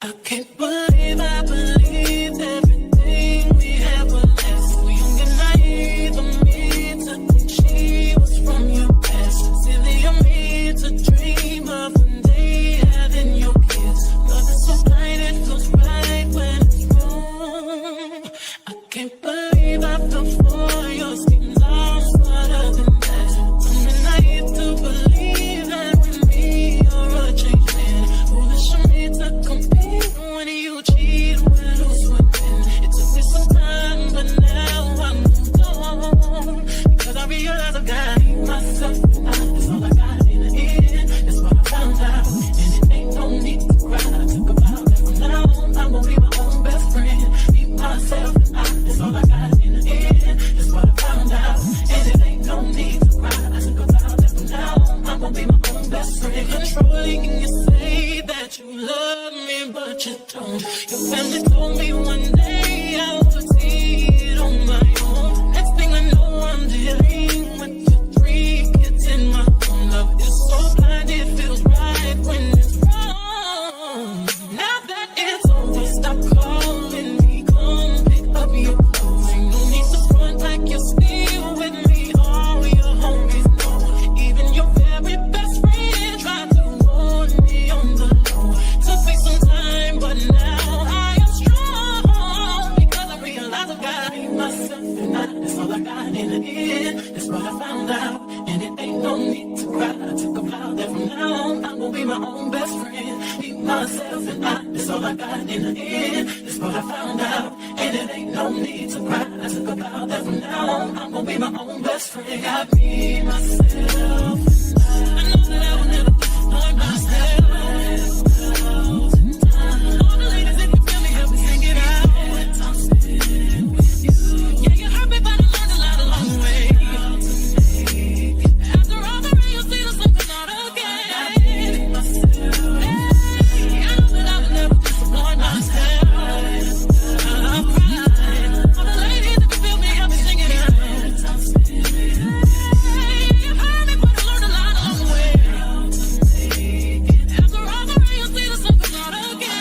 I can't believe I believed everything we had was less. So young and naive of me to think she was from your past. Silly of me to dream of one day having your kids. Love is so blind, it feels right when it's wrong. I can't believe I fell for your schemes. I'm smarter than that. I'm naive to believe that with me you're a changed man. Foolish of me to compete when you cheat, when who's winning. It took me some time, but now I'm moved on. Because I realize I've got myself and that's all I got in the end. That's what I found out, and it ain't no need to cry. I took a vow that from now on I'm gonna be my own best friend. Be myself and that's all I got in the end. That's what I found out, and it ain't no need to cry. I took a vow that from now on I'm gonna be my own best friend. Controlling and you say that you love me, but you don't. Your family told me one day I would see it on my own. Next thing I know, I'm dealing with your 3 kids in my own. Love is so blind, it feels right when it's wrong. Now that it's over, stop calling me, come pick up your clothes. Ain't no need to front like you're still with me. All your homies know, even your very best friend tried to warn me on the low. Took me some time, but now I am strong. Because I realize I got myself and that's all I got in the end. That's what I found out, and it ain't no need to cry. I took a vow that from now on I'm gonna be my own best friend. Be myself and that's all I got in the end. That's what I found out, and it ain't no need to cry. I took a vow that from now on I'm gonna be my own best friend. Got me, myself, I know that I will never disappoint myself. All the ladies, if you feel me, help me sing it out. I'm sitting with you. Yeah, you hurt me, but I learned a lot along the way. After all the rain, you'll see the sun come out again. Yeah, I know that I will never disappoint myself. I'm crying. All the ladies, if you feel me, help me sing it out. I'm sitting with you. You hurt me, but I learned a lot along the way. After all the rain, you'll see the sun come out again.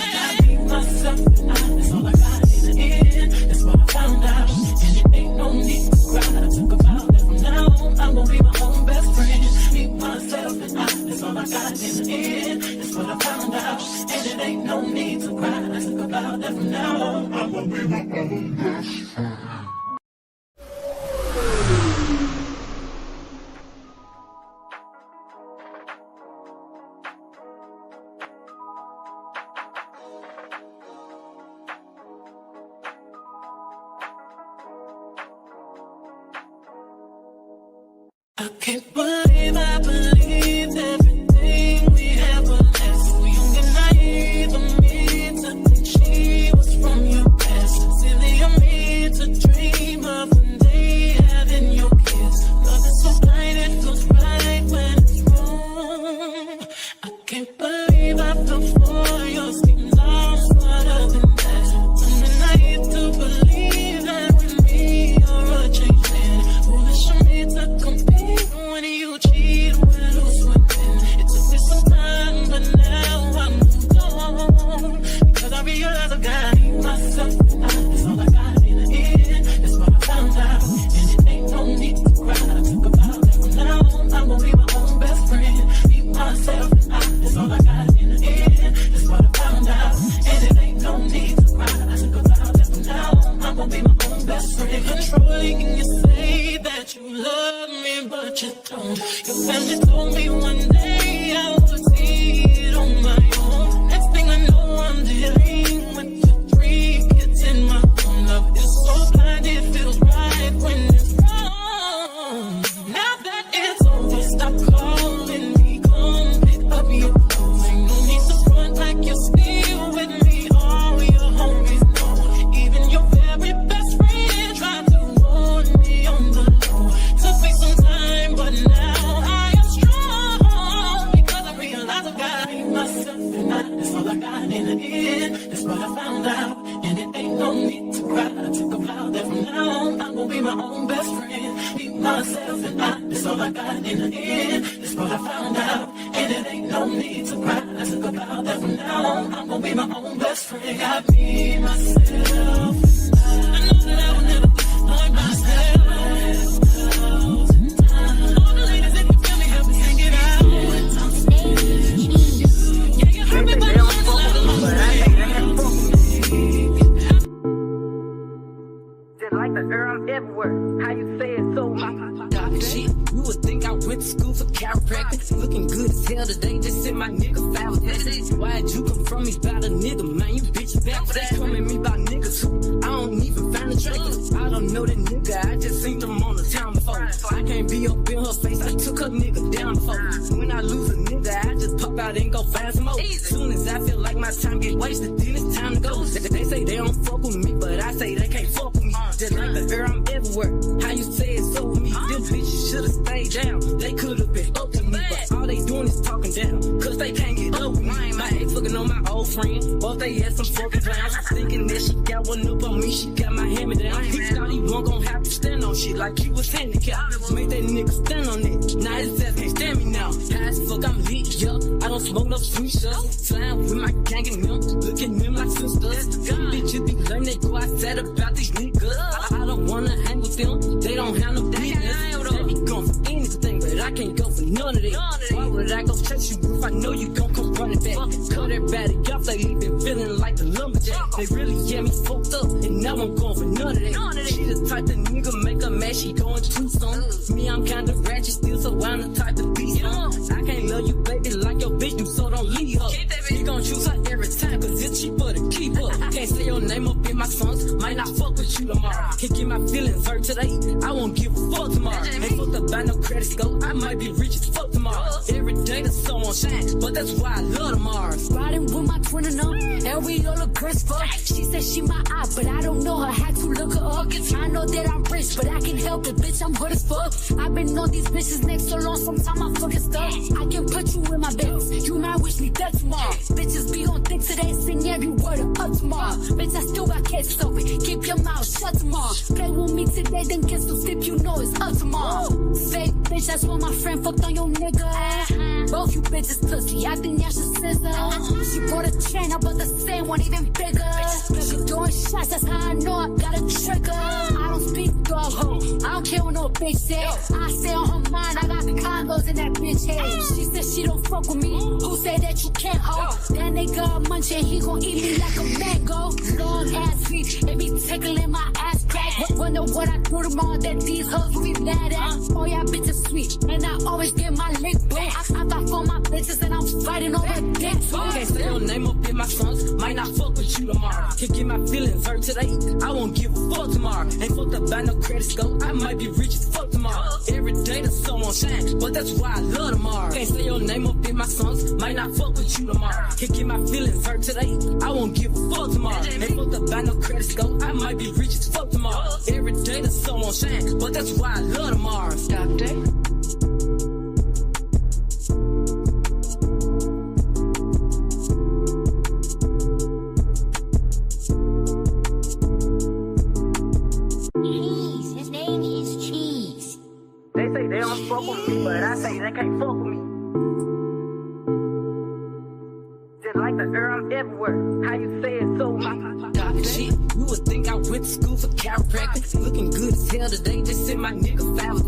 Myself and that's all I got in the end. That's what I found out, and it ain't no need to cry. I took a vow that from now on I'm gonna be my own best friend. Be myself and that's all I got in the end. That's what I found out, and it ain't no need to cry. I took a vow that from now on I'm gonna be my own best friend. I can't believe I believed everything we had was less. So young and naive of me to think she was from your past. Silly of me to dream of one day having your kids. Love is so blind, it feels right when it's wrong. I can't believe I fell for your schemes. I'm smarter than that. I'm naive to believe that with me you're a changed man. Foolish of me to compete when you cheat, when who's winning. It took me some time, but now I'm moved on. Because I realize I've got myself and that's all I got in the end. That's what I found out, and it ain't no need to cry. I took a vow that from now on I'm gonna be my own best friend. Be myself and that's all I got in the end. That's what I found out, and it ain't no need to cry. I took a vow that from now on I'm gonna be my own best friend. Controlling and you say that you love me, but you don't. Your family told me one day I would see it on my own. Next thing I know, I'm dealing with your 3 kids in my own. Love is so blind, it feels right when it's wrong. Now that it's over, stop calling me, come pick up your clothes. Ain't no need to front like you're still with me. All your homies know, even your very best friend tried to warn me on the low. Took me some time, but now I am strong. Because I realize I got myself and that's all I got in the end. That's what I found out, and it ain't no need to cry. I took a vow that from now on I'm gonna be my own best friend. Be myself and that's all I got in the end. That's what I found out, and and it ain't no need to cry. I took a vow that from now on I'm gonna be my own best friend. Got me, myself. I know that I will never disappoint myself. All the ladies, if you feel me, help me sing it out. Yeah, you heard me, but you wanna let them know. Just like the girl, I'm everywhere. How you say it so shit, you would think I went to school for chiropractic. Looking good as hell today, just sent my nigga foul. Why'd you come from me about a nigga, man? You bitch back for that. Come at me about niggas who I don't even find attractive. I don't know that nigga, I just seen them on the town before. I can't be up in her face, I took her nigga down before. When I lose a nigga, I just pop out and go find some more. Soon as I feel like my time get wasted, then it's time to go. They say they don't fuck with me, but I say they can't fuck with me. Just like the girl, I'm everywhere. How you say it so with me? Them bitches should've stayed down. They could've been up to me, but all they doing is talking down. Cause they can't get up with me. My ex looking on my old friend. Both they had some fucking clowns. Thinking that she got one up on me, she got my hand me down. He thought he wasn't gonna have to stand on shit like he was handicapped. Made that nigga stand on it. Now his ass can't stand me now. High as fuck, I'm lit, yup. I don't smoke no sweet shots. Flying with my gang and them. Look at them like sisters. Them bitches be lame, they go outside about these niggas. I don't wanna hang with them. They don't have no business. They be going for anything, but I can't go for none of that. Why would I go chase you if I know you gon' come running back? Cut everybody off, they been feeling like the lumberjack. They really get me fucked up, and now I'm going for none of that. She the type of nigga make her mad, she going too soon. Me, I'm kinda ratchet still, so I'm the type of beast. I can't love you, baby, like your bitch do, so don't leave her. He gon' choose her every time, cause it's cheaper to keep her. Can't say your name up in my songs, might not fuck with you tomorrow. Can't get my feelings hurt today, I won't give a fuck tomorrow. Ain't fucked up by no credit score, I might be rich as fuck tomorrow. Every day the sun won't shine, but that's why I love tomorrow. Riding with my twin and them, and we all look good as fuck. She said she my eye, but I don't know her, had to look her up. I know that I'm rich, but I can't help it, bitch, I'm good as fuck. I've been on these bitches next so long, sometimes I forget stuff. I can put you in my bed, you might wish me dead tomorrow. Bitches be on things today, sing every word up tomorrow. Bitch, I still got cases open, keep your mouth shut tomorrow. Play with me today, then get some sleep, you know it's up tomorrow. Fake bitch, that's what my friend fucked on your nigga. Both you bitches pussy, I think y'all should scissor. She bought a chain, I bought the same one, even bigger. She doing shots, that's how I know I got a trigger. I don't speak dog ho, I don't care what no bitch say. I say on her mind, I got condos in that bitch head. She said she don't fuck with me, who said that you can't hold? That nigga munching, he gon' eat me like a mango. Long ass feet, they be tickling my ass crack. Wonder what I do tomorrow that these hoes will be mad at. Oh yeah, bitches sweet, and I always get my lick back. I fight for my bitches and I'm fighting over dick too. Can't say your name up in my songs, might not fuck with you tomorrow. Can't get my feelings hurt today, I won't give a fuck tomorrow. Ain't fucked up by no credit score, I might be rich as fuck tomorrow. Every day the sun won't shine, but that's why I love tomorrow. Can't say your name up in my songs, might not fuck with you tomorrow. Can't get my feelings hurt today, I won't give a fuck tomorrow. Ain't fucked up by no credit score, I might be rich as fuck tomorrow. Every day the sun won't shine, but that's why I love tomorrow. Stop that. They don't fuck with me, but I say they can't fuck with me. Just like the girl, I'm everywhere. How you say it so shit, you would think I went to school for chiropractic. Looking good as hell today, just sent my nigga foul.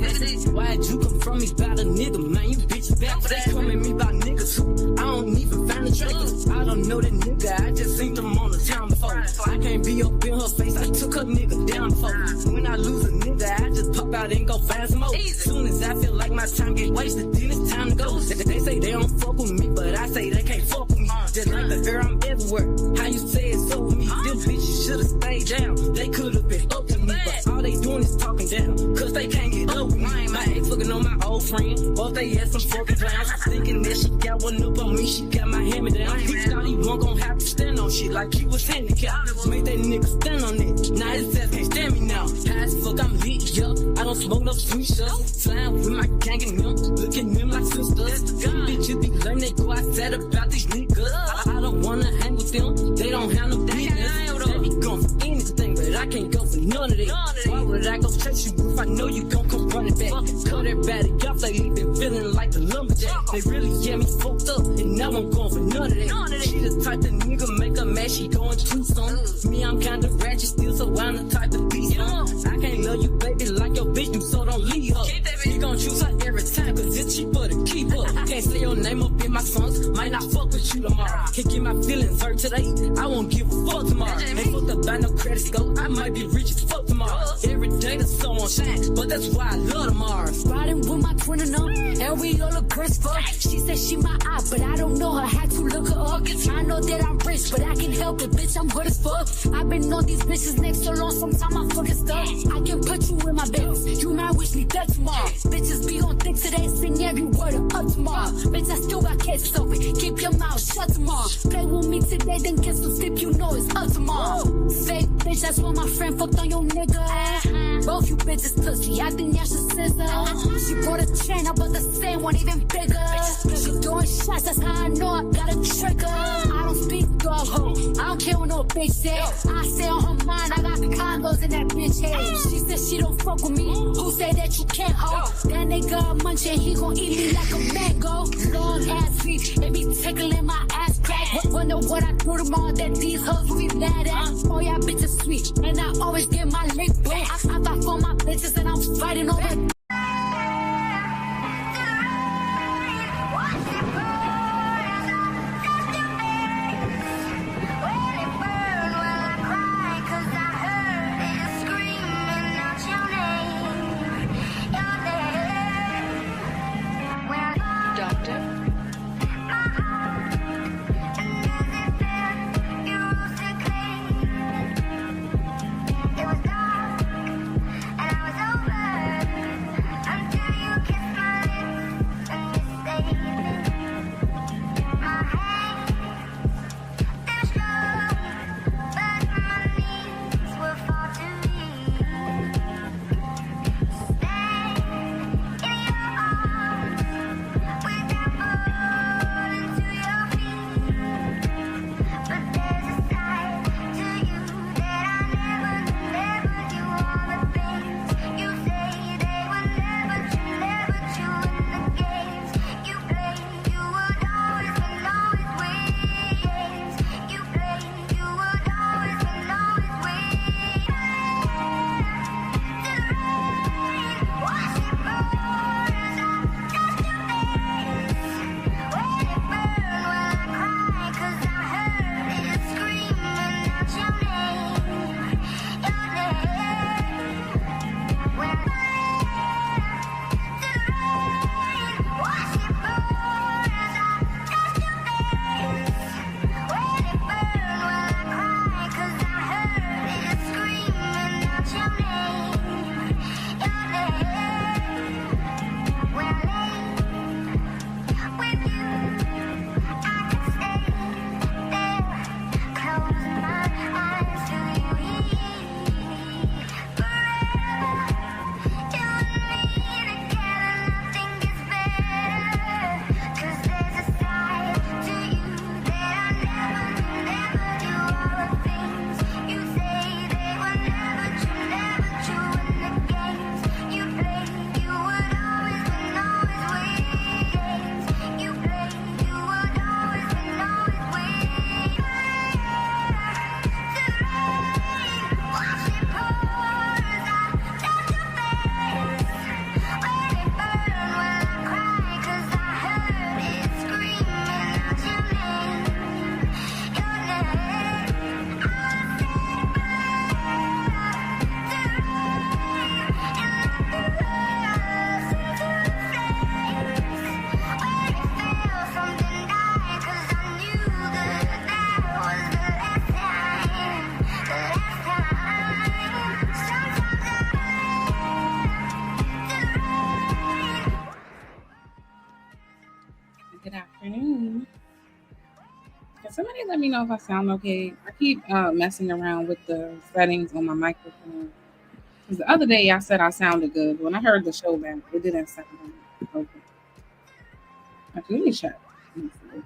Why'd you come from me about a nigga, man? You bitch back for that. Come at me about niggas who I don't even find attractive. I don't know that nigga, I just seen them on the town before. I can't be up in her face, I took her nigga down before. When I lose a nigga, I just pop out and go find some more. Soon as I feel like my time get wasted, then it's time to go. They say they don't fuck with me, but I say they can't fuck with me. Just like the girl, I'm everywhere. How you say it so with me? Them bitches should've stayed down. They could've been up to me, but all they doing is talking down. Cause they can't get up with me. My ex looking on my old friend. Both they had some fucking clowns. Thinking that she got one up on me, she got my hand me down. He thought he wasn't gonna have to stand on shit like he was handicapped. Made that nigga stand on it. Now his ass can't stand me now. High as fuck, I'm lit, yup. I don't smoke no sweet shots. Flying with my gang and them. Look at them like sisters. Them bitches be lame, they go outside about these niggas. I don't wanna hang with them. They don't have no business. They be going for anything, but I can't go for none of that. would I go chase you if I know you gon' come running back? Cut everybody off, they leaving feeling like the lumberjack. They really get me fucked up, and now I'm going for none of that. She the type of nigga make her mad, she going too soon. Me, I'm kinda ratchet still, so I'm the type of beast. I can't love you, baby, like your bitch do, so don't leave her. You gon' choose her every time, cause it's cheaper to keep her. Can't say your name up in my songs, might not fuck with you tomorrow. Can't get my feelings hurt today, I won't give a fuck tomorrow. Ain't fucked up by no credit score, I might be rich as fuck tomorrow. Every day the sun won't shine, but that's why I love tomorrow. Riding with my twin and and we all look graceful. She said she my eye, but I don't know her. Had to look her up. I know that I'm rich, but I can help it, bitch. I'm good as fuck. I've been on these bitches next so long, sometimes I'm fucking stuck. I can put you in my bed. You might wish me dead tomorrow. Bitches be on thick today, sing every word of up tomorrow. Bitch, I still got cases open. Keep your mouth shut tomorrow. Play with me today, then get some sleep. You know it's up tomorrow. Fake bitch, that's why my friend fucked on your nigga. Both you bitches pussy, I think y'all should scissor. She bought a chain, I bought the same one, even bigger. She throwing shots, that's how I know I got a trigger. I don't speak dog ho, I don't care what no bitch say. I say on her mind, I got condos in that bitch head. She said she don't fuck with me, who say that you can't hold? That nigga munching, he gon' eat me like a mango. Long ass feet, it be tickling my ass crack. Wonder what I do tomorrow that these hoes will be mad at. Oh yeah, bitches sweet, and I always get my lick boo. I fight for my bitches and I'm fighting over. Good afternoon. Can somebody let me know if I sound okay? I keep messing around with the settings on my microphone. Because the other day I said I sounded good. When I heard the show back, it didn't sound okay. Actually, let me check. Let me see.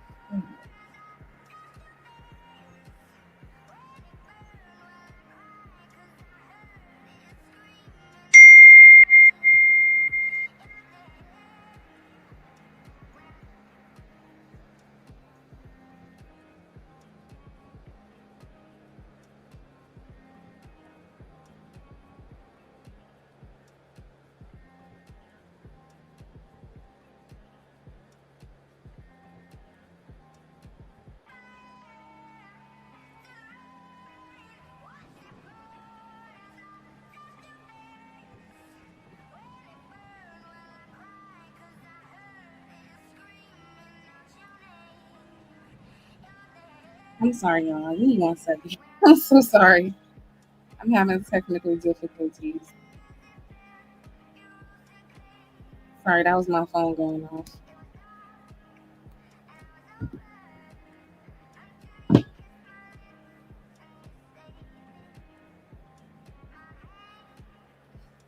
I'm sorry, y'all. Give me 1 second. I'm so sorry. I'm having technical difficulties. Sorry, that was my phone going off.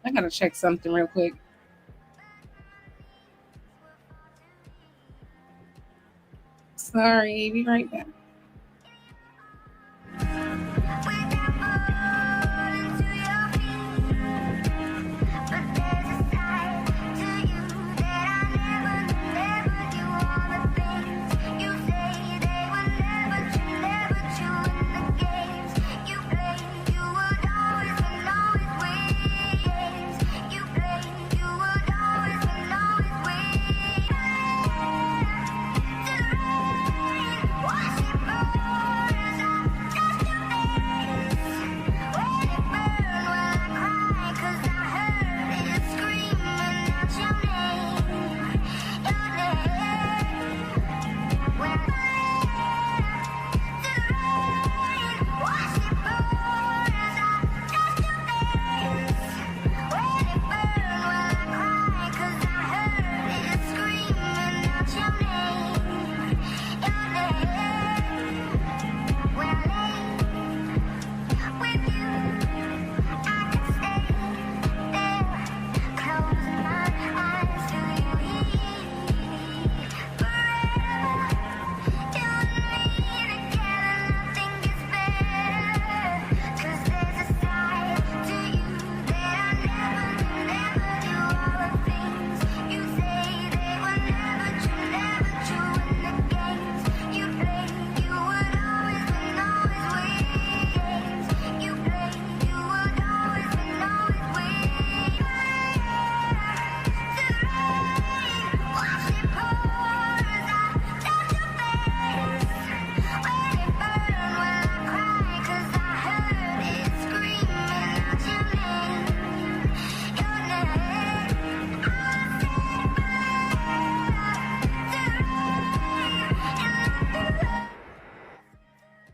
I gotta check something real quick. Sorry, be right back.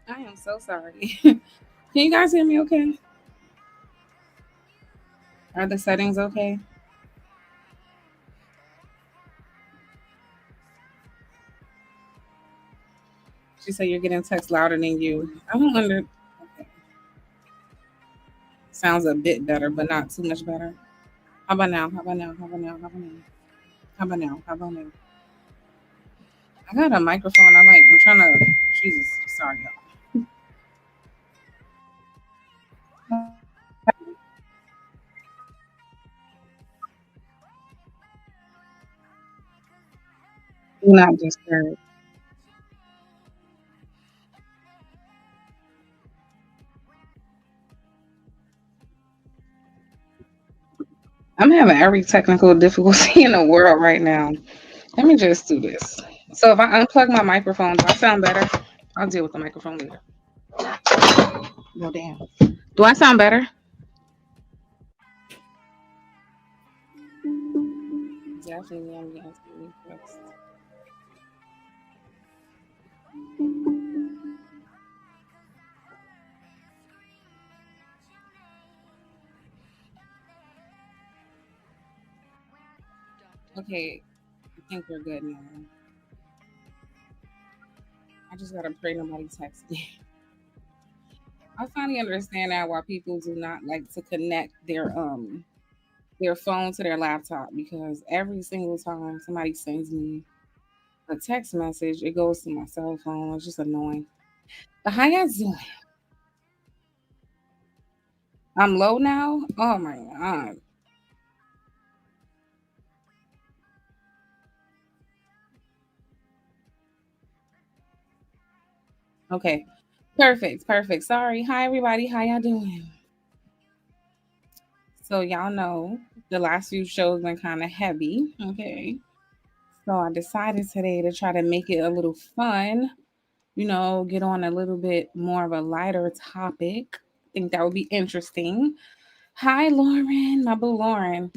I am so sorry. Can you guys hear me okay? Are the settings okay? She said you're getting text louder than you. I don't under. Okay. Sounds a bit better, but not too much better. How about now? How about now? How about now? How about now? How about now? How about now? I got a microphone. I'm trying to. Jesus, sorry, y'all. Do not disturb. I'm having every technical difficulty in the world right now. Let me just do this. So if I unplug my microphone, do I sound better? I'll deal with the microphone later. No, damn. Do I sound better? Definitely, I'm asking first. Okay, I think we're good now. I just gotta pray nobody text me. I finally understand now why people do not like to connect their phone to their laptop because every single time somebody sends me a text message, it goes to my cell phone. It's just annoying. But how y'all doing? I'm low now. Oh my god. Okay. Perfect. Perfect. Sorry. Hi everybody. How y'all doing? So y'all know the last few shows been kind of heavy. Okay. So I decided today to try to make it a little fun, get on a little bit more of a lighter topic. I think that would be interesting. Hi, Lauren, my boo Lauren.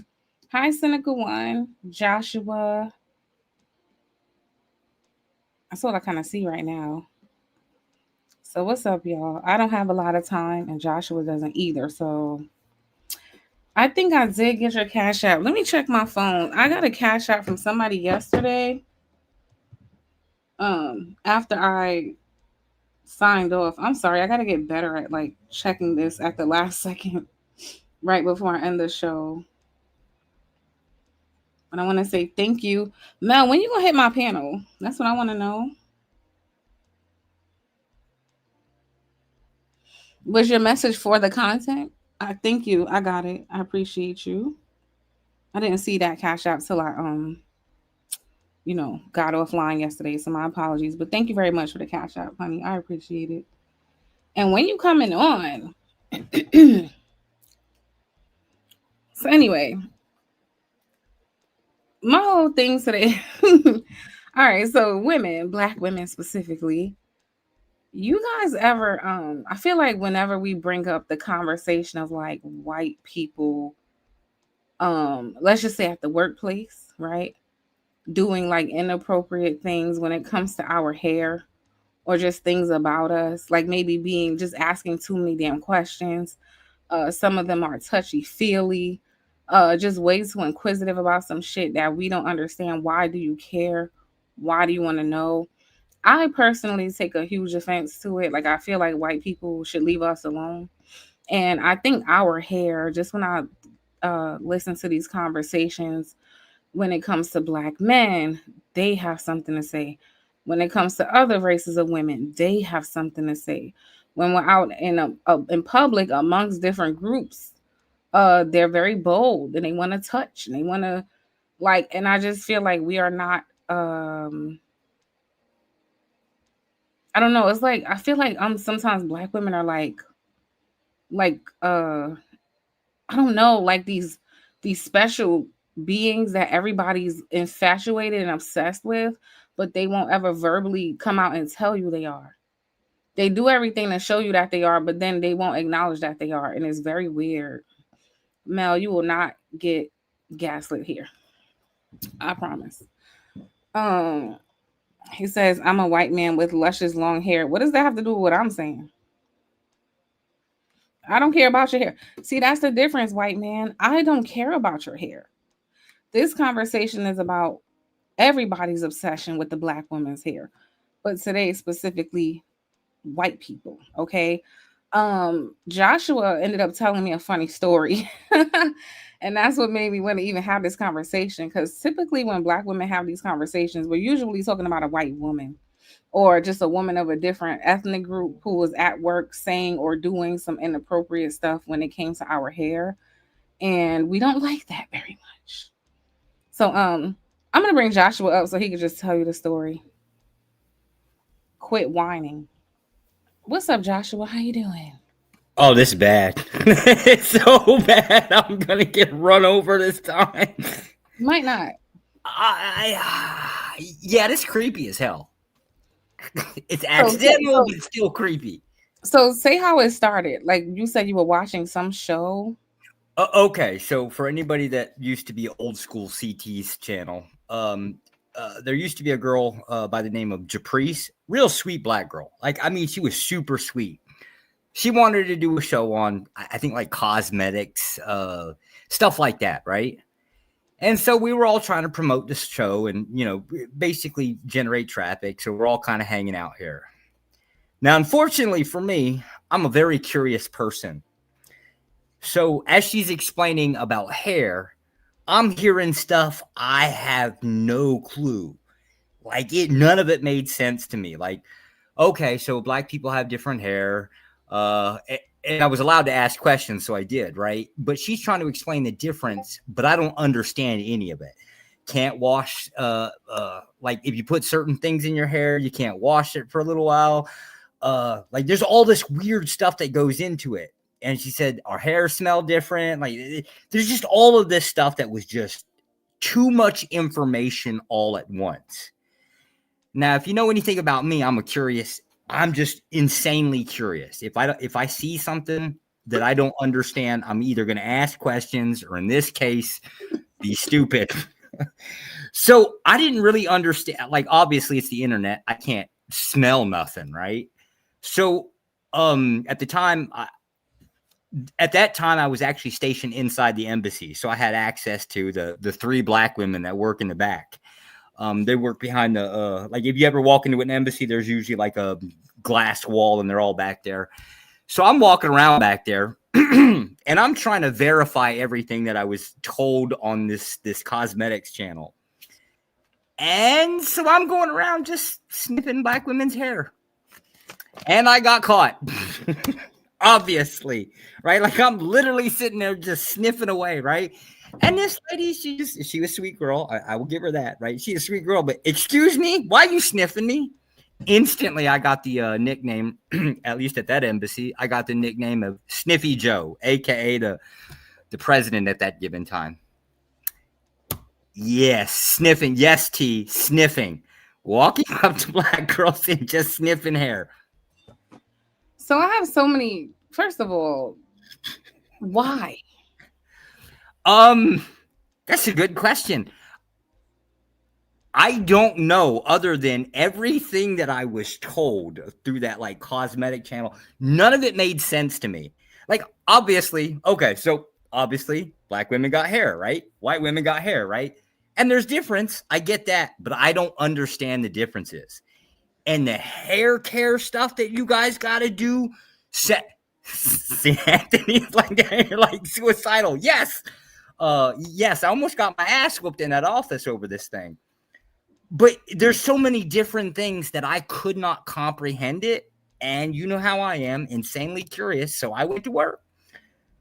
Hi, Cynical One, Joshua. That's what I kind of see right now. So what's up, y'all? I don't have a lot of time, and Joshua doesn't either. So I think I did get your cash app. Let me check my phone. I got a cash app from somebody yesterday. After I signed off. I'm sorry. I gotta get better at like checking this at the last second, right before I end the show. But I want to say thank you, Mel. When you gonna hit my panel? That's what I want to know. Was your message for the content? I thank you. I got it. I appreciate you. I didn't see that cash app till I got offline yesterday. So my apologies. But thank you very much for the cash app, honey. I appreciate it. And when you coming on? So anyway, my whole thing today. All right, so women, black women specifically, you guys ever I feel like whenever we bring up the conversation of like white people, let's just say at the workplace, right? Doing like inappropriate things when it comes to our hair or just things about us, like maybe being just asking too many damn questions. Some of them are touchy feely, just way too inquisitive about some shit that we don't understand. Why do you care? Why do you want to know? I personally take a huge offense to it. Like, I feel like white people should leave us alone. And I think our hair, just when I listen to these conversations, when it comes to black men, they have something to say. When it comes to other races of women, they have something to say. When we're out in public amongst different groups, they're very bold and they want to touch and they want to like. And I just feel like we are not. I don't know. It's like I feel like sometimes black women are like I don't know, like these special beings that everybody's infatuated and obsessed with, but they won't ever verbally come out and tell you they are. They do everything to show you that they are, but then they won't acknowledge that they are, and it's very weird. Mel, you will not get gaslit here. I promise. He says, I'm a white man with luscious long hair. What does that have to do with what I'm saying? I don't care about your hair. See, that's the difference, white man. I don't care about your hair. This conversation is about everybody's obsession with the black woman's hair, but today specifically white people. Okay. Joshua ended up telling me a funny story. And that's what made me want to even have this conversation. Because typically when black women have these conversations, we're usually talking about a white woman or just a woman of a different ethnic group who was at work saying or doing some inappropriate stuff when it came to our hair. And we don't like that very much. So I'm gonna bring Joshua up so he can just tell you the story. Quit whining. What's up, Joshua? How you doing? Oh, this is bad. It's so bad. I'm gonna get run over this time. Might not. Yeah, this is creepy as hell. It's accidental, but it's still creepy. So say how it started. Like you said, you were watching some show. Okay, so for anybody that used to be old school CT's channel, there used to be a girl by the name of Japrice, real sweet black girl. Like, I mean, she was super sweet. She wanted to do a show on, I think, like cosmetics, stuff like that, right? And so we were all trying to promote this show and, basically generate traffic. So we're all kind of hanging out here. Now, unfortunately for me, I'm a very curious person. So as she's explaining about hair, I'm hearing stuff I have no clue. Like none of it made sense to me. Like, okay, so black people have different hair. And I was allowed to ask questions, so I did, right? But she's trying to explain the difference, but I don't understand any of it. Can't wash, like if you put certain things in your hair, you can't wash it for a little while. Like there's all this weird stuff that goes into it. And she said, our hair smell different. Like there's just all of this stuff that was just too much information all at once. Now, if you know anything about me, I'm just insanely curious. If I see something that I don't understand, I'm either going to ask questions or in this case, be stupid. So I didn't really understand. Like, obviously it's the internet. I can't smell nothing, right? So at the time, at that time, I was actually stationed inside the embassy, so I had access to the 3 black women that work in the back. They work behind the like if you ever walk into an embassy, there's usually like a glass wall, and they're all back there. So I'm walking around back there, and I'm trying to verify everything that I was told on this cosmetics channel. And so I'm going around just sniffing black women's hair, and I got caught. Obviously, right? Like I'm literally sitting there just sniffing away, right? And this lady, she was a sweet girl. I will give her that, right? She's a sweet girl, but excuse me, why are you sniffing me? Instantly, I got the nickname, at least at that embassy, I got the nickname of Sniffy Joe, aka the president at that given time. Yes, sniffing. Yes, T, sniffing. Walking up to black girls and just sniffing hair. So I have so many. First of all, why? That's a good question. I don't know, other than everything that I was told through that like cosmetic channel. None of it made sense to me. Like obviously, okay, so obviously black women got hair, right? White women got hair, right? And there's difference. I get that, but I don't understand the differences. And the hair care stuff that you guys got to do, see, Anthony's like suicidal. Yes. Yes, I almost got my ass whooped in that office over this thing. But there's so many different things that I could not comprehend it. And you know how I am, insanely curious. So I went to work.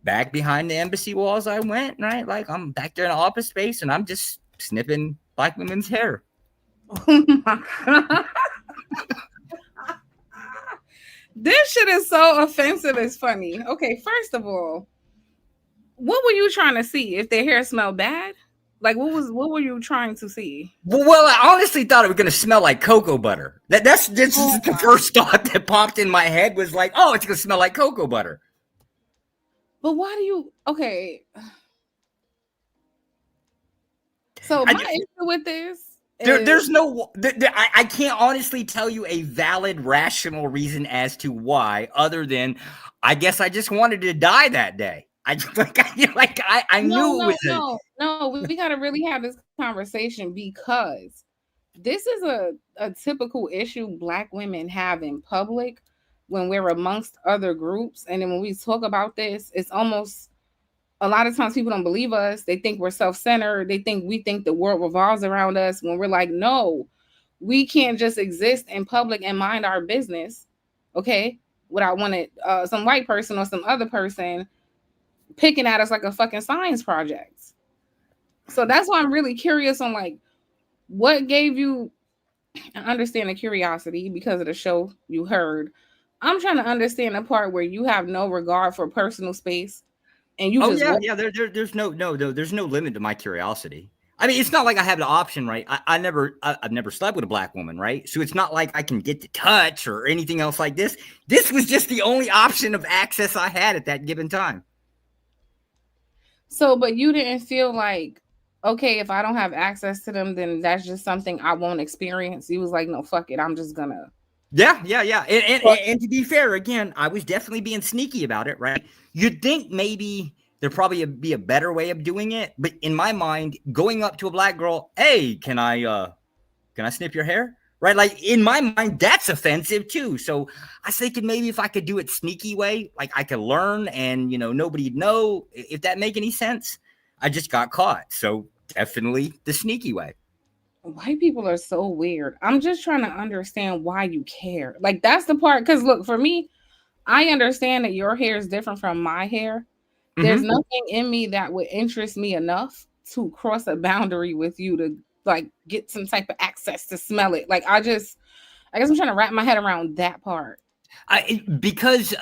Back behind the embassy walls I went, right? Like I'm back there in the office space and I'm just sniffing black women's hair. Oh my God. This shit is so offensive. It's funny. Okay, first of all, what were you trying to see? If their hair smelled bad? Like what were you trying to see? Well, I honestly thought it was gonna smell like cocoa butter. That's the first thought that popped in my head was like, oh, it's gonna smell like cocoa butter. But why do you okay? So my issue with this there's no I can't honestly tell you a valid rational reason as to why, other than I guess I just wanted to die that day. I knew it was no, we gotta really have this conversation because this is a typical issue black women have in public when we're amongst other groups. And then when we talk about this, it's almost a lot of times people don't believe us. They think we're self-centered. We think the world revolves around us when we're like, no, we can't just exist in public and mind our business. Okay. Without wanting some white person or some other person picking at us like a fucking science project. So that's why I'm really curious on like, what gave you, I understand the curiosity because of the show you heard. I'm trying to understand the part where you have no regard for personal space. And you there's no limit to my curiosity. I mean, it's not like I have the option, right? I've never slept with a black woman, right? So it's not like I can get to touch or anything else like this. This was just the only option of access I had at that given time. So, but you didn't feel like, okay, if I don't have access to them, then that's just something I won't experience. You was like, no, fuck it. I'm just gonna. Yeah. And to be fair, again, I was definitely being sneaky about it, right? You'd think maybe there'd probably be a better way of doing it. But in my mind, going up to a black girl, hey, can I sniff your hair? Right? Like in my mind, that's offensive too. So I was thinking maybe if I could do it sneaky way, like I could learn and, nobody'd know, if that make any sense. I just got caught. So definitely the sneaky way. White people are so weird. I'm just trying to understand why you care. Like that's the part. Because look, for me, I understand that your hair is different from my hair. Mm-hmm. There's nothing in me that would interest me enough to cross a boundary with you to like get some type of access to smell it. Like I guess I'm trying to wrap my head around that part. Because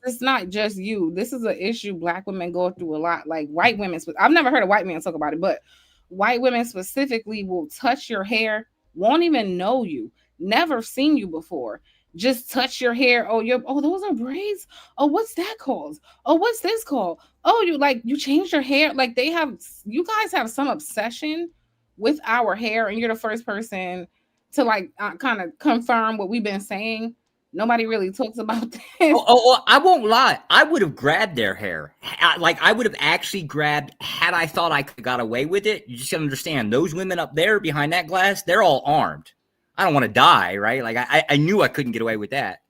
it's not just you. This is an issue black women go through a lot. Like white women, I've never heard a white man talk about it, but white women specifically will touch your hair, won't even know you, never seen you before. Just touch your hair. Oh, those are braids. Oh, what's that called? Oh, what's this called? Oh, you changed your hair. Like you guys have some obsession with our hair, and you're the first person to like kind of confirm what we've been saying. Nobody really talks about this. I won't lie. I would have grabbed their hair. I would have actually grabbed had I thought I could got away with it. You just gotta understand those women up there behind that glass, they're all armed. I don't want to die, right? Like I knew I couldn't get away with that.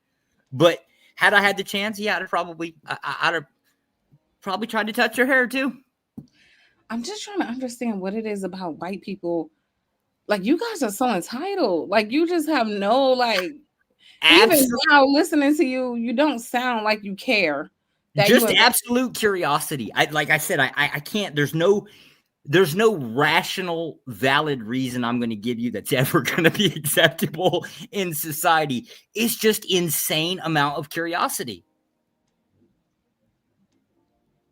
But had I had the chance, yeah, I'd have probably tried to touch her hair too. I'm just trying to understand what it is about white people. Like, you guys are so entitled. Like, you just have no, like, even now listening to you, you don't sound like you care. Just absolute curiosity. Like I said, I can't, there's no rational, valid reason I'm going to give you that's ever going to be acceptable in society. It's just insane amount of curiosity.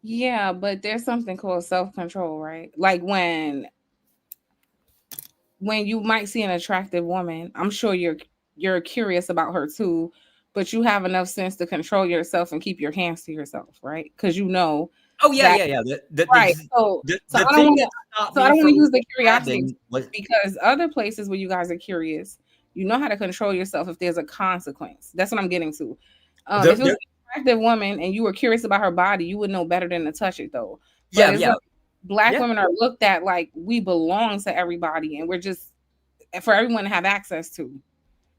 Yeah, but there's something called self-control, right? Like when you might see an attractive woman, I'm sure you're curious about her too, but you have enough sense to control yourself and keep your hands to yourself, right? Because you know. Oh yeah, yeah. Right. So I don't want to use the curiosity because other places where you guys are curious, you know how to control yourself if there's a consequence. That's what I'm getting to. If it was an attractive woman and you were curious about her body, you would know better than to touch it though. But like Black women are looked at like we belong to everybody and we're just for everyone to have access to.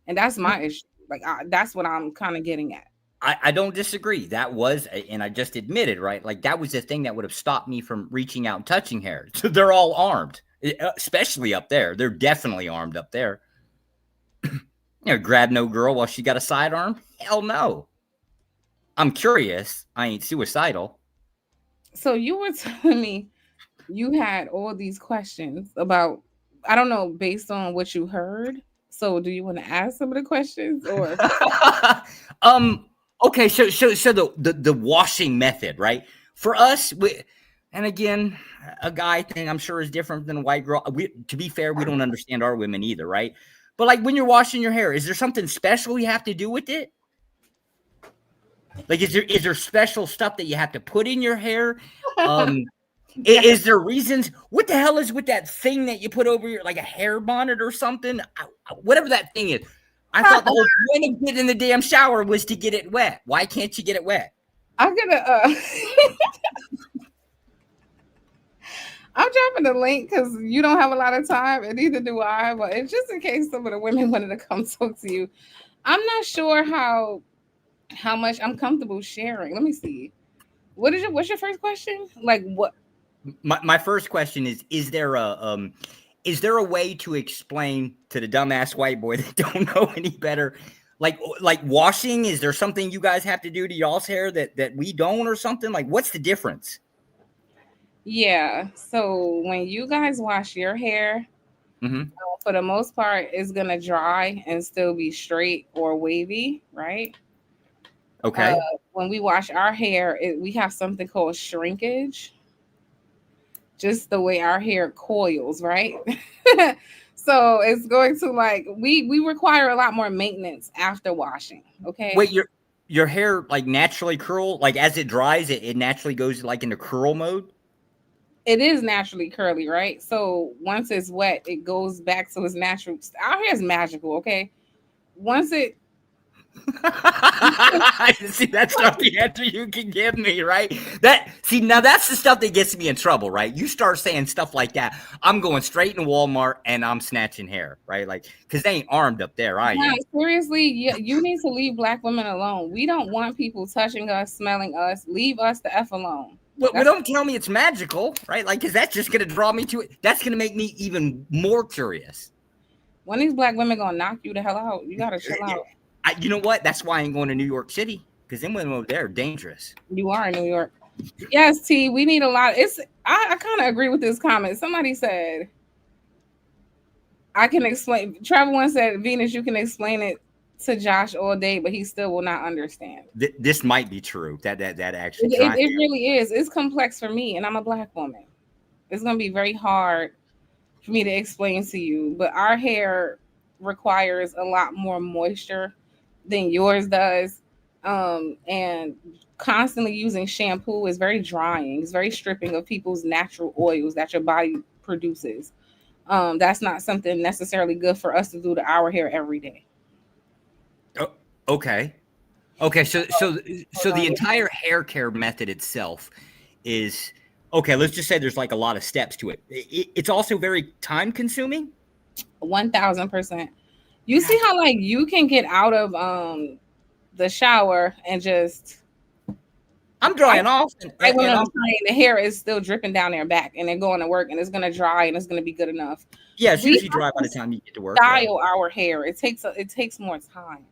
And that's my issue. Like that's what I'm kind of getting at. I don't disagree. That was, and I just admitted, right? Like that was the thing that would have stopped me from reaching out and touching hair. So they're all armed, especially up there. They're definitely armed up there. Grab no girl while she got a sidearm? Hell no. I'm curious. I ain't suicidal. So you were telling me you had all these questions about, I don't know, based on what you heard. So do you want to ask some of the questions or? Okay, so the washing method, right? For us, and again, a guy thing I'm sure is different than a white girl. To be fair, we don't understand our women either, right? But like when you're washing your hair, is there something special you have to do with it? Like, is there special stuff that you have to put in your hair? Is there reasons? What the hell is with that thing that you put over your, like a hair bonnet or something? Whatever that thing is. I thought the whole point of getting in the damn shower was to get it wet. Why can't you get it wet? I'm dropping the link because you don't have a lot of time, and neither do I. But it's just in case some of the women wanted to come talk to you. I'm not sure how much I'm comfortable sharing. Let me see. What's your first question? Like what? My first question is there a way to explain to the dumbass white boy that don't know any better, like washing? Is there something you guys have to do to y'all's hair that we don't or something? Like, what's the difference? Yeah. So when you guys wash your hair, for the most part, it's going to dry and still be straight or wavy, right? Okay. When we wash our hair, we have something called shrinkage. Just the way our hair coils, right? So it's going to like we require a lot more maintenance after washing. Okay. Wait, your hair like naturally curl, like as it dries, it naturally goes like into curl mode. It is naturally curly, right? So once it's wet, it goes back to its natural. Our hair is magical, okay? Once it see, that's not the answer you can give me, right? Now that's the stuff that gets me in trouble, right? You start saying stuff like that, I'm going straight in Walmart and I'm snatching hair, right? Like, because they ain't armed up there, seriously, you need to leave Black women alone. We don't want people touching us, smelling us. Leave us the F alone. Well, don't tell me it's magical, right? Like, because that's just going to draw me to it. That's going to make me even more curious. When these Black women going to knock you the hell out, you got to chill out. You know what? That's why I ain't going to New York City, because them women over there are dangerous. You are in New York. Yes, T, we need a lot. I kind of agree with this comment. Somebody said, I can explain. Trevor once said, Venus, you can explain it to Josh all day, but he still will not understand. This might be true. That actually. It really is. It's complex for me, and I'm a Black woman. It's going to be very hard for me to explain to you, but our hair requires a lot more moisture than yours does, and constantly using shampoo is very drying. It's very stripping of people's natural oils that your body produces. That's not something necessarily good for us to do to our hair every day. Okay. Okay. So the entire hair care method itself is okay. Let's just say there's like a lot of steps to it. It's also very time consuming. 1000%. You see how like you can get out of the shower and just I'm drying off, and, right when and I'm I'm trying, the hair is still dripping down their back, and they're going to work, and it's gonna dry, and it's gonna be good enough. yeah. It's We usually have dry by to the time you get to work. Yeah. style our hair. It takes more time.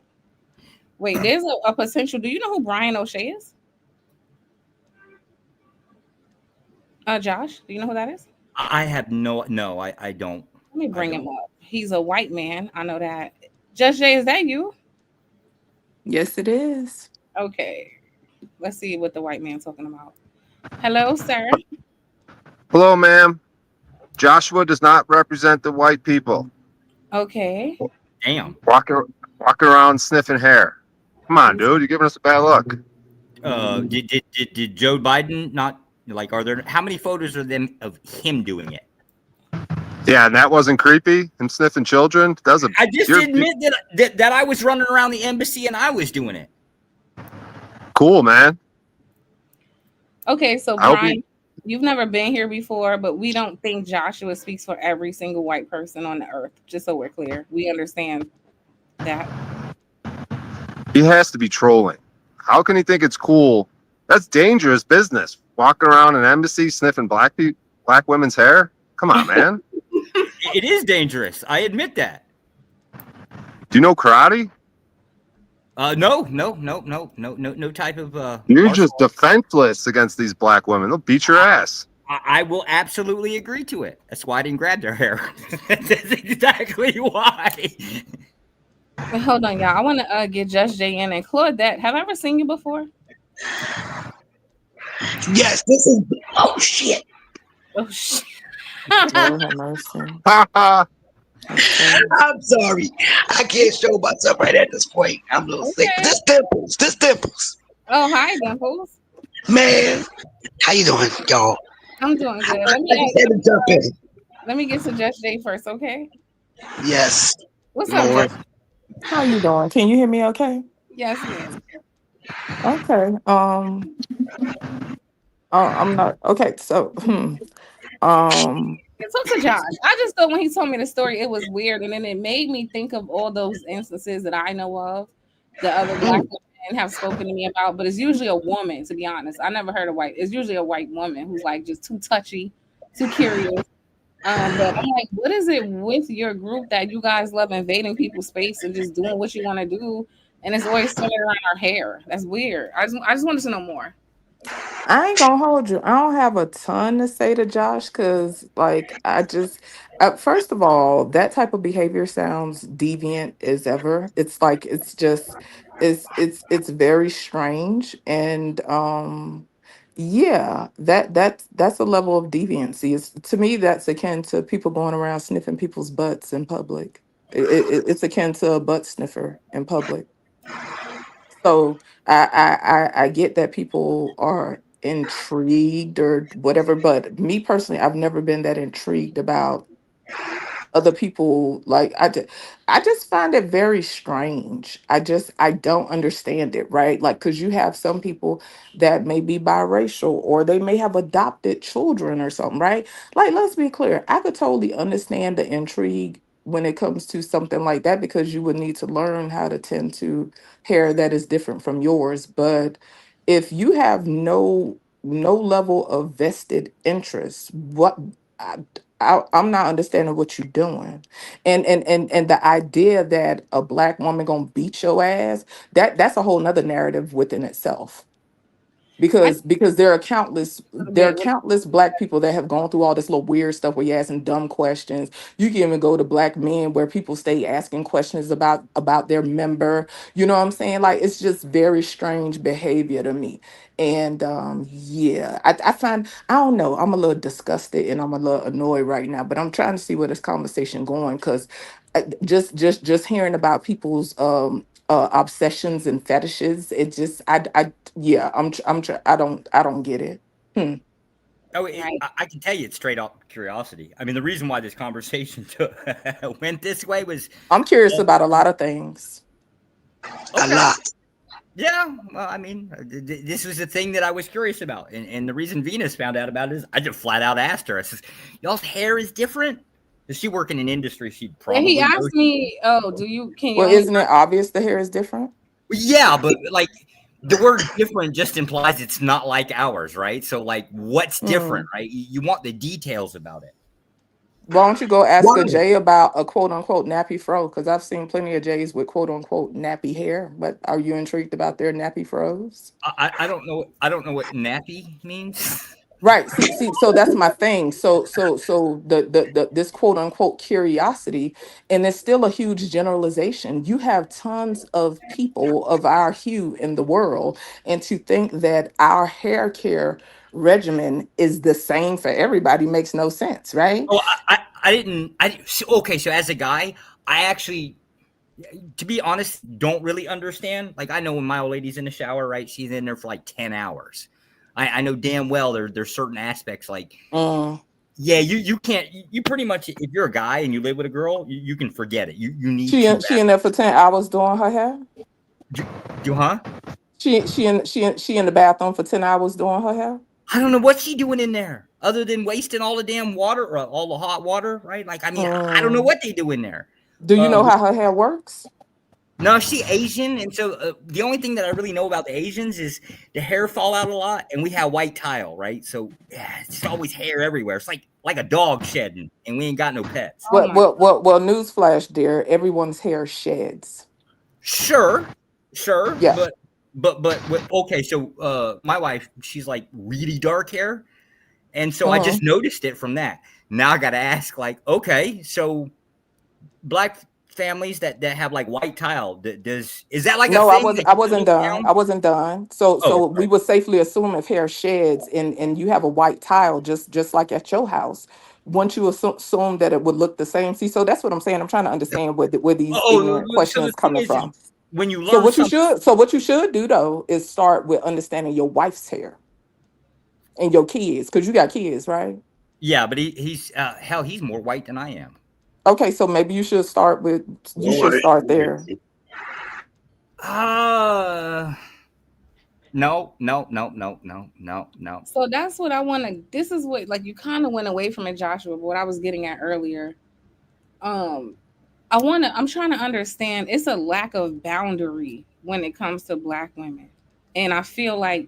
Wait, there's a potential. Do you know who Brian O'Shea is? Josh, do you know who that is? I have no. I don't. Let me I bring him don't. up. He's a white man. I know that. Judge Jay, is that you? Yes, it is. Okay. Let's see what the white man's talking about. Hello, sir. Hello, ma'am. Joshua does not represent the white people. Okay. Damn. Walking around sniffing hair. Come on, dude. You're giving us a bad look. Did Joe Biden not like? Are there how many photos are them of him doing it? Yeah, and that wasn't creepy. Him sniffing children. I just admit that I was running around the embassy and I was doing it. Cool, man. Okay, so I hope Brian, you've never been here before, but we don't think Joshua speaks for every single white person on the earth. Just so we're clear, we understand that. He has to be trolling. How can he think it's cool? That's dangerous business. Walking around an embassy sniffing black women's hair. Come on, man. It is dangerous. I admit that. Do you know karate? No type of. You're martial just arts. defenseless against these black women. They'll beat your ass. I will absolutely agree to it. That's why I didn't grab their hair. That's exactly why. Wait, hold on, y'all. I want to get Judge Jay in and Claudette. Have I ever seen you before? Yes, this is. Oh shit! Oh shit. Lord have mercy. Okay. I'm sorry. I can't show myself right at this point. I'm a little sick. Okay. This Dimples. This Dimples. Oh, hi, Dimples. Man, how you doing, y'all? I'm doing good. I just had to jump in. Let me get to Judge Jay first, okay? Yes, What's up, Lord. Judge? How you doing? Can you hear me okay? Yes, ma'am. Okay. I'm not okay, so Yeah, talk to Josh. I just thought when he told me the story, it was weird, and then it made me think of all those instances that I know of that other black women have spoken to me about. But it's usually a woman, to be honest. I never heard a white. It's usually a white woman who's like just too touchy, too curious. But I'm like, what is it with your group that you guys love invading people's space and just doing what you want to do? And it's always centered around our hair. That's weird. I just wanted to know more. I ain't gonna hold you. I don't have a ton to say to Josh because, like, first of all, that type of behavior sounds deviant as ever. It's like it's very strange, and yeah, that's a level of deviancy. It's to me that's akin to people going around sniffing people's butts in public. It's akin to a butt sniffer in public. So I get that people are intrigued or whatever, but me personally, I've never been that intrigued about other people. Like I just find it very strange. I don't understand it, right? Like because you have some people that may be biracial or they may have adopted children or something, right? Like let's be clear, I could totally understand the intrigue when it comes to something like that because you would need to learn how to tend to hair that is different from yours. But if you have no level of vested interest, I, I'm not understanding what you're doing, and the idea that a black woman gonna beat your ass, that's a whole nother narrative within itself because there are countless black people that have gone through all this little weird stuff where you're asking dumb questions. You can even go to black men where people stay asking questions about their member. You know what I'm saying? Like it's just very strange behavior to me. And yeah, I find I don't know. I'm a little disgusted and I'm a little annoyed right now, but I'm trying to see where this conversation going because just hearing about people's obsessions and fetishes, it just yeah, I don't get it. Hmm. Oh, Right. I can tell you it's straight up curiosity. I mean, the reason why this conversation went this way was I'm curious about a lot of things. A Okay. lot. Yeah, well, I mean, this was the thing that I was curious about, and the reason Venus found out about it is I just flat out asked her. I says, "Y'all's hair is different." Does she work in an industry? She'd And probably he know. asked me, "Oh, can you Well, only?" isn't it obvious the hair is different? Yeah, but like the word "different" just implies it's not like ours, right? So, like, what's different, right? You want the details about it. Why don't you go ask a Why? Jay about a quote unquote nappy fro? Because I've seen plenty of Jays with quote unquote nappy hair. But are you intrigued about their nappy fros? I don't know. I don't know what nappy means. Right. See. So that's my thing. So the this quote unquote curiosity, and it's still a huge generalization. You have tons of people of our hue in the world, and to think that our hair care regimen is the same for everybody makes no sense, right? Oh, I didn't. Okay, so as a guy, I actually, to be honest, don't really understand. Like, I know when my old lady's in the shower, right? She's in there for like 10 hours. I know damn well there's certain aspects like, Mm. yeah, you can't, you pretty much, if you're a guy and you live with a girl, you can forget it. You need She in there for 10 hours doing her hair. huh? She in the bathroom for 10 hours doing her hair. I don't know what she doing in there other than wasting all the damn water or all the hot water, right? Like, I mean, I don't know what they do in there. Do you know how her hair works? No, she Asian, and so the only thing that I really know about the Asians is the hair fall out a lot, and we have white tile, right? So yeah, it's just always hair everywhere. It's like a dog shedding, and we ain't got no pets. Oh my Well, newsflash, dear. Everyone's hair sheds. Sure, Yeah. okay. So my wife, she's like really dark hair, and so I Uh-huh. just noticed it from that. Now I got to ask, like, okay, so black families that have like white tile, is that like No, a I thing? was that I you wasn't look done. down? I wasn't done. So Oh, we would safely assume if hair sheds and you have a white tile just like at your house, once you assume that it would look the same. See, so that's what I'm saying. I'm trying to understand where these ignorant so the questions thing coming is from. when you So learn something, what you should do though is start with understanding your wife's hair and your kids, because you got kids, right? yeah, but he's hell, he's more white than I am. Okay, so maybe you should start there. No. So that's what I want to. This is what, like, you kind of went away from it, Joshua. But what I was getting at earlier, I'm trying to understand. It's a lack of boundary when it comes to Black women, and I feel like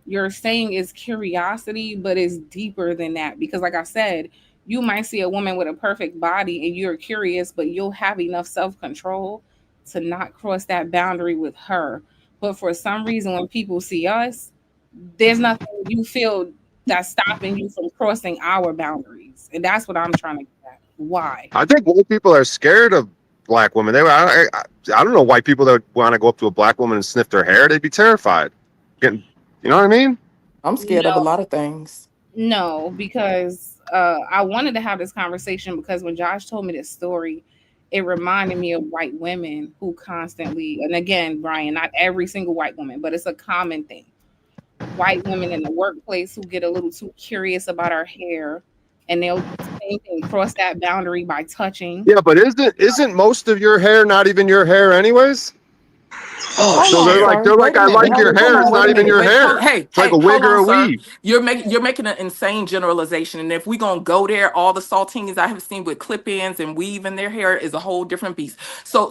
you're saying is curiosity, but it's deeper than that because, like I said, you might see a woman with a perfect body and you're curious, but you'll have enough self control to not cross that boundary with her. But for some reason, when people see us, there's nothing you feel that's stopping you from crossing our boundaries, and that's what I'm trying to get at. Why? I think white people are scared of black women. I don't know white people that want to go up to a black woman and sniff their hair. They'd be terrified. You know what I mean? I'm scared of a lot of things. No, because I wanted to have this conversation because when Josh told me this story, it reminded me of white women who constantly, and again, Brian, not every single white woman, but it's a common thing. White women in the workplace who get a little too curious about our hair, and they'll do the same thing, cross that boundary by touching. Yeah, but isn't most of your hair not even your hair anyways? Oh, So they're like, I like your hair. It's not even your hair. Hey, It's like a wig or a sir. weave. You're making an insane generalization. And if we're gonna go there, all the saltines I have seen with clip-ins and weave in their hair is a whole different beast. So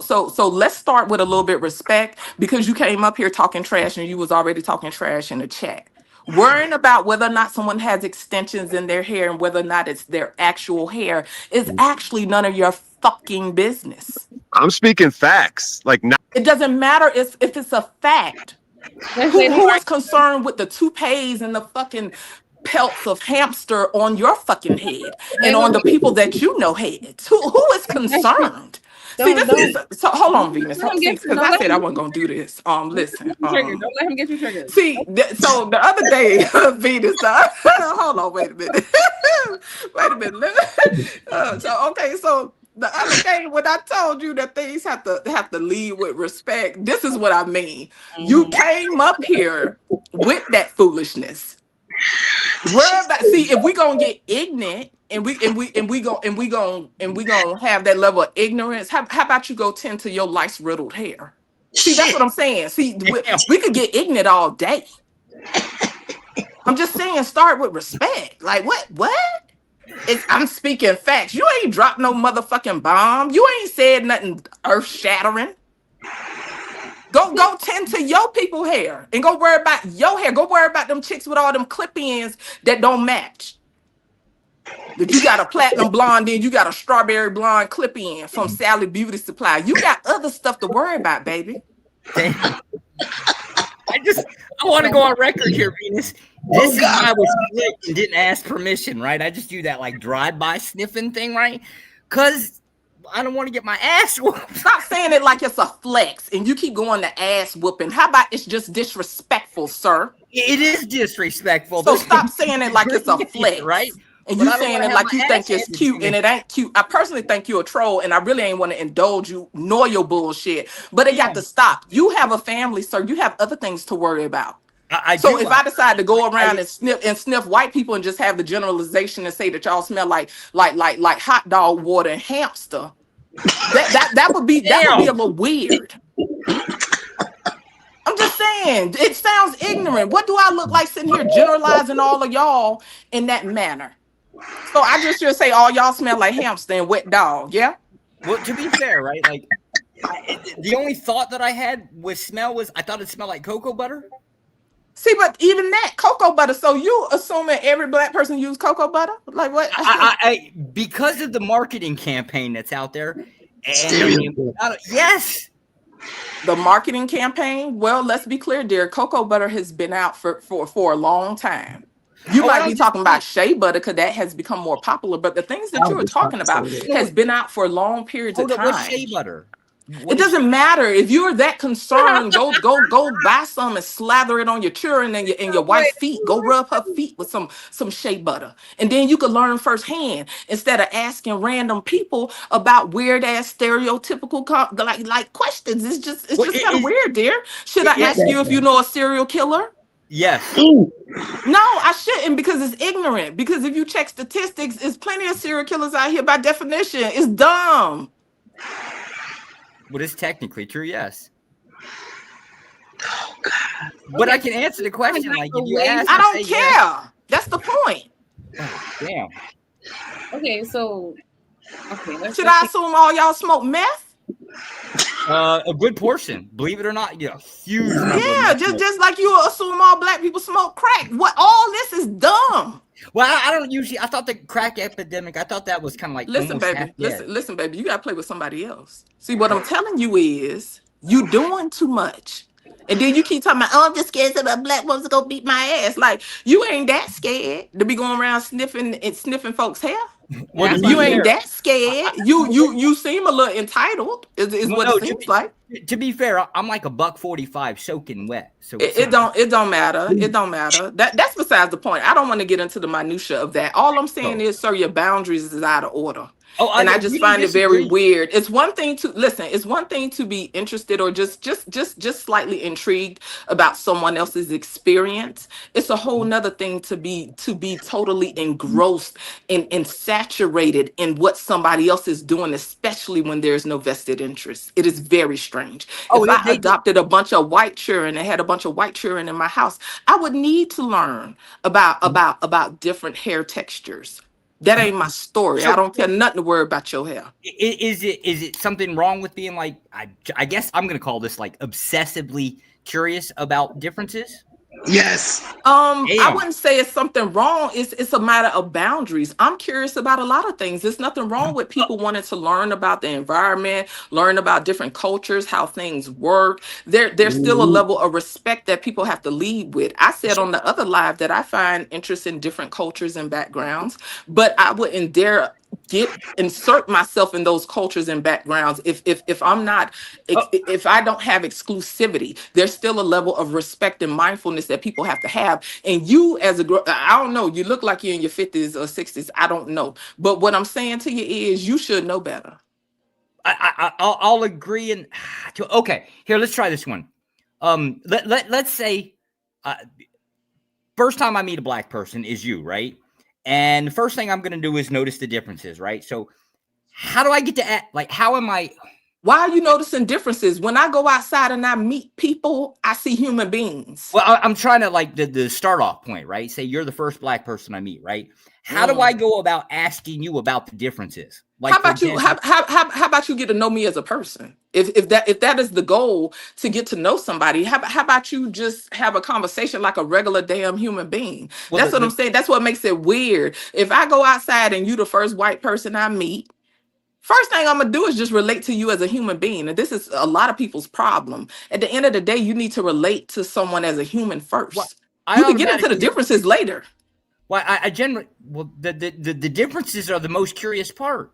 let's start with a little bit of respect, because you came up here talking trash and you was already talking trash in the chat. Worrying about whether or not someone has extensions in their hair and whether or not it's their actual hair is actually none of your fucking business. I'm speaking facts. Like, not It doesn't matter if it's a fact. Let's say Who is concerned with the toupees and the fucking pelts of hamster on your fucking head and on the people that you know heads? Who is concerned? See, this is so. Hold on, Venus. Because I said I wasn't gonna do this. Listen. Don't let him get you triggered. See, so the other day, Venus. Hold on. Wait a minute. So the other day when I told you that things have to lead with respect, this is what I mean. You came up here with that foolishness. See, if we gonna get ignorant and we gonna have that level of ignorance, how about you go tend to your lice riddled hair? See, that's what I'm saying. See, we could get ignorant all day. I'm just saying, start with respect. Like, what? I'm speaking facts. You ain't dropped no motherfucking bomb. You ain't said nothing earth shattering. Go tend to your people hair and go worry about your hair. Go worry about them chicks with all them clip-ins that don't match. That you got a platinum blonde in, you got a strawberry blonde clip-in from Sally Beauty Supply. You got other stuff to worry about, baby. I want to go on record here, Venus. This is why I was slick and didn't ask permission, right? I just do that like drive-by sniffing thing, right? Because I don't want to get my ass whooped. Stop saying it like it's a flex and you keep going to ass whooping. How about it's just disrespectful, sir? It is disrespectful. So stop saying it like it's a flex, right? And But you I don't saying wanna it have like my you ass think it's handed cute to and me. it ain't cute. I personally think you're a troll and I really ain't want to indulge you nor your bullshit. But it got to stop. You have a family, sir. You have other things to worry about. I So do. if I decide to go around and sniff white people and just have the generalization and say that y'all smell like hot dog water and hamster, that would be a little weird. I'm just saying, it sounds ignorant. What do I look like sitting here generalizing all of y'all in that manner? So I just should say all y'all smell like hamster and wet dog, yeah? Well, to be fair, right? Like the only thought that I had with smell was I thought it smelled like cocoa butter. See, but even that cocoa butter. So you assuming every black person use cocoa butter? Like what? I because of the marketing campaign that's out there. Yes. The marketing campaign. Well, let's be clear, dear. Cocoa butter has been out for a long time. You might be talking about shea butter because that has become more popular, but the things that you were talking about has been out for long periods of time. What's shea butter? It doesn't matter if you're that concerned. Go buy some and slather it on your children and your wife's feet. Go rub her feet with some shea butter, and then you can learn firsthand instead of asking random people about weird ass stereotypical like questions. It's just kind of weird, dear. Should I ask you if you know a serial killer? Yes. No, I shouldn't because it's ignorant. Because if you check statistics, there's plenty of serial killers out here by definition. It's dumb. What is technically true? Yes. Oh God! But I can answer the question. Like if you ask, I don't care. Yes. That's the point. Oh, damn. Okay, so should I assume all y'all smoke meth? A good portion, believe it or not, huge. Yeah, just like you assume all black people smoke crack. What? All this is dumb. Well, I don't usually. I thought the crack epidemic. I thought that was kind of like. Listen, baby. Listen, baby. You gotta play with somebody else. See, what I'm telling you is, you doing too much, and then you keep talking about, oh, I'm just scared that a black woman's gonna beat my ass. Like you ain't that scared to be going around sniffing folks' hair. Well, you ain't that scared. You seem a little entitled. Is what it seems like. To be fair, I'm like $1.45 soaking wet. So it don't matter. It don't matter. That's besides the point. I don't want to get into the minutia of that. All I'm saying is, sir, your boundaries is out of order. And I just find it very weird. It's one thing to listen. It's one thing to be interested or just slightly intrigued about someone else's experience. It's a whole nother thing to be totally engrossed and saturated in what somebody else is doing, especially when there's no vested interest. It is very strange. If I adopted a bunch of white children and had a bunch of white children in my house, I would need to learn about different hair textures. That ain't my story. I don't care nothing to worry about your hair. Is it something wrong with being like, I guess I'm going to call this like obsessively curious about differences? Yes. I wouldn't say it's something wrong. It's a matter of boundaries. I'm curious about a lot of things. There's nothing wrong with people wanting to learn about the environment, learn about different cultures, how things work. There's still a level of respect that people have to lead with. I said on the other live that I find interest in different cultures and backgrounds, but I wouldn't dare insert myself in those cultures and backgrounds if I'm not if I don't have exclusivity. There's still a level of respect and mindfulness that people have to have. And you as a girl, I don't know, you look like you're in your 50s or 60s, I don't know, but what I'm saying to you is you should know better. I'll agree. And okay, here, let's try this one. Let's say first time I meet a black person is you, right? And the first thing I'm going to do is notice the differences, right? So how do I get to how am I? Why are you noticing differences? When I go outside and I meet people, I see human beings. Well, I'm trying to like the start off point, right? Say you're the first black person I meet, right? How do I go about asking you about the differences? Like, How about you? How about you get to know me as a person? If that is the goal, to get to know somebody, how about you just have a conversation like a regular damn human being? Well, That's what I'm saying. That's what makes it weird. If I go outside and you the first white person I meet, first thing I'm gonna do is just relate to you as a human being. And this is a lot of people's problem. At the end of the day, you need to relate to someone as a human first. Well, You can get into the differences later. Well, I generally, well, the differences are the most curious part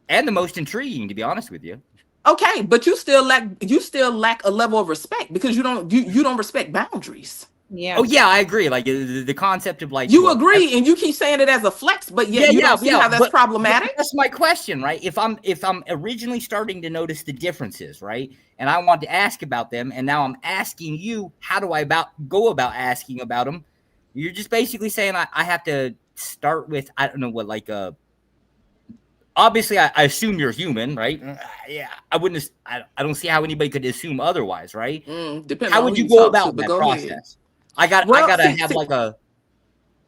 and the most intriguing, to be honest with you. Okay, but you still lack a level of respect because you don't respect boundaries. Yeah. Oh yeah, I agree. Like the concept of like You agree, and you keep saying it as a flex, but yet you don't see how that's problematic. That's my question, right? If I'm originally starting to notice the differences, right, and I want to ask about them, and now I'm asking you, how do I go about asking about them? You're just basically saying I have to start with, I don't know what, like obviously I assume you're human, right? Yeah, I don't see how anybody could assume otherwise, right? How would you go about that process? I gotta have like a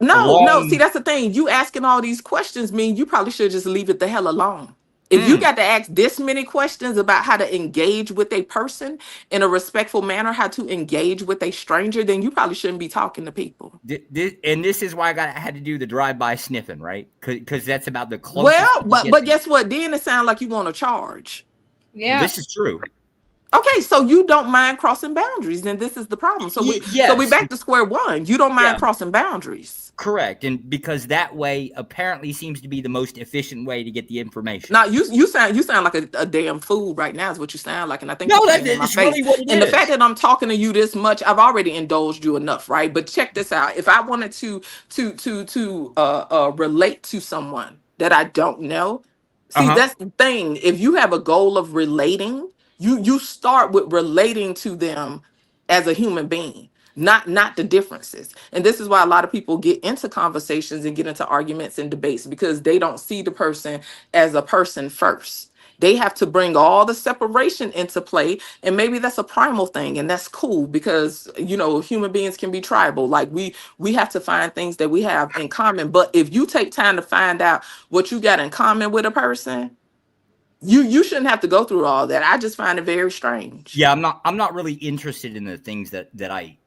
no. See, that's the thing. You asking all these questions mean you probably should just leave it the hell alone. If you got to ask this many questions about how to engage with a person in a respectful manner, how to engage with a stranger, then you probably shouldn't be talking to people. And this is why I had to do the drive-by sniffing, right? Because that's about the closest. Well, but guess what? Then it sounds like you want to charge. Yeah, well, this is true. Okay, so you don't mind crossing boundaries, then this is the problem. So we back to square one. You don't mind crossing boundaries. Correct, and because that way apparently seems to be the most efficient way to get the information. Now you sound like a damn fool right now is what you sound like, and I think that's really what it is. And the fact that I'm talking to you this much, I've already indulged you enough, right? But check this out: if I wanted to relate to someone that I don't know, see that's the thing. If you have a goal of relating, you start with relating to them as a human being, not the differences. And this is why a lot of people get into conversations and get into arguments and debates, because they don't see the person as a person first. They have to bring all the separation into play, and maybe that's a primal thing, and that's cool, because human beings can be tribal. Like we have to find things that we have in common. But if you take time to find out what you got in common with a person, you shouldn't have to go through all that. I just find it very strange. Yeah, I'm not really interested in the things that I.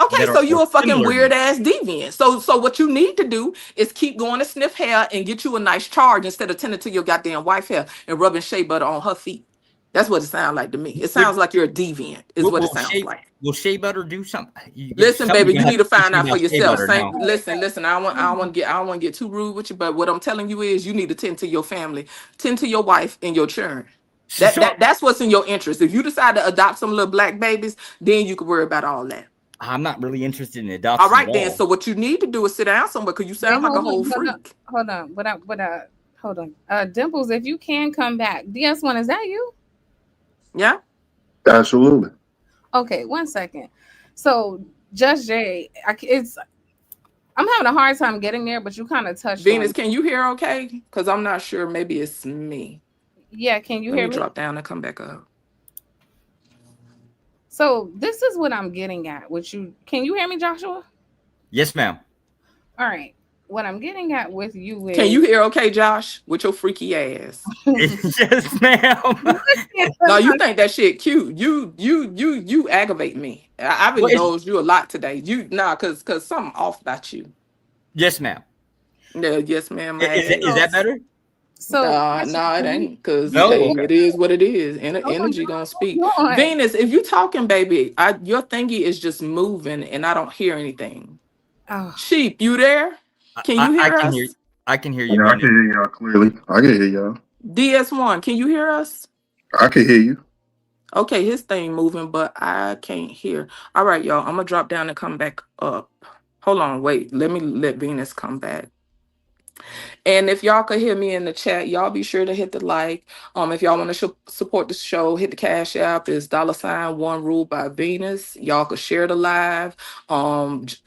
Okay, so you're a fucking weird ass deviant. So what you need to do is keep going to sniff hair and get you a nice charge instead of tending to your goddamn wife hair and rubbing shea butter on her feet. That's what it sounds like to me. It sounds like you're a deviant, is what it sounds like. Will shea butter do something? Listen, baby, you need to find out for yourself. Listen. I don't want to get too rude with you, but what I'm telling you is you need to tend to your family, tend to your wife and your children. That's what's in your interest. If you decide to adopt some little black babies, then you can worry about all that. I'm not really interested in adoption. All right, then. So what you need to do is sit down somewhere, because you sound like a whole freak. Hold on. Dimples, if you can come back. DS1, is that you? Yeah. Absolutely. Okay, 1 second. So Just Jay, I'm having a hard time getting there, but you kind of touched Venus, on. can you hear okay? Because I'm not sure. Maybe it's me. Yeah, can you hear me? Drop down and come back up. So this is what I'm getting at. Can you hear me, Joshua? Yes, ma'am. All right. What I'm getting at with you is, can you hear okay, Josh? With your freaky ass. Yes, ma'am. No, you think that shit cute. You aggravate me. I've indulged you a lot today. Cause something off about you. Yes, ma'am. No, yes, ma'am. Is that better? So no, it ain't, because it is what it is. Energy gonna speak. Venus, if you talking, baby, your thingy is just moving and I don't hear anything. Oh. Sheep, you there? Can you hear us? I can hear you. Yeah, I can hear y'all clearly. I can hear y'all. DS1, can you hear us? I can hear you. Okay, his thing moving, but I can't hear. All right, y'all. I'm gonna drop down and come back up. Hold on, wait. Let Venus come back. And if y'all could hear me in the chat, y'all be sure to hit the like. If y'all want to support the show, hit the Cash App. Is $1 Rule by Venus. Y'all could share the live.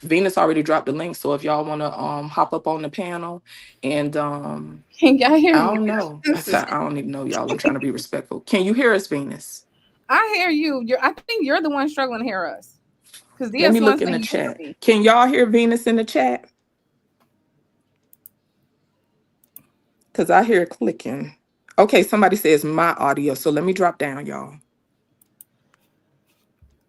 Venus already dropped the link, so if y'all want to hop up on the panel, and Can y'all hear I me? don't know. I don't even know y'all. I'm trying to be respectful. Can you hear us, Venus? I hear you. I think you're the one struggling to hear us. Because Let me look in the chat. Can y'all hear Venus in the chat? Because I hear clicking. Okay, somebody says my audio. So let me drop down, y'all.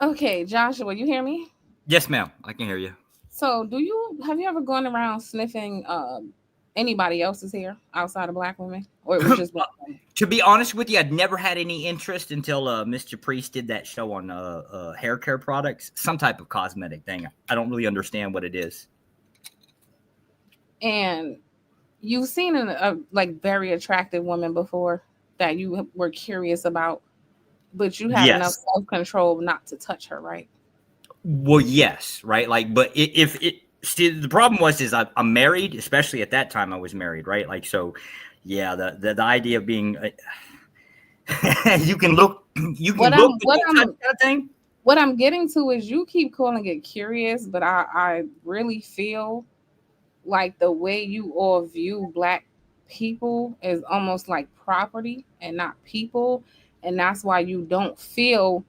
Okay, Joshua, you hear me? Yes, ma'am. I can hear you. So have you ever gone around sniffing anybody else's hair outside of Black women? Or it was just Black women? To be honest with you, I'd never had any interest until Mr. Priest did that show on hair care products, some type of cosmetic thing. I don't really understand what it is. And you've seen a like very attractive woman before that you were curious about, but you had enough self-control not to touch her, right? Well, yes, right. Like, but if the problem is I'm married, especially at that time I was married, right? Like, so yeah, the idea of being you can look What I'm getting to is you keep calling it curious, but I really feel like the way you all view Black people is almost like property and not people, and that's why you don't feel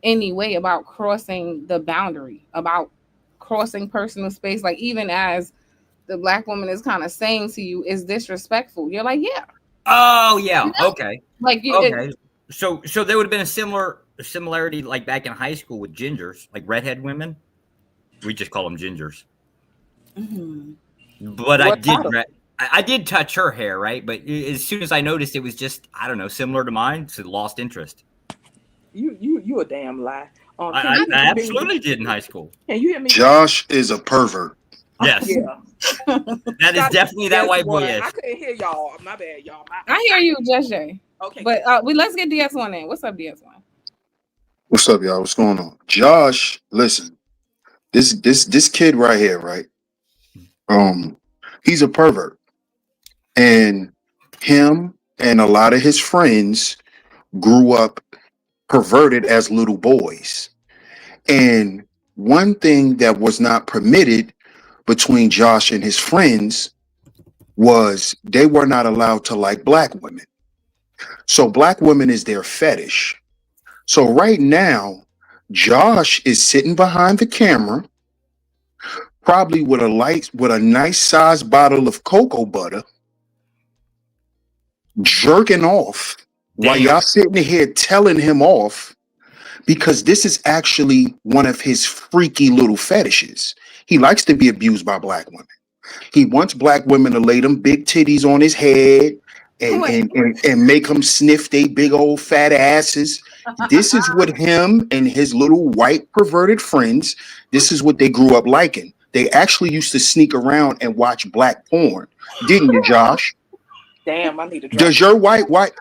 any way about crossing the boundary, about crossing personal space. Like, even as the Black woman is kind of saying to you, is disrespectful, you're like, yeah. Oh yeah, you know? okay. Like, okay. So there would have been a similarity like back in high school with gingers, like redhead women. We just call them gingers. Mm-hmm. But I did touch her hair, right? But as soon as I noticed it was just, I don't know, similar to mine, so lost interest. You a damn lie. I absolutely did in high school. Can you hear me? Josh is a pervert. Yes. Yeah. That is definitely that white boy is. I couldn't hear y'all. My bad, y'all. I hear you, Just Jay. Okay. But let's get DS1 in. What's up, DS1? What's up, y'all? What's going on? Josh, listen. This kid right here, right? He's a pervert. And him and a lot of his friends grew up perverted as little boys. And one thing that was not permitted between Josh and his friends was they were not allowed to like Black women. So Black women is their fetish. So right now, Josh is sitting behind the camera, probably with a nice sized bottle of cocoa butter, jerking off while y'all sitting here telling him off, because this is actually one of his freaky little fetishes. He likes to be abused by Black women. He wants Black women to lay them big titties on his head and make him sniff they big old fat asses. This is what him and his little white perverted friends, this is what they grew up liking. They actually used to sneak around and watch Black porn. Didn't you, Josh? Damn, I need to drop. Does your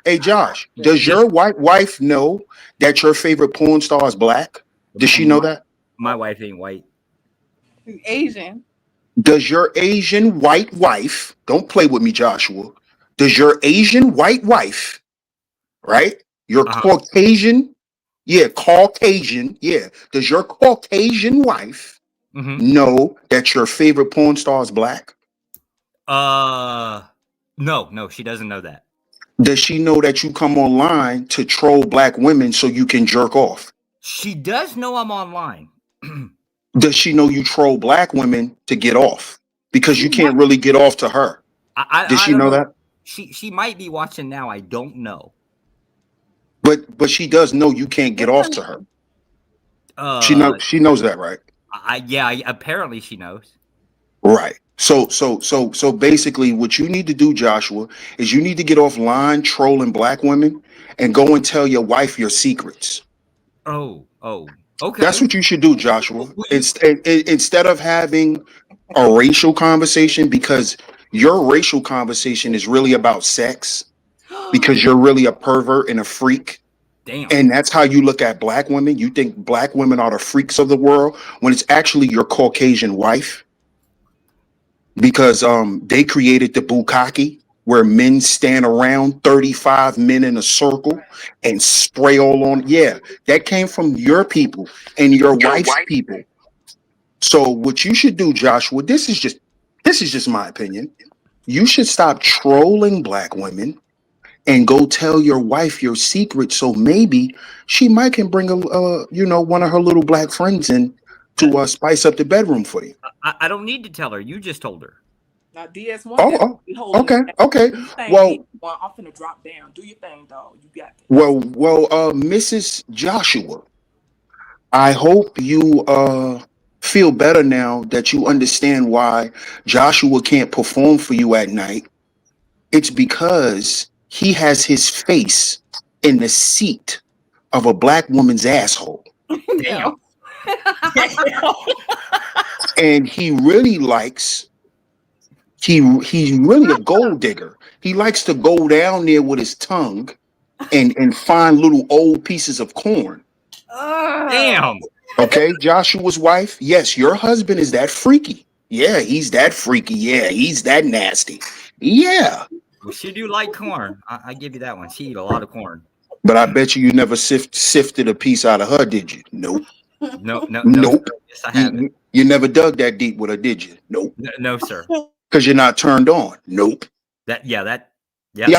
hey Josh, does your white wife know that your favorite porn star is Black? Does she know that? My wife ain't white. Asian. Does your Asian white wife, don't play with me, Joshua. Does your Asian white wife, right? Your Caucasian, Caucasian, does your Caucasian wife know that your favorite porn star is Black? No, she doesn't know that. Does she know that you come online to troll Black women so you can jerk off? She does know I'm online. Does she know you troll Black women to get off? Because you can't really get off to her. Does she know that? She might be watching now. I don't know. But she does know you can't get off to her. She knows that, right? Apparently she knows. Right. So basically what you need to do, Joshua, is you need to get offline trolling Black women and go and tell your wife your secrets. Oh, okay. That's what you should do, Joshua. Instead of having a racial conversation, because your racial conversation is really about sex, because you're really a pervert and a freak. Damn. And that's how you look at Black women. You think Black women are the freaks of the world when it's actually your Caucasian wife. because they created the bukkake where men stand around 35 men in a circle and spray all on. Yeah, that came from your people and your wife's people. So what you should do, Joshua, this is just my opinion. You should stop trolling black women and go tell your wife your secret, so maybe she might can bring one of her little black friends in to spice up the bedroom for you. I don't need to tell her. You just told her. Now DS1. Okay. Well, I'm finna drop down. Do your thing, dog. You got this. Well, Mrs. Joshua, I hope you feel better now that you understand why Joshua can't perform for you at night. It's because he has his face in the seat of a black woman's asshole. Damn. And he really likes, he's really a gold digger. He likes to go down there with his tongue and find little old pieces of corn. Damn. Okay, Joshua's wife. Yes, your husband is that freaky. Yeah, he's that freaky. Yeah, he's that nasty. Yeah. Well, she do like corn. I give you that one. She eat a lot of corn. But I bet you never sifted a piece out of her, did you? Nope. No. Nope. Yes, I haven't. You never dug that deep with her, did you? Nope. No, sir. Because you're not turned on. Nope. Yeah,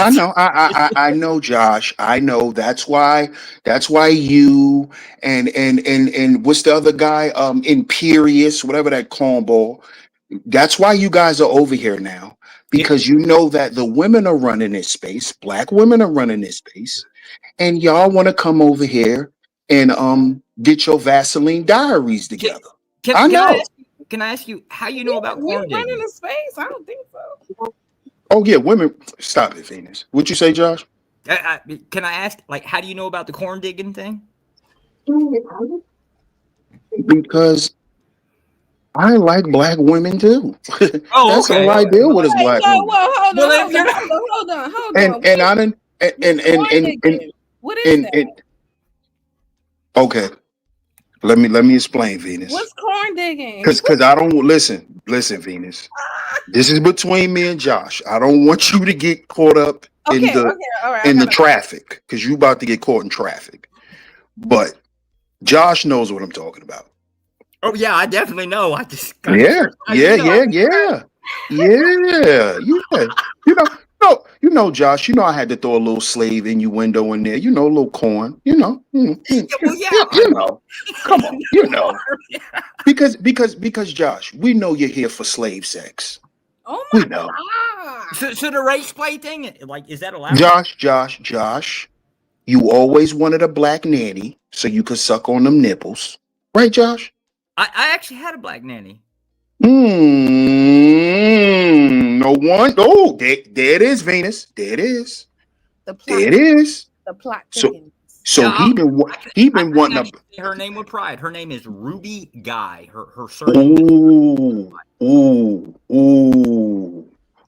I know. I know, Josh. I know. That's why you and what's the other guy? Imperious, whatever that cornball. That's why you guys are over here now. Because you know that the women are running this space, black women are running this space, and y'all want to come over here and get your Vaseline diaries together. I know. Can I ask you how you know about corn digging? Running the space? I don't think so. Oh yeah, women. Stop it, Venus. What'd you say, Josh? Can I ask, like, how do you know about the corn digging thing? Because I like black women too. Oh, that's okay. all I deal with is black women. Hold on. And I didn't. And what is that? Okay, let me explain, Venus. What's corn digging? Because I don't listen, Venus. This is between me and Josh. I don't want you to get caught up in the traffic, because you about to get caught in traffic. But Josh knows what I'm talking about. Oh yeah, I definitely know. I just Yeah. You know, Josh. You know, I had to throw a little slave innuendo in there. You know, a little corn. You know. You know. Come on. You know. Because Josh, we know you're here for slave sex. Oh my God. So the race play thing, like, is that allowed? Josh. You always wanted a black nanny so you could suck on them nipples, right, Josh? I actually had a black nanny. No one. Oh, there it is, Venus. There it is. The plot. There it is. The plot. So he been wanting to. Her name with pride. Her name is Ruby Guy. Her surname. Ooh.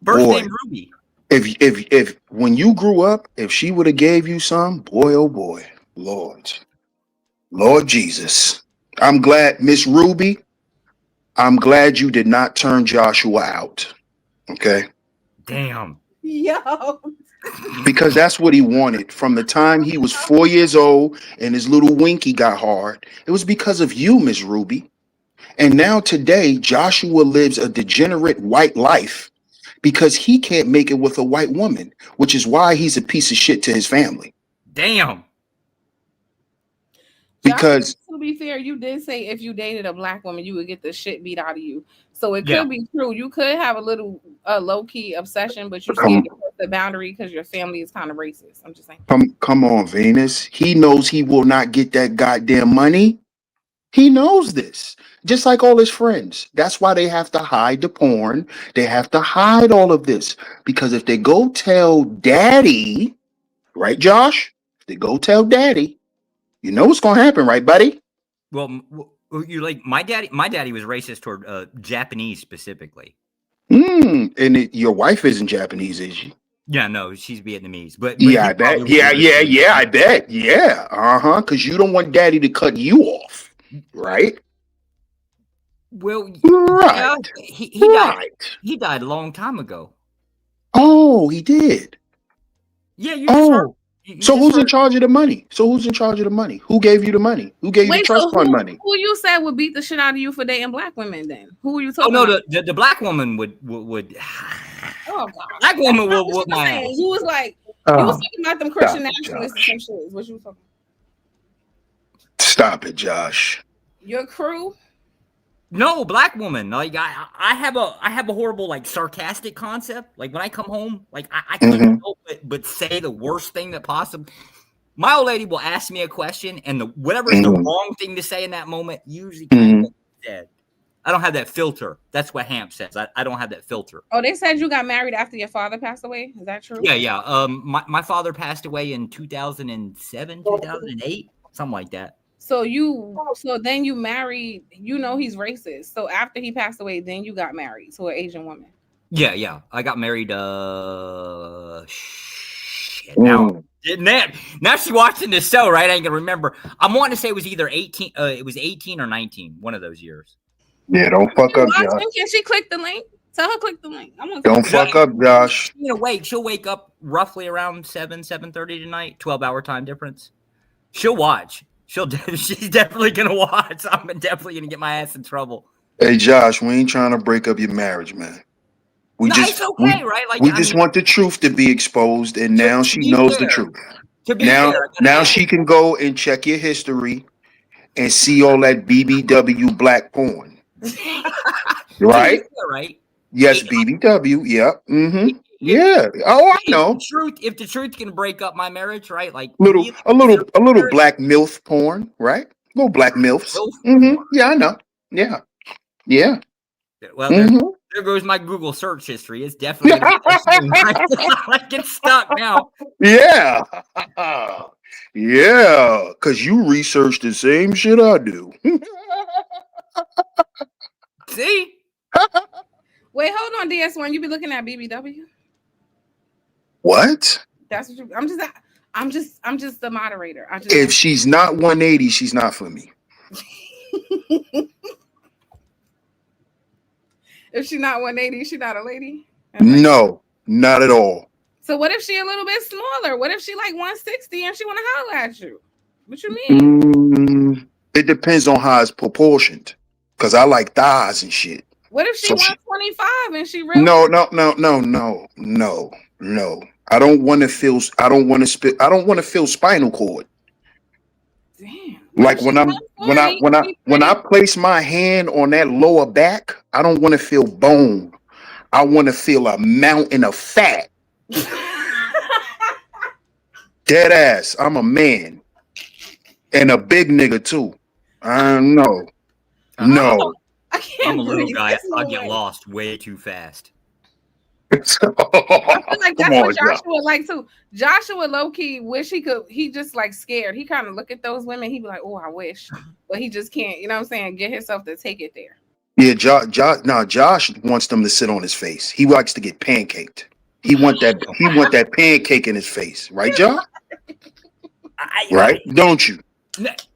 First name Ruby. If when you grew up, if she would have gave you some, boy, oh boy, Lord Jesus. I'm glad, Miss Ruby. I'm glad you did not turn Joshua out. Okay. Damn. Yo. Because that's what he wanted from the time he was 4 years old and his little winky got hard. It was because of you, Miss Ruby. And now today, Joshua lives a degenerate white life because he can't make it with a white woman, which is why he's a piece of shit to his family. Damn. Because to be fair, you did say if you dated a black woman, you would get the shit beat out of you. So it could be true. You could have a little low-key obsession, but you can't put the boundary because your family is kind of racist. I'm just saying. Come on, Venus. He knows he will not get that goddamn money. He knows this. Just like all his friends. That's why they have to hide the porn. They have to hide all of this. Because if they go tell daddy, right, Josh? If they go tell daddy, you know what's going to happen, right, buddy? Well, you like my daddy. My daddy was racist toward Japanese specifically. And your wife isn't Japanese, is she? Yeah, no, she's Vietnamese. But yeah, I bet. Yeah, I bet. Yeah, because you don't want daddy to cut you off, right? Well, Right. yeah, he died. Right. He died a long time ago. Oh, he did. Yeah, you just heard. Oh. So who's in charge of the money? Who gave you the money? Who gave you the Wait, trust so fund money? who you said would beat the shit out of you for dating black women? Then who are you Oh talking no, about? the black woman would. Oh God, Black woman That's will what whoop you my saying. ass. You was like, you was Oh, talking about them Christian stop it, nationalists and Josh. some shit. What you was talking? Stop it, Josh. Your crew? No, black woman. Like I have a horrible like sarcastic concept. Like when I come home, like I can't Mhm. help but say the worst thing that possible. My old lady will ask me a question, and whatever is the Mhm. wrong thing to say in that moment usually kind Mhm. of dead. I don't have that filter. That's what Hamp says. I don't have that filter. Oh, they said you got married after your father passed away. Is that true? Yeah. My father passed away in 2007, 2008, something like that. So then you married. You know he's racist. So after he passed away, then you got married to an Asian woman. Yeah. I got married. Shit, now she's watching this show, right? I ain't gonna remember. I'm wanting to say it was either 18. It was 18 or 19. One of those years. Yeah, don't fuck up, Josh. Can she click the link? Tell her click the link. I'm gonna Don't fuck up, Josh. She'll wake up roughly around 7:30 tonight. 12-hour time difference. She'll watch. She's definitely gonna watch. I'm definitely gonna get my ass in trouble. Hey, Josh, we ain't trying to break up your marriage, man. It's okay, right? Like we just want the truth to be exposed, and now she knows the truth. Now she can go and check your history and see all that BBW black porn. Right? Right. Yes, BBW. Yep. Mm-hmm. Yeah. Oh, I know. If the truth can break up my marriage, right? Like a little black MILF porn, right? Little black MILFs. Mm-hmm. Yeah, I know. Yeah. Well, there goes my Google search history. It's definitely I get stuck now. Yeah. Yeah. Because you research the same shit I do. See? Wait, hold on, DS1. You be looking at BBW? What? That's what you. I'm just the moderator. If she's not 180, she's not for me. If she's not 180, she's not a lady. No, not at all. So what if she a little bit smaller? What if she like 160 and she want to holler at you? What you mean? It depends on how it's proportioned. Because I like thighs and shit. What if she So 125 and she really? No. I don't want to feel spinal cord. Damn. Like when I place my hand on that lower back, I don't want to feel bone. I want to feel a mountain of fat. Dead ass. I'm a man. And a big nigga too. I don't know. No. I'm a little guy. I'll get lost way too fast. I feel like that's what Joshua like too. Joshua low key wish he just like scared. He kind of look at those women, he be like, oh, I wish. But he just can't, you know what I'm saying, get himself to take it there. Yeah, Josh wants them to sit on his face. He likes to get pancaked. He want that pancake in his face, right, Josh? Right? Don't you?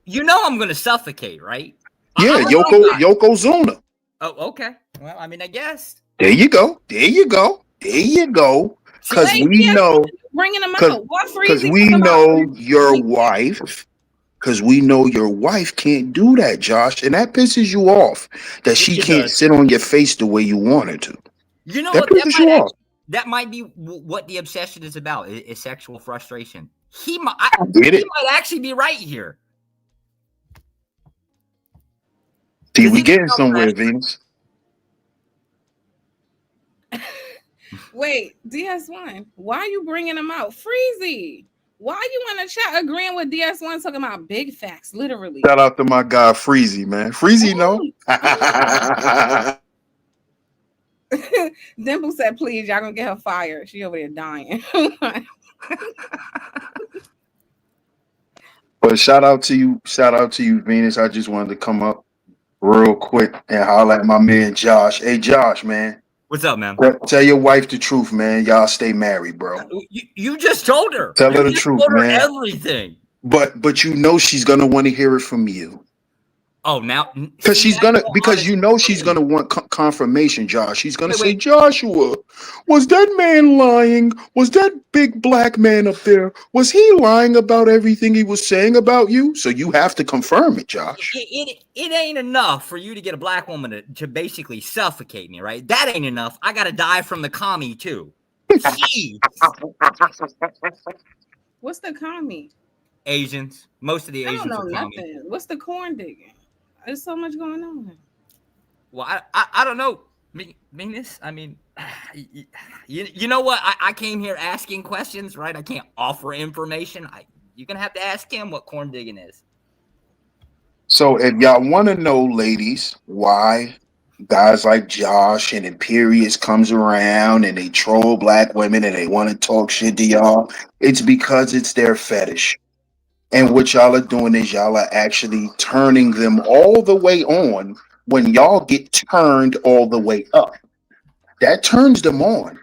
You know I'm gonna suffocate, right? Yeah, Yokozuna. Oh, okay. Well, I mean, I guess. There you go. Because we know, bringing them out. Because we know your wife. Because we know your wife can't do that, Josh, and that pisses you off. That she can't sit on your face the way you want her to. You know that what? pisses you off. That might be what the obsession is about. Is sexual frustration. He might actually be right here. See, we getting somewhere, Venus. Wait, DS1, why are you bringing them out? Freezy, why are you in the chat agreeing with DS1 talking about big facts, literally? Shout out to my guy, Freezy, man. Freezy, no? Dimple said, please, y'all gonna get her fired. She over there dying. But shout out to you, Venus. I just wanted to come up real quick and holler at my man Josh. Hey, Josh, man. What's up, man? Tell your wife the truth, man. Y'all stay married, bro. You just told her. Tell her the truth, man. Everything. But you know she's gonna want to hear it from you. Oh, now Because see, she's now gonna, you're because honest you know with she's me. gonna want confirmation, Josh. She's gonna Wait, say, wait. Joshua, was that man lying? Was that big black man up there? Was he lying about everything he was saying about you? So you have to confirm it, Josh. It ain't enough for you to get a black woman to basically suffocate me, right? That ain't enough. I gotta die from the commie too. Jeez. What's the commie? Asians. Most of the I don't Asians know are commie. nothing. What's the corn digging? There's so much going on. Well, I don't know. Meanness. I mean, you know what? I came here asking questions, right? I can't offer information. You're gonna have to ask him what corn digging is. So if y'all want to know, ladies, why guys like Josh and Imperious comes around and they troll black women and they want to talk shit to y'all, it's because it's their fetish. And what y'all are doing is y'all are actually turning them all the way on when y'all get turned all the way up. That turns them on.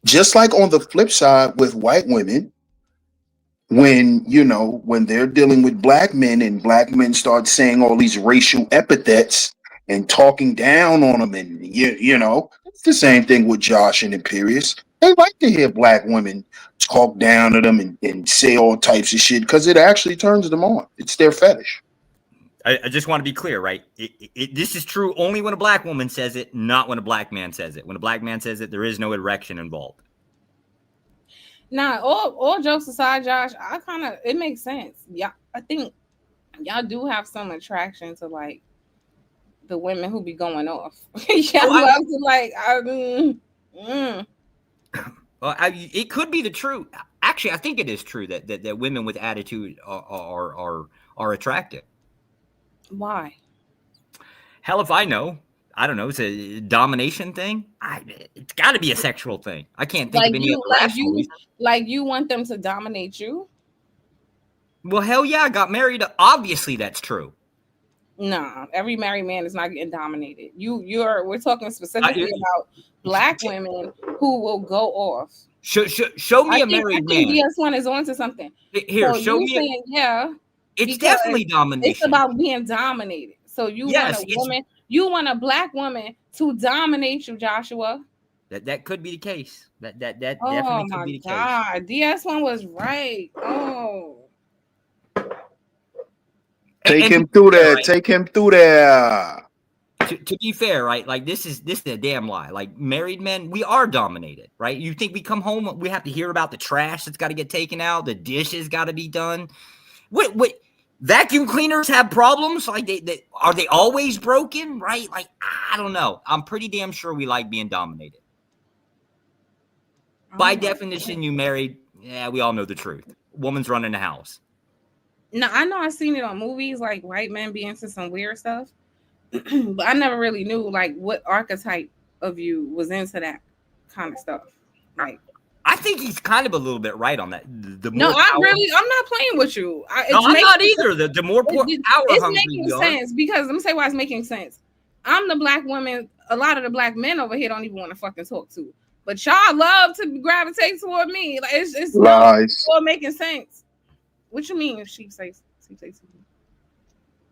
Just like on the flip side with white women, when when they're dealing with black men and black men start saying all these racial epithets and talking down on them, and it's the same thing with Josh and Imperious. They like to hear black women talk down to them and say all types of shit because it actually turns them on. It's their fetish. I just want to be clear, right? This is true only when a black woman says it, not when a black man says it. When a black man says it, there is no erection involved. Nah, all jokes aside, Josh, it makes sense. Yeah, I think y'all do have some attraction to like the women who be going off. Y'all love to like. Well, it could be the truth. Actually, I think it is true that women with attitude are attractive. Why? Hell if I know. I don't know. It's a domination thing. It's got to be a sexual thing. I can't think of any other rational reason. Like you want them to dominate you? Well, hell yeah, I got married. Obviously, that's true. Nah, every married man is not getting dominated. We're talking specifically about black women who will go off. Show me a married man. DS1 is onto something. Here, so show me. Saying, yeah, it's definitely domination. It's about being dominated. So you want a woman. You want a black woman to dominate you, Joshua. That could be the case. That definitely could be the case. DS1 was right. Oh. Take him through there. Right? Take him through there. To be fair, right? Like this is a damn lie. Like married men, we are dominated, right? You think we come home, we have to hear about the trash that's got to get taken out, the dishes got to be done. Wait. Vacuum cleaners have problems? Like they are they always broken? Right? Like I don't know. I'm pretty damn sure we like being dominated. By definition, you married. Yeah, we all know the truth. Woman's running the house. No, I know I've seen it on movies, like white men be into some weird stuff, but I never really knew like what archetype of you was into that kind of stuff. Like. I think he's kind of a little bit right on that. I'm not playing with you. I'm not either. The more power it's making sense because let me say why it's making sense. I'm the black woman. A lot of the black men over here don't even want to fucking talk to, but y'all love to gravitate toward me. Like it's lies. All making sense. What you mean if she says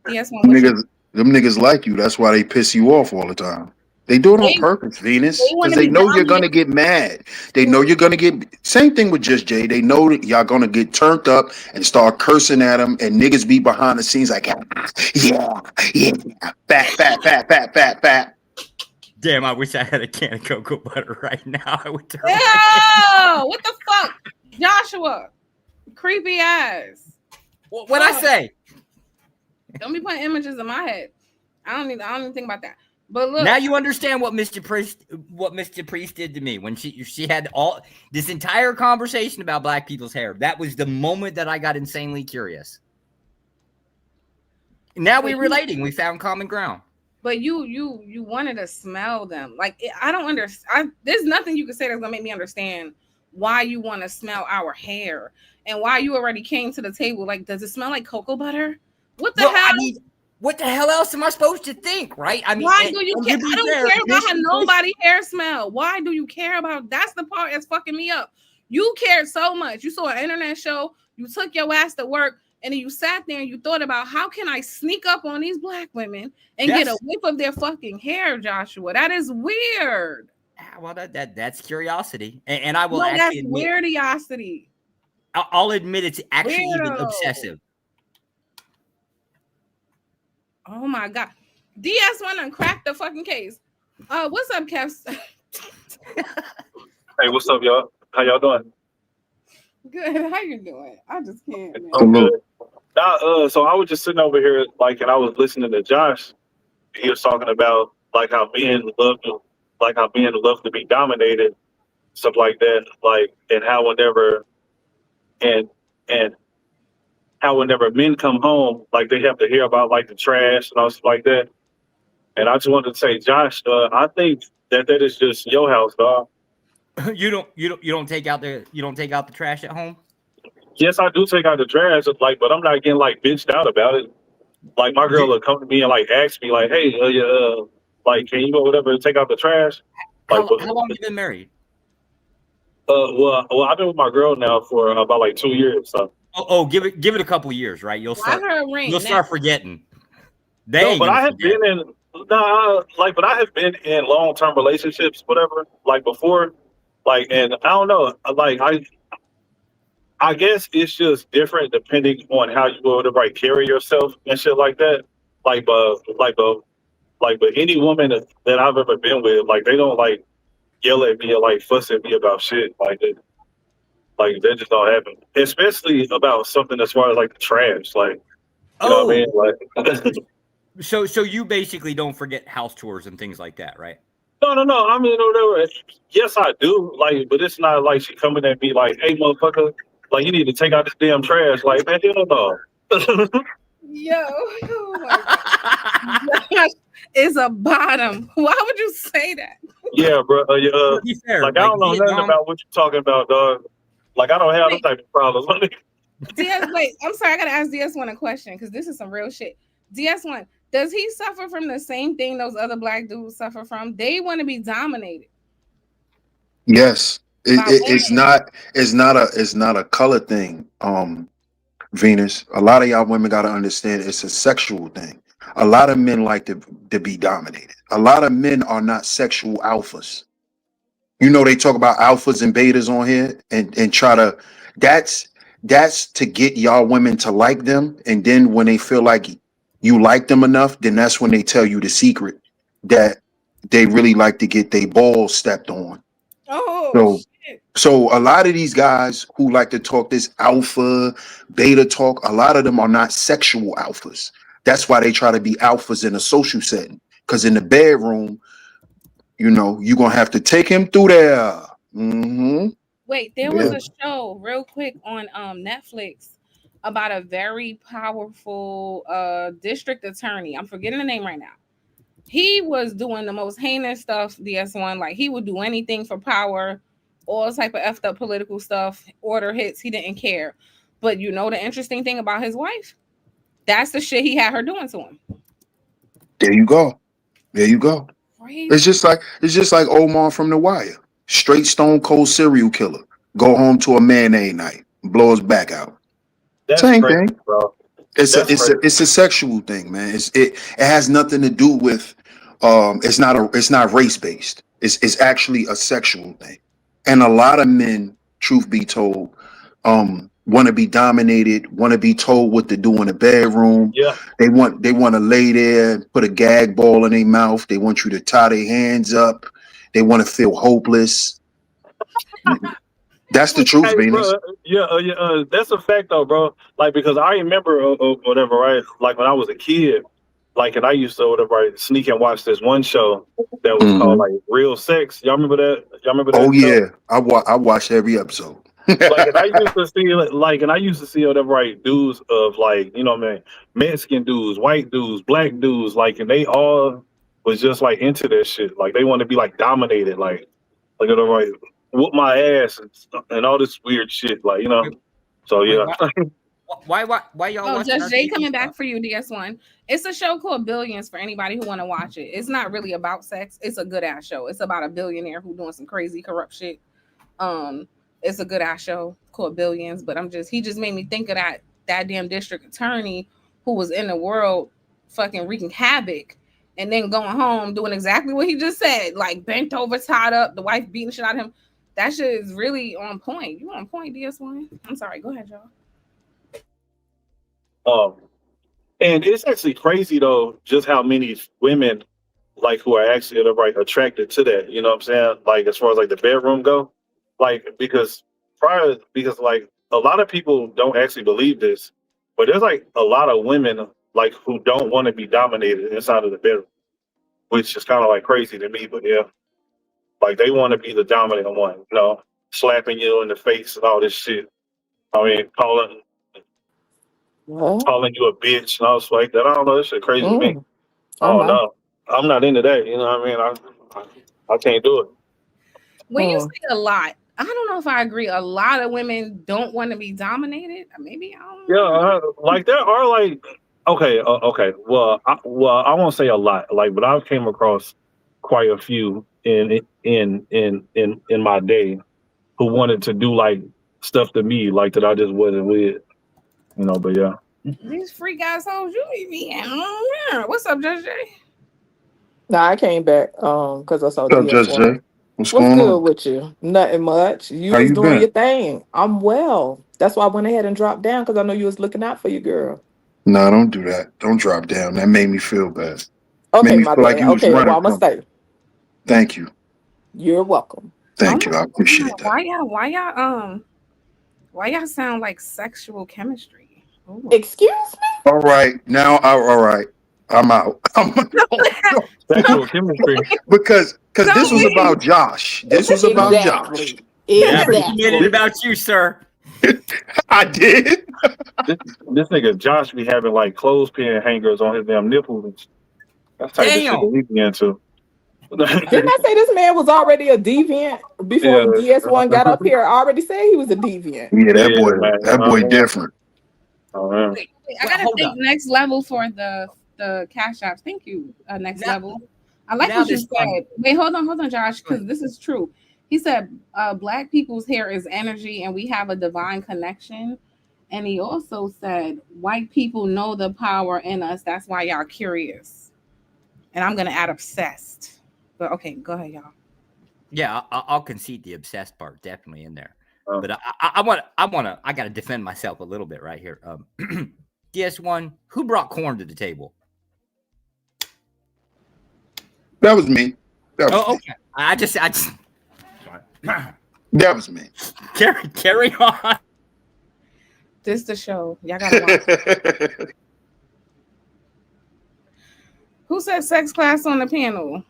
yes? Them niggas like you. That's why they piss you off all the time. They do it on purpose, Venus, because they know you're gonna get mad. They know you're gonna get same thing with Just Jay. They know that y'all gonna get turned up and start cursing at them, and niggas be behind the scenes like, yeah, fat. Damn, I wish I had a can of cocoa butter right now. I would turn. Yo, what the fuck, Joshua? Creepy ass. What'd I say? Don't be putting images in my head. I don't even think about that. But look, now you understand what Mr. Priest did to me when she had all this entire conversation about black people's hair. That was the moment that I got insanely curious. Now we're relating. We found common ground. But you wanted to smell them. Like I don't understand. There's nothing you can say that's gonna make me understand why you want to smell our hair and why you already came to the table. Like, does it smell like cocoa butter? What the hell? I mean, what the hell else am I supposed to think, right? I mean, why do you care? I don't care about how nobody's hair smell. Why do you care about? That's the part that's fucking me up. You cared so much. You saw an internet show. You took your ass to work. and then you sat there and you thought about how can I sneak up on these black women and get a whiff of their fucking hair, Joshua? That is weird. Well, that's curiosity, and I will No, that's actually admit, weirdiosity. I'll admit it's actually even Weirdo. obsessive. Oh my god, DS1 done cracked the fucking case. What's up, Kev? Hey, what's up, y'all? How y'all doing? Good. How you doing? I just can't. Man. I'm good. So I was just sitting over here, like, and I was listening to Josh. He was talking about like how men love to be dominated, stuff like that, like, and how whenever men come home, like they have to hear about like the trash and all stuff like that. And I just wanted to say, Josh, I think that is just your house, dog. You don't take out the trash at home? Yes, I do take out the trash, like, but I'm not getting like bitched out about it. Like my girl will come to me and like ask me, like, "Hey, like, can you go whatever take out the trash?" Like, how long have you been married? Well, I've been with my girl now for about like 2 years. So. Give it a couple years, right? You'll start forgetting. But I have been in but I have been in long-term relationships, whatever, like before, like, and I don't know, like I guess it's just different depending on how you go to like carry yourself and shit like that. But any woman that I've ever been with, like, they don't like yell at me or like fuss at me about shit like that. Like, that just don't happen. Especially about something as far as like the trash, like, you know what I mean? Like, so you basically don't forget house tours and things like that, right? No. I mean, whatever. Yes, I do. Like, but it's not like she coming at me like, "Hey, motherfucker, like, you need to take out this damn trash." Like, man, hell no. Yo, oh my God. Is a bottom. Why would you say that? Yeah, bro. Like, I don't know nothing about what you're talking about, dog. Like, I don't have those type of problems. Wait, I'm sorry. I gotta ask DS1 a question because this is some real shit. DS1, does he suffer from the same thing those other black dudes suffer from? They want to be dominated. Yes, it's not a color thing. Venus, a lot of y'all women got to understand it's a sexual thing. A lot of men like to be dominated. A lot of men are not sexual alphas. You know, they talk about alphas and betas on here and try to, that's to get y'all women to like them. And then when they feel like you like them enough, then that's when they tell you the secret that they really like to get their balls stepped on. Oh, so a lot of these guys who like to talk this alpha, beta talk, a lot of them are not sexual alphas. That's why they try to be alphas in a social setting. Because in the bedroom, you know, you're going to have to take him through there. Mm-hmm. Wait, there was a show real quick on Netflix about a very powerful district attorney. I'm forgetting the name right now. He was doing the most heinous stuff, DS1. Like, he would do anything for power, all type of effed up political stuff, order hits. He didn't care. But you know the interesting thing about his wife? That's the shit he had her doing to him. There you go. Crazy. It's just like Omar from The Wire. Straight stone cold serial killer. Go home to a mayonnaise night, blow his back out. Same thing, bro. It's a sexual thing, man. It has nothing to do with it's not race based. It's actually a sexual thing. And a lot of men, truth be told, want to be dominated, want to be told what to do in the bedroom. Yeah. They want to lay there, put a gag ball in their mouth. They want you to tie their hands up. They want to feel hopeless. That's the truth, Venus. Bro, yeah, that's a fact though, bro. Like, because I remember whatever, right? Like, when I was a kid, like, and I used to whatever, right, sneak and watch this one show that was called like Real Sex. Y'all remember that? Oh yeah, I watched every episode. And I used to see whatever, right, dudes of like, you know, man, Mexican dudes, white dudes, black dudes, like, and they all was just like into that shit. Like, they want to be like dominated, like whatever, right, whoop my ass and all this weird shit, like, you know. So yeah. Why y'all? Oh, just Jay coming back for you, DS1. It's a show called Billions for anybody who want to watch it. It's not really about sex. It's a good ass show. It's about a billionaire who doing some crazy corrupt shit. It's a good ass show called Billions, but he just made me think of that that damn district attorney who was in the world fucking wreaking havoc and then going home doing exactly what he just said, like bent over, tied up, the wife beating shit out of him. That shit is really on point. You on point, DS1? I'm sorry. Go ahead, y'all. And it's actually crazy though, just how many women like who are actually attracted to that. You know what I'm saying? Like as far as like the bedroom go, like because like a lot of people don't actually believe this, but there's like a lot of women like who don't want to be dominated inside of the bedroom, which is kind of like crazy to me. But yeah, like they want to be the dominant one, you know, slapping you in the face and all this shit. I mean, calling you a bitch and all stuff like that. I don't know. This shit crazy to me. I don't know. I'm not into that. You know what I mean? I can't do it. When you say a lot, I don't know if I agree. A lot of women don't want to be dominated. Maybe I don't know. Yeah, like there are like okay. Well, I won't say a lot. Like, but I came across quite a few in my day who wanted to do like stuff to me like that I just wasn't with. You know, but yeah. These freak assholes you be what's up, Judge J? Nah, I came back because I saw What's up, Judge J? What's going good on? with you? Nothing much. You How was you doing been? your thing. I'm well. That's why I went ahead and dropped down because I know you was looking out for your girl. No, don't do that. Don't drop down. That made me feel bad. Okay, Made me my feel like bad. you was Okay, running well, I'm gonna from me. stay. Thank you. You're welcome. Thank you. I appreciate that. Why y'all sound like sexual chemistry? Ooh. Excuse me? All right. Now, all right. I'm out. Sexual chemistry. Because this was about Josh. This was about Josh. Yeah, but he made it about you, sir. I did. This nigga Josh be having like clothespin hangers on his damn nipples. That's the type of shit that we be into. Didn't I say this man was already a deviant before DS1 got up here? I already said he was a deviant. Yeah, that boy different. Wait, I gotta think next level for the cash apps. Thank you. Next level. I like what you said. Wait, hold on, Josh, because this is true. He said black people's hair is energy and we have a divine connection. And he also said white people know the power in us. That's why y'all curious. And I'm gonna add obsessed. But okay, go ahead, y'all. Yeah, I'll concede the obsessed part, definitely in there. But I got to defend myself a little bit right here. DS1, who brought corn to the table? That was me. Okay. I just. That was me. Carry on. This the show. Y'all gotta watch. Who said sex class on the panel?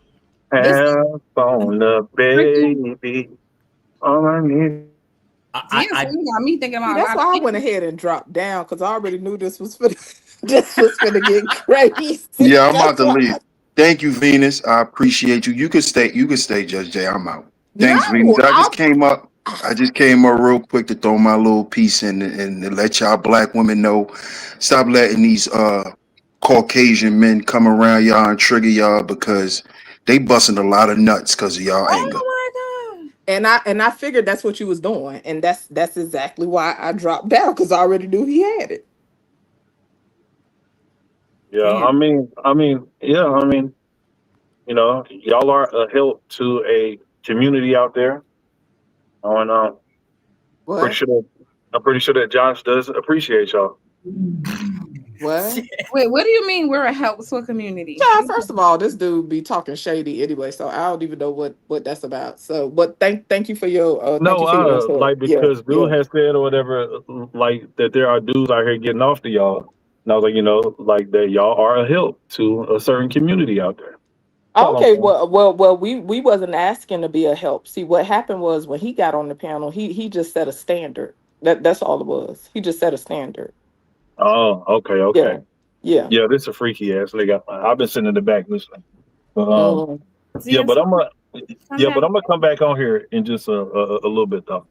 Have on the baby. All I need. You got me thinking about. That's why I went ahead and dropped down because I already knew this was gonna get crazy. Yeah, I'm about to leave. Thank you, Venus. I appreciate you. You could stay, Judge J. I'm out. Thanks, Venus. I just came up real quick to throw my little piece in and let y'all black women know. Stop letting these Caucasian men come around y'all and trigger y'all because they busting a lot of nuts because of y'all anger. And I figured that's what you was doing, and that's exactly why I dropped down because I already knew he had it. Yeah, I mean, you know, y'all are a help to a community out there. And I'm pretty sure that Josh does appreciate y'all. What? Wait, what do you mean we're a help to a community? Yeah, first of all, this dude be talking shady anyway, so I don't even know what that's about. So, but thank you for your because dude has said or whatever, like that there are dudes out here getting off to y'all. And I was like, you know, like that y'all are a help to a certain community out there. Okay, well, we wasn't asking to be a help. See, what happened was when he got on the panel, he just set a standard. That's all it was. He just set a standard. Oh, okay. Yeah. This is a freaky ass nigga. I've been sitting in the back listening. But I'm gonna come back on here in just a little bit though.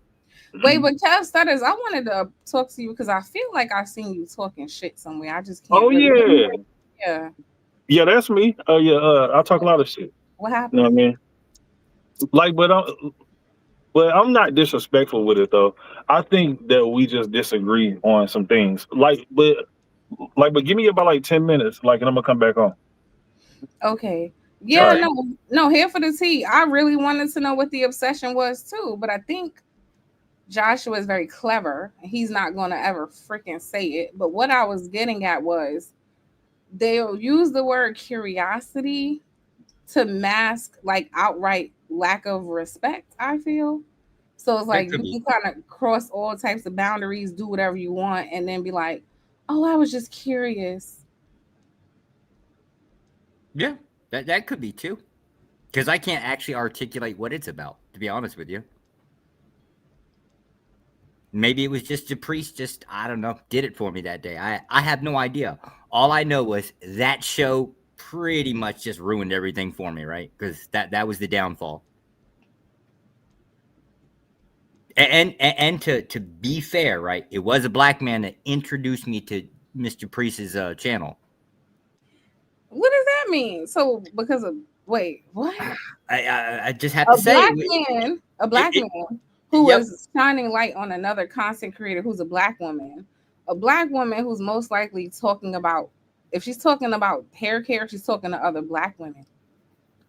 Wait, but Kev Stutters, I wanted to talk to you because I feel like I've seen you talking shit somewhere. I just can't. Yeah, that's me. I talk a lot of shit. What happened? You know what I mean? Like, but But I'm not disrespectful with it though. I think that we just disagree on some things. But give me about like 10 minutes, like, and I'm gonna come back on. Okay. All Yeah, right. no, here for the tea. I really wanted to know what the obsession was too, but I think Joshua is very clever. He's not going to ever freaking say it. But what I was getting at was they'll use the word curiosity to mask like outright lack of respect, I feel. So it's That like could you be. can kind of cross all types of boundaries, do whatever you want, and then be like, oh, I was just curious. Yeah, that could be too. Because I can't actually articulate what it's about, to be honest with you. Maybe it was just Caprice, just I don't know, did it for me that day. I have no idea. All I know was that show pretty much just ruined everything for me, right? Because that was the downfall. And to be fair, right? It was a black man that introduced me to Mr. Priest's channel. What does that mean? So because of wait, what? I just have A to say, black it, man who yep. was shining light on another content creator who's a black woman who's most likely talking about, if she's talking about hair care, she's talking to other black women.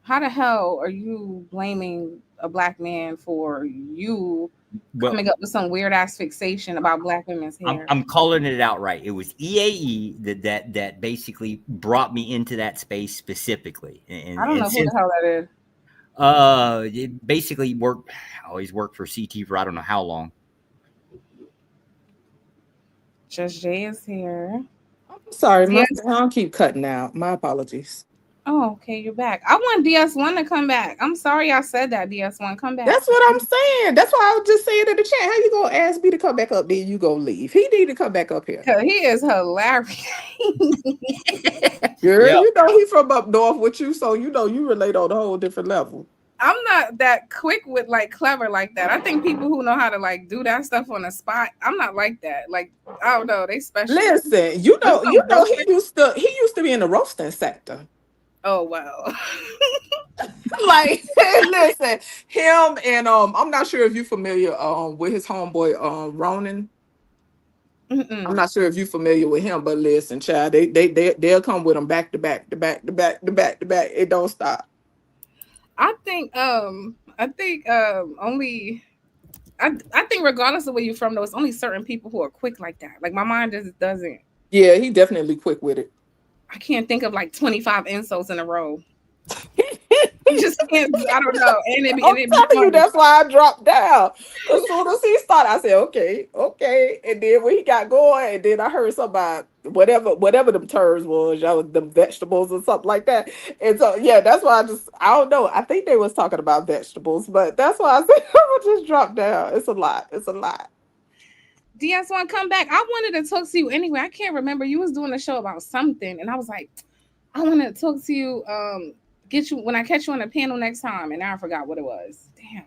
How the hell are you blaming a black man for you Well, coming up with some weird ass fixation about black women's hair? I'm calling it outright. It was EAE that basically brought me into that space specifically. I don't know who the hell that is. It basically worked. I always worked for CT for I don't know how long. Just Jay is here. I'm sorry, my Yes. sound keep cutting out. My apologies. Oh, okay, you're back. I want DS1 to come back. I'm sorry I said that. DS1, come back. That's what I'm saying. That's why I was just saying in the chat. How you gonna ask me to come back up? Then you go leave. He need to come back up here. He is hilarious. Girl, Yeah. you know he from up north with you, so you know you relate on a whole different level. I'm not that quick with like clever like that. I think people who know how to like do that stuff on the spot, I'm not like that. Like, I don't know, they special. Listen, you know he used to be in the roasting sector. Oh wow. Like, listen, him and I'm not sure if you're familiar with his homeboy Ronan. I'm not sure if you're familiar with him, but listen, child, they'll come with him back to back to back to back to back to back. It don't stop. I think regardless of where you're from, though, it's only certain people who are quick like that. Like my mind just doesn't. Yeah, he definitely quick with it. I can't think of like 25 insults in a row. You just can't. I don't know. And it be telling you, that's why I dropped down. As soon as he started, I said, okay. And then when he got going, and then I heard somebody, whatever them terms was, y'all, them vegetables or something like that. And so, yeah, that's why I don't know. I think they was talking about vegetables, but that's why I said, I would just drop down. It's a lot. DS1, come back. I wanted to talk to you anyway. I can't remember. You was doing a show about something, and I was like, I want to talk to you. Get you when I catch you on a panel next time, and now I forgot what it was. Damn.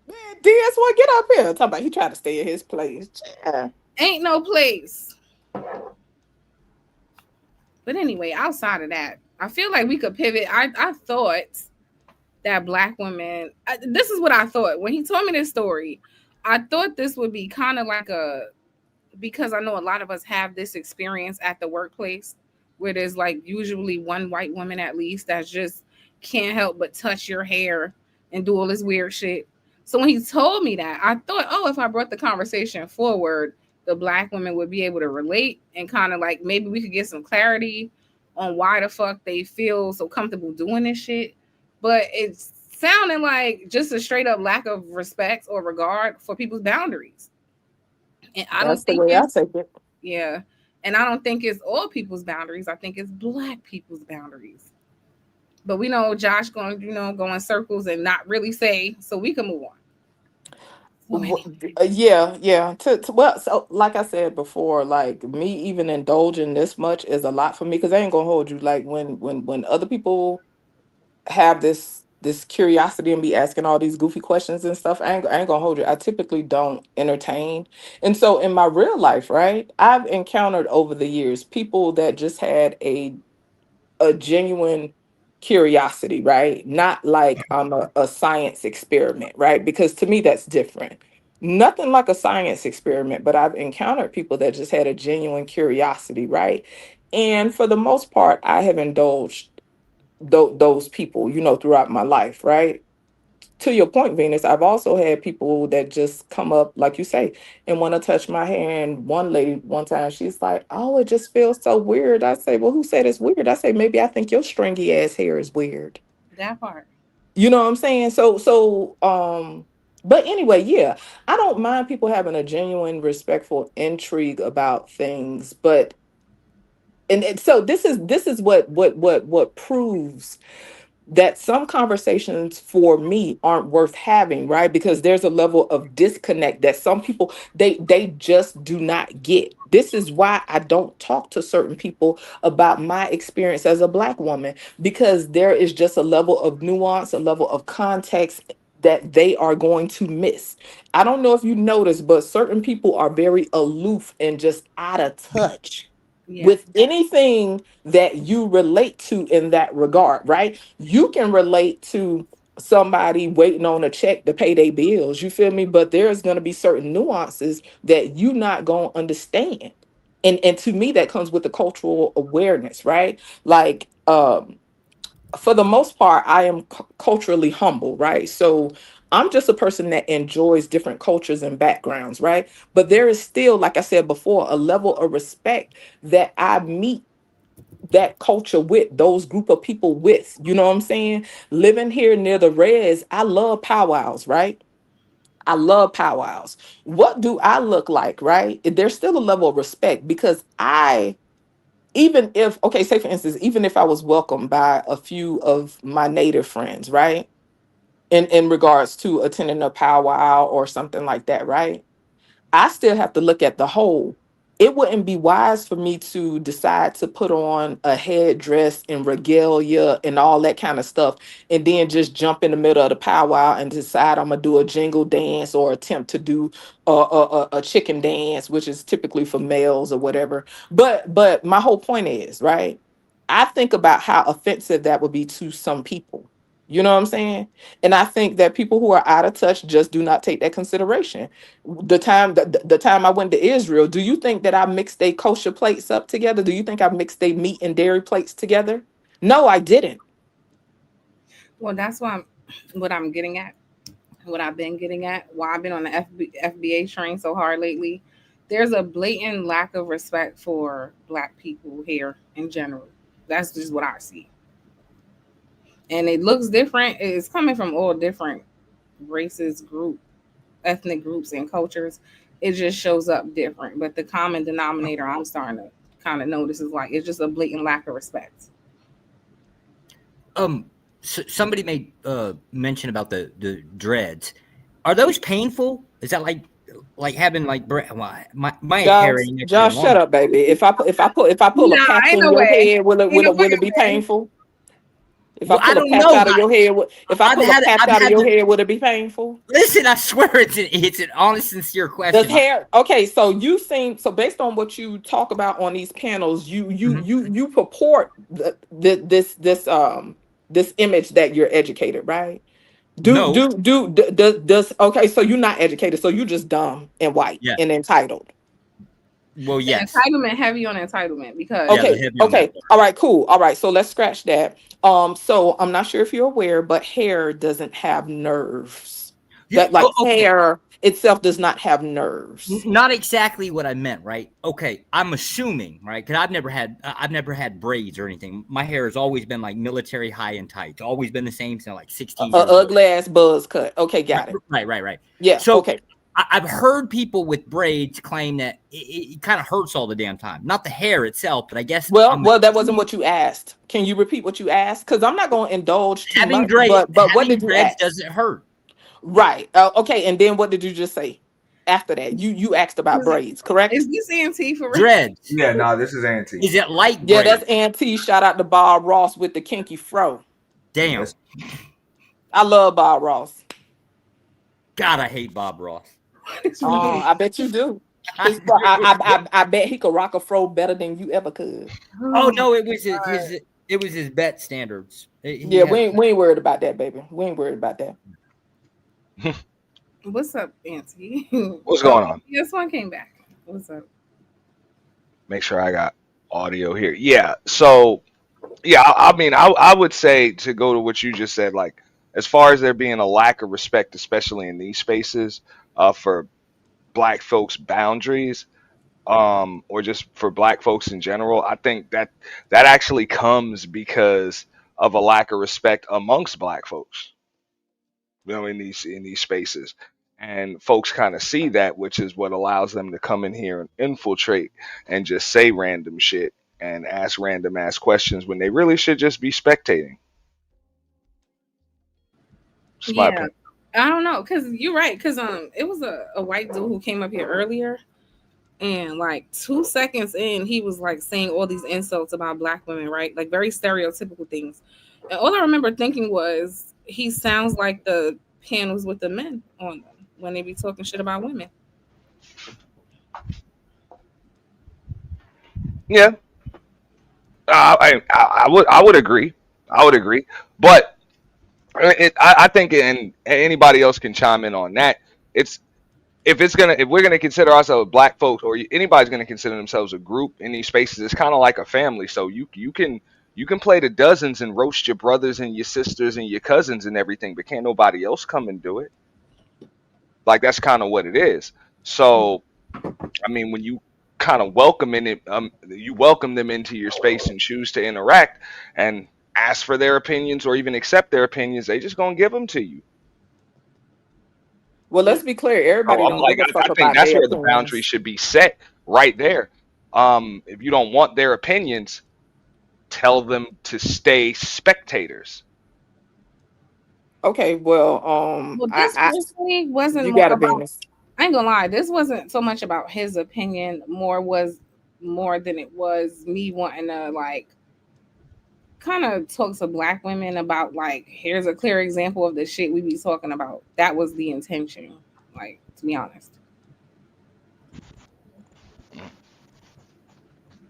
Man, DS1, get up here. Talking about he tried to stay in his place. Yeah. Ain't no place. But anyway, outside of that, I feel like we could pivot. I thought that black women. This is what I thought when he told me this story. I thought this would be kind of like because I know a lot of us have this experience at the workplace where there's like usually one white woman at least that's just can't help but touch your hair and do all this weird shit. So when he told me that, I thought, oh, if I brought the conversation forward, the black women would be able to relate and kind of like maybe we could get some clarity on why the fuck they feel so comfortable doing this shit. But it's sounding like just a straight up lack of respect or regard for people's boundaries. And I don't think I take it. Yeah. And I don't think it's all people's boundaries. I think it's black people's boundaries. But we know Josh going, go in circles and not really say, so we can move on. Yeah. Well, so like I said before, like me even indulging this much is a lot for me because I ain't gonna hold you. Like when other people have this curiosity and be asking all these goofy questions and stuff, I ain't gonna hold you. I typically don't entertain. And so in my real life, right, I've encountered over the years people that just had a genuine curiosity, right? Not like I'm a science experiment, right? Because to me, that's different. Nothing like a science experiment, but I've encountered people that just had a genuine curiosity, right? And for the most part, I have indulged those people, throughout my life, right? To your point, Venus, I've also had people that just come up, like you say, and want to touch my hand. One lady, one time, she's like, "Oh, it just feels so weird." I say, "Well, who said it's weird?" I say, "Maybe I think your stringy ass hair is weird." That part. You know what I'm saying? But anyway, yeah, I don't mind people having a genuine, respectful intrigue about things, but so this is what proves that some conversations for me aren't worth having, right? Because there's a level of disconnect that some people they just do not get. This is why I don't talk to certain people about my experience as a Black woman, because there is just a level of nuance, a level of context that they are going to miss. I don't know if you noticed, but certain people are very aloof and just out of touch Yeah. with anything that you relate to in that regard, right? You can relate to somebody waiting on a check to pay their bills, you feel me? But there's going to be certain nuances that you not going to understand. And to me, that comes with the cultural awareness, right? Like, for the most part, I am culturally humble, right? So I'm just a person that enjoys different cultures and backgrounds, right? But there is still, like I said before, a level of respect that I meet that culture with, those group of people with. You know what I'm saying? Living here near the res, I love powwows, right? I love powwows. What do I look like, right? There's still a level of respect because even if, okay, say for instance, even if I was welcomed by a few of my native friends, right? In regards to attending a powwow or something like that, right? I still have to look at the whole. It wouldn't be wise for me to decide to put on a headdress and regalia and all that kind of stuff, and then just jump in the middle of the powwow and decide I'm gonna do a jingle dance or attempt to do a chicken dance, which is typically for males or whatever. But my whole point is, right? I think about how offensive that would be to some people. You know what I'm saying? And I think that people who are out of touch just do not take that consideration. The time I went to Israel, do you think that I mixed their kosher plates up together? Do you think I mixed their meat and dairy plates together? No, I didn't. Well, that's what I'm getting at. What I've been getting at. Why I've been on the FBA train so hard lately. There's a blatant lack of respect for Black people here in general. That's just what I see. And it looks different. It's coming from all different races, ethnic groups, and cultures. It just shows up different. But the common denominator I'm starting to kind of notice is like it's just a blatant lack of respect. So somebody made mention about the dreads. Are those painful? Is that like having like my hair ain't next to Josh, long. shut up, baby. If I pull a Nah, cap ain't in no your way. head, will Ain't no it be fucking way. painful? If Well, I I pull a don't cap know. out of your head, if I I've pull a had- cap I've out of had your to- head, would it be painful? Listen, I swear it's an honest, sincere question. Does hair okay? So you seem so based on what you talk about on these panels, you purport this image that you're educated, right? No. Does okay? So you're not educated, so you're just dumb and white Yeah. and entitled. Well, yes. Entitlement, heavy on entitlement because Yeah, the Okay, heavy on okay, that. all right, cool. All right, so let's scratch that. So I'm not sure if you're aware, but hair doesn't have nerves. That like okay. hair itself does not have nerves. Not exactly what I meant, right? Okay, I'm assuming, right? Because I've never had braids or anything. My hair has always been like military high and tight. It's always been the same since like 16 years old. Ugly ass buzz cut. Okay, got it. Right. Yeah. So okay. I've heard people with braids claim that it kind of hurts all the damn time. Not the hair itself, but I guess. Well, that wasn't what you asked. Can you repeat what you asked? Because I'm not going to indulge too having much. dreads, But what did you dreads ask? doesn't hurt. Right. Okay. And then what did you just say after that? You asked about braids, correct? Is this ENT for real? Dreads. Yeah, no, this is Auntie. Is it like Yeah, braids? that's Auntie. Shout out to Bob Ross with the kinky fro. Damn. I love Bob Ross. God, I hate Bob Ross. I bet you do. I bet he could rock a fro better than you ever could. Oh no, it was It was his bet standards. He Yeah, had we ain't worried about that, baby. We ain't worried about that. What's up, Auntie? What's going on? This one came back. What's up? Make sure I got audio here. Yeah. So, yeah, I mean, I would say, to go to what you just said, like, as far as there being a lack of respect, especially in these spaces, for black folks' boundaries, or just for black folks in general, I think that actually comes because of a lack of respect amongst black folks, in these spaces. And folks kind of see that, which is what allows them to come in here and infiltrate and just say random shit and ask random ass questions when they really should just be spectating. That's my Yeah, opinion. I don't know, cause you're right. Cause it was a white dude who came up here earlier, and like 2 seconds in, he was like saying all these insults about black women, right? Like very stereotypical things. And all I remember thinking was, he sounds like the panels with the men on them when they be talking shit about women. Yeah, I would agree. I would agree, but I think, and anybody else can chime in on that. It's if we're gonna consider ourselves black folks, or anybody's gonna consider themselves a group in these spaces, it's kind of like a family. So you can play the dozens and roast your brothers and your sisters and your cousins and everything, but can't nobody else come and do it. Like, that's kind of what it is. So, I mean, when you kind of welcome you welcome them into your space and choose to interact and ask for their opinions or even accept their opinions, they just gonna give them to you. Well, let's be clear. Everybody I'm don't like, give a fuck I think about that's their where the boundary opinions. should be set, right there. If you don't want their opinions, tell them to stay spectators. Okay, well, Well, this personally wasn't you more got a about. business. I ain't gonna lie. This wasn't so much about his opinion. More than it was me wanting to like kind of talk to black women about, like, here's a clear example of the shit we be talking about. That was the intention. Like, to be honest.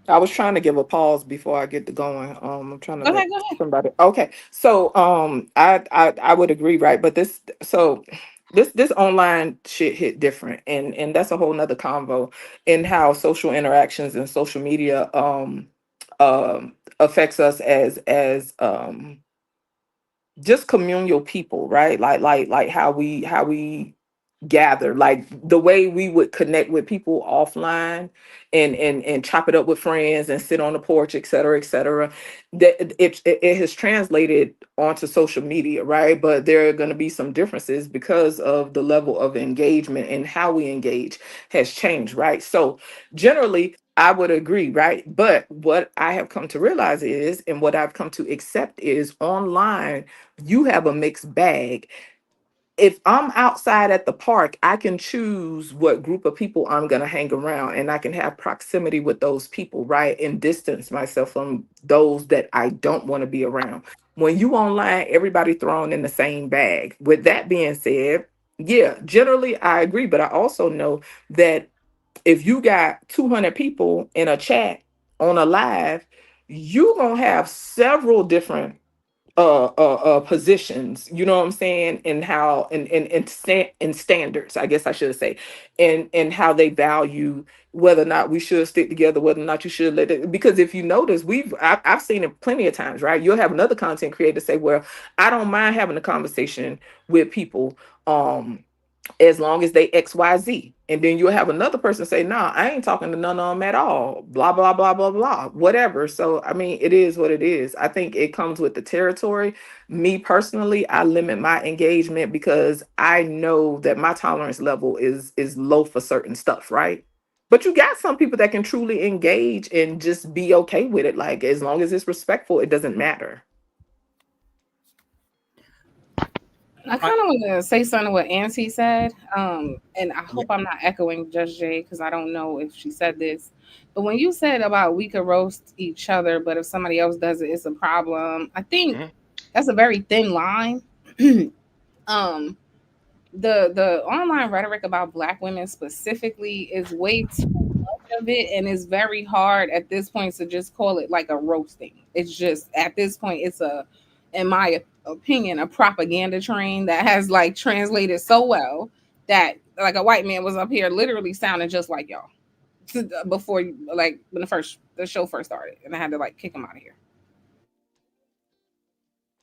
I was trying to give a pause before I get to going. I'm trying to Go let ahead. Go ahead. somebody. Okay, so I would agree, right? But this online shit hit different, and that's a whole nother convo in how social interactions and social media affects us as just communal people, right? Like how we gather, like the way we would connect with people offline and chop it up with friends and sit on the porch, et cetera, that it has translated onto social media, right? But there are going to be some differences because of the level of engagement, and how we engage has changed, right? So generally I would agree, right? But what I have come to realize is, and what I've come to accept is, online you have a mixed bag. If I'm outside at the park, I can choose what group of people I'm going to hang around, and I can have proximity with those people, right? And distance myself from those that I don't want to be around. When you online, everybody thrown in the same bag. With that being said, yeah, generally I agree, but I also know that if you got 200 people in a chat on a live, you going to have several different positions, you know what I'm saying, and how and standards, I guess I should say, and how they value whether or not we should stick together, whether or not you should let it. Because if you notice, I've seen it plenty of times, right? You'll have another content creator say, well, I don't mind having a conversation with people as long as they XYZ. And then you'll have another person say, nah, I ain't talking to none of them at all. Blah, blah, blah, blah, blah, whatever. So, I mean, it is what it is. I think it comes with the territory. Me personally, I limit my engagement because I know that my tolerance level is low for certain stuff, right? But you got some people that can truly engage and just be okay with it. Like, as long as it's respectful, it doesn't matter. I kind of want to say something what Auntie said, and I hope I'm not echoing Just Jay because I don't know if she said this. But when you said about we could roast each other, but if somebody else does it, it's a problem. I think that's a very thin line. The online rhetoric about black women specifically is way too much of it, and it's very hard at this point to just call it like a roasting. It's just at this point, it's in my opinion, a propaganda train that has like translated so well that like a white man was up here literally sounding just like y'all before like when the show first started, and I had to like kick him out of here.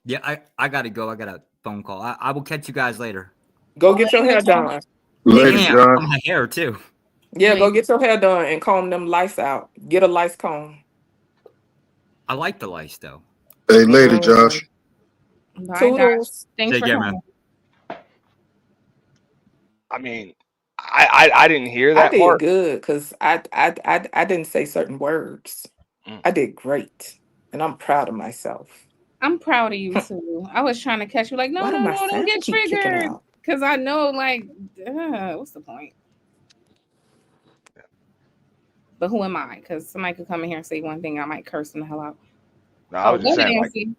Yeah, I gotta go. I got a phone call. I will catch you guys later. Go get your hair done. Later, Damn, Josh. my hair too. Yeah, go get your hair done and comb them lice out. Get a lice comb. I like the lice though. Hey, later, Josh. Bye, guys. Toodles. Thanks Take for care, coming. man. I mean, I didn't hear I that did part. good because I didn't say certain words. Mm. I did great, and I'm proud of myself. I'm proud of you too. I was trying to catch you like, no, Why do no, my no, don't sound get keep kicking triggered. out? Because I know, like, what's the point? But who am I? Because somebody could come in here and say one thing, I might curse them the hell out. No, I was Go just ahead, saying, like, Nancy.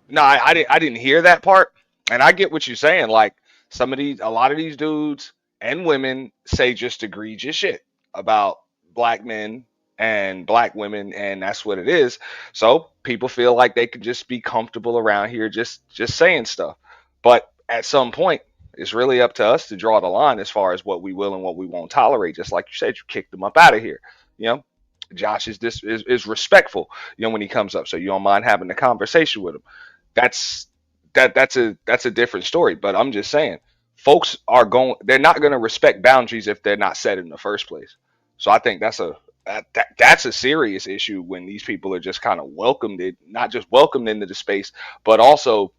no, I didn't hear that part, and I get what you're saying. Like, a lot of these dudes and women say just egregious shit about black men and black women, and that's what it is. So people feel like they could just be comfortable around here, just saying stuff. But at some point, it's really up to us to draw the line as far as what we will and what we won't tolerate. Just like you said, you kicked them up out of here. You know, Josh is respectful. You know, when he comes up, so you don't mind having a conversation with him. That's that's a different story. But I'm just saying, folks they're not going to respect boundaries if they're not set in the first place. So I think that's a serious issue when these people are just kind of not just welcomed into the space, but also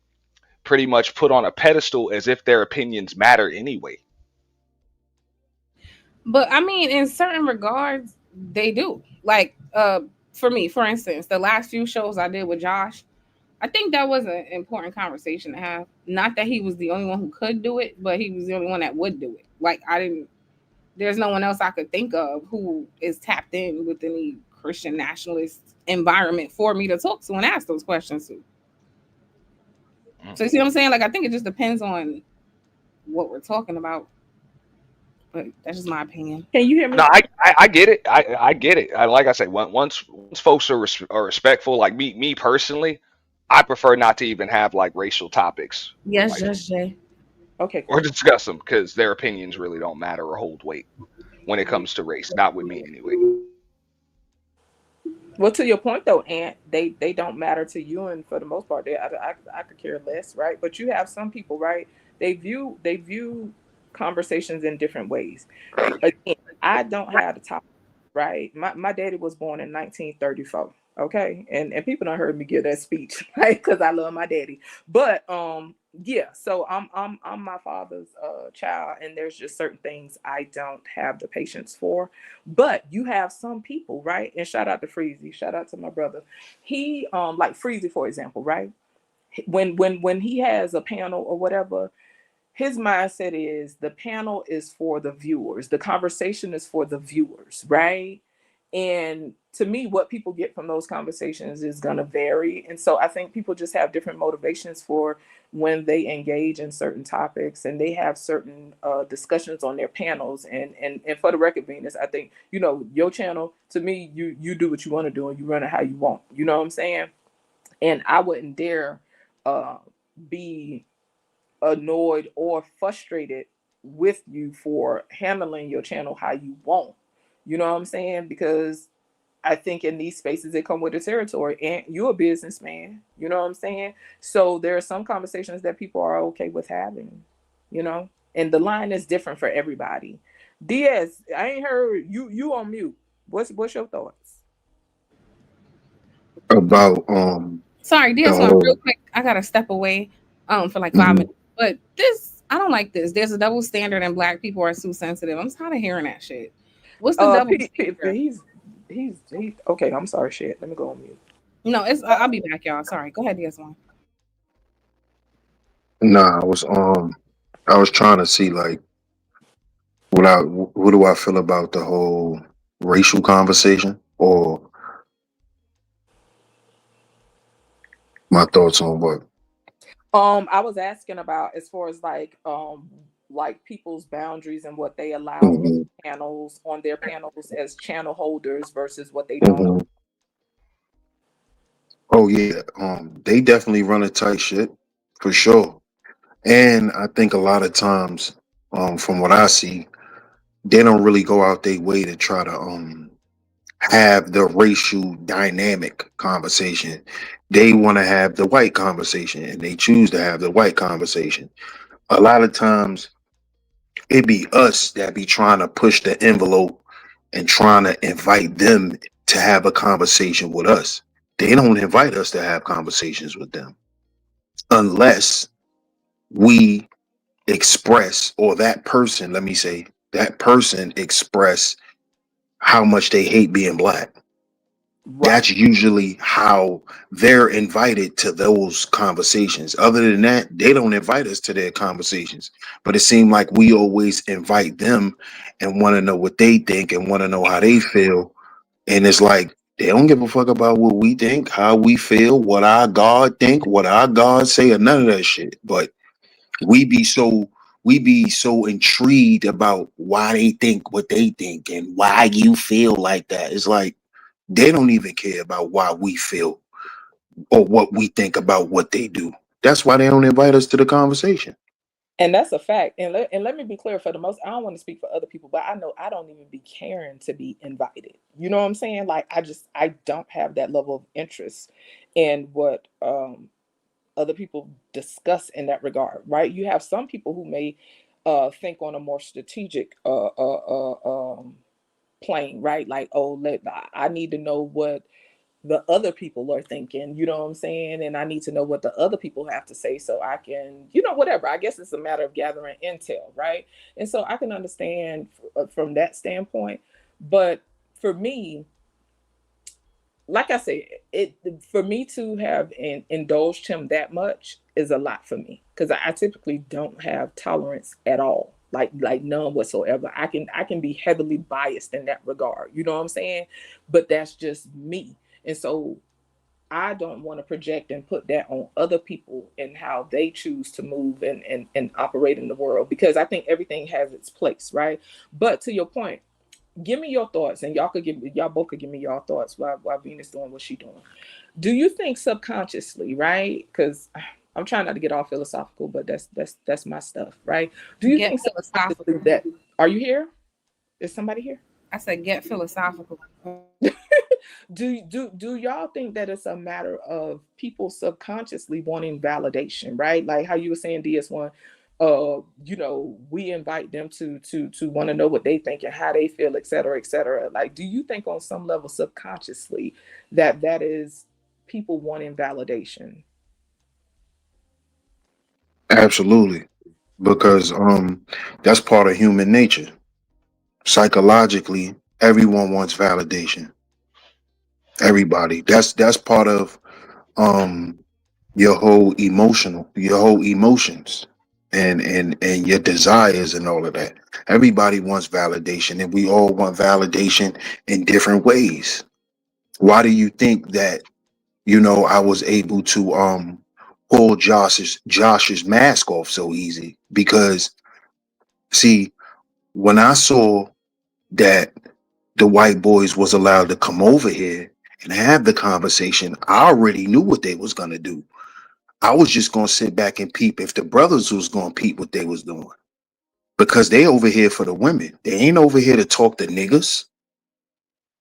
pretty much put on a pedestal as if their opinions matter anyway. But I mean, in certain regards, they do. Like, for me, for instance, the last few shows I did with Josh, I think that was an important conversation to have. Not that he was the only one who could do it, but he was the only one that would do it. Like, there's no one else I could think of who is tapped in with any Christian nationalist environment for me to talk to and ask those questions to. So you see what I'm saying? Like, I think it just depends on what we're talking about. But that's just my opinion. Can you hear me? No, I get it. I get it. Like I say, once folks are respectful, like me personally, I prefer not to even have like racial topics. Yes, like, Judge Jay. Okay, or cool. discuss them because their opinions really don't matter or hold weight when it comes to race. Not with me anyway. Well, to your point though, Aunt, they don't matter to you, and for the most part, I could care less, right? But you have some people, right? They view conversations in different ways. Again, I don't have the topic, right? My daddy was born in 1934, okay, and people don't heard me give that speech, right? Because I love my daddy, but yeah. So I'm my father's child, and there's just certain things I don't have the patience for. But you have some people, right? And shout out to Freezy, shout out to my brother. He like Freezy, for example, right? When he has a panel or whatever, his mindset is the panel is for the viewers, the conversation is for the viewers, right? And to me, what people get from those conversations is going to vary. And so I think people just have different motivations for when they engage in certain topics, and they have certain discussions on their panels. And for the record, Venus, I think, you know, your channel, to me, you do what you want to do and you run it how you want. You know what I'm saying? And I wouldn't dare be annoyed or frustrated with you for handling your channel how you want. You know what I'm saying? Because I think in these spaces they come with the territory, and you're a businessman. You know what I'm saying? So there are some conversations that people are okay with having, you know, and the line is different for everybody. Diaz, I ain't heard you on mute. What's your thoughts? About Sorry, the DS1, real whole quick. I gotta step away for like 5 minutes. But I don't like this. There's a double standard, and black people are too sensitive. I'm tired of hearing that shit. What's the double standard? He's okay. I'm sorry, shit. Let me go on mute. No, I'll be back, y'all. Sorry. Go ahead, DS1. Nah, I was trying to see like what do I feel about the whole racial conversation, or my thoughts on what? I was asking about as far as like like people's boundaries and what they allow on hmm panels, on their panels as channel holders versus what they don't. hmm Oh yeah, they definitely run a tight shit for sure. And I think a lot of times, from what I see, they don't really go out their way to try to have the racial dynamic conversation. They want to have the white conversation, and they choose to have the white conversation. A lot of times, it be us that be trying to push the envelope and trying to invite them to have a conversation with us. They don't invite us to have conversations with them unless we express, or that person, let me say, that person express how much they hate being black. Right. That's usually how they're invited to those conversations. Other than that, they don't invite us to their conversations. But it seems like we always invite them and want to know what they think and want to know how they feel. And it's like they don't give a fuck about what we think, how we feel, what our God think, what our God say, or none of that shit. But we be so we be so intrigued about why they think what they think and why you feel like that. It's like they don't even care about why we feel or what we think about what they do. That's why they don't invite us to the conversation. And that's a fact. And let me be clear, for the most, I don't want to speak for other people, but I know I don't even be caring to be invited. You know what I'm saying? Like I don't have that level of interest in what other people discuss in that regard, right? You have some people who may think on a more strategic plane, right? Like, oh, I need to know what the other people are thinking, you know what I'm saying? And I need to know what the other people have to say so I can, whatever. I guess it's a matter of gathering intel, right? And so I can understand from that standpoint. But for me, like I say, it for me to have indulged him that much is a lot for me because I typically don't have tolerance at all, like none whatsoever. I can be heavily biased in that regard. You know what I'm saying? But that's just me, and so I don't want to project and put that on other people and how they choose to move and operate in the world because I think everything has its place, right? But to your point, give me your thoughts, and y'all both could give me your thoughts while Venus doing what she doing. Do you think subconsciously, right? Because I'm trying not to get all philosophical, but that's my stuff, right? Do you Get think subconsciously philosophical. that are you here? Is somebody here? I said get philosophical. Do y'all think that it's a matter of people subconsciously wanting validation, right? Like how you were saying, DS1, we invite them to want to know what they think and how they feel, et cetera, et cetera. Like, do you think on some level subconsciously that is people wanting validation? Absolutely. Because that's part of human nature. Psychologically, everyone wants validation. Everybody. That's part of um your whole emotions and your desires and all of that. Everybody wants validation and we all want validation in different ways. Why do you think that I was able to pull Josh's mask off so easy? Because see, when I saw that the white boys was allowed to come over here and have the conversation, I already knew what they was gonna do. I was just gonna sit back and peep if the brothers was gonna peep what they was doing. Because they over here for the women. They ain't over here to talk to niggas.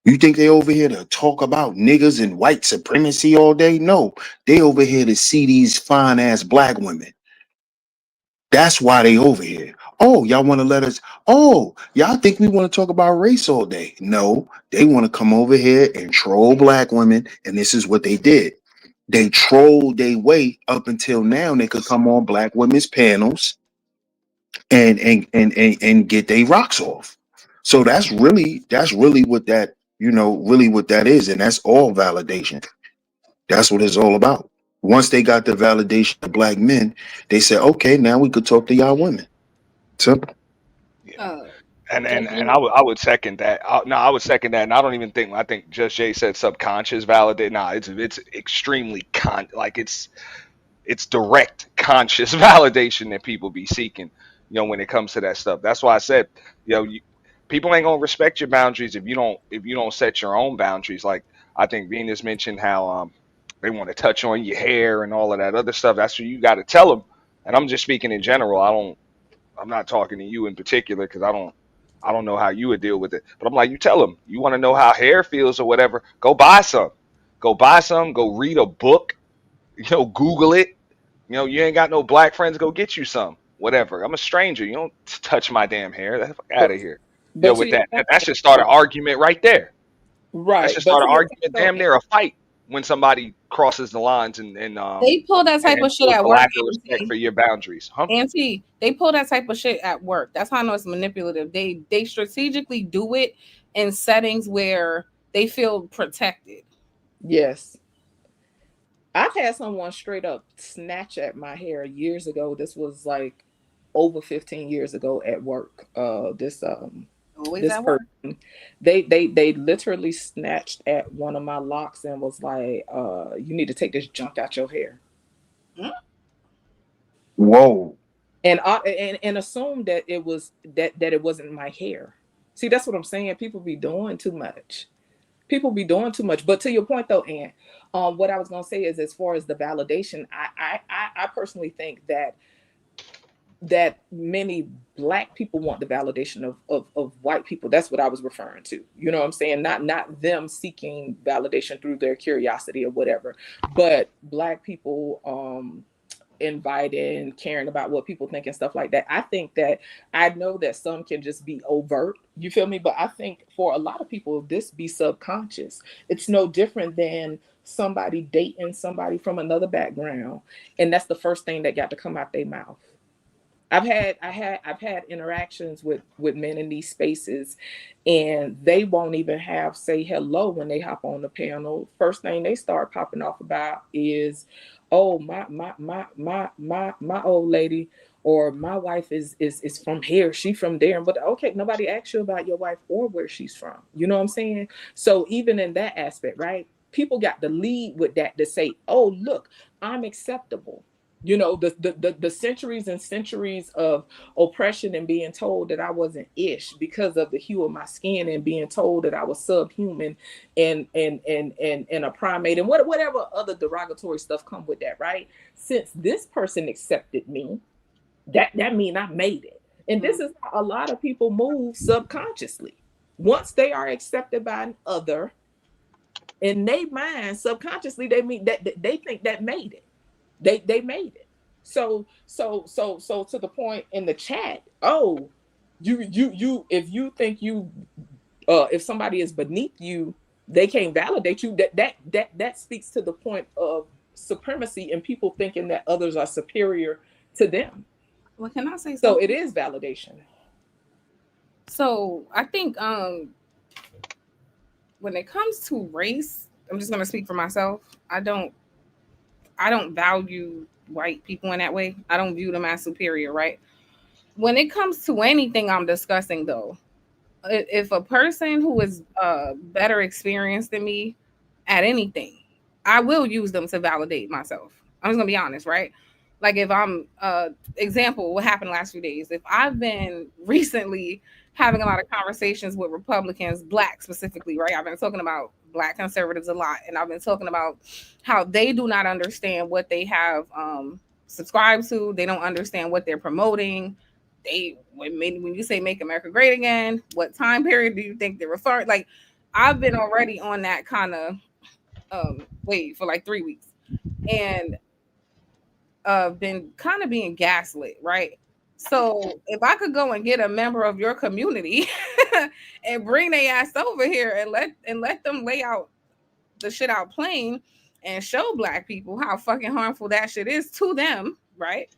You think they over here to talk about niggas and white supremacy all day? No, they over here to see these fine ass black women. That's why they over here. Oh, y'all want to let us? Oh, y'all think we want to talk about race all day? No, they want to come over here and troll black women, and this is what they did. They trolled their way up until now. They could come on black women's panels and get their rocks off. So that's really what that really what that is, and that's all validation. That's what it's all about. Once they got the validation of black men, they said, okay, now we could talk to y'all women. Simple. Yeah. Uh, And I would second that. No, I would second that, and I don't even think I think Just Jay said subconscious validate. Nah, it's extremely like it's direct conscious validation that people be seeking. you know, when it comes to that stuff. That's why I said, you know, people ain't gonna respect your boundaries if you don't set your own boundaries. Like I think Venus mentioned how they want to touch on your hair and all of that other stuff. That's what you got to tell them. And I'm just speaking in general. I'm not talking to you in particular because I don't know how you would deal with it. But I'm like, you tell them you want to know how hair feels or whatever. Go buy some. Go read a book. You know, Google it. You know, you ain't got no black friends. Go get you some. Whatever. I'm a stranger. You don't touch my damn hair. That's out of here. You know, with that should start an argument right there. Right. That should start an argument, damn near a fight when somebody crosses the lines and they pull that type of shit at work. Lack of respect for your boundaries, huh? Auntie, they pull that type of shit at work. That's how I know it's manipulative. They strategically do it in settings where they feel protected. Yes. I've had someone straight up snatch at my hair years ago. This was like over 15 years ago at work. This person, they literally snatched at one of my locks and was like, you need to take this junk out your hair. Whoa. And assumed that it was that it wasn't my hair. See, that's what I'm saying. People be doing too much. But to your point though, Ann, what I was gonna say is, as far as the validation, I personally think that many black people want the validation of white people. That's what I was referring to. You know what I'm saying? Not them seeking validation through their curiosity or whatever, but black people inviting, caring about what people think and stuff like that. I think that, I know that some can just be overt, you feel me? But I think for a lot of people, this be subconscious. It's no different than somebody dating somebody from another background, and that's the first thing that got to come out their mouth. I've had interactions with men in these spaces, and they won't even say hello when they hop on the panel. First thing they start popping off about is, oh, my old lady, or my wife is from here, she from there. But okay, nobody asked you about your wife or where she's from. You know what I'm saying? So even in that aspect, right? People got to lead with that to say, oh, look, I'm acceptable. You know, the centuries and centuries of oppression and being told that I wasn't ish because of the hue of my skin, and being told that I was subhuman and a primate and whatever other derogatory stuff come with that, right? Since this person accepted me, that means I made it. And this is how a lot of people move subconsciously. Once they are accepted by an other, in their mind, subconsciously, they mean that they think that made it. They made it. So to the point in the chat, oh, you if you think if somebody is beneath you, they can't validate you. That speaks to the point of supremacy and people thinking that others are superior to them. Well, can I say something? So it is validation. So I think when it comes to race, I'm just gonna speak for myself. I don't value white people in that way. I don't view them as superior, right? When it comes to anything I'm discussing, though, if a person who is better experienced than me at anything, I will use them to validate myself. I'm just gonna be honest, right? Like if I'm example, what happened last few days, if I've been recently having a lot of conversations with Republicans, black specifically, right? I've been talking about black conservatives a lot, and I've been talking about how they do not understand what they have subscribed to. They don't understand what they're promoting. When you say "Make America Great Again," what time period do you think they're referring? Like, I've been already on that kind of wave for like 3 weeks, and been kind of being gaslit, right? So if I could go and get a member of your community and bring their ass over here and let them lay out the shit out plain and show black people how fucking harmful that shit is to them, right?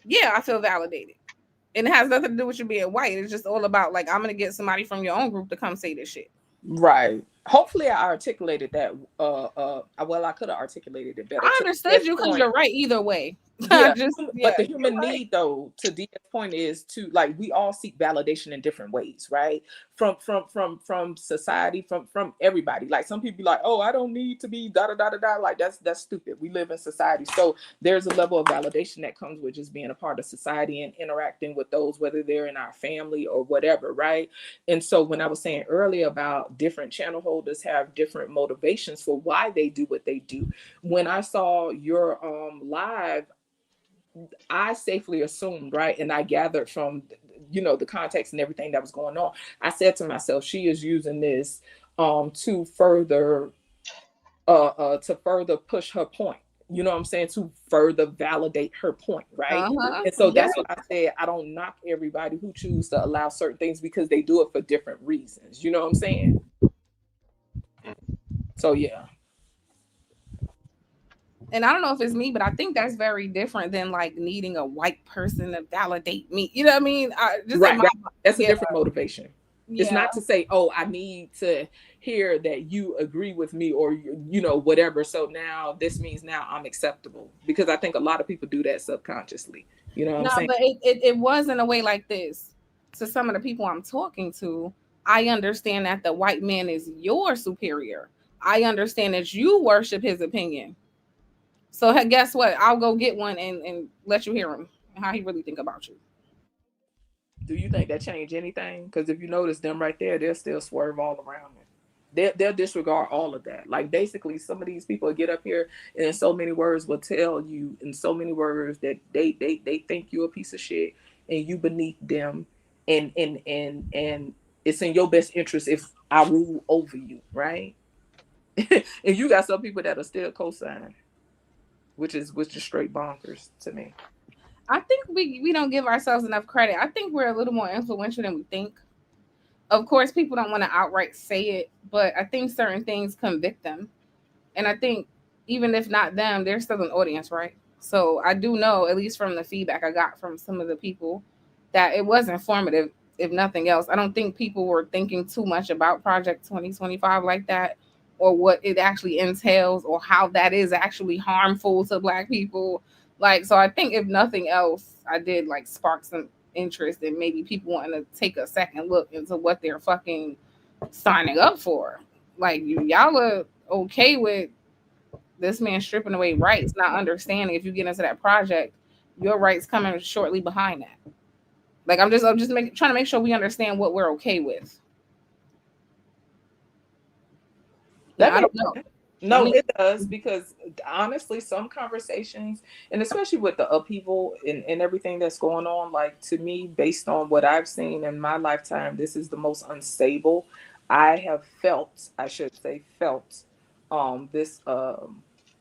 Yeah, I feel validated. And it has nothing to do with you being white. It's just all about, like, I'm gonna get somebody from your own group to come say this shit. Right. Hopefully I articulated that well, I could have articulated it better. I To understood Dia's you because point, you're right either way. yeah, Yeah, but the you're human right. need, though, to Dia's point, is to, like, we all seek validation in different ways, right? From society, from everybody. Like, some people be like, oh, I don't need to be da da da da da. Like, that's stupid. We live in society, so there's a level of validation that comes with just being a part of society and interacting with those, whether they're in our family or whatever, right? And so when I was saying earlier about different channel holders have different motivations for why they do what they do, when I saw your live, I safely assumed, right, and I gathered from, the context and everything that was going on. I said to myself, she is using this to further push her point. You know what I'm saying? To further validate her point, right? And so Yeah. that's what I said. I don't knock everybody who choose to allow certain things because they do it for different reasons. You know what I'm saying? So yeah. And I don't know if it's me, but I think that's very different than like needing a white person to validate me. You know what I mean? Right. That's a yeah. different motivation. It's Yeah. not to say, oh, I need to hear that you agree with me or, whatever. So now this means now I'm acceptable, because I think a lot of people do that subconsciously. You know what I'm saying? But it was in a way like this. To some of the people I'm talking to, I understand that the white man is your superior. I understand that you worship his opinion. So guess what? I'll go get one and let you hear him and how he really think about you. Do you think that changed anything? Because if you notice them right there, they'll still swerve all around it. They'll disregard all of that. Like, basically, some of these people get up here and in so many words will tell you in so many words that they think you're a piece of shit and you beneath them, and it's in your best interest if I rule over you, right? And you got some people that are still co-signing, which is straight bonkers to me. I think we don't give ourselves enough credit. I think we're a little more influential than we think. Of course, people don't want to outright say it, but I think certain things convict them. And I think even if not them, there's still an audience, right? So I do know, at least from the feedback I got from some of the people, that it was informative, if nothing else. I don't think people were thinking too much about Project 2025 like that, or what it actually entails, or how that is actually harmful to Black people. Like, so I think if nothing else, I did like spark some interest and maybe people wanting to take a second look into what they're fucking signing up for. Like, y'all are okay with this man stripping away rights, not understanding if you get into that project, your rights coming shortly behind that. Like, I'm just trying to make sure we understand what we're okay with. Now, I don't know. No, it does, because honestly, some conversations, and especially with the upheaval and everything that's going on, like, to me, based on what I've seen in my lifetime, this is the most unstable I have felt,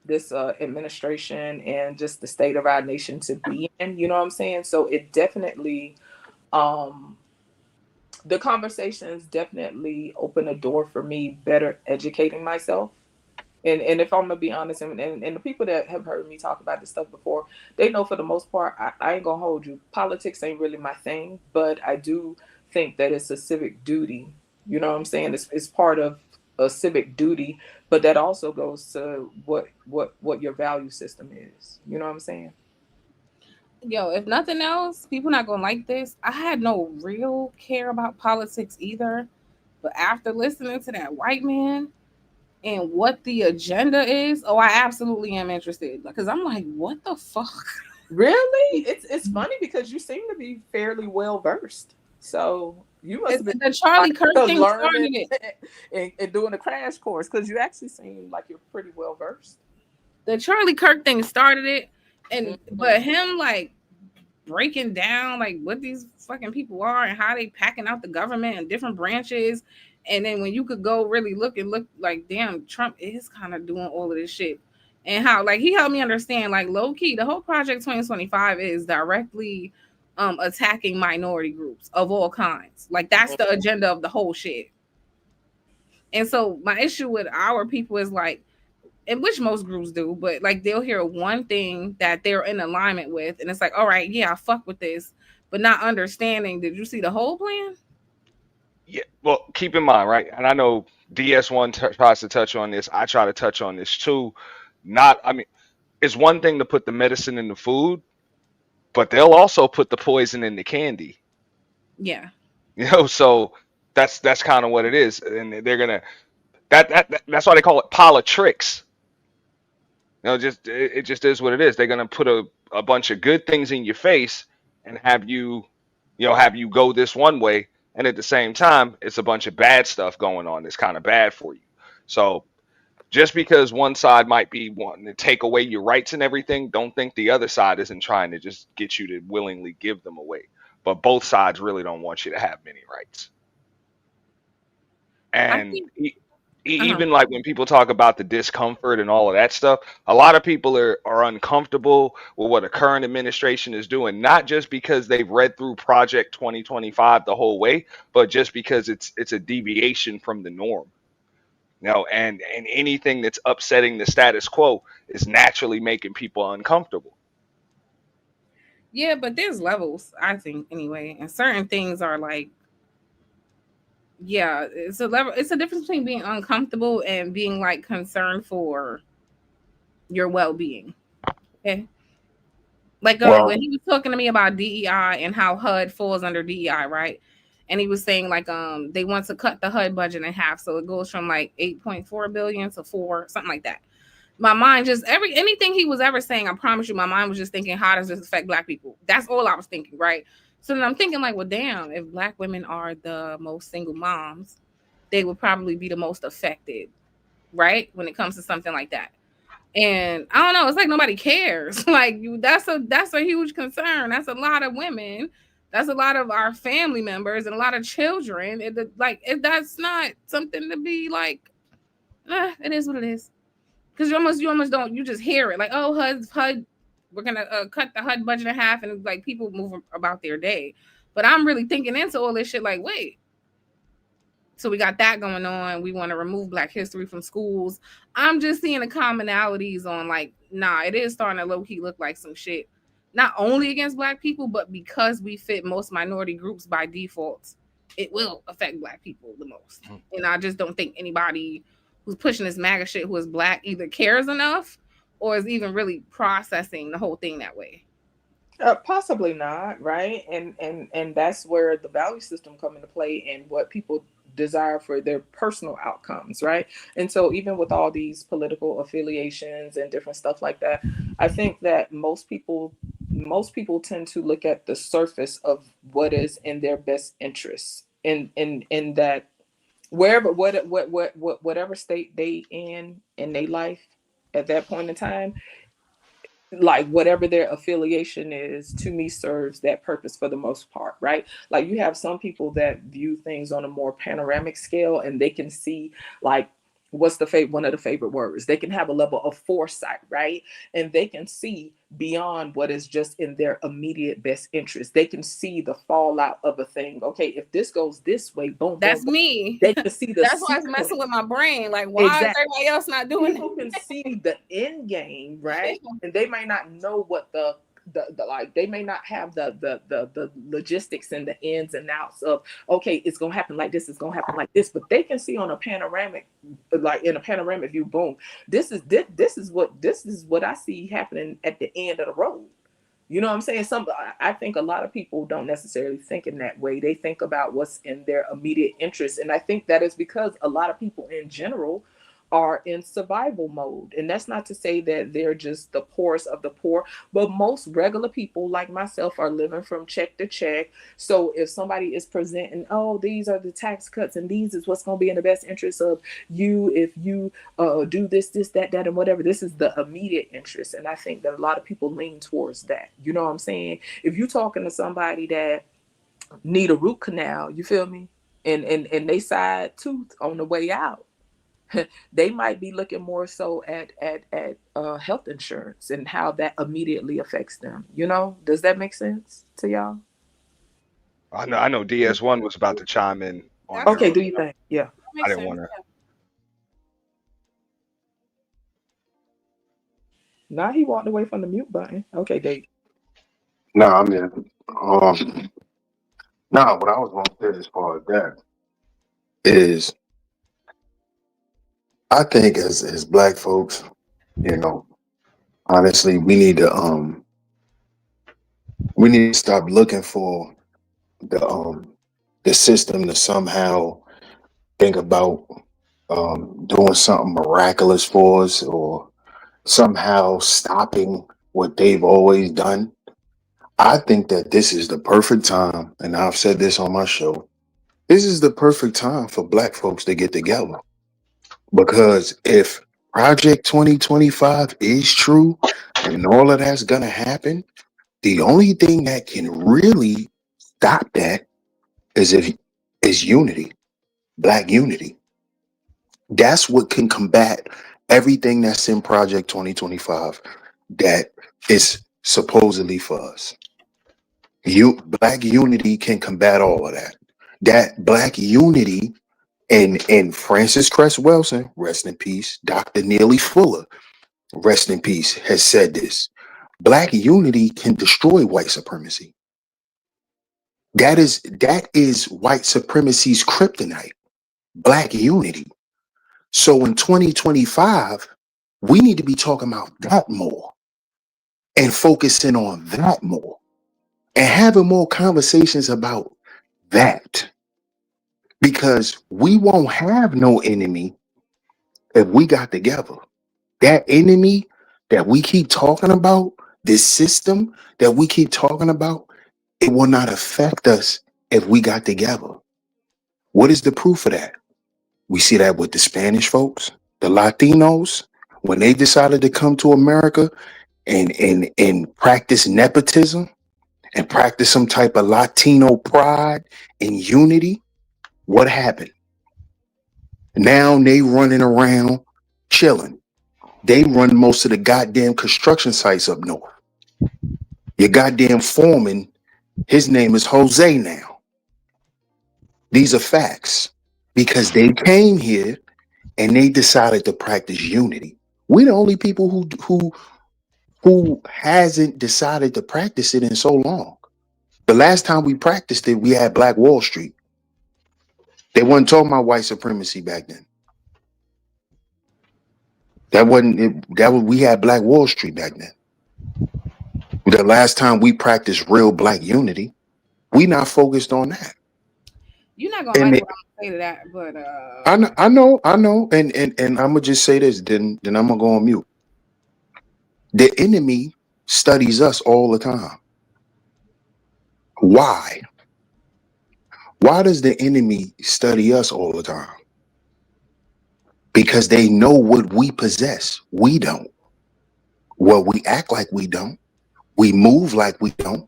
this administration and just the state of our nation to be in, you know what I'm saying? So it definitely, the conversations definitely open a door for me better educating myself. And if I'm gonna be honest, and the people that have heard me talk about this stuff before, they know for the most part, I ain't gonna hold you. Politics ain't really my thing, but I do think that it's a civic duty. You know what I'm saying? It's part of a civic duty, but that also goes to what your value system is. You know what I'm saying? Yo, if nothing else, people not gonna like this. I had no real care about politics either, but after listening to that white man and what the agenda is, I absolutely am interested. Because I'm like, what the fuck? Really? It's funny because you seem to be fairly well versed. So you must have been the Charlie Kirk thing started it and doing a crash course, because you actually seem like you're pretty well versed. The Charlie Kirk thing started it, and but him like breaking down like what these fucking people are and how they packing out the government and different branches. And then when you could go really look like, damn, Trump is kind of doing all of this shit. And how, like, he helped me understand, like, low key, the whole Project 2025 is directly attacking minority groups of all kinds. Like, that's the agenda of the whole shit. And so my issue with our people is like, and which most groups do, but like they'll hear one thing that they're in alignment with, and it's like, all right, yeah, I fuck with this, but not understanding. Did you see the whole plan? Yeah. Well, keep in mind, right? And I know DS1 tries to touch on this. I try to touch on this too. I mean, it's one thing to put the medicine in the food, but they'll also put the poison in the candy. Yeah. So that's kind of what it is, and they're gonna that's why they call it politics. It just is what it is. They're gonna put a bunch of good things in your face and have you go this one way, and at the same time, it's a bunch of bad stuff going on that's kind of bad for you. So just because one side might be wanting to take away your rights and everything, don't think the other side isn't trying to just get you to willingly give them away. But both sides really don't want you to have many rights. I And think. Uh-huh. even like when people talk about the discomfort and all of that stuff, a lot of people are uncomfortable with what the current administration is doing, not just because they've read through Project 2025 the whole way, but just because it's a deviation from the norm. And anything that's upsetting the status quo is naturally making people uncomfortable. Yeah, but there's levels, I think, anyway. And certain things are like, yeah, it's a level. It's a difference between being uncomfortable and being like concerned for your well-being. Okay. Like Well, when he was talking to me about DEI and how HUD falls under DEI, right? And he was saying like they want to cut the HUD budget in half, so it goes from like 8.4 billion to 4, something like that. My mind just anything he was ever saying, I promise you, my mind was just thinking, how does this affect Black people? That's all I was thinking, right? So then I'm thinking like, well, damn, if Black women are the most single moms, they would probably be the most affected, right? When it comes to something like that. And I don't know, it's like nobody cares. Like that's a huge concern. That's a lot of women. That's a lot of our family members and a lot of children. That's not something to be like, it is what it is. Because you almost don't, you just hear it like, oh, HUD, we're gonna cut the HUD budget in half, and like people move about their day. But I'm really thinking into all this shit like, wait, so we got that going on. We want to remove Black history from schools. I'm just seeing the commonalities on like, nah, it is starting to low-key look like some shit, not only against Black people, but because we fit most minority groups by default, it will affect Black people the most. And I just don't think anybody who's pushing this MAGA shit who is Black either cares enough or is even really processing the whole thing that way. Possibly not, right? And that's where the value system come into play and what people desire for their personal outcomes, right? And so even with all these political affiliations and different stuff like that, I think that most people tend to look at the surface of what is in their best interests in that whatever state they in their life at that point in time, like whatever their affiliation is, to me serves that purpose for the most part, right? Like you have some people that view things on a more panoramic scale and they can see like what's one of the favorite words. They can have a level of foresight, right? And they can see beyond what is just in their immediate best interest. They can see the fallout of a thing. Okay, if this goes this way, boom, that's boom, me. They can see the that's why it's messing with my brain. Like, why is everybody else not doing People can see the end game, right? And they may not know what the like, they may not have the logistics and the ins and outs of, okay, it's gonna happen like this, it's gonna happen like this, but they can see on a panoramic, like in a panoramic view, boom, this is what I see happening at the end of the road. You know what I'm saying? I think a lot of people don't necessarily think in that way. They think about what's in their immediate interest, and I think that is because a lot of people in general are in survival mode. And that's not to say that they're just the poorest of the poor, but most regular people like myself are living from check to check. So if somebody is presenting, oh, these are the tax cuts and these is what's going to be in the best interest of you, if you do this, that, and whatever, this is the immediate interest. And I think that a lot of people lean towards that. You know what I'm saying? If you're talking to somebody that need a root canal, you feel me? And they side tooth on the way out, they might be looking more so at health insurance and how that immediately affects them. You know, does that make sense to y'all? I know DS1 was about to chime in. Okay, do you think? Yeah. I didn't want to. Now he walked away from the mute button. Okay, Dave. No, I mean, what I was going to say as far as that, is I think as black folks, you know, honestly, we need to stop looking for the the system to somehow think about doing something miraculous for us or somehow stopping what they've always done. I think that this is the perfect time, and I've said this on my show. This is the perfect time for black folks to get together. Because if Project 2025 is true and all of that's gonna happen, the only thing that can really stop that is unity, black unity. That's what can combat everything that's in Project 2025 that is supposedly for us. Black unity can combat all of that. That black unity and Francis Cress Wilson, rest in peace, Dr. Neely Fuller, rest in peace, has said this. Black unity can destroy white supremacy. That is white supremacy's kryptonite. Black unity. So in 2025, we need to be talking about that more and focusing on that more and having more conversations about that because we won't have no enemy if we got together. That enemy that we keep talking about, this system that we keep talking about, it will not affect us if we got together. What is the proof of that? We see that with the Spanish folks, the Latinos, when they decided to come to America and practice nepotism and practice some type of Latino pride and unity. What happened? Now they running around chilling. They run most of the goddamn construction sites up north. Your goddamn foreman, his name is Jose now. These are facts because they came here and they decided to practice unity. We're the only people who hasn't decided to practice it in so long. The last time we practiced it, we had Black Wall Street. They wasn't talking about white supremacy back then. That wasn't it. That was we had Black Wall Street back then. The last time we practiced real black unity, we not focused on that. You're not gonna And like it, what I'm gonna say to that, but I know, and I'm gonna just say this. Then I'm gonna go on mute. The enemy studies us all the time. Why? Why does the enemy study us all the time? Because they know what we possess. We don't. Well, we act like we don't. We move like we don't.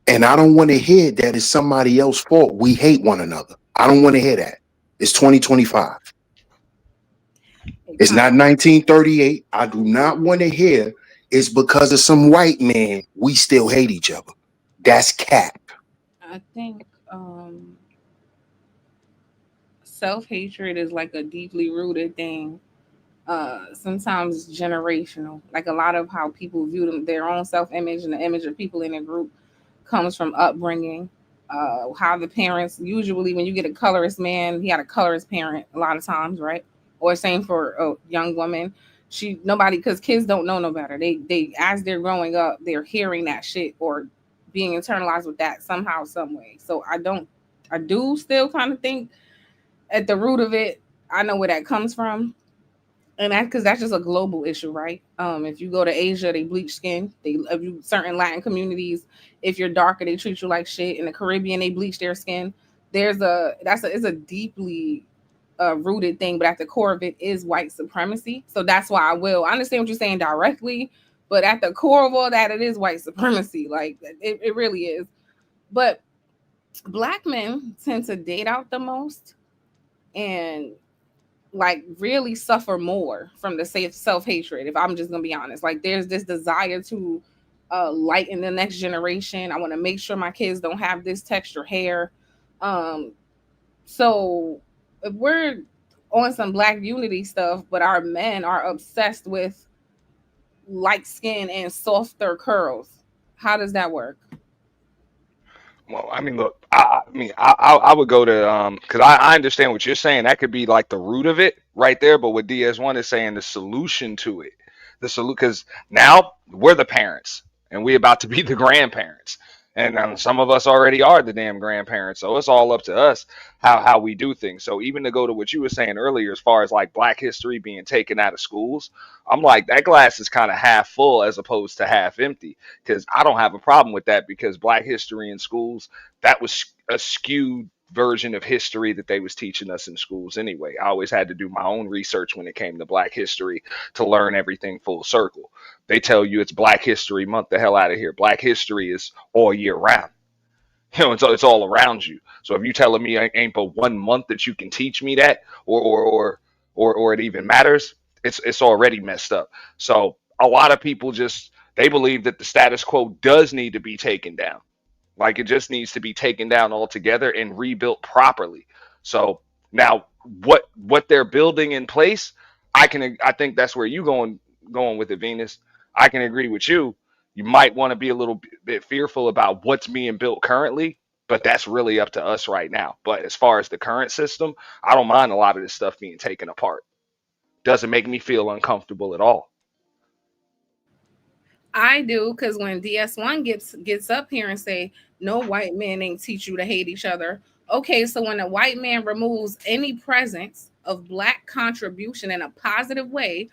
And I don't want to hear that it's somebody else's fault. We hate one another. I don't want to hear that. It's 2025. It's not 1938. I do not want to hear it's because of some white man we still hate each other. That's cap. I think self-hatred is like a deeply rooted thing. Sometimes generational. Like a lot of how people view their own self-image and the image of people in a group comes from upbringing. How the parents usually, when you get a colorist man, he had a colorist parent a lot of times, right? Or same for a young woman. She nobody because kids don't know no better. They as they're growing up, they're hearing that shit or being internalized with that somehow, some way. So I do still kind of think at the root of it, I know where that comes from. And that because that's just a global issue, right? If you go to Asia, they bleach skin. They if you certain Latin communities, if you're darker, they treat you like shit. In the Caribbean, they bleach their skin. It's a deeply rooted thing, but at the core of it is white supremacy. So that's why I understand what you're saying directly, but at the core of all that, it is white supremacy. Like it really is. But black men tend to date out the most and like really suffer more from the self-hatred, if I'm just gonna be honest. Like there's this desire to lighten the next generation. I want to make sure my kids don't have this texture hair. um so if we're on some black unity stuff but our men are obsessed with light skin and softer curls, how does that work? Well, I mean, look, I would go to because I understand what you're saying. That could be like the root of it right there. But what DS1 is saying, the solution to it, because now we're the parents and we about to be the grandparents, and some of us already are the damn grandparents. So it's all up to us how we do things. So even to go to what you were saying earlier, as far as like Black history being taken out of schools, I'm like that glass is kind of half full as opposed to half empty, because I don't have a problem with that, because Black history in schools, that was a skewed version of history that they was teaching us in schools anyway. I always had to do my own research when it came to Black history to learn everything full circle. They tell you it's Black History Month, the hell out of here. Black history is all year round. It's all around you. So if you telling me ain't but 1 month that you can teach me that, or it even matters, it's already messed up. So a lot of people just, they believe that the status quo does need to be taken down. Like it just needs to be taken down altogether and rebuilt properly. So now what they're building in place, I think that's where you going with it, Venus. I can agree with you. You might want to be a little bit fearful about what's being built currently, but that's really up to us right now. But as far as the current system, I don't mind a lot of this stuff being taken apart. Doesn't make me feel uncomfortable at all. I do, because when DS1 gets up here and say no white man ain't teach you to hate each other. Okay, so when a white man removes any presence of Black contribution in a positive way,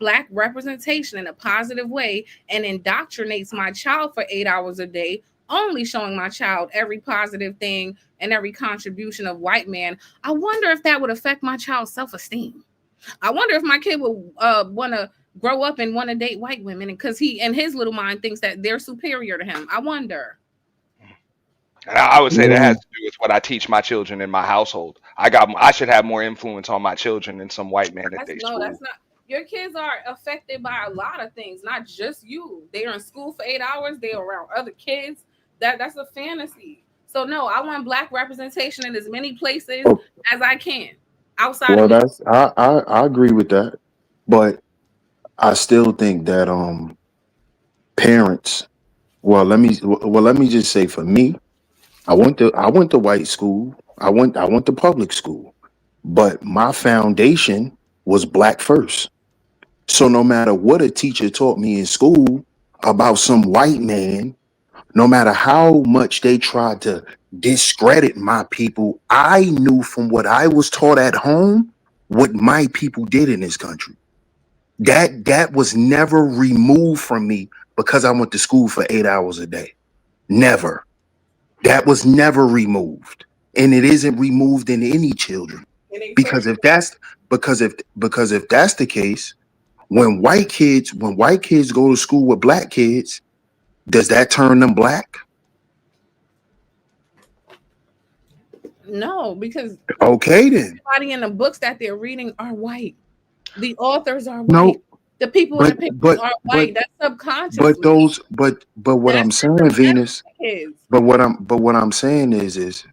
Black representation in a positive way, and indoctrinates my child for 8 hours a day, only showing my child every positive thing and every contribution of white man, I wonder if that would affect my child's self-esteem. I wonder if my kid would want to grow up and want to date white women, because he in his little mind thinks that they're superior to him. I wonder. And I would say that Yeah. has to do with what I teach my children in my household. I should have more influence on my children than some white man at their No, that's school. not. Your kids are affected by a lot of things, not just you. They are in school for 8 hours. They are around other kids. That's a fantasy. So no, I want Black representation in as many places Oh, as I can outside of well, me. that's I agree with that, but I still think that parents. Well, let me just say for me, I went to white school. I went to public school, but my foundation was Black first. So no matter what a teacher taught me in school about some white man, no matter how much they tried to discredit my people, I knew from what I was taught at home what my people did in this country. That was never removed from me because I went to school for 8 hours a day. Never. That was never removed. And it isn't removed in any children. Because if that's because if that's the case, when white kids go to school with Black kids, does that turn them Black? No, because Okay then. everybody in the books that they're reading are white. The authors are white. No, The people in the but pictures are but white. That's but subconsciously. but what I'm That's saying, the Venus, kids. but what I'm saying is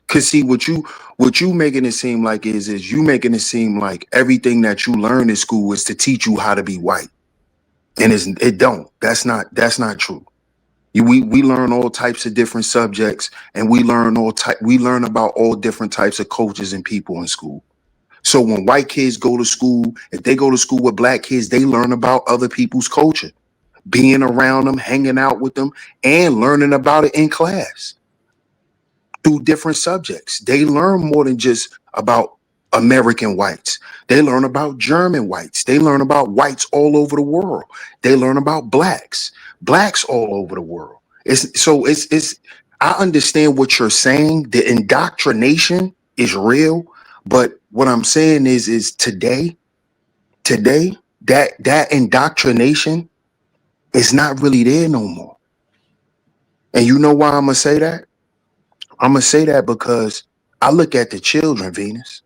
cause see what you making it seem like is you making it seem like everything that you learn in school is to teach you how to be white. And it don't. That's not true. We learn all types of different subjects, and we learn about all different types of coaches and people in school. So when white kids go to school, if they go to school with Black kids, they learn about other people's culture, being around them, hanging out with them, and learning about it in class through different subjects. They learn more than just about American whites. They learn about German whites. They learn about whites all over the world. They learn about blacks all over the world. It's I understand what you're saying. The indoctrination is real, but what I'm saying is today that indoctrination is not really there no more. And you know why I'm gonna say that? I'm gonna say that because I look at the children, Venus.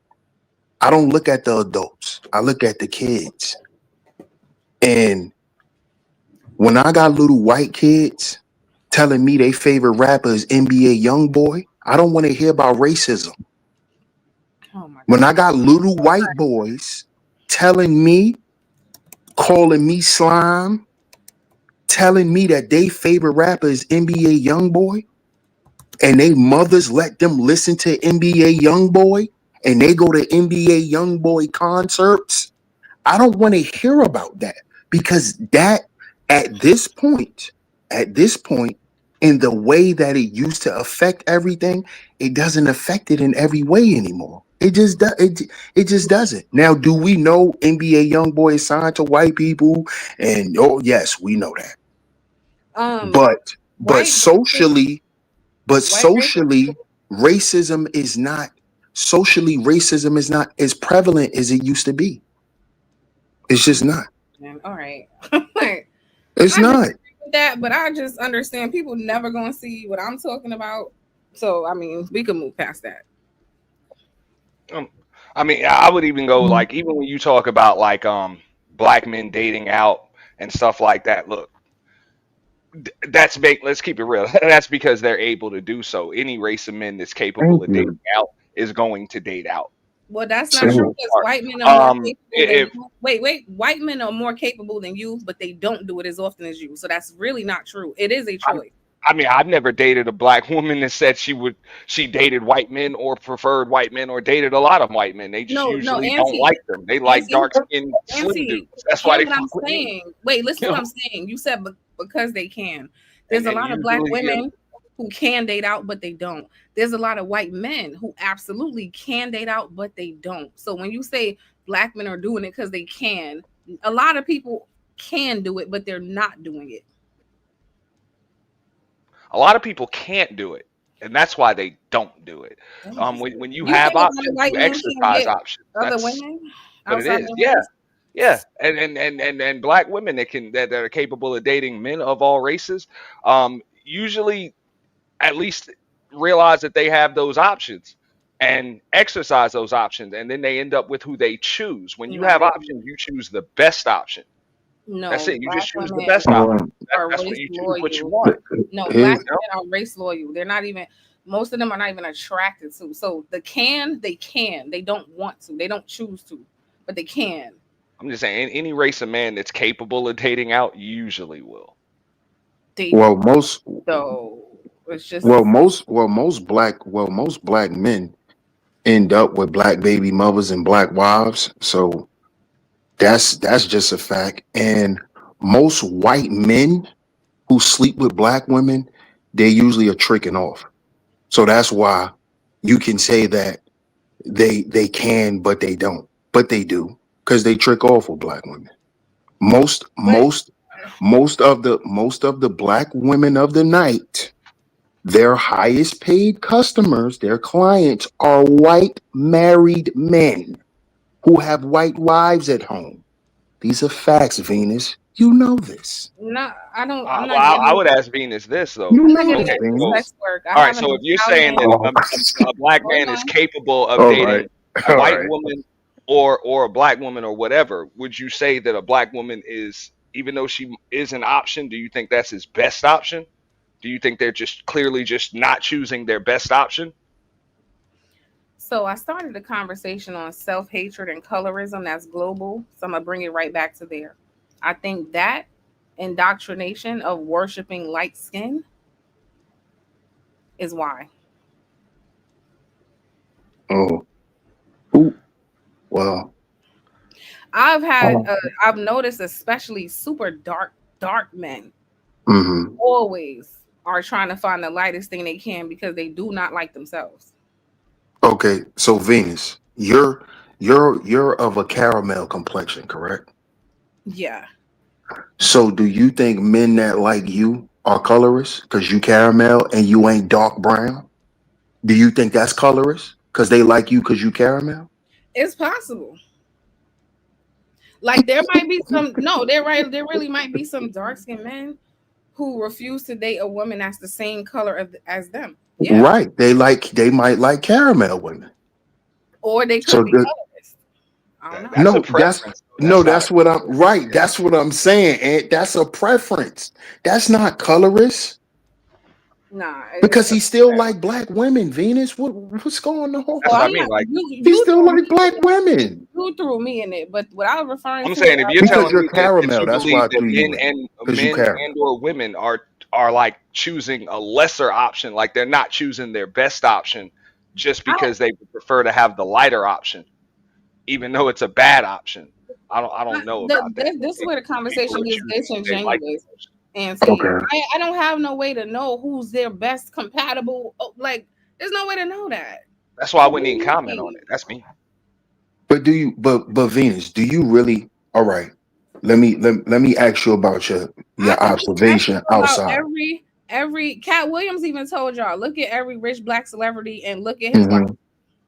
I don't look at the adults. I look at the kids. And when I got little white kids telling me their favorite rapper is NBA Youngboy, I don't want to hear about racism. Oh my When I got little white boys telling me, calling me slime, telling me that their favorite rapper is NBA Youngboy, and they mothers let them listen to NBA YoungBoy and they go to NBA YoungBoy concerts. I don't want to hear about that, because that at this point, in the way that it used to affect everything, it doesn't affect it in every way anymore. It just does. It just doesn't. Now, do we know NBA YoungBoy is signed to white people? And oh yes, we know that. But white socially, white socially, racism is not as prevalent as it used to be. It's just not. Man, all right. It's I not. disagree with that, but I just understand people never gonna see what I'm talking about. So I mean, we can move past that. I mean, I would even go like, even when you talk about like black men dating out and stuff like that. Look, that's make. Let's keep it real. That's because they're able to do so. Any race of men that's capable Thank of you. dating out is going to date out. Well, that's So not true, because white men are more capable than if you. Wait, white men are more capable than you, but they don't do it as often as you. So that's really not true. It is a choice. I mean, I've never dated a black woman that said she dated white men or preferred white men or dated a lot of white men. They just No, usually don't Auntie, like them. They like Auntie, dark skinned slim Auntie, dudes. That's why hear they what I'm fuck with me. saying. Wait, listen You to what know? I'm saying. You said because they can. There's And a lot of black usually, women who can date out, but they don't. There's a lot of white men who absolutely can date out, but they don't. So when you say black men are doing it because they can, a lot of people can do it, but they're not doing it. a lot of people can't do it, and that's why they don't do it. When you You have think a lot of options, white you men can exercise get options. other That's women what it outside is. their Yeah, race? yeah, and black women that are capable of dating men of all races, usually at least realize that they have those options and exercise those options, and then they end up with who they choose. When you No, have they options, you choose the best option. That's no it. You black just choose the women best option. are That's when race you choose what you loyal. want. No, Here- black You know? women are race loyal. They're not even. Most of them are not even attracted to. So they can. They don't want to. They don't choose to, but they can. I'm just saying, any race of man that's capable of dating out usually will. They Well, most so it's just most black men end up with black baby mothers and black wives. So that's just a fact. And most white men who sleep with black women, they usually are tricking off. So that's why you can say that they can, but they don't. But they do, because they trick off with black women. Most of the black women of the night, their highest paid customers, their clients, are white married men who have white wives at home. These are facts, Venus. You know this. no. I don't. I'm Well, not I getting. would ask Venus this though. You I'm not know getting this, Okay, into Venus. sex work. I all right. have So an if you're saying Italian. that a black Hold man is on. capable of All dating right. a All white right. woman or a black woman or whatever, would you say that a black woman is, even though she is an option, do you think that's his best option? Do you think they're just clearly just not choosing their best option? So I started a conversation on self-hatred and colorism that's global. So I'm gonna bring it right back to there. I think that indoctrination of worshiping light skin is why. Oh, who? Well, I've noticed, especially super dark men mhm. always are trying to find the lightest thing they can because they do not like themselves. Okay. So Venus, you're of a caramel complexion, correct? Yeah. So do you think men that like you are colorist because you caramel and you ain't dark brown? Do you think that's colorist because they like you because you caramel? It's possible. Like there might be some they're right. There really might be some dark-skinned men who refuse to date a woman that's the same color as them. Yeah. Right. They might like caramel women. Or they So could be colorist. I don't know. That's a no, that's preference. Though. no, That's not that's what I'm right. That's what I'm saying. And that's a preference. That's not colorist Nah. because he still like black women. Venus, what's going on? That's what I mean. Like, He still like black women. You threw me in it, but what I was referring I'm to, saying, if you're Because telling you're me that caramel, you that's believe why I that threw you men in. Because you caramel. and or women are like choosing a lesser option, like they're not choosing their best option just I don't, because they would prefer to have the lighter option, even though it's a bad option. I don't know about that. this is where the People conversation are gets choosing what they like the disingenuous. most. And see, Okay. I don't have no way to know who's their best compatible. Like, there's no way to know that. That's why I So wouldn't what do even you comment on mean? it. That's me. But Venus, do you really? All right. Let me ask you about your I just asked observation you about outside. every Cat Williams even told y'all, look at every rich black celebrity and look at his wife Mhm.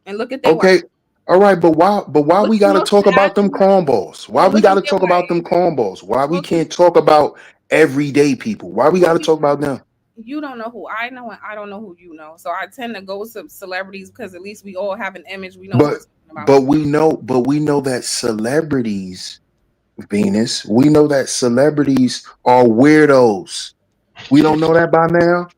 and look at their wife. Okay. All right, but why Look we at gotta most of talk the about them actors. cornballs? Why Well, we look at gotta their talk about them wife. cornballs? Why we Well, can't talk about everyday people? Why we gotta okay, talk about them? you don't know who I know, and I don't know who you know. So I tend to go to celebrities because at least we all have an image. We know what we're But talking about. we know that celebrities, Venus, we know that celebrities are weirdos. We don't know that by now.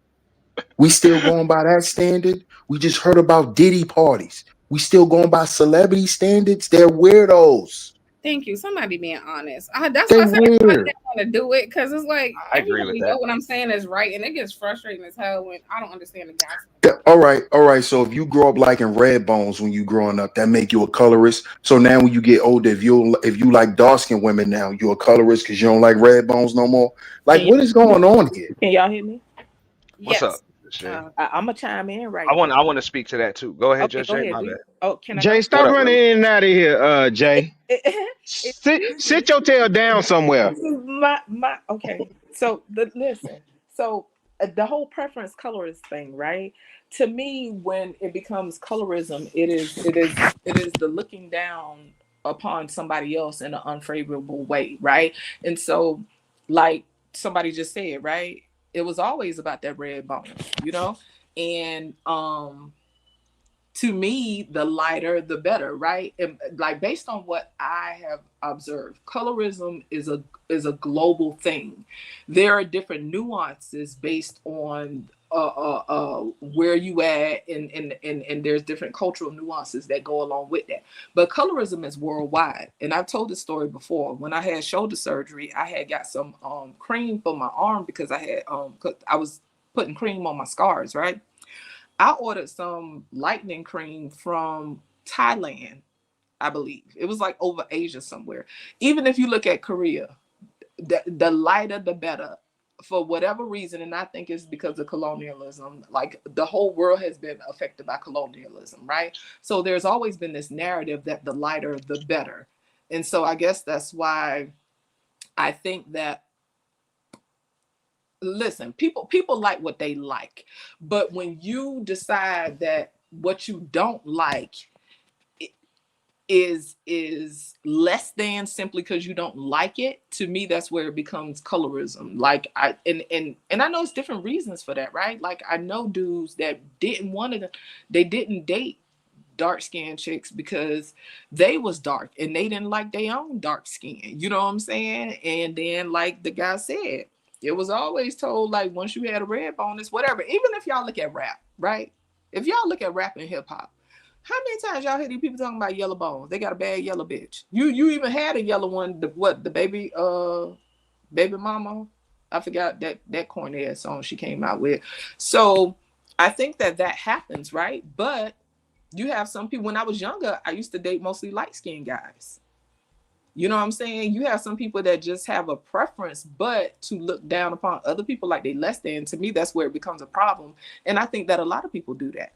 We still going by that standard. We just heard about Diddy parties. We still going by celebrity standards. They're weirdos. Thank you. Somebody being honest. That's They why I said I weird. didn't want to do it because it's like I agree with everybody that. know what I'm saying is right, and it gets frustrating as hell when I don't understand the gas. Yeah, all right. So if you grow up liking red bones when you growing up, that make you a colorist. So now when you get older, if you like dark skinned women now, you're a colorist because you don't like red bones no more. Like, Can what is y'all, going on here? can y'all hear me? What's up, Yes. Jay? I'm gonna chime in right I quick. want to speak to that too. Go ahead, Okay, Judge go Jay. ahead. My Do bad. you? Oh, can I Jay, go? What stop up, running Willie? in and out of here, It, Jay. it, it, Sit your tail down somewhere. this is my okay. So listen. So the whole preference colorist thing, right? To me, when it becomes colorism, it is the looking down upon somebody else in an unfavorable way, right? And so, like somebody just said, right? It was always about that red bone, you know, and to me, the lighter, the better, right? And like based on what I have observed, colorism is a global thing. There are different nuances based on where you at, and there's different cultural nuances that go along with that. But colorism is worldwide, and I've told this story before. When I had shoulder surgery, I had got some cream for my arm because I had 'cause I was putting cream on my scars, right? I ordered some lightning cream from Thailand, I believe. It was like over Asia somewhere. Even if you look at Korea, the lighter the better. For whatever reason, and I think it's because of colonialism, like the whole world has been affected by colonialism, right? So there's always been this narrative that the lighter the better. And so I guess that's why I think that, listen, people like what they like, but when you decide that what you don't like is less than simply because you don't like it, to me that's where it becomes colorism. Like and I know it's different reasons for that, right? Like I know dudes that didn't want to, they didn't date dark skinned chicks because they was dark and they didn't like their own dark skin. You know what I'm saying? And then like the guy said, it was always told like once you had a red bone, it's whatever. Even if y'all look at rap, right? If y'all look at rap and hip hop, how many times y'all hear these people talking about yellow bones? They got a bad yellow bitch. You even had a yellow one, the baby mama? I forgot that corny ass song she came out with. So I think that happens, right? But you have some people, when I was younger, I used to date mostly light-skinned guys. You know what I'm saying? You have some people that just have a preference, but to look down upon other people like they less than, to me, that's where it becomes a problem. And I think that a lot of people do that.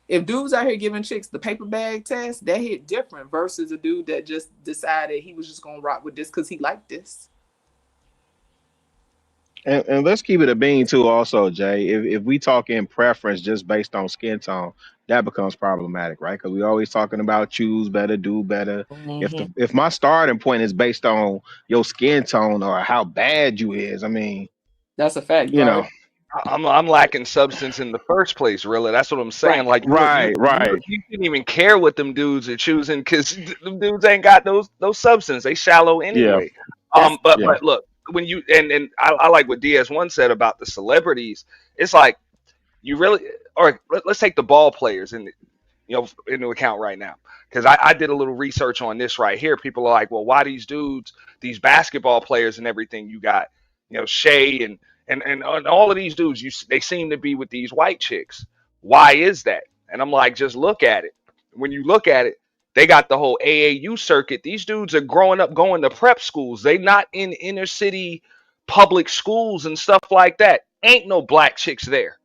If dudes out here giving chicks the paper bag test, that hit different versus a dude that just decided he was just gonna rock with this because he liked this. And let's keep it a bean too, also, Jay. If we talk in preference just based on skin tone, that becomes problematic, right? Because we always talking about choose better, do better. Mm-hmm. If my starting point is based on your skin tone or how bad you is, I mean, That's a fact. You you know, already I'm lacking substance in the first place, really. That's what I'm saying. right. Like right. you didn't even care what them dudes are choosing because them dudes ain't got those substance. They shallow Yeah, anyway. That's But yeah. look, when you and I like what DS1 said about the celebrities. It's like you really, or let's take the ball players into account right now, because I did a little research on this right here. People are like, well, why these dudes, these basketball players and everything, you got Shea and all of these dudes, they seem to be with these white chicks. Why is that? And I'm like, just look at it. When you look at it, they got the whole AAU circuit. These dudes are growing up going to prep schools. They not in inner city public schools and stuff like that. Ain't no black chicks there.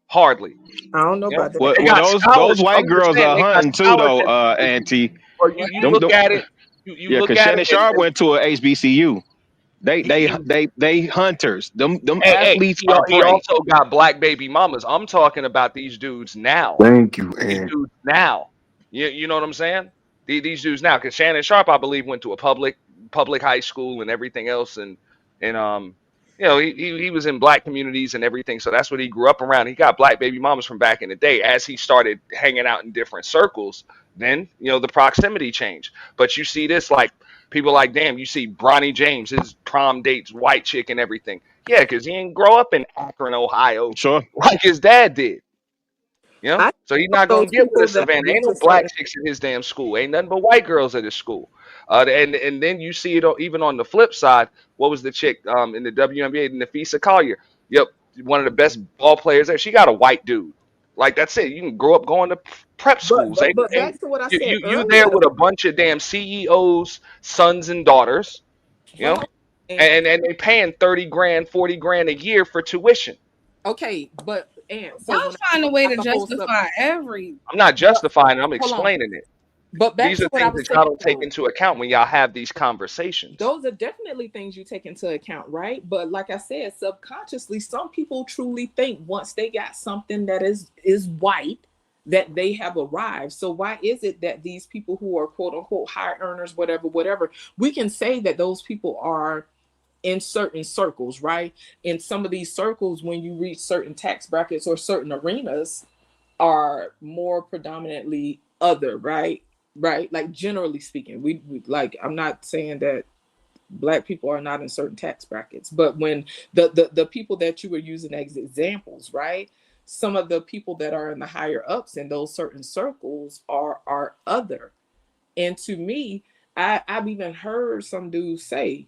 Hardly. I don't know You know, about that. Well, they well, got those scholars. white I'm just girls saying are they got hunting too, scholars though, that Auntie. or you Them, look them, at it, you yeah, look because at Shannon it Sharp and went to a HBCU. They he they hunters. Them hey, athletes are he prey. also got black baby mamas. I'm talking about these dudes now. Thank you, These and dudes now. You know what I'm saying? These dudes now, because Shannon Sharp, I believe, went to a public high school and everything else, and you know, he was in black communities and everything, so that's what he grew up around. He got black baby mamas from back in the day. As he started hanging out in different circles, then the proximity changed. But you see this, like people like, damn, you see Bronny James, his prom dates, white chick and everything. Yeah, because he didn't grow up in Akron, Ohio, Sure. like his dad did. I So he's know not gonna those get with people a that Savannah. went Ain't no to black certain. chicks in his damn school. Ain't nothing but white girls at his school. And then you see it even on the flip side. What was the chick in the WNBA, Nafisa Collier? Yep, one of the best ball players there. She got a white dude. Like that's it. You can grow up going to prep schools. But And back to what I you, said you you there earlier, with though. a bunch of damn CEOs, sons and daughters. You Hold know, on. And and they paying 30 grand, 40 grand a year for tuition. okay, but so Y'all when find a way to the whole sub, justify every. I'm not but justifying it. I'm hold on. explaining it. But back These to are what I things was that y'all saying don't take though. into account when y'all have these conversations. Those are definitely things you take into account, right? But like I said, subconsciously, some people truly think once they got something that is white, that they have arrived. So why is it that these people who are quote unquote high earners, whatever, we can say that those people are in certain circles, right? In some of these circles, when you reach certain tax brackets or certain arenas, are more predominantly other, right? Right? Like generally speaking, we like, I'm not saying that black people are not in certain tax brackets, but when the people that you were using as examples, right? Some of the people that are in the higher ups in those certain circles are other. And to me, I've even heard some dudes say,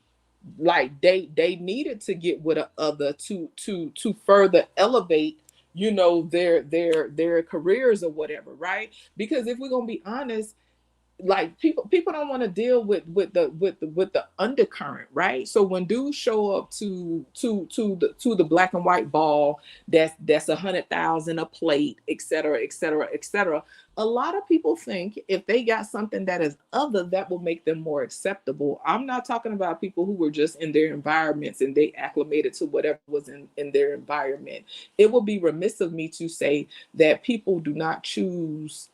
like they needed to get with a other to further elevate their careers or whatever, right? Because if we're gonna be honest, like people don't want to deal with the undercurrent, right? So when dudes show up to the black and white ball, that's 100,000 a plate, et cetera, et cetera, et cetera. A lot of people think if they got something that is other, that will make them more acceptable. I'm not talking about people who were just in their environments and they acclimated to whatever was in their environment. It would be remiss of me to say that people do not choose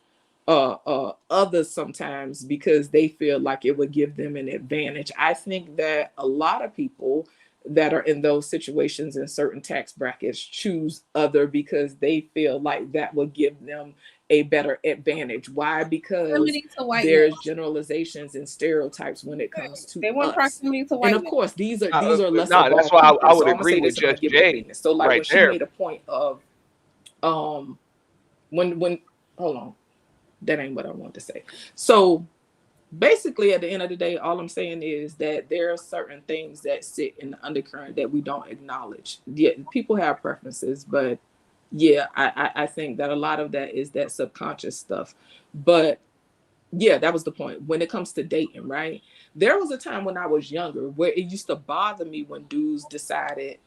others sometimes because they feel like it would give them an advantage. I think that a lot of people that are in those situations in certain tax brackets choose other because they feel like that will give them a better advantage. Why? Because Proximity to whiteness. there's generalizations and stereotypes when it comes to They want us. proximity to And whiteness. of course, these are No, lesser that's ball why people. I would So I'm gonna agree say with this and I'm Just gonna give it a Jay business. So like right when she there. made a point of when hold on, that ain't what I want to say. So basically, at the end of the day, all I'm saying is that there are certain things that sit in the undercurrent that we don't acknowledge. Yeah, people have preferences, but yeah, I think that a lot of that is that subconscious stuff. But yeah, that was the point. When it comes to dating, right? There was a time when I was younger where it used to bother me when dudes decided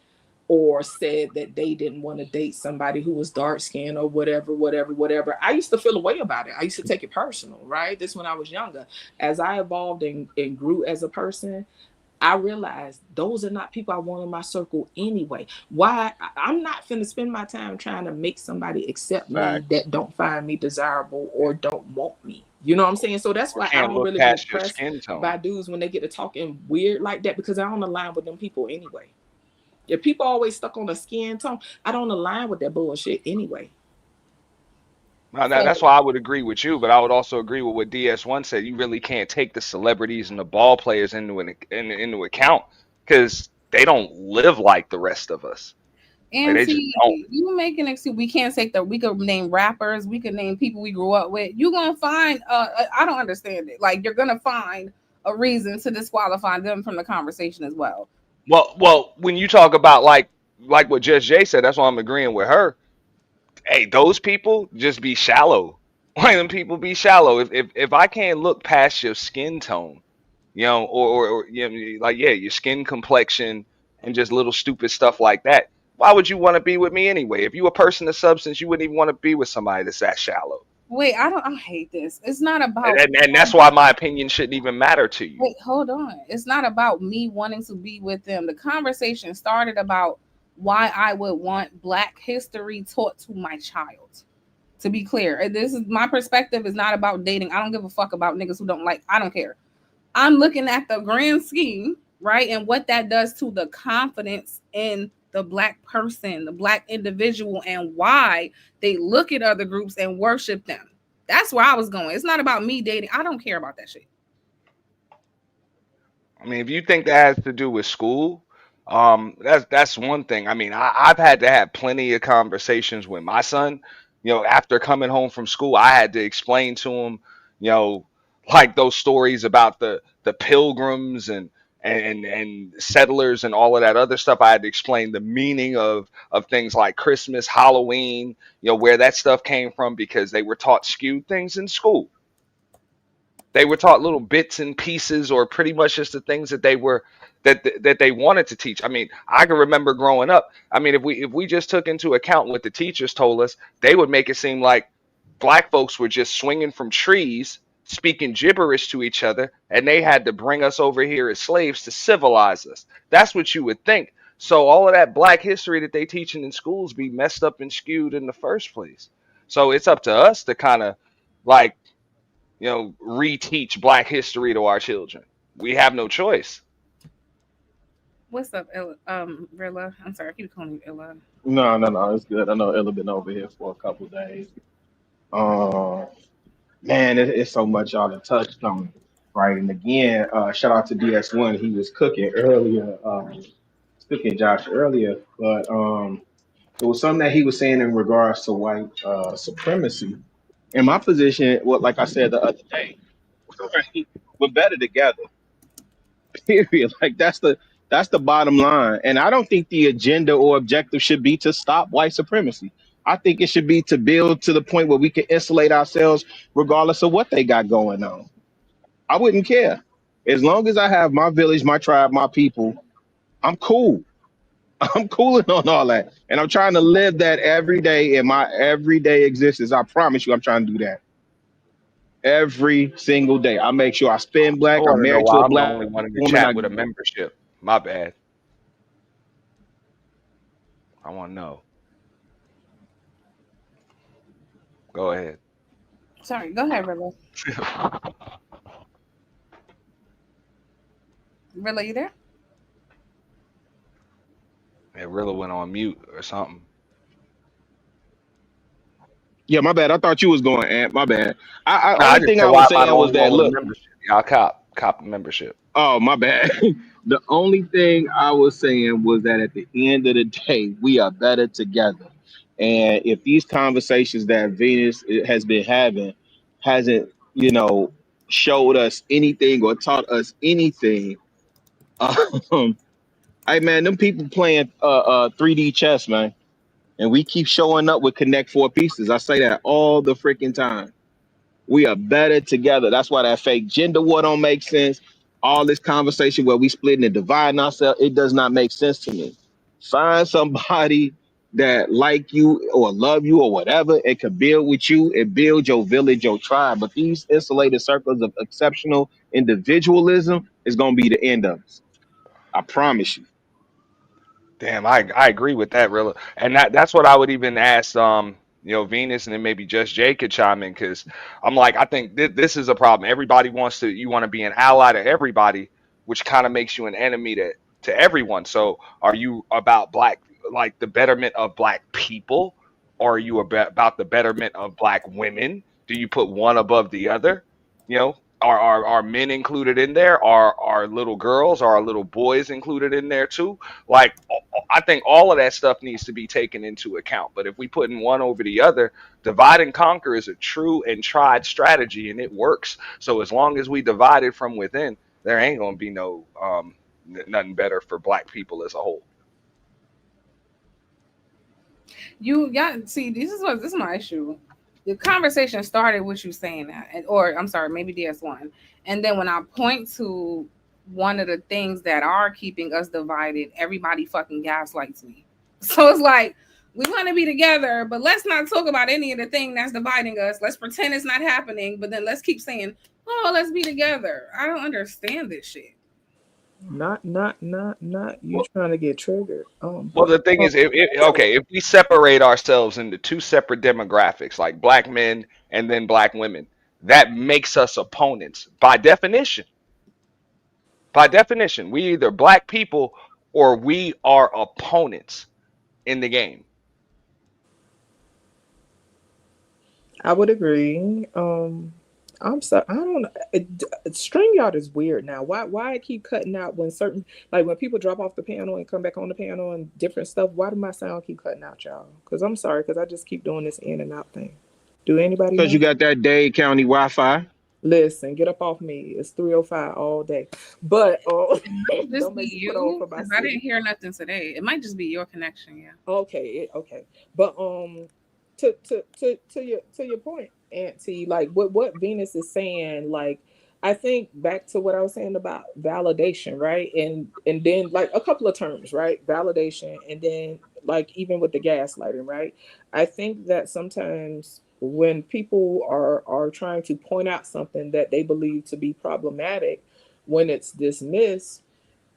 or said that they didn't want to date somebody who was dark skinned or whatever. I used to feel a way about it. I used to take it personal, right? This when I was younger. As I evolved and grew as a person, I realized those are not people I want in my circle anyway. Why? I'm not finna spend my time trying to make somebody accept me Facts. that don't find me desirable or don't want me. You know what I'm saying? So that's why I Can't don't look really be past your impressed skin tone. by dudes when they get to talking weird like that because I don't align with them people anyway. If people always stuck on the skin tone, I don't align with that bullshit anyway. Now, So that's why I would agree with you, but I would also agree with what DS1 said. You really can't take the celebrities and the ball players into account because they don't live like the rest of us. Like And they just see, don't. you make an excuse. We can't say that. We could name rappers. We could name people we grew up with. You're gonna find. I don't understand it. Like you're gonna find a reason to disqualify them from the conversation as well. Well, when you talk about like like what Just Jay said, that's why I'm agreeing with her. Hey, those people just be shallow. Like them people be shallow. If I can't look past your skin tone, or you know, like yeah, your skin complexion and just little stupid stuff like that. Why would you want to be with me anyway? If you a person of substance, you wouldn't even want to be with somebody that's that shallow. Wait, I hate this. It's not And, about and and that's why my opinion shouldn't even matter to you. wait, hold on. It's not about me wanting to be with them. The conversation started about why I would want Black history taught to my child. To be clear, this is my perspective. Is not about dating. I don't give a fuck about niggas who don't like. I don't care. I'm looking at the grand scheme, right, and what that does to the confidence in the Black person, the Black individual, and why they look at other groups and worship them. That's where I was going. It's not about me dating. I don't care about that shit. I mean, if you think that has to do with school, that's one thing. I mean, I've had to have plenty of conversations with my son. After coming home from school, I had to explain to him, you know, like those stories about the pilgrims and settlers and all of that other stuff. I had to explain the meaning of things like Christmas, Halloween, where that stuff came from because they were taught skewed things in school. They were taught little bits and pieces, or pretty much just the things that they wanted to teach. I mean, I can remember growing up. I mean, if we just took into account what the teachers told us, they would make it seem like Black folks were just swinging from trees, speaking gibberish to each other, and they had to bring us over here as slaves to civilize us. That's what you would think. So all of that Black history that they teaching in schools be messed up and skewed in the first place. So it's up to us to kind of like reteach Black history to our children. We have no choice. What's up, Ella? Rilla? I'm sorry, I keep calling you Ella. No, it's good. I know Ella been over here for a couple days. Uh, Man, it's so much y'all have touched on, right? And again, shout out to DS1. He was cooking earlier, cooking Josh earlier, but it was something that he was saying in regards to white supremacy. In my position, what like I said the other day, right, we're better together. Period. Like that's the bottom line. And I don't think the agenda or objective should be to stop white supremacy. I think it should be to build to the point where we can insulate ourselves regardless of what they got going on. I wouldn't care. As long as I have my village, my tribe, my people, I'm cool. I'm cooling on all that. And I'm trying to live that every day in my everyday existence. I promise you, I'm trying to do that every single day. I make sure I spend I black. I'm want to know married to why a I'm the black only one in the woman. chat with a membership. My bad. I want to know. Go ahead. Sorry, go ahead, Rilla. Rilla, you there? It really went on mute or something. Yeah, my bad. I thought you was going, Ant. My bad. I No, I only just thing said I why was am I the saying was only that one with a look. membership? Y'all cop the membership. Oh, my bad. The only thing I was saying was that at the end of the day, we are better together. And if these conversations that Venus has been having hasn't, showed us anything or taught us anything, um, hey man, them people playing 3D chess, man, and we keep showing up with Connect Four pieces. I say that all the freaking time. We are better together. That's why that fake gender war don't make sense. All this conversation where we splitting and dividing ourselves, it does not make sense to me. Find somebody that like you or love you or whatever and can build with you and build your village, your tribe. But these insulated circles of exceptional individualism is gonna be the end of us. I promise you. Damn, I agree with that, really, and that's what I would even ask, Venus, and then maybe just Jay could chime in because I'm like, I think this is a problem. Everybody you want to be an ally to everybody, which kind of makes you an enemy to everyone. So, are you about like the betterment of Black people, or are you about the betterment of Black women? Do you put one above the other? Are men included in there? Are little girls, are little boys included in there too? Like, I think all of that stuff needs to be taken into account. But if we put in one over the other, divide and conquer is a true and tried strategy, and it works. So as long as we divide it from within, there ain't gonna be no nothing better for Black people as a whole. See, this is my issue. The conversation started with you saying that, or I'm sorry, maybe DS1, and then when I point to one of the things that are keeping us divided, everybody fucking gaslights me. So it's like we want to be together, but let's not talk about any of the thing that's dividing us. Let's pretend it's not happening, but then let's keep saying, "Oh, let's be together." I don't understand this shit. Not you trying to get triggered. Well, the thing is, if we separate ourselves into two separate demographics, like black men and then black women, that makes us opponents by definition. By definition, we either black people or we are opponents in the game. I would agree. I'm sorry. I don't know. StreamYard is weird now. Why it keep cutting out when certain, like when people drop off the panel and come back on the panel and different stuff? Why do my sound keep cutting out, y'all? Because I'm sorry, because I just keep doing this in and out thing. Do anybody Because know? you got that Dade County Wi-Fi. Listen, get up off me. It's 3:05 all day. But Just don't be make me put on you, for my 'cause I didn't sleep. hear nothing today. It might just be your connection, yeah. Okay. But to your point, Auntie, like what Venus is saying, like I think back to what I was saying about validation, right? And then like a couple of terms, right? Validation, and then like even with the gaslighting, right? I think that sometimes when people are trying to point out something that they believe to be problematic, when it's dismissed,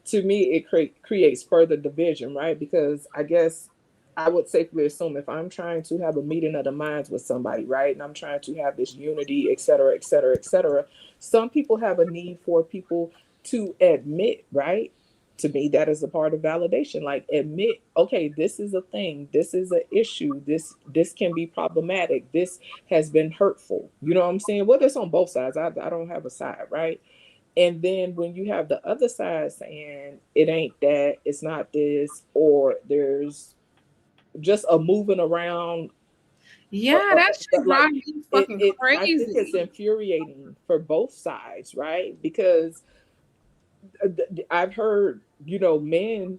to me it creates further division, right? Because I guess I would safely assume if I'm trying to have a meeting of the minds with somebody, right, and I'm trying to have this unity, et cetera, et cetera, et cetera, some people have a need for people to admit, right? To me, that is a part of validation. Like admit, okay, this is a thing, this is an issue, this can be problematic, this has been hurtful. You know what I'm saying? Well, it's on both sides. I don't have a side, right? And then when you have the other side saying it ain't that, it's not this, or there's just a moving around. Yeah, that shit Like drives me fucking I think it's crazy. infuriating for both sides, right? Because I've heard, men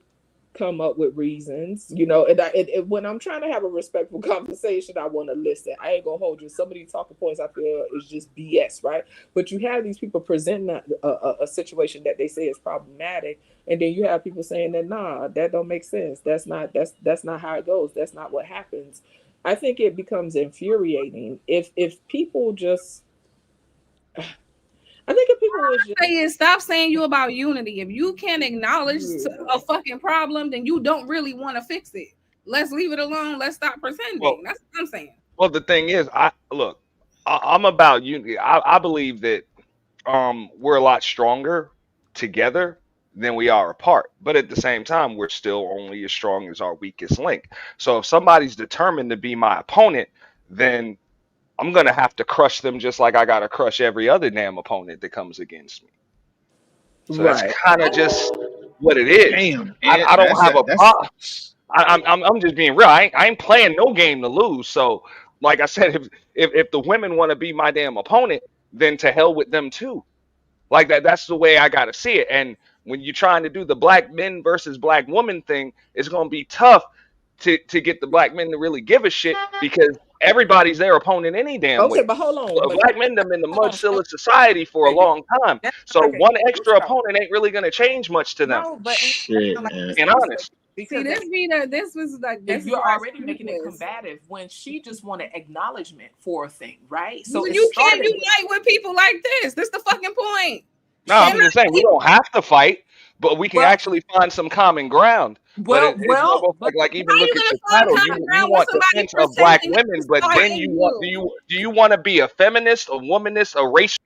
come up with reasons, and when I'm trying to have a respectful conversation, I want to listen. I ain't gonna hold you. Some of these talking points I feel is just BS, right? But you have these people presenting a situation that they say is problematic, and then you have people saying that nah, that don't make sense. That's not how it goes. That's not what happens. I think it becomes infuriating if people just. I think if people was just Say is stop saying you about unity. If you can't acknowledge a fucking problem, then you don't really want to fix it. Let's leave it alone. Let's stop pretending. Well, That's what I'm saying. well, the thing is, I'm about unity. I believe that we're a lot stronger together than we are apart. But at the same time, we're still only as strong as our weakest link. So if somebody's determined to be my opponent, then I'm gonna have to crush them just like I gotta crush every other damn opponent that comes against me. So that's right. kind of just what it is. Damn, I don't that's have a that's problem. I'm just being real. I ain't playing no game to lose. So like I said, if the women want to be my damn opponent, then to hell with them too. Like that's the way I gotta see it. And when you're trying to do the black men versus black woman thing, it's gonna be tough to get the black men to really give a shit because everybody's their opponent any damn Okay, way. but hold on. But Black men them in the hold on. mudcilla society for a long time. That's So like one an extra excuse, though. opponent ain't really gonna change much to them. No, but shit, like man. Being honest. See, because this was like this if is you're why already making it was. combative when she just wanted acknowledgement for a thing, right? So Well, it you can't started with unite with people like this. This the fucking point. No, I'm Cannot just saying we don't have to fight, but we can well, actually find some common ground. But it's almost but like How even you look at gonna your find title. common You ground with want somebody defense of black presenting women, this but then fighting do you? you want to be a feminist, a womanist, a racial?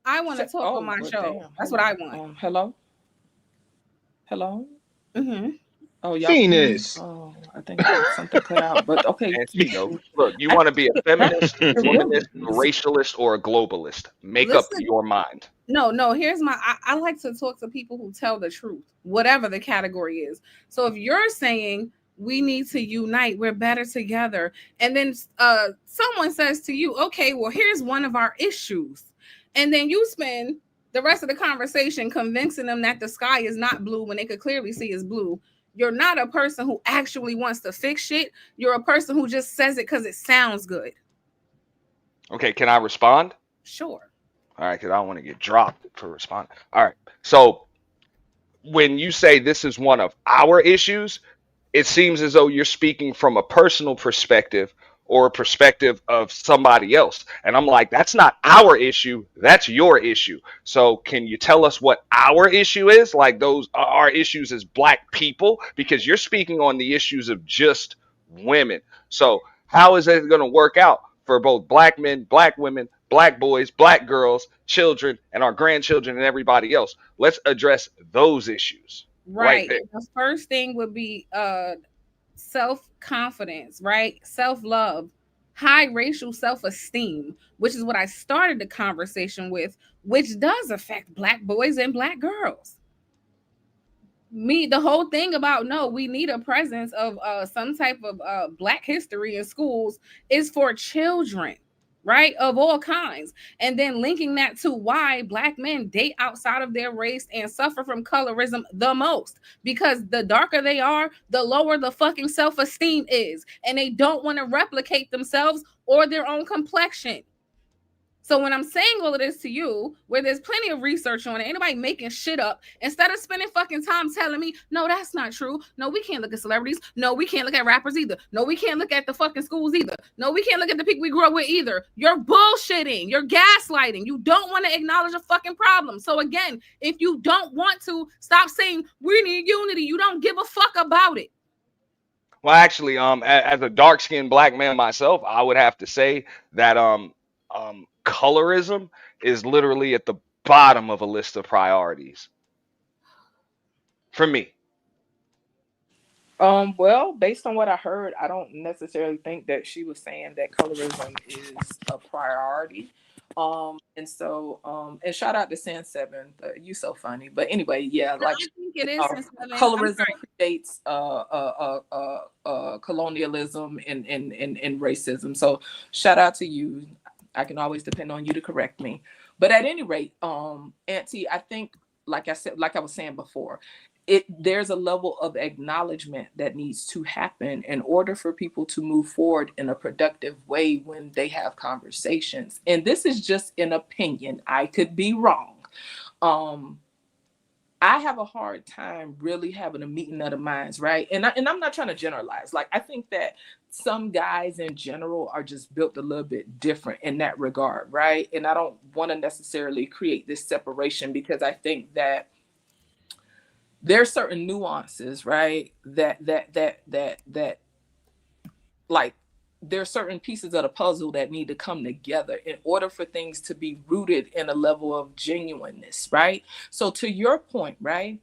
I want to talk on my well, show. damn. That's Hold what I on. want. Hello. Mm-hmm. Oh, y'all. Venus. Oh, I think something cut out. But okay. And she knows. Look, you want to be a feminist, a womanist, a racialist, or a globalist? Make up Listen, your mind. no. Here's my. I like to talk to people who tell the truth, whatever the category is. So if you're saying we need to unite, we're better together, and then someone says to you, okay, well, here's one of our issues, and then you spend the rest of the conversation convincing them that the sky is not blue when they could clearly see it's blue. You're not a person who actually wants to fix shit. You're a person who just says it because it sounds good. Okay, can I respond? Sure. All right, because I don't want to get dropped for responding. All right. So when you say this is one of our issues, it seems as though you're speaking from a personal perspective or a perspective of somebody else. And I'm like, that's not our issue. That's your issue. So can you tell us what our issue is? Like those are our issues as black people, because you're speaking on the issues of just women. So how is it going to work out for both black men, black women, black boys, black girls, children, and our grandchildren and everybody else? Let's address those issues right Right. there. The first thing would be self-confidence, right? Self-love, high racial self-esteem, which is what I started the conversation with, which does affect black boys and black girls. The whole thing about no, we need a presence of some type of black history in schools is for children, right, of all kinds, and then linking that to why black men date outside of their race and suffer from colorism the most, because the darker they are, the lower the fucking self-esteem is, and they don't want to replicate themselves or their own complexion. So when I'm saying all of this to you, where there's plenty of research on it, ain't nobody making shit up, instead of spending fucking time telling me, no, that's not true. No, we can't look at celebrities. No, we can't look at rappers either. No, we can't look at the fucking schools either. No, we can't look at the people we grew up with either. You're bullshitting. You're gaslighting. You don't want to acknowledge a fucking problem. So again, if you don't want to, stop saying we need unity. You don't give a fuck about it. Well, actually, as a dark-skinned black man myself, I would have to say that colorism is literally at the bottom of a list of priorities for me. Well, based on what I heard, I don't necessarily think that she was saying that colorism is a priority. And so, and shout out to San Seven, you so funny. But anyway, yeah, I like think it is Sin 7. I'm colorism sorry. predates colonialism and racism. So shout out to you. I can always depend on you to correct me. But at any rate, Auntie, I think, like I said, like I was saying before, there's a level of acknowledgement that needs to happen in order for people to move forward in a productive way when they have conversations. And this is just an opinion. I could be wrong. I have a hard time really having a meeting of the minds, right? And I'm not trying to generalize. Like, I think that some guys in general are just built a little bit different in that regard, right? And I don't want to necessarily create this separation, because I think that there are certain nuances, right? That like, there are certain pieces of the puzzle that need to come together in order for things to be rooted in a level of genuineness, right? So to your point, right?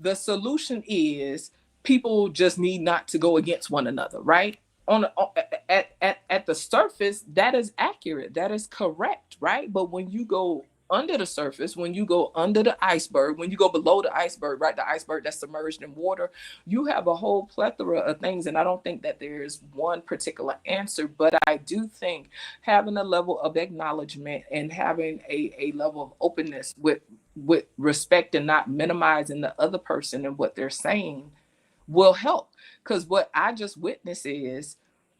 The solution is people just need not to go against one another, right? At the surface, that is accurate. That is correct, right? But when you go under the surface, when you go under the iceberg, when you go below the iceberg, right, the iceberg that's submerged in water, you have a whole plethora of things. And I don't think that there's one particular answer, but I do think having a level of acknowledgement and having a level of openness with respect and not minimizing the other person and what they're saying will help. Because what I just witnessed is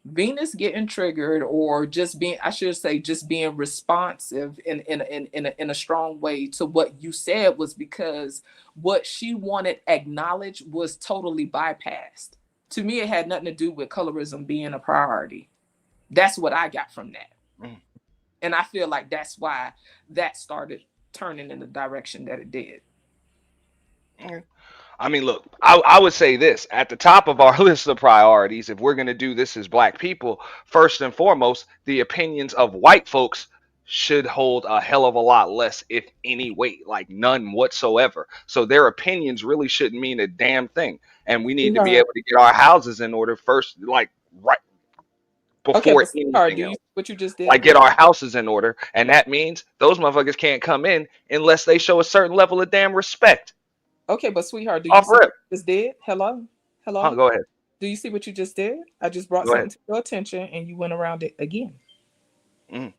Venus getting triggered, or just being, I should say, just being responsive in a strong way to what you said, was because what she wanted acknowledged was totally bypassed. To me, it had nothing to do with colorism being a priority. That's what I got from that. And I feel like that's why that started turning in the direction that it did. I mean, look, I would say this at the top of our list of priorities, if we're going to do this as black people, first and foremost, the opinions of white folks should hold a hell of a lot less, if any weight, like none whatsoever. So their opinions really shouldn't mean a damn thing. And we need to be able to get our houses in order first, like right before anything else. What you just did, like get our houses in order. And that means those motherfuckers can't come in unless they show a certain level of damn respect. Okay, but sweetheart, do you see what you just did? Hello? Go ahead. Do you see what you just did? I just brought something to your attention and you went around it again. I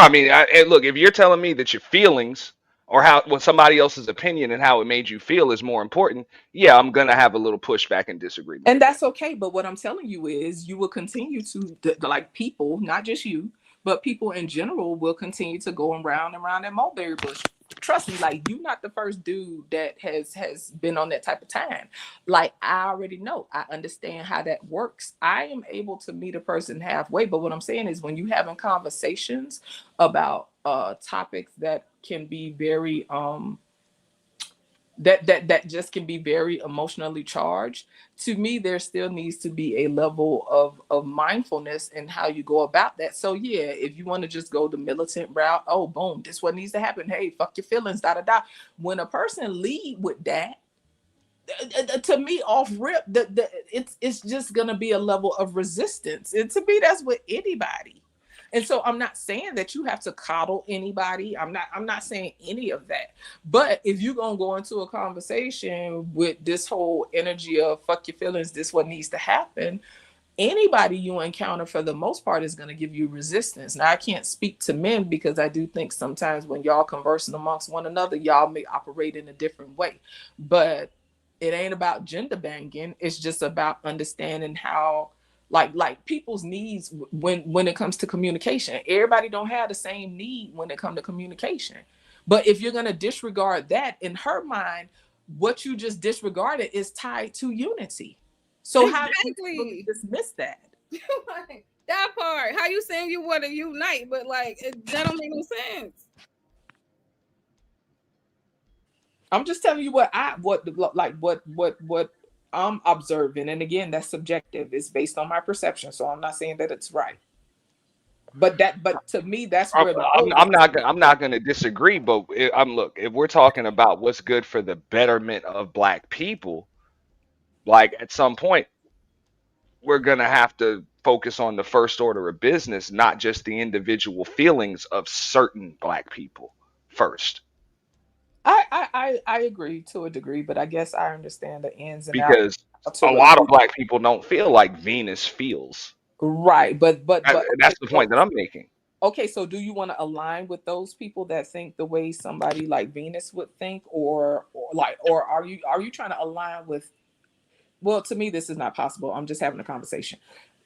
mean, look, if you're telling me that your feelings or how when somebody else's opinion and how it made you feel is more important, yeah, I'm gonna have a little pushback and disagreement. And that's okay. But what I'm telling you is you will continue to like people, not just you, but people in general will continue to go around and around that mulberry bush. Trust me, like you're not the first dude that has been on that type of time. Like I already know, I understand how that works. I am able to meet a person halfway. But what I'm saying is when you having conversations about topics that can be very that just can be very emotionally charged. To me, there still needs to be a level of mindfulness in how you go about that. So yeah, if you want to just go the militant route, oh boom, this what needs to happen. Hey, fuck your feelings, da da da. When a person lead with that, to me, off rip, it's just gonna be a level of resistance. And to me, that's with anybody. And so I'm not saying that you have to coddle anybody. I'm not saying any of that. But if you're gonna go into a conversation with this whole energy of fuck your feelings, this what needs to happen, anybody you encounter for the most part is gonna give you resistance. Now I can't speak to men because I do think sometimes when y'all conversing amongst one another, y'all may operate in a different way. But it ain't about gender banging. It's just about understanding how like people's needs when it comes to communication. Everybody don't have the same need when it comes to communication. But if you're going to disregard that, in her mind, what you just disregarded is tied to unity. So how do you really dismiss that? Like, that part. How you saying you want to unite, but like that don't make no sense. I'm just telling you what I'm observing, and again, that's subjective. It's based on my perception, so I'm not saying that it's right. But to me, that's where I'm not going to disagree. But look, if we're talking about what's good for the betterment of Black people, like at some point, we're going to have to focus on the first order of business, not just the individual feelings of certain Black people first. I agree to a degree, but I guess I understand the ins and because outs. a lot of Black people don't feel like Venus feels. Right, but that's the point that I'm making. Okay, so do you want to align with those people that think the way somebody like Venus would think, or are you trying to align with? Well, to me, this is not possible. I'm just having a conversation.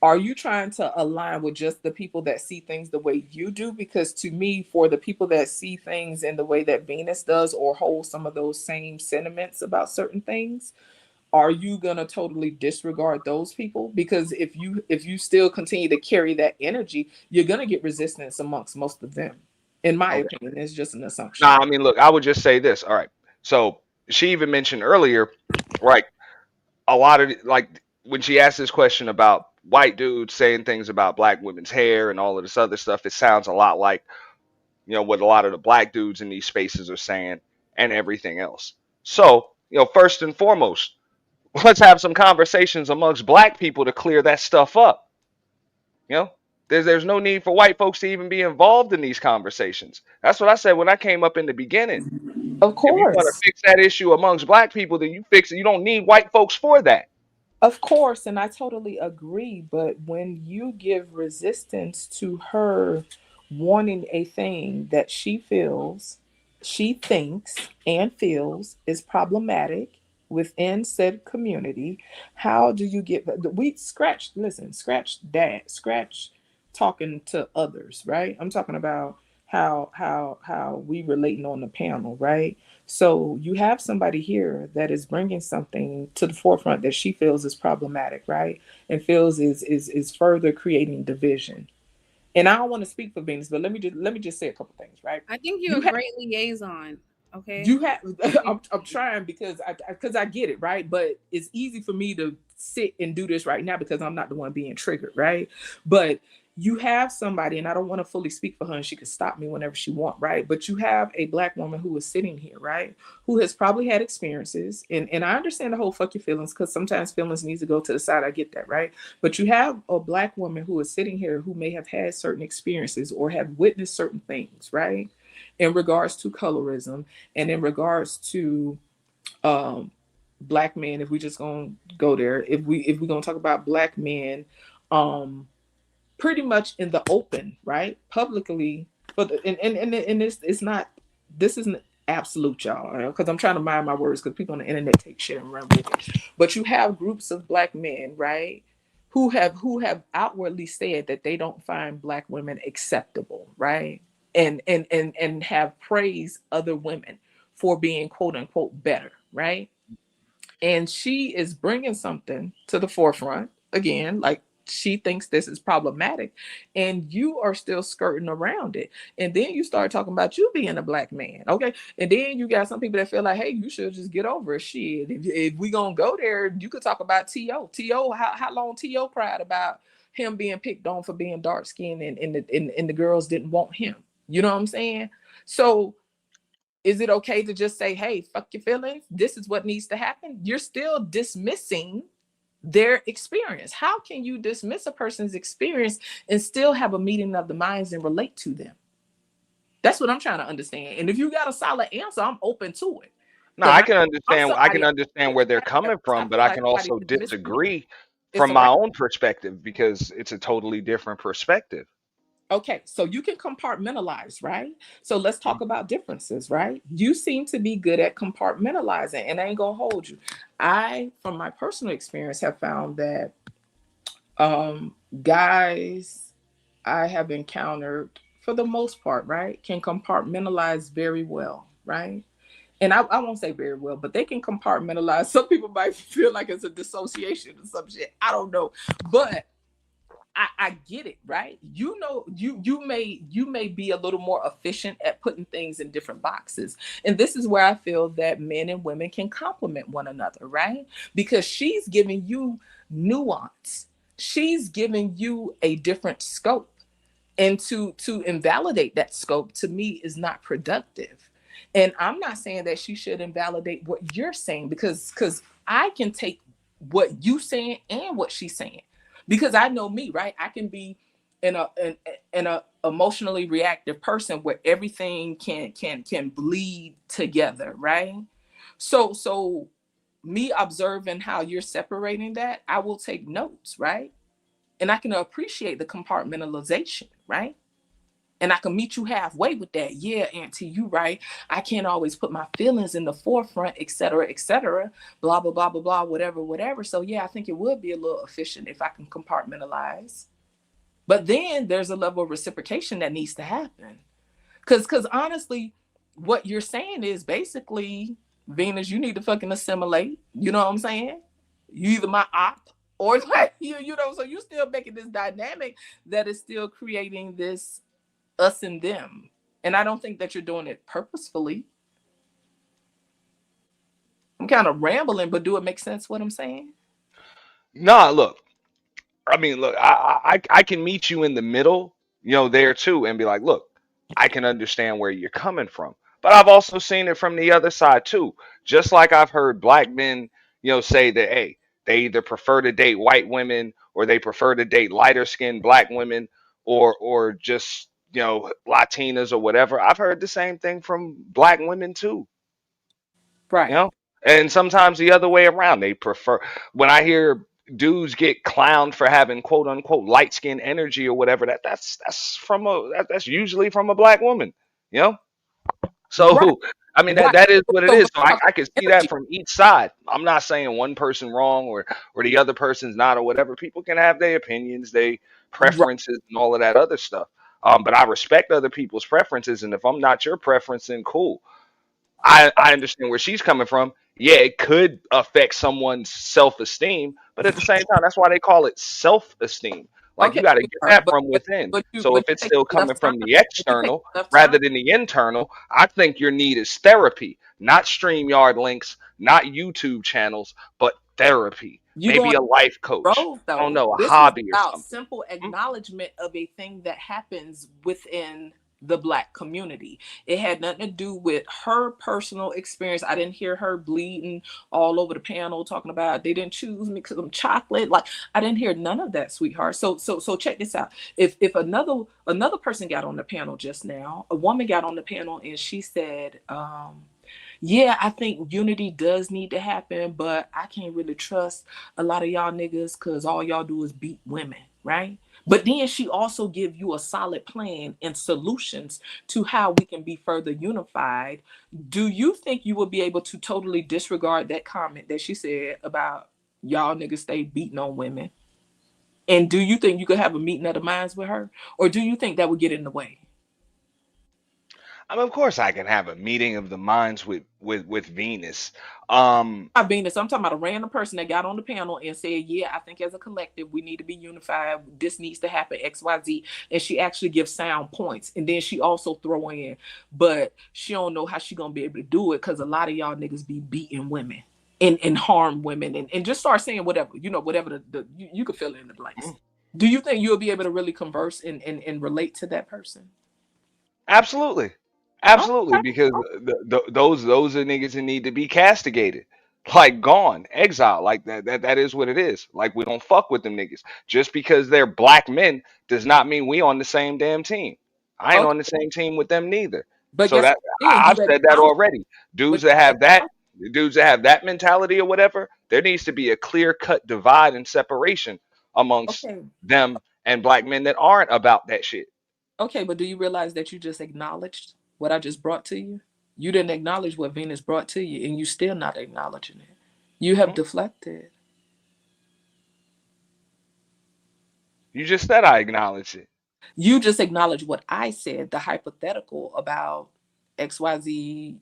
Are you trying to align with just the people that see things the way you do? Because to me, for the people that see things in the way that Venus does or hold some of those same sentiments about certain things, are you going to totally disregard those people? Because if you still continue to carry that energy, you're going to get resistance amongst most of them. In my opinion, it's just an assumption. Nah, I mean, look, I would just say this. All right. So she even mentioned earlier, right, a lot of like when she asked this question about white dudes saying things about Black women's hair and all of this other stuff, it sounds a lot like, what a lot of the Black dudes in these spaces are saying and everything else. So, first and foremost, let's have some conversations amongst Black people to clear that stuff up. There's no need for white folks to even be involved in these conversations. That's what I said when I came up in the beginning. Of course. If you want to fix that issue amongst Black people, then you fix it. You don't need white folks for that. Of course, and I totally agree. But when you give resistance to her wanting a thing that she feels, she thinks and feels is problematic within said community, how do you get scratch talking to others, right? I'm talking about how we relating on the panel, right? So you have somebody here that is bringing something to the forefront that she feels is problematic, right? And feels is further creating division. And I don't want to speak for Venus, but let me just say a couple things, right? I think you're a great liaison. Okay. You have I'm trying because I get it, right? But it's easy for me to sit and do this right now because I'm not the one being triggered, right? But you have somebody, and I don't want to fully speak for her, and she can stop me whenever she wants, right? But you have a Black woman who is sitting here, right? Who has probably had experiences, and I understand the whole fuck your feelings because sometimes feelings need to go to the side. I get that, right? But you have a Black woman who is sitting here who may have had certain experiences or have witnessed certain things, right? In regards to colorism and in regards to Black men, if we just gonna go there, if we're gonna talk about Black men, pretty much in the open, right? Publicly, but and this isn't absolute, y'all, because I'm trying to mind my words because people on the internet take shit and run with it. But you have groups of black men, right, who have outwardly said that they don't find black women acceptable, right, and have praised other women for being quote unquote better, right. And she is bringing something to the forefront again, like she thinks this is problematic, and you are still skirting around it. And then you start talking about you being a black man, okay? And then you got some people that feel like, hey, you should just get over it. Shit, if we gonna go there, you could talk about T.O. How long T.O. cried about him being picked on for being dark skinned, and the girls didn't want him. You know what I'm saying? So is it okay to just say, hey, fuck your feelings? This is what needs to happen? You're still dismissing their experience. How can you dismiss a person's experience and still have a meeting of the minds and relate to them? That's what I'm trying to understand. And if you got a solid answer, I'm open to it. No, I can understand. I can understand where they're coming from, but I can also disagree from my own perspective because it's a totally different perspective. Okay, so you can compartmentalize, right? So let's talk about differences, right? You seem to be good at compartmentalizing, and I ain't gonna hold you. I, from my personal experience, have found that guys I have encountered, for the most part, right, can compartmentalize very well, right? And I won't say very well, but they can compartmentalize. Some people might feel like it's a dissociation or some shit. I don't know, but I get it, right? You know, you may be a little more efficient at putting things in different boxes. And this is where I feel that men and women can complement one another, right? Because she's giving you nuance. She's giving you a different scope. And to invalidate that scope, to me, is not productive. And I'm not saying that she should invalidate what you're saying, because I can take what you saying and what she's saying. Because I know me, right? I can be in a emotionally reactive person where everything can bleed together, right? So me observing how you're separating that, I will take notes, right? And I can appreciate the compartmentalization, right? And I can meet you halfway with that. Yeah, Auntie, you right. I can't always put my feelings in the forefront, et cetera, blah, blah, blah, blah, blah, whatever. So yeah, I think it would be a little efficient if I can compartmentalize. But then there's a level of reciprocation that needs to happen. Because honestly, what you're saying is basically, Venus, you need to fucking assimilate. You know what I'm saying? You either my op or like, you know, so you're still making this dynamic that is still creating this us and them. And I don't think that you're doing it purposefully. I'm kind of rambling, but do it make sense what I'm saying? Nah, look. I mean, look, I can meet you in the middle, you know, there too, and be like, look, I can understand where you're coming from. But I've also seen it from the other side too. Just like I've heard black men, you know, say that, hey, they either prefer to date white women or they prefer to date lighter skinned black women or just, you know, Latinas or whatever. I've heard the same thing from black women too. Right. You know, and sometimes the other way around. They prefer, when I hear dudes get clowned for having quote unquote light skin energy or whatever, that's usually from a black woman, you know. So Right. I mean Right. that is what it So is. So we're I can see that from each side. I'm not saying one person wrong or the other person's not or whatever. People can have their opinions, their right. preferences, and all of that other stuff. But I respect other people's preferences, and if I'm not your preference, then cool. I understand where she's coming from. Yeah, it could affect someone's self esteem, but at the same time, that's why they call it self esteem. Like you Okay, got to get that but from within. but you So but if you it's take still enough coming time. from the If you take external enough rather time, than the internal, I think your need is therapy, not StreamYard links, not YouTube channels, but therapy. you Maybe going a life coach. growth I don't though. know, a This is hobby or about something. simple acknowledgement of a thing that happens within the black community. It had nothing to do with her personal experience. I didn't hear her bleeding all over the panel talking about they didn't choose me because I'm chocolate. Like I didn't hear none of that, sweetheart. So check this out. If another person got on the panel just now, a woman got on the panel and she said, yeah, I think unity does need to happen, but I can't really trust a lot of y'all niggas because all y'all do is beat women, right? But then she also give you a solid plan and solutions to how we can be further unified. Do you think you will be able to totally disregard that comment that she said about y'all niggas stay beating on women? And do you think you could have a meeting of the minds with her? Or do you think that would get in the way? I mean, of course, I can have a meeting of the minds with Venus. Not Venus, I'm talking about a random person that got on the panel and said, yeah, I think as a collective, we need to be unified. This needs to happen, XYZ. And she actually gives sound points. And then she also throw in, but she don't know how she gonna be able to do it because a lot of y'all niggas be beating women and harm women and just start saying whatever, whatever you could fill in the blanks. Do you think you'll be able to really converse and relate to that person? Absolutely. Absolutely, because those are niggas that need to be castigated, like gone, exile, like that is what it is. Like we don't fuck with them niggas. Just because they're black men does not mean we on the same damn team. I ain't on the same team with them neither. But So guess that what? I've said that already. Dudes that have that mentality or whatever, there needs to be a clear cut divide and separation amongst Okay. them and black men that aren't about that shit. Okay, but do you realize that you just acknowledged what I just brought to you? You didn't acknowledge what Venus brought to you, and you still not acknowledging it. You have deflected. You just said I acknowledge it. You just acknowledged what I said, the hypothetical about XYZ,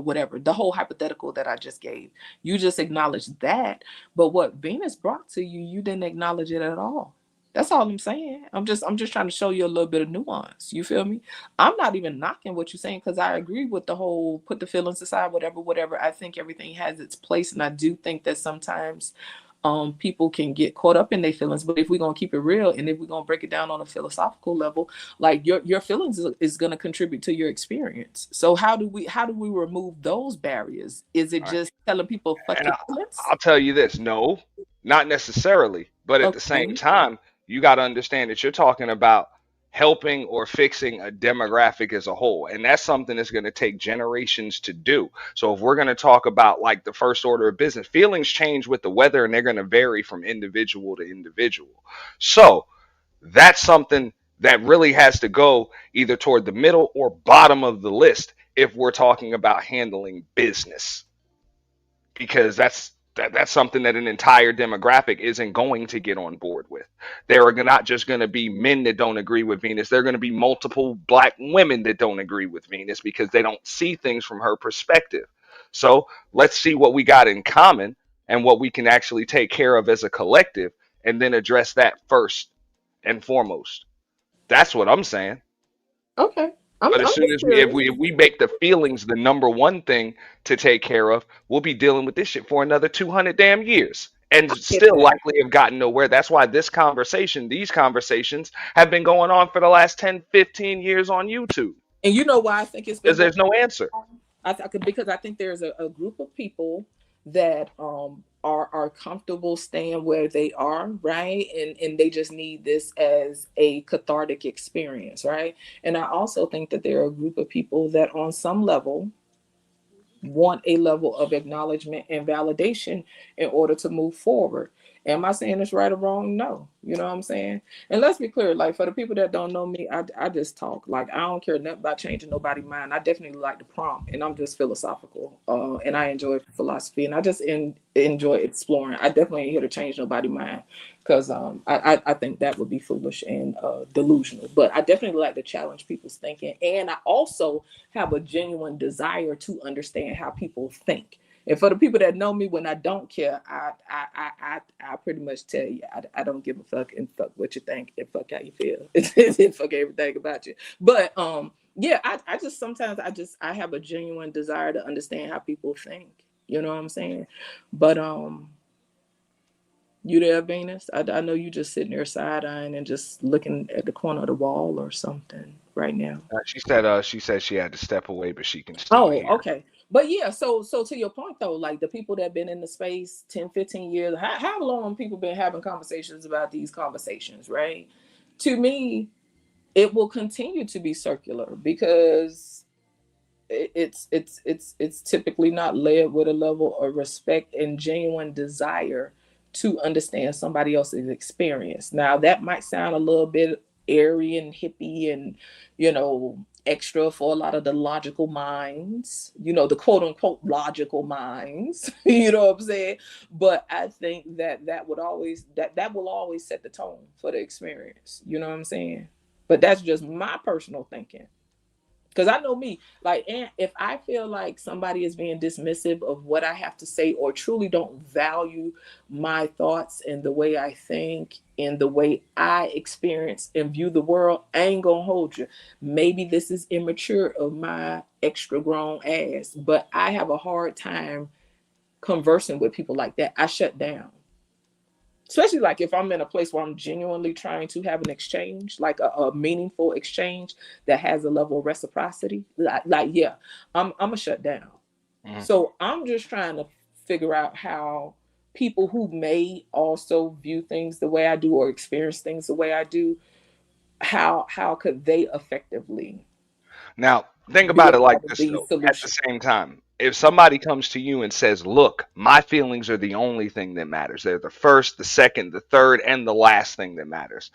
whatever, the whole hypothetical that I just gave. You just acknowledged that, but what Venus brought to you, you didn't acknowledge it at all. That's all I'm saying. I'm just trying to show you a little bit of nuance. You feel me? I'm not even knocking what you're saying because I agree with the whole put the feelings aside, whatever. I think everything has its place, and I do think that sometimes people can get caught up in their feelings. But if we're gonna keep it real and if we're gonna break it down on a philosophical level, like your feelings is gonna contribute to your experience. So how do we remove those barriers? Is it just telling people fuck your feelings? I'll tell you this, no, not necessarily. But at the same time, you got to understand that you're talking about helping or fixing a demographic as a whole. And that's something that's going to take generations to do. So if we're going to talk about like the first order of business, feelings change with the weather and they're going to vary from individual to individual. So that's something that really has to go either toward the middle or bottom of the list if we're talking about handling business. Because that's something that an entire demographic isn't going to get on board with. There are not just going to be men that don't agree with Venus. There are going to be multiple black women that don't agree with Venus because they don't see things from her perspective. So let's see what we got in common and what we can actually take care of as a collective and then address that first and foremost. That's what I'm saying. Okay. But as soon as if we make the feelings the number one thing to take care of, we'll be dealing with this shit for another 200 damn years and still likely have gotten nowhere. That's why these conversations have been going on for the last 10, 15 years on YouTube. And you know why I think it's because there's no answer. Because I think there's a group of people that are comfortable staying where they are, right? And they just need this as a cathartic experience, right? And I also think that there are a group of people that on some level want a level of acknowledgement and validation in order to move forward. Am I saying it's right or wrong? No. You know what I'm saying? And let's be clear, like for the people that don't know me, I just talk. Like I don't care nothing about changing nobody's mind. I definitely like the prompt and I'm just philosophical. And I enjoy philosophy and I just enjoy exploring. I definitely ain't here to change nobody's mind because I think that would be foolish and delusional. But I definitely like to challenge people's thinking. And I also have a genuine desire to understand how people think. And for the people that know me, when I don't care, I pretty much tell you I don't give a fuck and fuck what you think and fuck how you feel. Fuck everything about you. But yeah, I just sometimes I have a genuine desire to understand how people think. You know what I'm saying? But you there, Venus? I know you just sitting there side-eyeing and just looking at the corner of the wall or something right now. She said she had to step away, but she can still hear. Okay. But yeah, so to your point though, like the people that have been in the space 10, 15 years, how long people been having conversations about these conversations, right? To me, it will continue to be circular because it's typically not led with a level of respect and genuine desire to understand somebody else's experience. Now, that might sound a little bit airy and hippie and, extra for a lot of the logical minds, the quote unquote logical minds, you know what I'm saying? But I think that will always set the tone for the experience. You know what I'm saying? But that's just my personal thinking. Because I know me, and if I feel like somebody is being dismissive of what I have to say or truly don't value my thoughts and the way I think and the way I experience and view the world, I ain't gonna hold you. Maybe this is immature of my extra grown ass, but I have a hard time conversing with people like that. I shut down. Especially like if I'm in a place where I'm genuinely trying to have an exchange, like a meaningful exchange that has a level of reciprocity, yeah, I'm gonna shut down. So I'm just trying to figure out how people who may also view things the way I do or experience things the way I do, how could they effectively Now, think be about a it like part of this, these though. At the solutions? same time, if somebody comes to you and says, look, my feelings are the only thing that matters, they're the first, the second, the third, and the last thing that matters,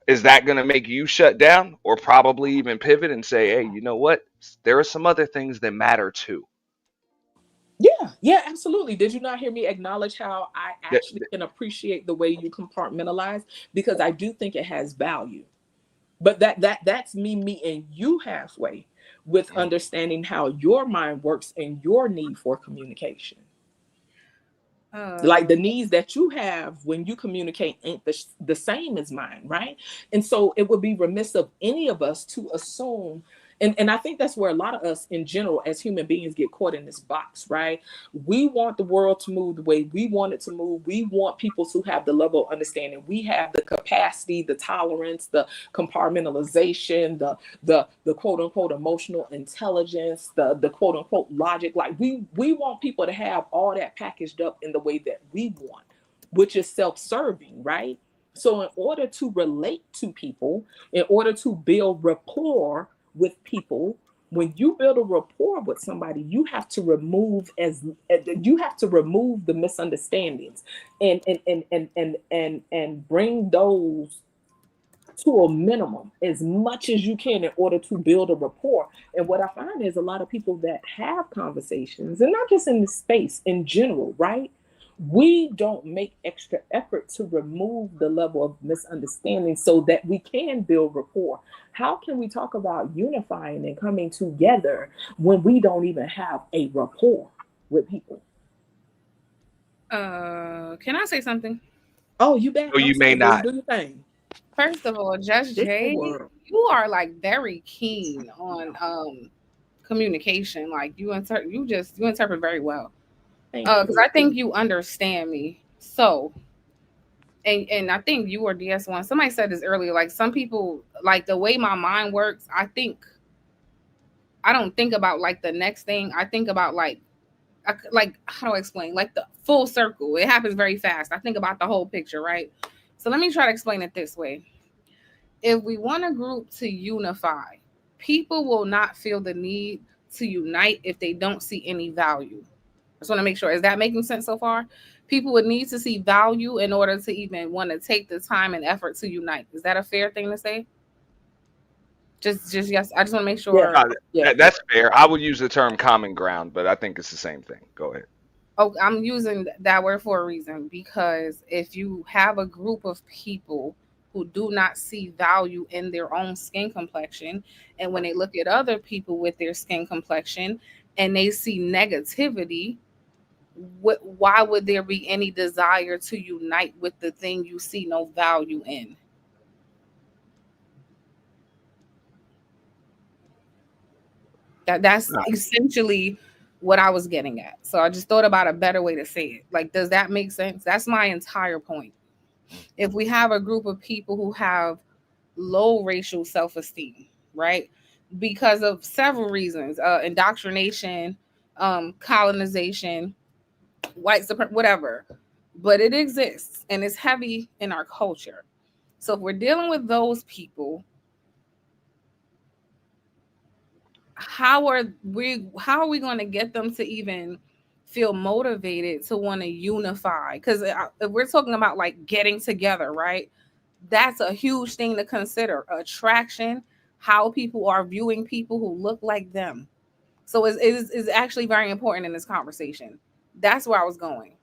is that going to make you shut down or probably even pivot and say, hey, you know what? There are some other things that matter too? Yeah, absolutely. Did you not hear me acknowledge how I That- actually can appreciate the way you compartmentalize? Because I do think it has value. But that's me meeting you halfway with understanding how your mind works and your need for communication. Like the needs that you have when you communicate ain't the same as mine, right? And so it would be remiss of any of us to assume, and I think that's where a lot of us in general as human beings get caught in this box, right? We want the world to move the way we want it to move. We want people to have the level of understanding. We have the capacity, the tolerance, the compartmentalization, the quote unquote emotional intelligence, the quote unquote logic. Like we want people to have all that packaged up in the way that we want, which is self-serving, right? So in order to relate to people, in order to build rapport with people, when you build a rapport with somebody, you have to remove the misunderstandings and bring those to a minimum as much as you can in order to build a rapport. And what I find is a lot of people that have conversations, and not just in this space in general, right? We don't make extra effort to remove the level of misunderstanding so that we can build rapport. How can we talk about unifying and coming together when we don't even have a rapport with people? Can I say something? Oh, you bet. Or you may not. Do your thing. First of all, Just It's the Jay, world. you are like very keen on communication. Like you interpret very well. Thank you. Because I think you understand me. So, and I think you or DS1, somebody said this earlier. Like some people, like the way my mind works, I don't think about like the next thing. I think about like how do I explain? Like the full circle. It happens very fast. I think about the whole picture, right? So let me try to explain it this way. If we want a group to unify, people will not feel the need to unite if they don't see any value. I just want to make sure. Is that making sense so far? People would need to see value in order to even want to take the time and effort to unite. Is that a fair thing to say? Just yes. I just want to make sure. That's fair. I would use the term common ground, but I think it's the same thing. Go ahead. Oh, I'm using that word for a reason, because if you have a group of people who do not see value in their own skin complexion, and when they look at other people with their skin complexion and they see negativity, why would there be any desire to unite with the thing you see no value in? That's essentially what I was getting at. So I just thought about a better way to say it. Like, does that make sense? That's my entire point. If we have a group of people who have low racial self-esteem, right? Because of several reasons, indoctrination, colonization, white supremacy, whatever. But it exists and it's heavy in our culture. So if we're dealing with those people, how are we going to get them to even feel motivated to want to unify. Because if we're talking about like getting together, right? That's a huge thing to consider. Attraction, how people are viewing people who look like them. So it's actually very important in this conversation. That's where I was going.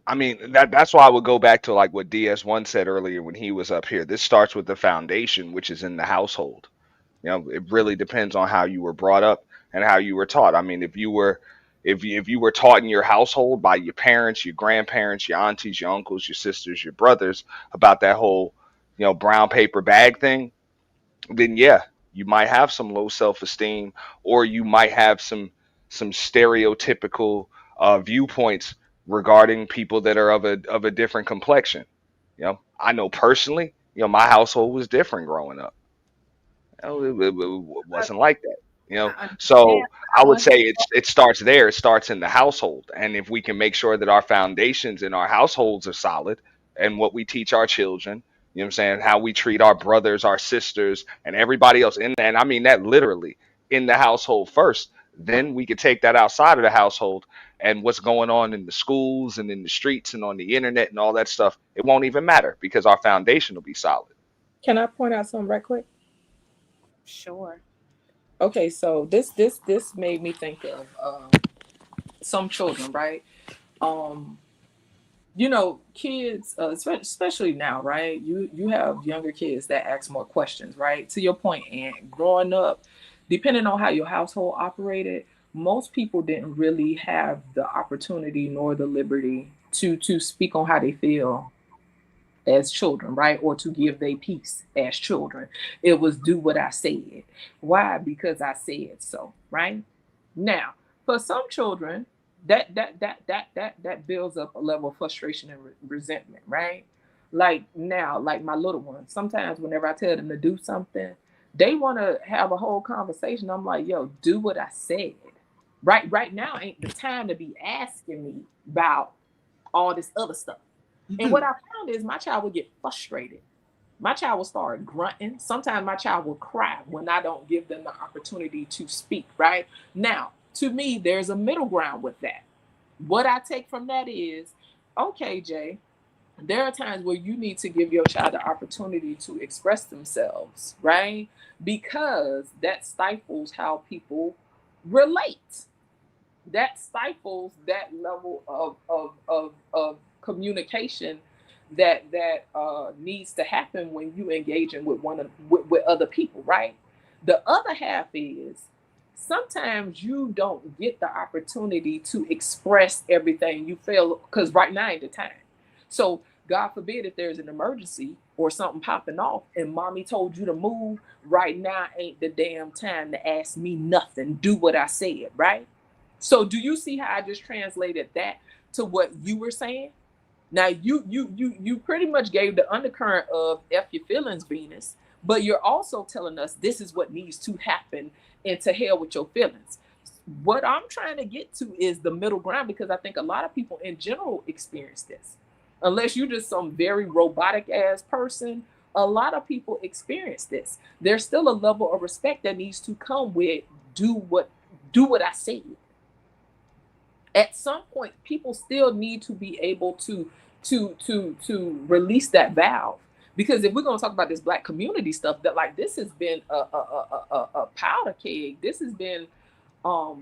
I mean, that's why I would go back to like what DS1 said earlier when he was up here. This starts with the foundation, which is in the household. You know, it really depends on how you were brought up and how you were taught. I mean, if you were taught in your household by your parents, your grandparents, your aunties, your uncles, your sisters, your brothers about that whole, brown paper bag thing, then yeah, you might have some low self-esteem, or you might have some stereotypical viewpoints regarding people that are of a different complexion. I know personally, my household was different growing up. It wasn't like that. I understand. So I I would want say it starts there. It starts in the household, and if we can make sure that our foundations in our households are solid, and what we teach our children, what I'm saying, how we treat our brothers, our sisters, and everybody else, and I mean that literally in the household first. Then we could take that outside of the household, and what's going on in the schools and in the streets and on the internet and all that stuff. It won't even matter because our foundation will be solid. Can I point out something right quick? sure. Okay, so this made me think of some children, right? Um, kids, especially now, right? You have younger kids that ask more questions, right? To your point, and growing up, depending on how your household operated, most people didn't really have the opportunity nor the liberty to speak on how they feel as children, right? Or to give their piece as children. It was do what I said. Why? Because I said so, right? Now, for some children, that builds up a level of frustration and resentment, right? Like now, like my little one, sometimes whenever I tell them to do something, they want to have a whole conversation. I'm like, yo, do what I said. Right now ain't the time to be asking me about all this other stuff. And what I found is my child would get frustrated. My child will start grunting. Sometimes my child will cry when I don't give them the opportunity to speak, right? Now, to me, there's a middle ground with that. What I take from that is, okay, Jay, there are times where you need to give your child the opportunity to express themselves, right? Because that stifles how people relate. That stifles that level of communication that needs to happen when you engaging with with other people, right? The other half is sometimes you don't get the opportunity to express everything you feel because right now ain't the time. So God forbid if there's an emergency or something popping off and mommy told you to move, right now ain't the damn time to ask me nothing. Do what I said, right? So do you see how I just translated that to what you were saying? Now you pretty much gave the undercurrent of F your feelings, Venus, but you're also telling us this is what needs to happen and to hell with your feelings. What I'm trying to get to is the middle ground because I think a lot of people in general experience this. Unless you're just some very robotic ass person, a lot of people experience this. There's still a level of respect that needs to come with do what I said. At some point people still need to be able to release that valve because if we're going to talk about this black community stuff that like this has been a powder keg. This has been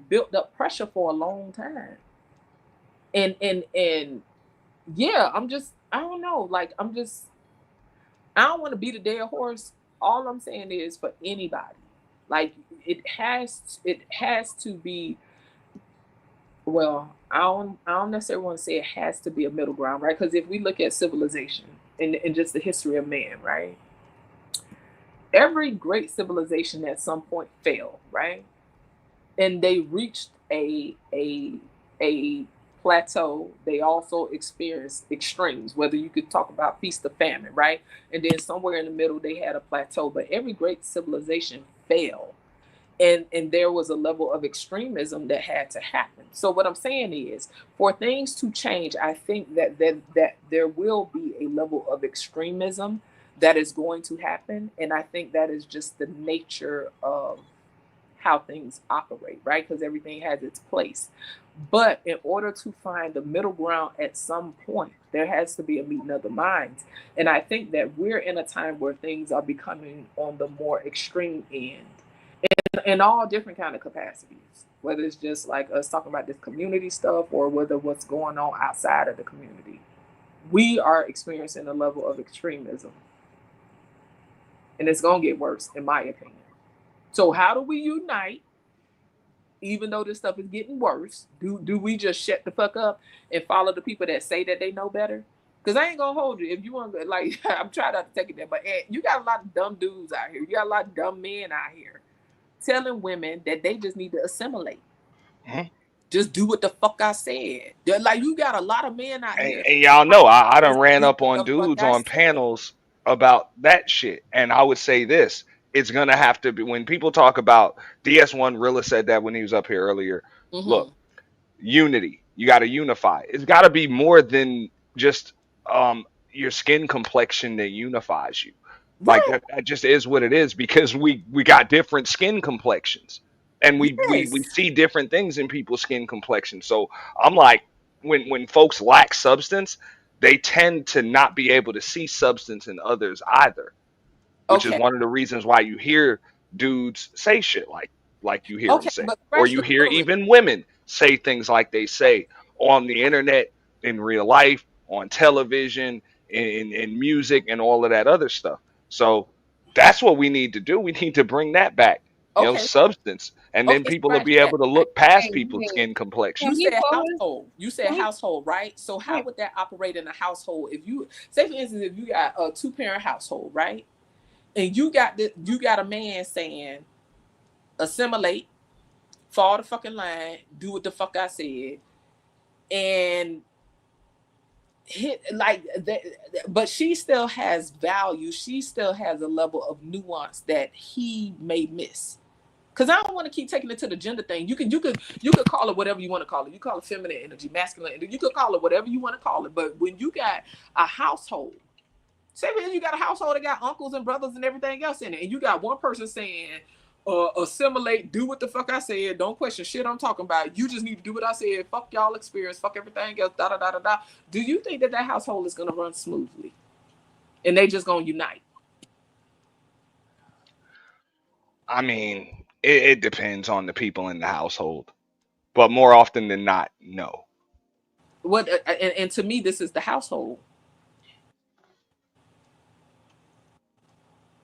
built up pressure for a long time and yeah, I don't know, like I don't want to beat a dead horse. All I'm saying is for anybody, like it has to be. Well, I don't necessarily want to say it has to be a middle ground, right? Because if we look at civilization and just the history of man, right? Every great civilization at some point failed, right? And they reached a plateau. They also experienced extremes, whether you could talk about feast or famine, right? And then somewhere in the middle they had a plateau. But every great civilization failed and there was a level of extremism that had to happen. So what I'm saying is, for things to change, I think that there will be a level of extremism that is going to happen, and I think that is just the nature of how things operate, right? Because everything has its place. But in order to find the middle ground at some point, there has to be a meeting of the minds. And I think that we're in a time where things are becoming on the more extreme end in all different kind of capacities, whether it's just like us talking about this community stuff or whether what's going on outside of the community. We are experiencing a level of extremism, and it's going to get worse, in my opinion. So how do we unite, even though this stuff is getting worse? Do we just shut the fuck up and follow the people that say that they know better? Because I ain't gonna hold you. If you want to, like, I'm trying not to take it there, but you got a lot of dumb dudes out here. You got a lot of dumb men out here telling women that they just need to assimilate. Mhm. Just do what the fuck I said. They're like, you got a lot of men out here. And y'all know I done Just ran do up what on the fuck dudes I on said. panels about that shit. And I would say this, it's gonna have to be when people talk about DS1 Rilla said that when he was up here earlier. Look, unity. You gotta unify. It's gotta be more than just your skin complexion that unifies you. Like that just is what it is because we got different skin complexions. And we Yes. see different things in people's skin complexion. So I'm like, when folks lack substance, they tend to not be able to see substance in others either, which is Okay. one of the reasons why you hear dudes say shit like you hear them Okay. say, But or fresh you hear delivery. even women say things like they say on the internet, in real life, on television, in music, and all of that other stuff. So that's what we need to do. We need to bring that back, Okay. substance, and then Okay. people will Scratch be that. able to Right. look past Hey, people's hey, skin complexion. You can he said pause? household. You said Can he, household, right? So how wait, would that operate in a household? If you say, for instance, if you got a 2-parent household, right, and you got a man saying, assimilate, fall the fucking line, do what the fuck I said, and hit like that, but she still has value. She still has a level of nuance that he may miss. Because I don't want to keep taking it to the gender thing. You could call it whatever you want to call it. You call it feminine energy, masculine energy. You could call it whatever you want to call it. But when you got a household, say when you got a household that got uncles and brothers and everything else in it, and you got one person saying, assimilate, do what the fuck I said, don't question shit I'm talking about. You just need to do what I said. Fuck y'all experience, fuck everything else, da da da da da. Do you think that household is gonna run smoothly, and they just gonna unite? I mean, it depends on the people in the household, but more often than not, no. What and to me, this is the household.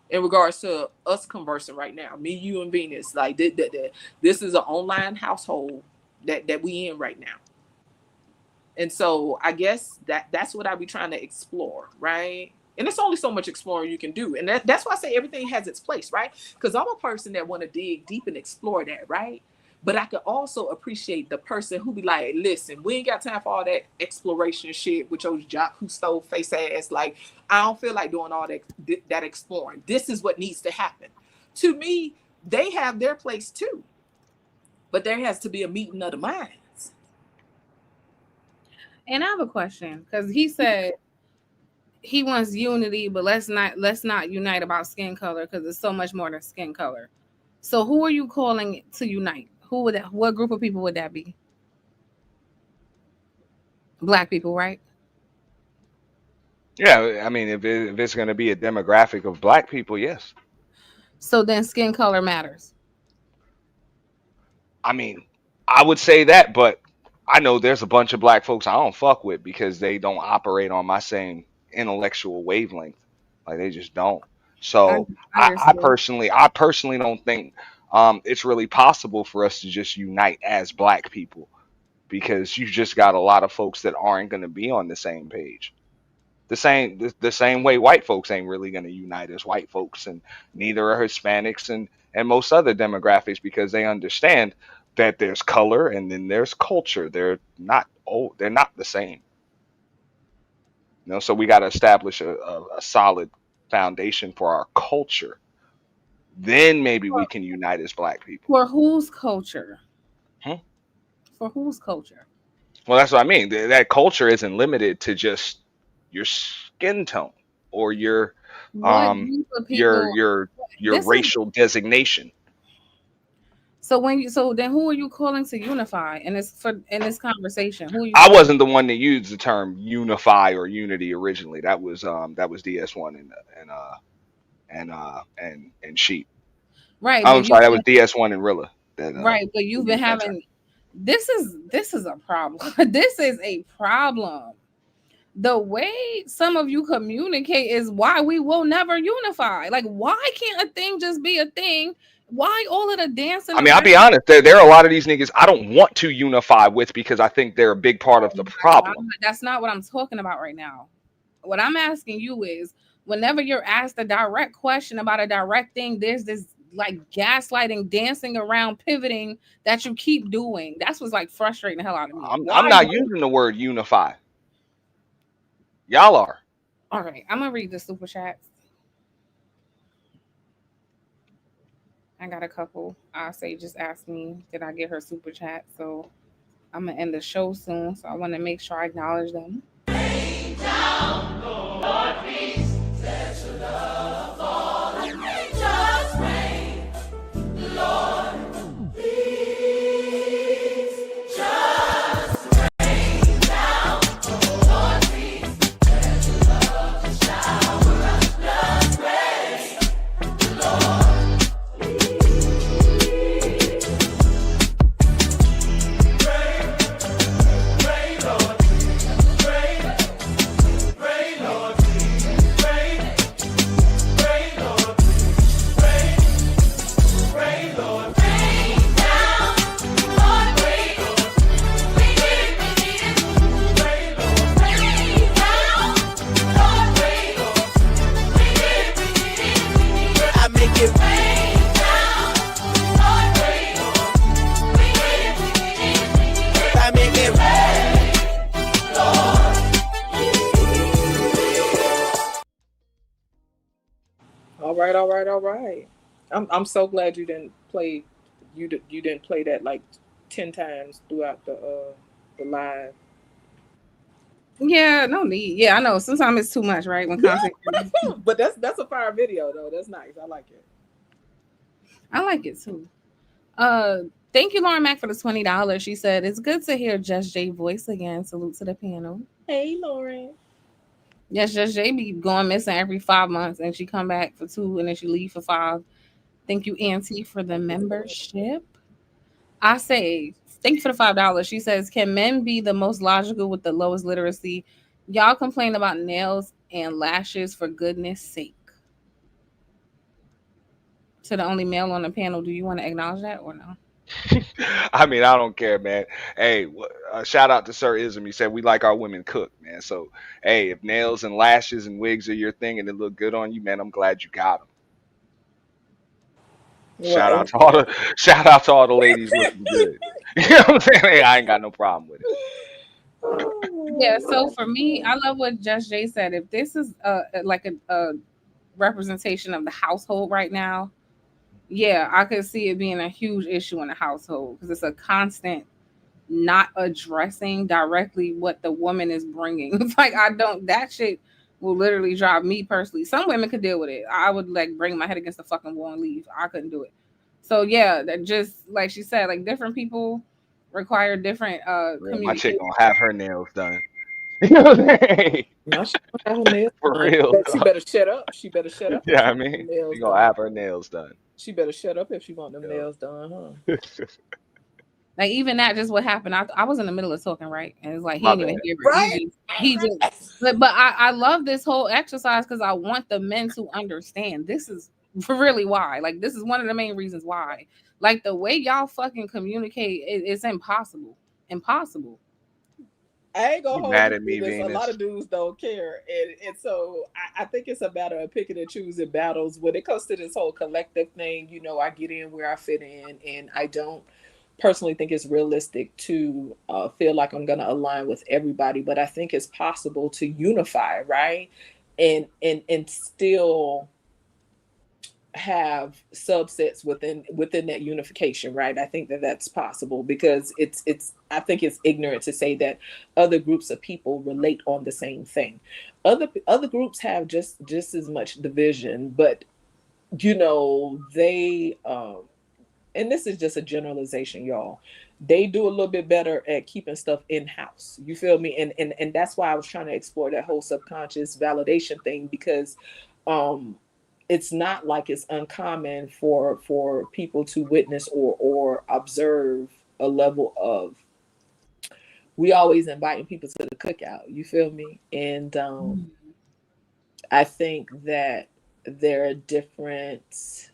In regards to us conversing right now, me, you, and Venus, like this is an online household that we in right now. And so I guess that's what I be trying to explore, right? And it's only so much exploring you can do. And that's why I say everything has its place, right? Because I'm a person that want to dig deep and explore that, right? But I could also appreciate the person who be like, listen, we ain't got time for all that exploration shit with your Jacques Cousteau face ass. Like, I don't feel like doing all that exploring. This is what needs to happen. To me, they have their place too. But there has to be a meeting of the minds. and I have a question because he said he wants unity, but let's not unite about skin color because it's so much more than skin color. So who are you calling to unite? Who would that? What group of people would that be? Black people, right? Yeah, I mean, if it's going to be a demographic of black people, yes. So then skin color matters. I mean, I would say that, but I know there's a bunch of black folks I don't fuck with because they don't operate on my same intellectual wavelength. Like they just don't. So I Understood. personally don't think it's really possible for us to just unite as black people because you just got a lot of folks that aren't going to be on the same page. The same way white folks ain't really going to unite as white folks, and neither are Hispanics and most other demographics because they understand that there's color and then there's culture. They're not the same. So we got to establish a solid foundation for our culture. Then maybe we can unite as black people. For whose culture? Hmm? For whose culture? Well, that's what I mean. That culture isn't limited to just your skin tone or your What group of your people? your your This is racial designation. So then who are you calling to unify in this conversation? Who are you I calling? wasn't the one to use the term unify or unity originally. That was DS1 and Sheep. Right, I'm but sorry, you've that was been DS1 and Rilla that right, but you've been used that term. having this is a problem. This is a problem. The way some of you communicate is why we will never unify. Like, why can't a thing just be a thing? Why all of the dancing I mean, I'll around? be honest. There are a lot of these niggas I don't want to unify with because I think they're a big part of the problem. That's not what I'm talking about right now. What I'm asking you is whenever you're asked a direct question about a direct thing, there's this like gaslighting, dancing around, pivoting that you keep doing. That's what's like frustrating the hell out of me. I'm not using the word unify. Y'all are. All right, I'm gonna read the super chats. I got a couple. I'll say just ask me, did I get her super chat? So I'm gonna end the show soon. So I want to make sure I acknowledge them. I make it rain down, Lord, rain on. We get it, I make it rain, All right. I'm so glad you didn't play you didn't play that like 10 times throughout the live. Yeah, no need. Yeah, I know. Sometimes it's too much, right? When content. But that's a fire video though. That's nice. I like it. I like it too. Thank you, Lauren Mack, for the $20. She said it's good to hear Just Jay voice again. Salute to the panel. Hey, Lauren. Yes, Just Jay be going missing every 5 months, and she come back for 2, and then she leave for 5. Thank you, Auntie, for the membership. I say thank you for the $5. She says, can men be the most logical with the lowest literacy? Y'all complain about nails and lashes for goodness sake. To the only male on the panel, do you want to acknowledge that or no? I mean, I don't care, man. Hey, shout out to Sir Ism. He said we like our women cooked, man. So, hey, if nails and lashes and wigs are your thing and they look good on you, man, I'm glad you got them. Shout out to all the ladies looking good. You know what I'm saying? Hey, I ain't got no problem with it. Yeah, so for me, I love what Just Jay said. If this is like a representation of the household right now, yeah, I could see it being a huge issue in the household because it's a constant not addressing directly what the woman is bringing. It's like that shit will literally drive me personally. Some women could deal with it. I would like bring my head against the fucking wall and leave. I couldn't do it. So yeah, that just like she said, like different people require different My chick gonna have her nails done. You know what I'm saying? No, she gonna have her nails For done. real. She better shut up. She better shut up. Yeah, I mean, she gonna have her nails done. She better shut up if she want them nails done, huh? Like even that, just what happened. I was in the middle of talking, right? And it's like he didn't even hear it. Right? He just but I love this whole exercise because I want the men to understand this is really why. Like this is one of the main reasons why. Like the way y'all fucking communicate, it's impossible. Impossible. I ain't gonna hold mad you at me, to this. A Venus. lot of dudes don't care, and so I think it's a matter of picking and choosing battles. When it comes to this whole collective thing, you know, I get in where I fit in, and I don't personally think it's realistic to feel like I'm gonna align with everybody. But I think it's possible to unify, right? And still have subsets within that unification, right? I think that's possible because I think it's ignorant to say that other groups of people relate on the same thing. Other groups have just as much division, but you know they and this is just a generalization, y'all, they do a little bit better at keeping stuff in house. You feel me? And that's why I was trying to explore that whole subconscious validation thing, because it's not like it's uncommon for people to witness or observe a level of, we always inviting people to the cookout. You feel me? And I think that there are different.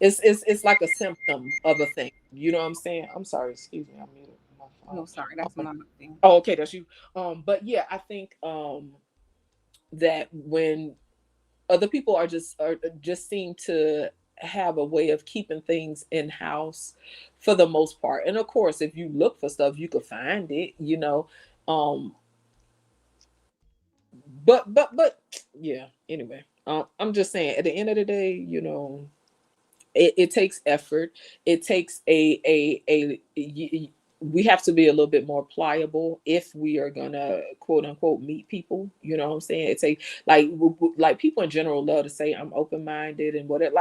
It's like a symptom of a thing. You know what I'm saying? I'm sorry. Excuse me. I muted my phone. Oh, sorry, that's another thing. Oh, okay, that's you. But yeah, I think that when other people are just seem to have a way of keeping things in house for the most part. And of course, if you look for stuff, you could find it, you know. But yeah, anyway, I'm just saying, at the end of the day, you know, it takes effort. It takes we have to be a little bit more pliable if we are gonna quote unquote meet people. You know what I'm saying? It's like people in general love to say I'm open-minded and whatever.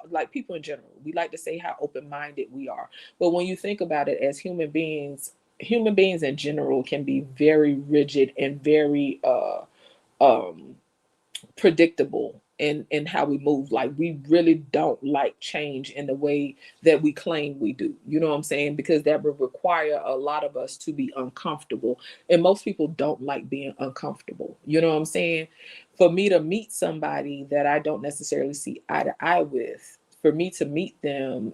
Like people in general, we like to say how open-minded we are. But when you think about it, as human beings in general can be very rigid and very predictable in how we move. Like, we really don't like change in the way that we claim we do. You know what I'm saying? Because that would require a lot of us to be uncomfortable. And most people don't like being uncomfortable. You know what I'm saying? For me to meet somebody that I don't necessarily see eye to eye with, for me to meet them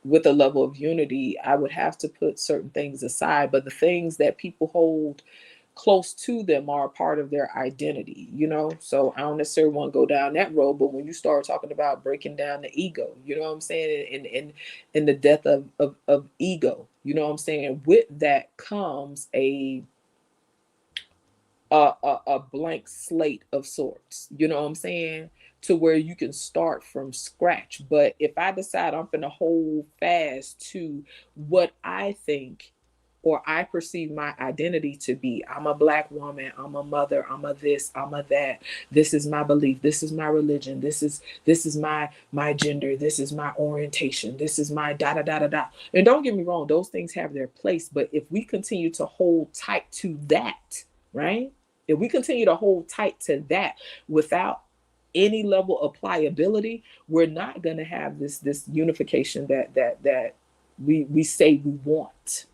with a level of unity, I would have to put certain things aside. But the things that people hold close to them are a part of their identity, you know? So I don't necessarily want to go down that road, but when you start talking about breaking down the ego, you know what I'm saying? And the death of ego, you know what I'm saying? With that comes a blank slate of sorts, you know what I'm saying? To where you can start from scratch. But if I decide I'm going to hold fast to what I think or I perceive my identity to be, I'm a Black woman, I'm a mother, I'm a this, I'm a that, this is my belief, this is my religion, this is my gender, this is my orientation, this is my da da da da da. And don't get me wrong, those things have their place, but if we continue to hold tight to that, right? If we continue to hold tight to that without any level of pliability, we're not going to have this unification that we say we want.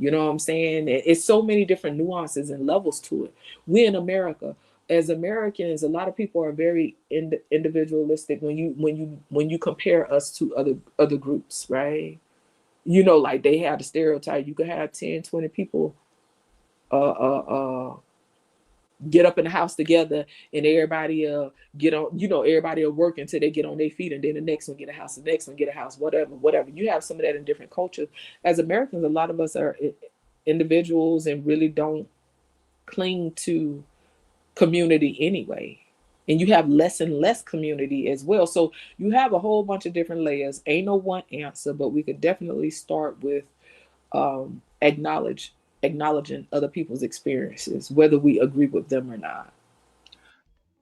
You know what I'm saying? It's so many different nuances and levels to it. We in America, as Americans, a lot of people are very individualistic when you compare us to other groups, right? You know, like they have the stereotype, you could have 10, 20 people get up in the house together and everybody get on, you know, everybody will work until they get on their feet, and then the next one get a house, the next one get a house, whatever. You have some of that in different cultures. As Americans, a lot of us are individuals and really don't cling to community anyway. And you have less and less community as well. So you have a whole bunch of different layers. Ain't no one answer, but we could definitely start with acknowledging other people's experiences, whether we agree with them or not.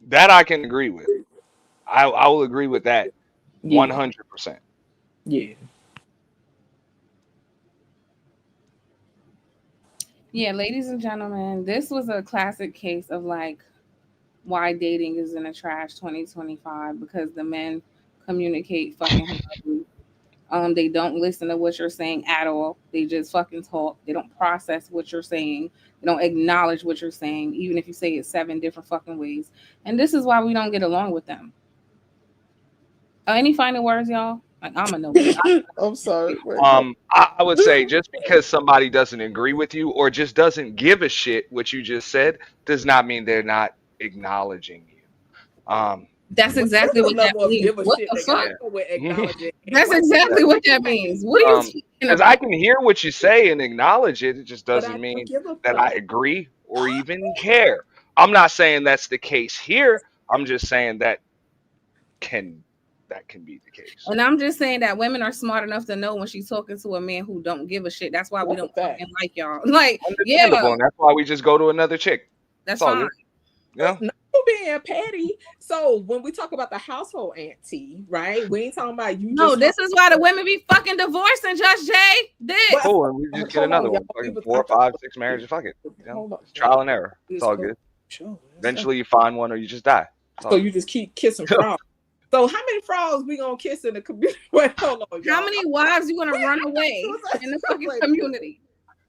That I can agree with. I will agree with that 100%. Yeah. Yeah, ladies and gentlemen, this was a classic case of like why dating is in a trash 2025, because the men communicate fucking horribly. They don't listen to what you're saying at all. They just fucking talk. They don't process what you're saying. They don't acknowledge what you're saying, even if you say it 7 different fucking ways. And this is why we don't get along with them. Any final words, y'all? Like, I'm a no. I'm sorry. I would say just because somebody doesn't agree with you or just doesn't give a shit what you just said does not mean they're not acknowledging you. That's exactly what that means. What the fuck? That's exactly what that means. What are you speaking Because about? I can hear what you say and acknowledge it. It just doesn't mean that I agree or even care. I'm not saying that's the case here. I'm just saying that can be the case. And I'm just saying that women are smart enough to know when she's talking to a man who don't give a shit. That's why we don't fucking like y'all. Like, yeah, And that's why we just go to another chick. that's all fine. good. Yeah. being petty. So when we talk about the household auntie, right? We ain't talking about you. No, just this is why the women be fucking divorcing, Just Jay. This. But- Cool, and we just get Hold on, another one. y'all. Fucking We was- 4, 5, 6 marriages. Fuck it. You know, Hold on. it's trial and error. It's all good. Sure. Eventually, you find one or you just die. It's all So good. you just keep kissing frogs. So how many frogs we gonna kiss in the community? Wait, hold on. How y'all. many wives you gonna run away in the fucking community?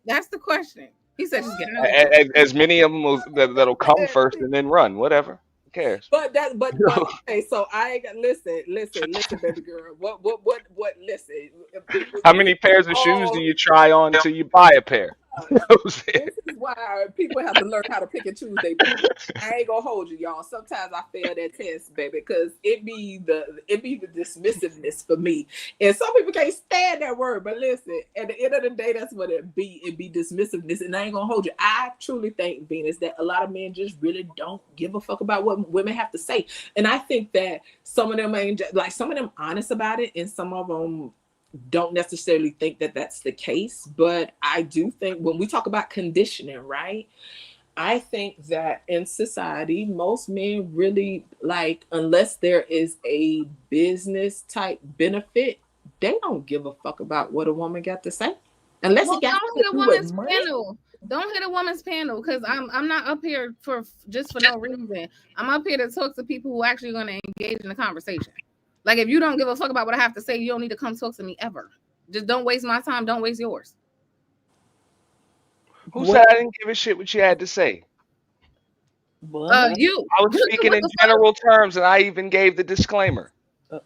That's the question. He said, just get it. As many of them that'll come first and then run. Whatever. Who cares? But okay, so I ain't got listen, baby girl. What listen. How many pairs of shoes do you try on until you buy a pair? This is why people have to learn how to pick and choose their people. I ain't gonna hold you, y'all. Sometimes I fail that test, baby, because it be the dismissiveness for me. And some people can't stand that word, but listen, at the end of the day, that's what it be. It be dismissiveness. And I ain't gonna hold you. I truly think, Venus, that a lot of men just really don't give a fuck about what women have to say. And I think that some of them ain't like some of them honest about it, and some of them don't necessarily think that that's the case. But I do think when we talk about conditioning, right? I think that in society, most men really like, unless there is a business type benefit, they don't give a fuck about what a woman got to say. Unless it got don't to hit a do with woman's money. panel. Don't hit a woman's panel, because I'm not up here for no reason. I'm up here to talk to people who are actually going to engage in the conversation. Like, if you don't give a fuck about what I have to say, you don't need to come talk to me ever. Just don't waste my time. Don't waste yours. Who said I didn't give a shit what you had to say? You. I was speaking in general terms, and I even gave the disclaimer.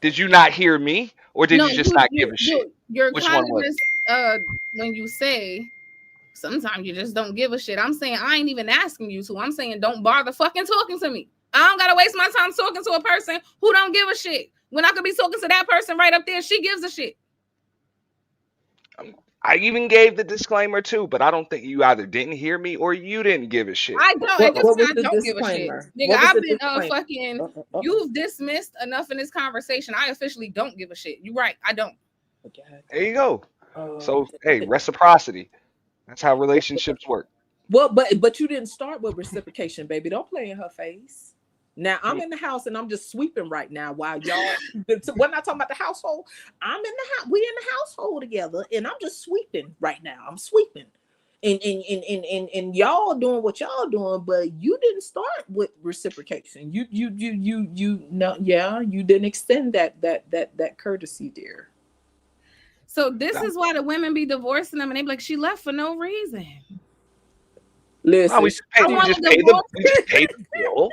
Did you not hear me, or did you just not give a shit? You're Which kind one of was just when you say sometimes you just don't give a shit. I'm saying I ain't even asking you to. I'm saying don't bother fucking talking to me. I don't gotta waste my time talking to a person who don't give a shit. When I could be talking to that person right up there, she gives a shit. I even gave the disclaimer too, but I don't think you either didn't hear me or you didn't give a shit. I don't. At this What was time, the I don't give a shit. disclaimer? Nigga, What was I've the been disclaimer? fucking. You've dismissed enough in this conversation. I officially don't give a shit. You're right. I don't. There you go. So hey, reciprocity. That's how relationships work. Well, but you didn't start with reciprocation, baby. Don't play in her face. Now I'm in the house and I'm just sweeping right now while y'all. We're not talking about the household. I'm in the house. We in the household together, and I'm just sweeping right now. I'm sweeping, and y'all doing what y'all doing, but you didn't start with reciprocation. You know, yeah, you didn't extend that courtesy there. So this is why the women be divorcing them, and they be like, she left for no reason. Listen, No, we just paid the bill.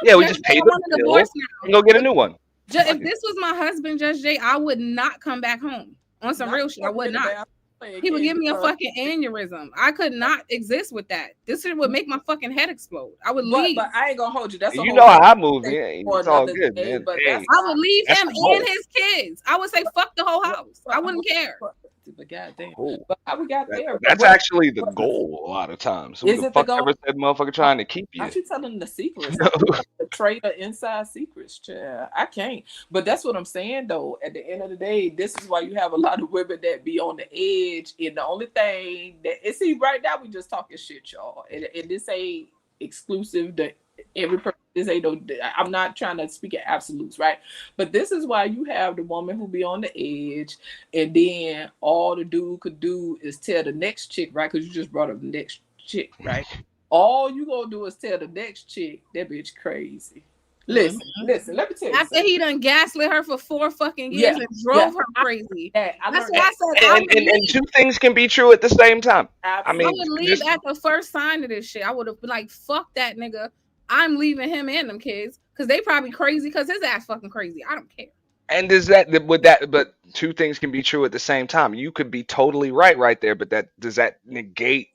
Yeah, we just paid the bill and go get a new one. If this was my husband, Judge Jay, I would not come back home on some real shit. I would not. He would give me a fucking aneurysm. I could not exist with that. This shit would make my fucking head explode. I would leave. But I ain't gonna hold you. That's you know how I move. Yeah, it's all good, man. Hey, I would leave that's him the goal. and his kids. I would say fuck the whole house. I wouldn't care. But goddamn, Cool. but how we got there? That's actually the goal a lot of times. Who Is the it the fuck goal? ever said motherfucker trying to keep you? Aren't you telling the secrets? The trader inside secrets, child. I can't. But that's what I'm saying, though. At the end of the day, this is why you have a lot of women that be on the edge. And the only thing that see right now, we just talking shit, y'all. And this ain't exclusive to every person. This ain't no. I'm not trying to speak in absolutes, right? But this is why you have the woman who be on the edge, and then all the dude could do is tell the next chick, right? Because you just brought up the next chick, right? All you gonna do is tell the next chick that bitch crazy. Listen, let me tell you. After he done gaslit her for 4 fucking years and drove her crazy. That's why I said and two things can be true at the same time. I mean, I would leave at the first sign of this shit. I would have been like, fuck that nigga. I'm leaving him and them kids because they probably crazy because his ass fucking crazy. I don't care. And but two things can be true at the same time. You could be totally right there, but does that negate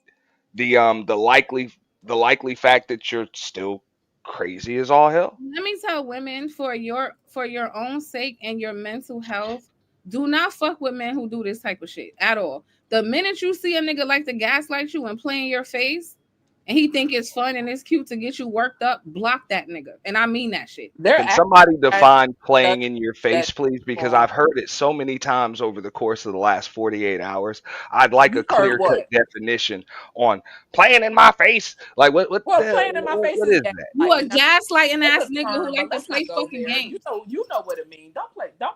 the likely fact that you're still crazy as all hell? Let me tell women, for your own sake and your mental health, do not fuck with men who do this type of shit at all. The minute you see a nigga like to gaslight you and play in your face, and he think it's fun and it's cute to get you worked up, block that nigga. And I mean that shit. Can somebody define playing that in your face, please? Because I've heard it so many times over the course of the last 48 hours. I'd like You a heard clear-cut what? definition on playing in my face. Like what Well, playing in my face what is is that? You a gaslighting. gaslighting That's ass a nigga who term, like but to let's play not go fucking there. games. You know what it means. Don't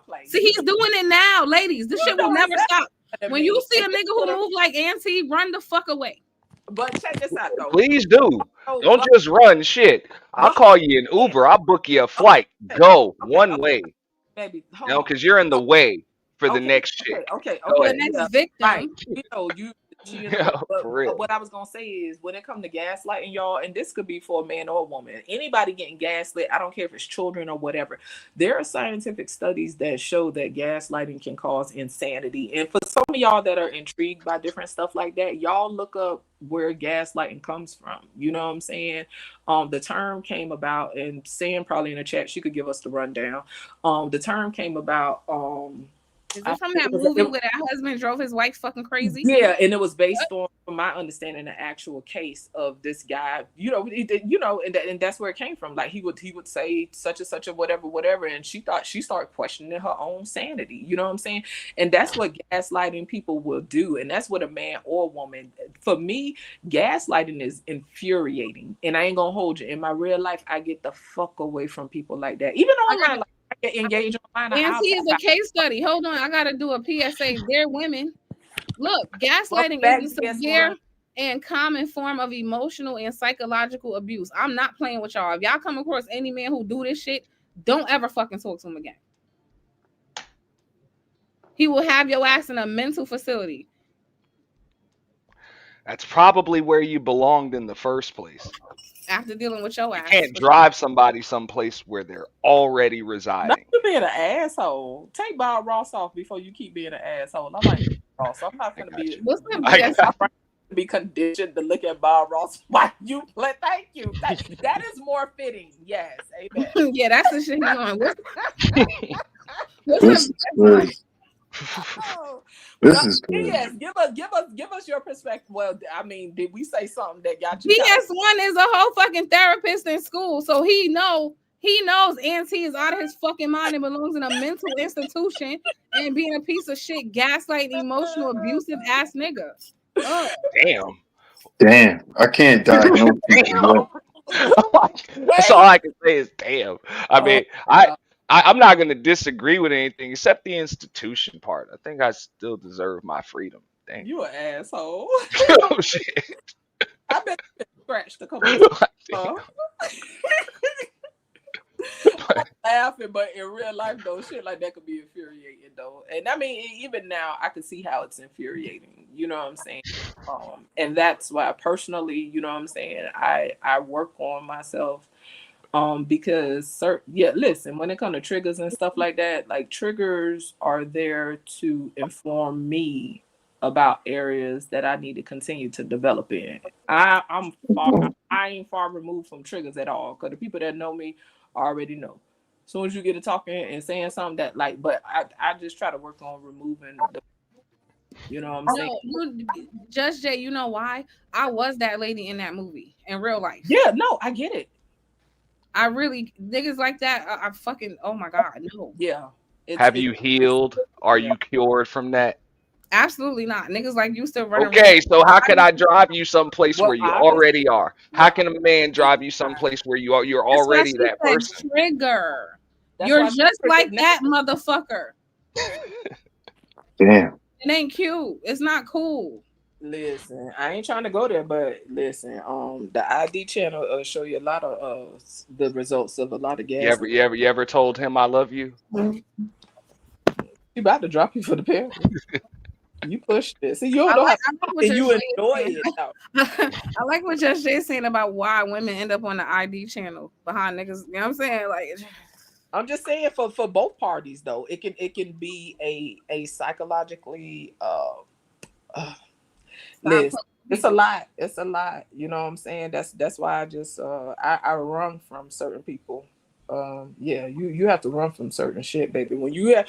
play. See, he's doing it now, ladies. This You shit will know never exactly stop. what it When you means. see a nigga who move like Auntie, run the fuck away. But check this out though. Please do. Oh, Don't just run shit. I'll call you an Uber. I'll book you a flight. Go one way. baby, You hold know, on. because you're in the way for the Okay, next shit. okay, Go The ahead. next yeah, victim. right. But For real. what I was gonna say is when it comes to gaslighting, y'all, and this could be for a man or a woman, anybody getting gaslit, I don't care if it's children or whatever. There are scientific studies that show that gaslighting can cause insanity. And for some of y'all that are intrigued by different stuff like that, y'all look up where gaslighting comes from. You know what I'm saying? The term came about, and Sam probably in the chat, she could give us the rundown. The term came about. Is it from that movie where that husband drove his wife fucking crazy? Yeah, and it was based on, from my understanding, the actual case of this guy. You know, and that's where it came from. Like he would say such and such or whatever, and she started questioning her own sanity. You know what I'm saying? And that's what gaslighting people will do, and that's what a man or woman. For me, gaslighting is infuriating, and I ain't gonna hold you. In my real life, I get the fuck away from people like that. Even online, like, I get engaged online. Auntie is a case study. Hold on, I gotta do a PSA. They're women. Look, gaslighting is a severe and common form of emotional and psychological abuse. I'm not playing with y'all. If y'all come across any man who do this shit, don't ever fucking talk to him again. He will have your ass in a mental facility. That's probably where you belonged in the first place. After dealing with your ass. You can't drive somebody someplace where they're already residing. Not you being an asshole. Take Bob Ross off before you keep being an asshole. I like Bob Ross. I'm not gonna be. What's the I'm be conditioned to look at Bob Ross while you play. Thank you. That is more fitting. Yes, amen. Yeah, that's the shit he's on. This is good. Yes, give us your perspective. Well, I mean, did we say something that got you? PS1 is a whole fucking therapist in school, so he knows Auntie is out of his fucking mind and belongs in a mental institution and being a piece of shit, gaslighting, emotional, abusive ass nigga. Damn. I can't diagnose people. That's all I can say is damn. I mean, I'm not going to disagree with anything except the institution part. I think I still deserve my freedom. Dang. You an asshole. Oh, shit. I bet you scratched a couple of I'm laughing, but in real life, though, shit like that could be infuriating, though. And I mean, even now, I can see how it's infuriating. You know what I'm saying? And that's why, personally, you know what I'm saying, I work on myself. Because listen, when it comes to triggers and stuff like that, like triggers are there to inform me about areas that I need to continue to develop in. I ain't far removed from triggers at all, because the people that know me already know. As soon as you get to talking and saying something that but I just try to work on removing the, you know what I'm saying? No, Judge Jay, you know why? I was that lady in that movie in real life. Yeah, no, I get it. I really, niggas like that, I fucking, oh my God, no. Yeah. Have you healed? Are you cured from that? Absolutely not. Niggas like you still running. Okay, so how can I drive you someplace where you already are? How can a man drive you someplace where you're already that person? Trigger. You're just like that motherfucker. Damn. It ain't cute. It's not cool. Listen, I ain't trying to go there, but listen, the ID channel will show you a lot of the results of a lot of gas. You ever told him I love you? He about to drop you for the parent. You pushed it. See, you don't know how, and you enjoy it. I like what Judge Jay's saying about why women end up on the ID channel behind niggas. You know what I'm saying? Like, I'm just saying for both parties though, it can be a psychologically it's a lot. It's a lot. You know what I'm saying? That's why I just I run from certain people. You have to run from certain shit, baby. When you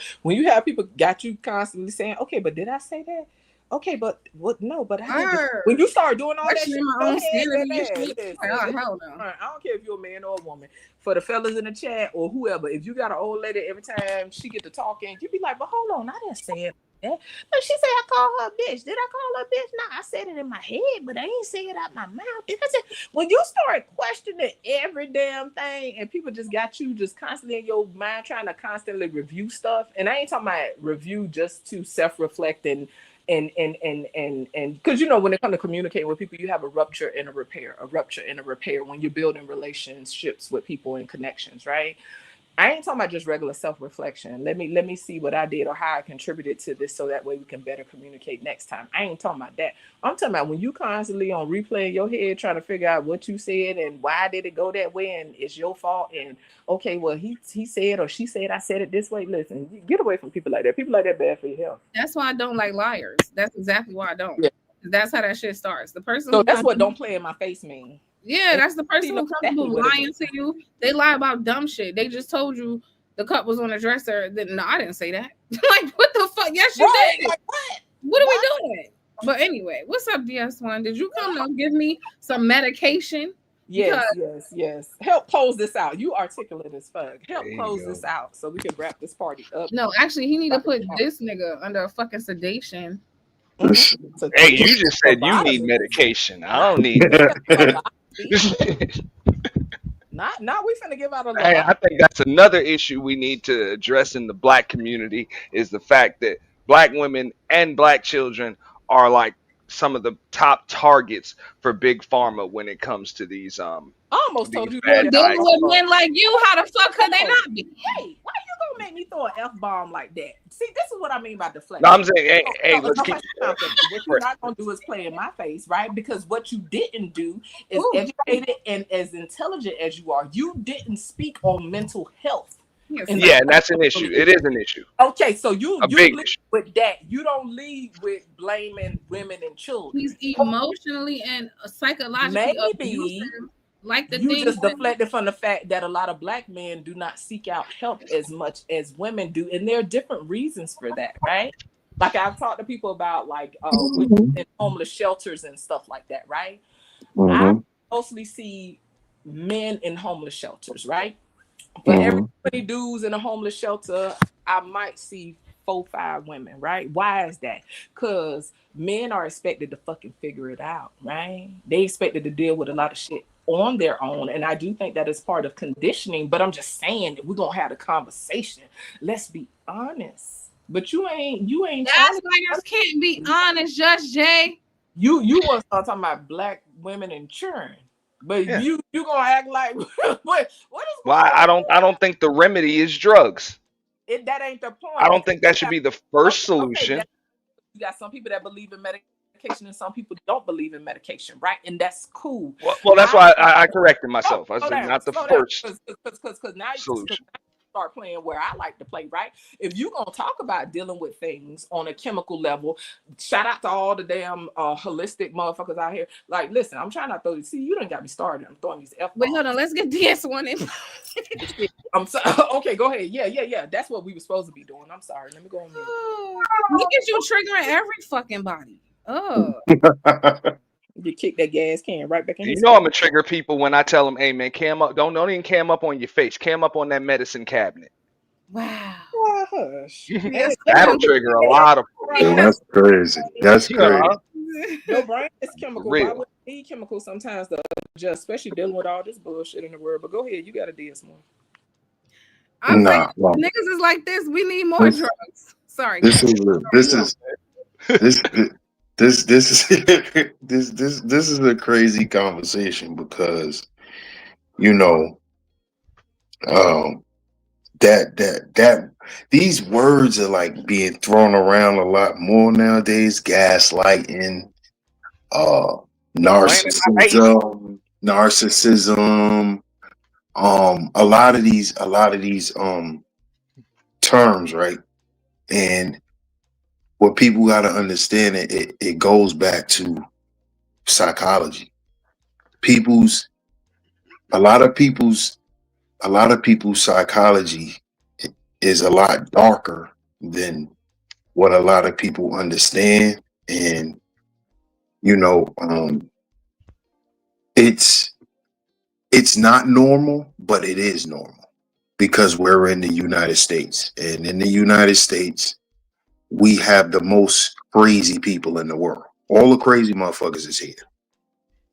have people got you constantly saying, okay, but did I say that? Okay, but what? No, but I didn't. Her When you start doing all that shit, questioning my go own ahead, sanity and baby. shit. Listen, Oh, hell no. I don't care if you're a man or a woman. For the fellas in the chat or whoever, if you got an old lady, every time she get to talking, you be like, "But hold on, I didn't say it." Like that. But she said I called her a bitch. Did I call her a bitch? No, I said it in my head, but I ain't say it out my mouth. Because when you start questioning every damn thing, and people just got you just constantly in your mind trying to constantly review stuff, and I ain't talking about review just to self-reflect and because you know when it comes to communicating with people, you have a rupture and a repair when you're building relationships with people and connections, right? I ain't talking about just regular self-reflection. Let me see what I did or how I contributed to this so that way we can better communicate next time. I ain't talking about that. I'm talking about when you constantly on replay in your head trying to figure out what you said and why did it go that way and it's your fault and okay, well he said or she said I said it this way. Listen, get away from people like that. People like that bad for your health. That's why I don't like liars. That's exactly why I don't. Yeah. That's how that shit starts. The person So who that's what comes- don't play in my face mean. Yeah, that's the person who comes exactly to what it lying is. to you. They lie about dumb shit. They just told you the cup was on the dresser. Then no, I didn't say that. Like, what the fuck? Yes, you Right, did. like, what? What are we doing? But anyway, what's up, DS1? Did you come to give me some medication? Yes, Because- yes. Help close this out. You articulate as fuck. Help There you close go. this out so we can wrap this party up. No, actually, he need to put this nigga under a fucking sedation. So Hey, you just said you need medication. I don't need that. Now we finna give out a Hey, I think that's another issue we need to address in the black community is the fact that black women and black children are like some of the top targets for big pharma when it comes to these I almost told you bad that. Dealing with men like you, how the fuck could they not be? Hey, why you gonna make me throw an F-bomb like that? See, this is what I mean by deflection. No, I'm saying, hey, let's keep. What you're not gonna do is play in my face, right? Because what you didn't do is educated and as intelligent as you are, you didn't speak on mental health. Yeah, and that's an issue. It is an issue. Okay, so you big lead with that. You don't lead with blaming women and children. He's emotionally and psychologically abusive. Like the you things just that- deflected from the fact that a lot of black men do not seek out help as much as women do, and there are different reasons for that, right? Like I've talked to people about like in homeless shelters and stuff like that, right? I mostly see men in homeless shelters, right? But every 20 dudes in a homeless shelter, I might see 4-5 women, right? Why is that? Because men are expected to fucking figure it out, right? They expected to deal with a lot of shit on their own, and I do think that is part of conditioning. But I'm just saying that we're gonna have a conversation. Let's be honest. But you ain't. That's why you can't be honest, Judge Jay. You want to start talking about black women and churn, but you gonna act like what is? Well, I don't think the remedy is drugs. That ain't the point. I don't think that should be the first solution. You got some people that believe in medication and some people don't believe in medication, right? And that's cool. Well, that's why I corrected myself. I said not the first because now you solution. start playing where I like to play, right? If you're gonna talk about dealing with things on a chemical level, shout out to all the damn holistic motherfuckers out here. Like, listen, I'm trying not to see you done got me started. I'm throwing these F. Wait, hold on. Let's get DS1 in. I'm sorry. Okay, go ahead. Yeah. That's what we were supposed to be doing. I'm sorry. Let me go on mute. Look at you triggering every fucking body. Oh. You kick that gas can right back in. You know I'm gonna trigger people when I tell them, "Hey man, cam up. Don't even cam up on your face. Cam up on that medicine cabinet." Wow. Oh, hush. That'll trigger a lot of Yo, that's crazy. That's crazy. Your brain is chemical. Real. Why would it need chemicals sometimes to adjust, especially dealing with all this bullshit in the world? But go ahead, you got to DS more. I'm Nah, saying well, niggas is like this. We need more This- drugs. Sorry. This guys. is this is a crazy conversation because you know that these words are like being thrown around a lot more nowadays. Gaslighting, narcissism, a lot of these terms, right? And what people got to understand, it goes back to psychology. A lot of people's psychology is a lot darker than what a lot of people understand And you know, it's not normal, but it is normal because we're in the United States, and in the United States, we have the most crazy people in the world. All the crazy motherfuckers is here,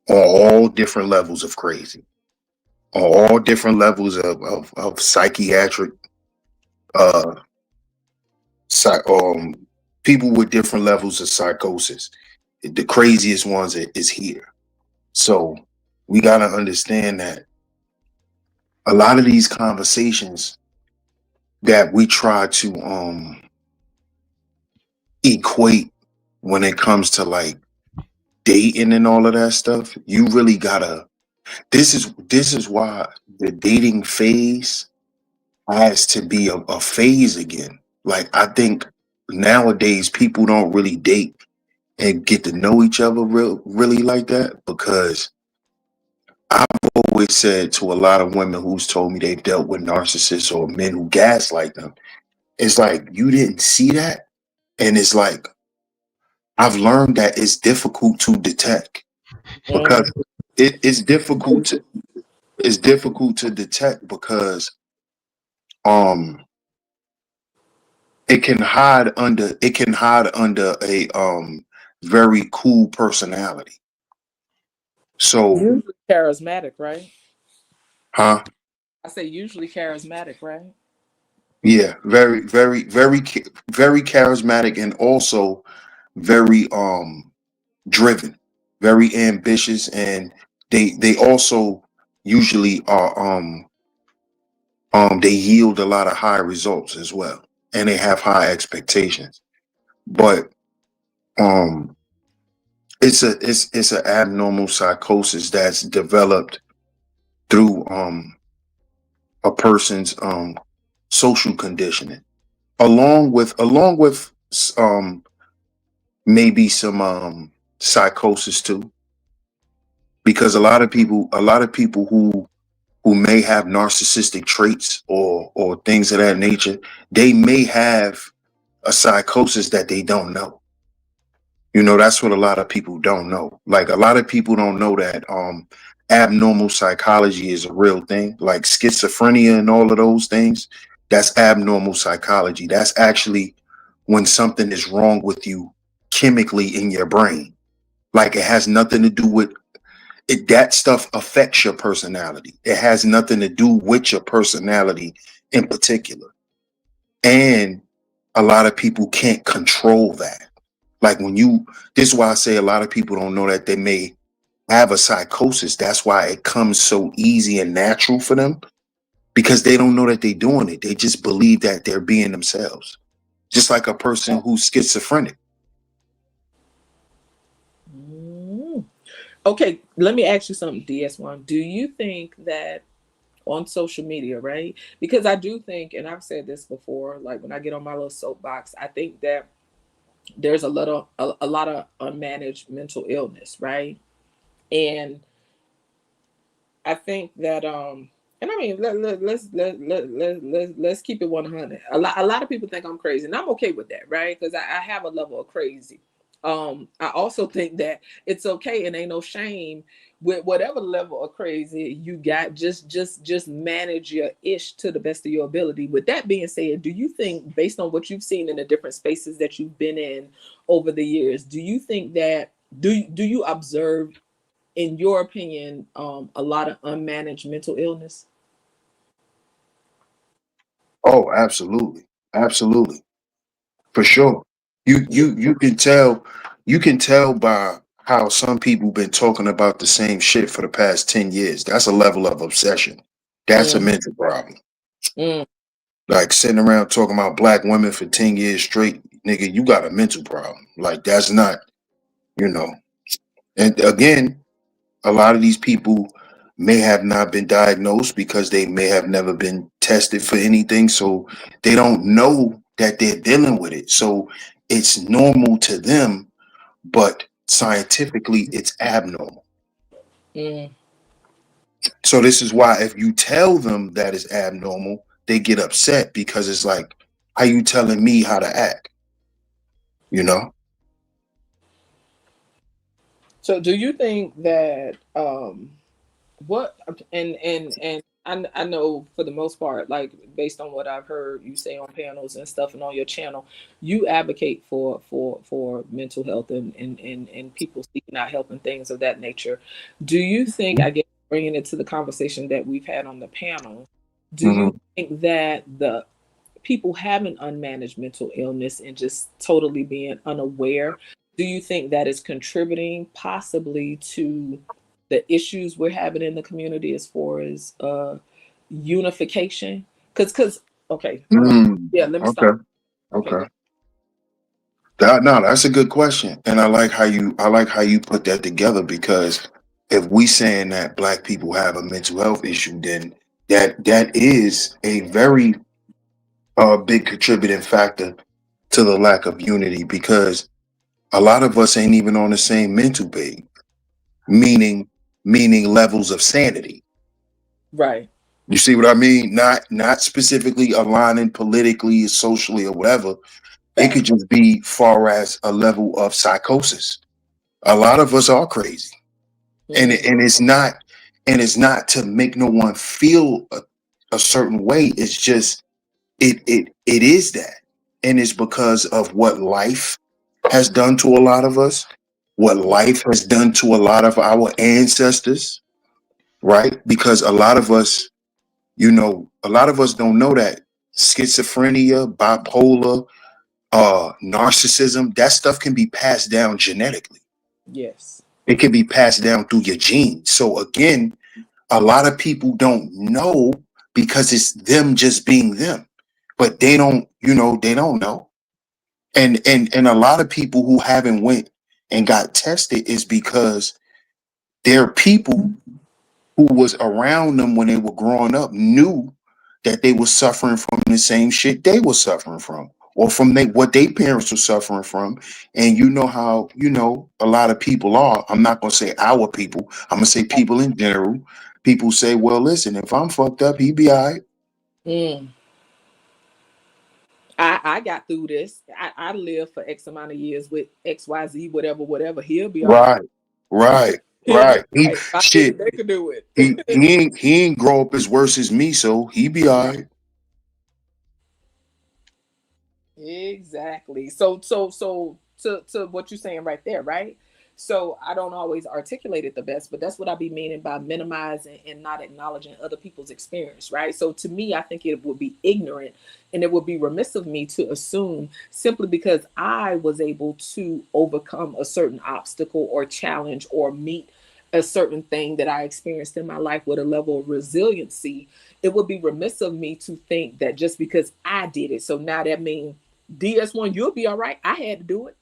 on all different levels of crazy, on all different levels of psychiatric, uh, people with different levels of psychosis. The craziest ones is here. So we got to understand that a lot of these conversations that we try to equate when it comes to like dating and all of that stuff, you really gotta. This is why the dating phase has to be a phase again. Like I think nowadays people don't really date and get to know each other really like that, because I've always said to a lot of women who's told me they've dealt with narcissists or men who gaslight them, it's like you didn't see that, and it's like I've learned that it's difficult to detect because it's difficult to detect because um it can hide under a very cool personality. So, Usually charismatic, right? huh? I say usually charismatic, right? Yeah, very charismatic, and also very driven, very ambitious, and they also usually are they yield a lot of high results as well, and they have high expectations. But um it's an abnormal psychosis that's developed through a person's social conditioning, along with um maybe some psychosis too, because a lot of people who may have narcissistic traits or things of that nature, they may have a psychosis that they don't know. You know, that's what a lot of people don't know. Like a lot of people don't know that abnormal psychology is a real thing. Like schizophrenia and all of those things, that's abnormal psychology. That's actually when something is wrong with you chemically in your brain. Like it has nothing to do with it. That stuff affects your personality. It has nothing to do with your personality in particular. And a lot of people can't control that. Like this is why I say a lot of people don't know that they may have a psychosis. That's why it comes so easy and natural for them, because they don't know that they're doing it. They just believe that they're being themselves. Just like a person who's schizophrenic. Mm. Okay, let me ask you something, DS1. Do you think that on social media, right? Because I do think, and I've said this before, like when I get on my little soapbox, I think that there's a lot of unmanaged mental illness, right? And I think that and I mean let's keep it 100. A lot of people think I'm crazy, and I'm okay with that, right? Because I have a level of crazy. I also think that it's okay and ain't no shame with whatever level of crazy you got. Just manage your ish to the best of your ability. With that being said, do you think, based on what you've seen in the different spaces that you've been in over the years, do you think that do you observe, in your opinion, a lot of unmanaged mental illness? Oh, absolutely. Absolutely. For sure. You can tell by how some people been talking about the same shit for the past 10 years. That's a level of obsession. That's a Mm, mental problem. mm, Like sitting around talking about black women for 10 years straight, nigga, you got a mental problem. Like that's not, you know. And again, a lot of these people may have not been diagnosed because they may have never been tested for anything. So they don't know that they're dealing with it. So it's normal to them, but scientifically it's abnormal. mm. So this is why if you tell them that it's abnormal, they get upset because it's like, how you telling me how to act? You know? So do you think that what and I know for the most part, like based on what I've heard you say on panels and stuff and on your channel, you advocate for mental health and people seeking out help and things of that nature. Do you think, I guess bringing it to the conversation that we've had on the panel, do you Mhm. think that the people having unmanaged mental illness and just totally being unaware, do you think that is contributing possibly to the issues we're having in the community as far as unification? Because okay, hold on. Yeah, let me stop. Okay. Okay, Okay. No, that's a good question, and I like how you put that together, because if we saying that black people have a mental health issue, then that is a very big contributing factor to the lack of unity, because a lot of us ain't even on the same mental page, meaning levels of sanity. right. You see what I mean? Not specifically aligning politically, socially, or whatever. It Fact. could just be far as a level of psychosis. A lot of us are crazy, and Mm, it's not to make no one feel a certain way. It's just it is that, and it's because of what life has done to a lot of us, what life has done to a lot of our ancestors, right? Because a lot of us, a lot of us don't know that schizophrenia, bipolar, narcissism, that stuff can be passed down genetically. yes. It can be passed down through your genes. So again, a lot of people don't know because it's them just being them, but they don't know. And a lot of people who haven't went and got tested is because their people who was around them when they were growing up knew that they were suffering from the same shit they were suffering from, or from what their parents were suffering from. And you know how, a lot of people are. I'm not going to say our people. I'm going to say people in general. People say, well, listen, if I'm fucked up, he be all right. Mm. I got through this. I lived for X amount of years with XYZ, whatever. He'll be all right. Right, right, He'll be right. He all right. If I did it, shit. they could do it. He ain't grow up as worse as me, so he be all right. Exactly. So to what you're saying right there, right? So I don't always articulate it the best, but that's what I be meaning by minimizing and not acknowledging other people's experience, right? So to me, I think it would be ignorant and it would be remiss of me to assume simply because I was able to overcome a certain obstacle or challenge or meet a certain thing that I experienced in my life with a level of resiliency, it would be remiss of me to think that just because I did it, so now that means DS1, you'll be all right. I had to do it.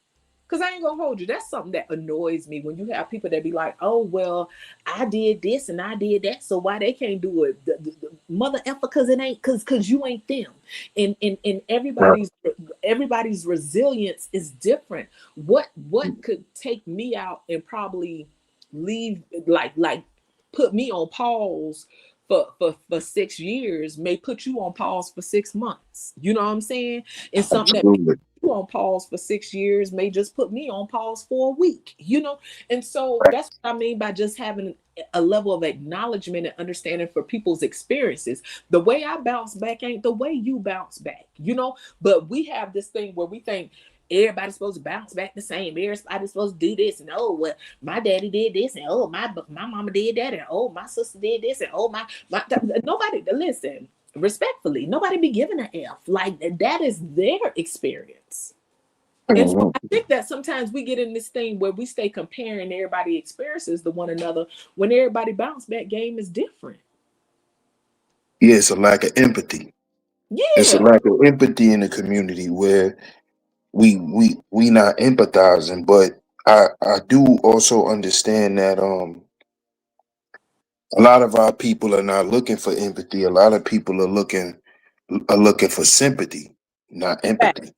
Because I ain't gonna hold you. That's something that annoys me when you have people that be like, oh, well, I did this and I did that. So why they can't do it? The mother effer, because it ain't because you ain't them. And Right. everybody's resilience is different. What could take me out and probably leave like put me on pause for 6 years may put you on pause for 6 months. You know what I'm saying? It's something that Absolutely. you on pause for 6 years may just put me on pause for a week, And so that's what I mean by just having a level of acknowledgement and understanding for people's experiences. The way I bounce back ain't the way you bounce back. But we have this thing where we think everybody's supposed to bounce back the same. Everybody's supposed to do this, and oh, well, my daddy did this, and oh, my mama did that, and oh, my sister did this, and oh, my nobody listen. Respectfully, nobody be giving an F. Like that is their experience. And so Mhm. I think that sometimes we get in this thing where we stay comparing everybody's experiences to one another when everybody bounce back game is different. Yeah, it's a lack of empathy. It's a Yeah. lack of empathy in the community where we not empathizing. But I do also understand that a lot of our people are not looking for empathy. A lot of people are looking for sympathy, not Facts. empathy.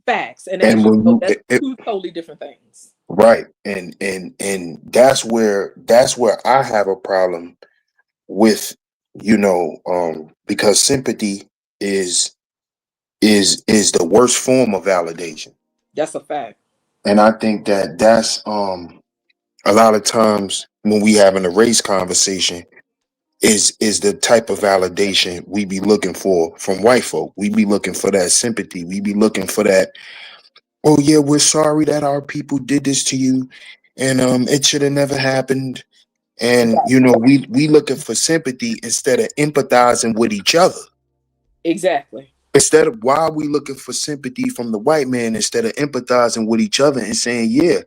Facts. And And as you when know, you that's two totally different things. right, and that's where I have a problem with, because sympathy is is the worst form of validation. That's a fact. And I think a lot of times when we having a race conversation is the type of validation we be looking for from white folk. We be looking for that sympathy. We be looking for that, oh yeah, we're sorry that our people did this to you, and it should have never happened. And we looking for sympathy instead of empathizing with each other. Exactly. Instead of, why are we looking for sympathy from the white man instead of empathizing with each other and saying, yeah,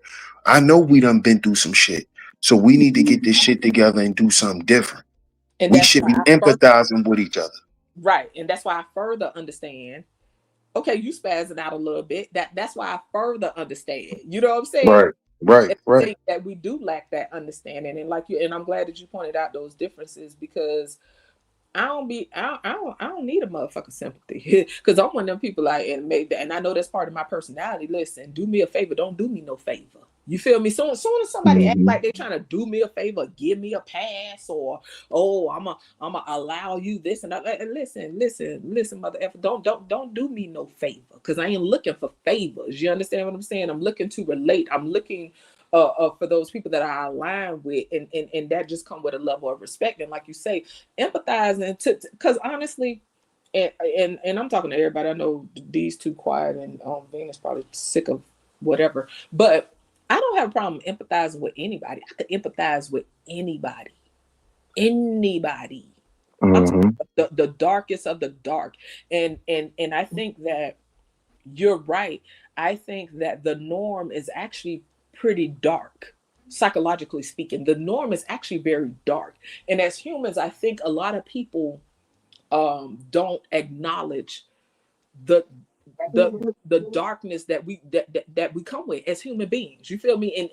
I know we done been through some shit, so we need to get this shit together and do something different. And We that's should why be I further, empathizing with each other. right. And that's why I further understand. Okay, you spazzing out a little bit. That's why I further understand. You know what I'm saying? Right. And I think that we do lack that understanding. And like you, and I'm glad that you pointed out those differences, because I don't need a motherfucking sympathy, because I'm one of them people like, and I know that's part of my personality. Listen, do me a favor, don't do me no favor. You feel me? Soon as somebody act like they're trying to do me a favor, give me a pass, or I'm a allow you this and that. Listen, mother effer, don't do me no favor, because I ain't looking for favors. You understand what I'm saying? I'm looking to relate. I'm looking for those people that I align with, and that just come with a level of respect. And like you say, empathizing because honestly, and I'm talking to everybody. I know these two quiet, and Venus probably sick of whatever, but I don't have a problem empathizing with anybody. I could empathize with anybody. I'm talking about the darkest of the dark, and I think that you're right. I think that the norm is actually pretty dark. Psychologically speaking, the norm is actually very dark. And as humans, I think a lot of people don't acknowledge the darkness that we come with as human beings. You feel me?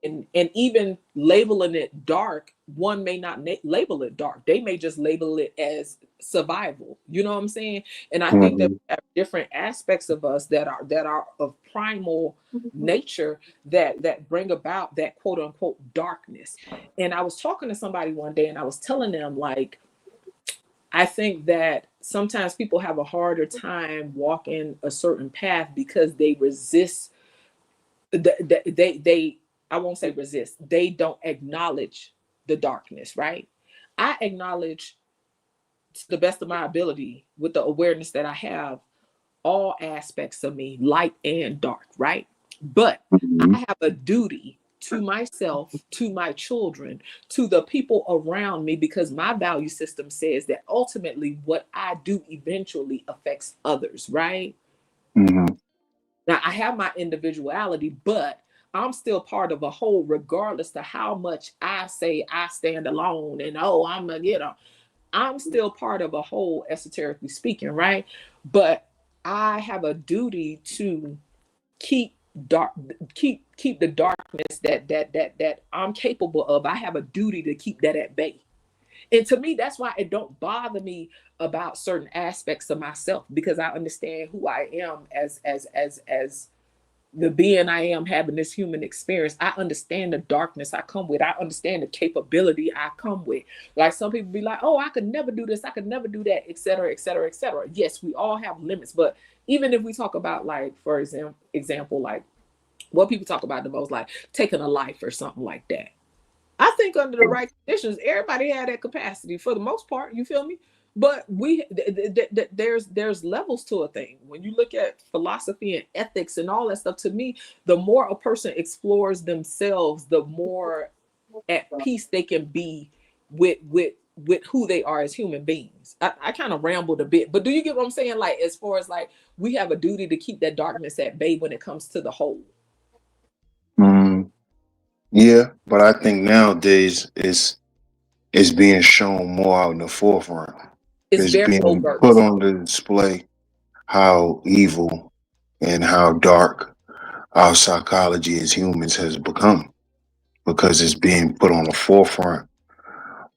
And even labeling it dark, one may not label it dark. They may just label it as survival. You know what I'm saying? And I think that we have different aspects of us that are of primal nature that bring about that quote unquote darkness. And I was talking to somebody one day, and I was telling them, like, I think that sometimes people have a harder time walking a certain path because they resist. They I won't say resist. They don't acknowledge the darkness, right? I acknowledge, to the best of my ability, with the awareness that I have, all aspects of me, light and dark, right? But I have a duty to myself, to my children, to the people around me, because my value system says that ultimately what I do eventually affects others, right? Now, I have my individuality, but I'm still part of a whole, regardless to how much I say I stand alone and I'm still part of a whole, esoterically speaking, right? But I have a duty to keep the darkness that I'm capable of. I have a duty to keep that at bay. And to me, that's why it don't bother me about certain aspects of myself, because I understand who I am as the being I am, having this human experience. I understand the darkness I come with. I understand the capability I come with. Like, some people be like, oh, I could never do this, I could never do that, etc., etc., etc. Yes, we all have limits. But even if we talk about, like, for example, like what people talk about the most, like taking a life or something like that. I think under the right conditions, everybody had that capacity for the most part. You feel me? But there's levels to a thing. When you look at philosophy and ethics and all that stuff, to me, the more a person explores themselves, the more at peace they can be with who they are as human beings. I kind of rambled a bit, but do you get what I'm saying? Like, as far as, like, we have a duty to keep that darkness at bay when it comes to the whole. Yeah, but I think nowadays it's being shown more out in the forefront. It's very being overt. put on the display how evil and how dark our psychology as humans has become, because it's being put on the forefront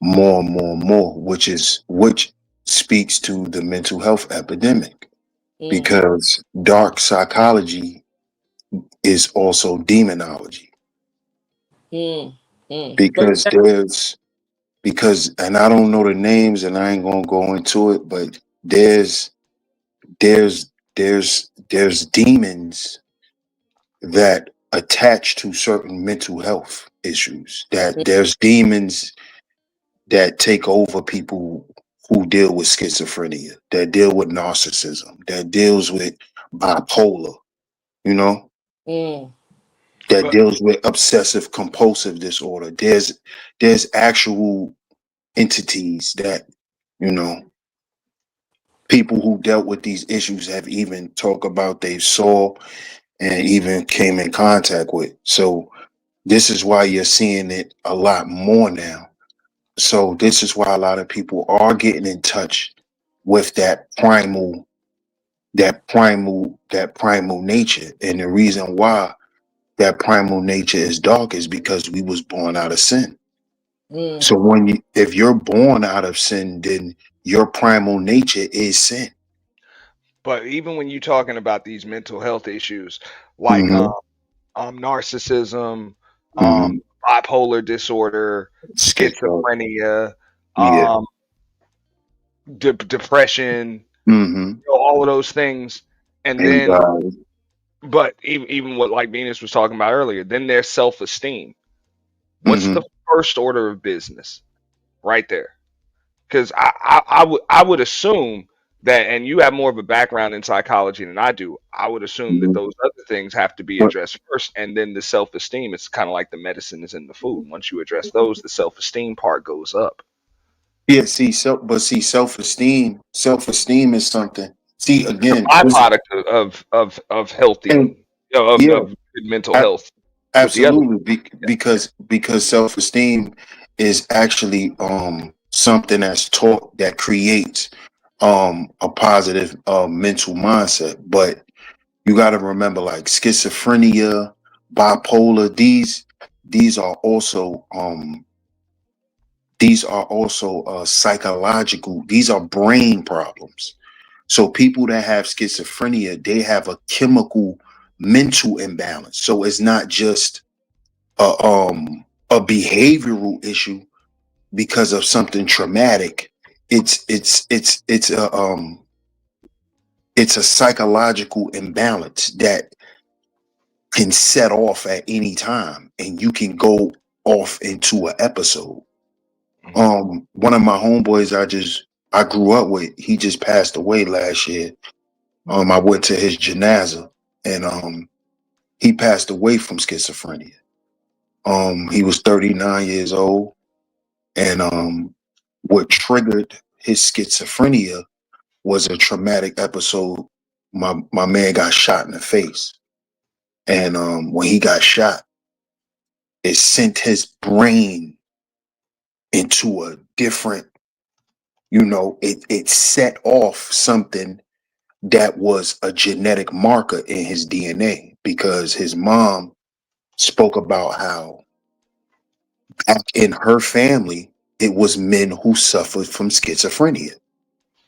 more and more and more, which speaks to the mental health epidemic, because dark psychology is also demonology. Because and I don't know the names, and I ain't gonna go into it, but there's demons that attached to certain mental health issues. That there's demons that take over people who deal with schizophrenia, that deal with narcissism, that deals with bipolar, you know, Mm. that But deals with obsessive compulsive disorder. There's actual entities that, you know, people who dealt with these issues have even talked about they saw and even came in contact with. So this is why you're seeing it a lot more now. So this is why a lot of people are getting in touch with that primal nature. And the reason why that primal nature is dark is because we was born out of sin. Mm. So if you're born out of sin, then your primal nature is sin. but even when you're talking about these mental health issues, like Mm-hmm. narcissism, um, Mm-hmm. bipolar disorder, Schizo. schizophrenia, Yeah. um, depression, Mm-hmm. all of those things, and then, Anxiety. but even what like Venus was talking about earlier, then there's self-esteem. What's Mm-hmm. the first order of business right there? Because I would assume that, and you have more of a background in psychology than I do. I would assume that Mm-hmm. those other things have to be But addressed first, and then the self esteem. It's kind of like the medicine is in the food. Once you address those, the self esteem part goes up. yeah, self-esteem is something. See, It's a again, byproduct of and healthy, yeah, of good mental a- health. With the other, absolutely, because self-esteem is actually something that's taught that creates a positive mental mindset. But you got to remember, like schizophrenia, bipolar, these are also psychological. These are brain problems. So people that have schizophrenia, they have a chemical mental imbalance. So it's not just a behavioral issue because of something traumatic. It's a psychological imbalance that can set off at any time, and you can go off into an episode. Mhm. One of my homeboys I grew up with, he just passed away last year. I went to his janaza, and he passed away from schizophrenia. He was 39 years old, and what triggered his schizophrenia was a traumatic episode. My man got shot in the face, and when he got shot, it sent his brain into a different, it set off something that was a genetic marker in his DNA, because his mom spoke about how back in her family, it was men who suffered from schizophrenia.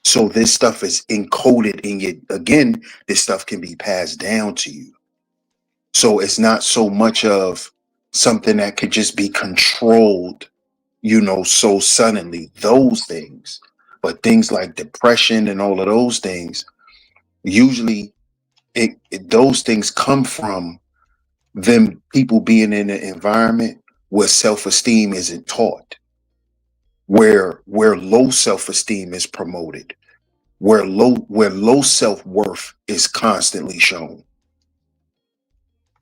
So this stuff is encoded in you. Again, this stuff can be passed down to you. So it's not so much of something that could just be controlled, so suddenly, those things. But things like depression and all of those things, usually those things come from them people being in an environment where self-esteem isn't taught, where low self-esteem is promoted, where low self-worth is constantly shown.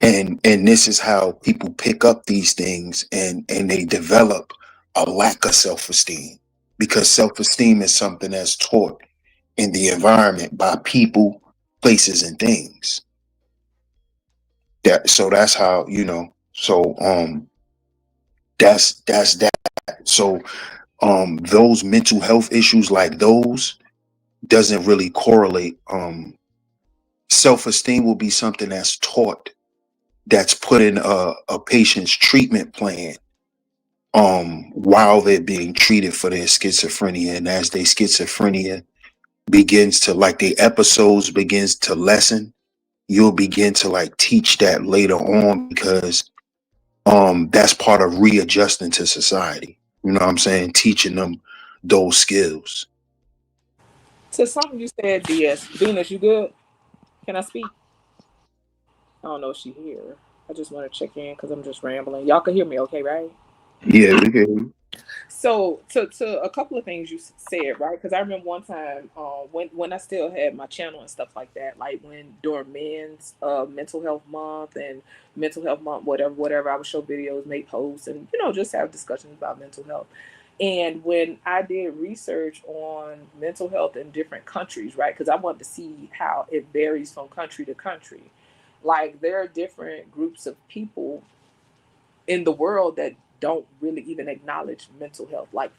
And this is how people pick up these things, and they develop a lack of self-esteem, because self-esteem is something that's taught in the environment by people, places, and things. So that's how, so that's that. So those mental health issues like those doesn't really correlate. Self-esteem will be something that's taught, that's put in a patient's treatment plan while they're being treated for their schizophrenia. And as their schizophrenia begins to, like, the episodes begins to lessen, you'll begin to like teach that later on, because that's part of readjusting to society. You know what I'm saying? Teaching them those skills. To something you said, DS Venus, you good? Can I speak? I don't know if she here. I just want to check in because I'm just rambling. Y'all can hear me okay, right? Yeah, we can. So to a couple of things you said, right? Because I remember one time when I still had my channel and stuff like that, like when during men's mental health month and mental health month, whatever, I would show videos, make posts, and just have discussions about mental health. And when I did research on mental health in different countries, right? Because I wanted to see how it varies from country to country. Like there are different groups of people in the world that don't really even acknowledge mental health. Like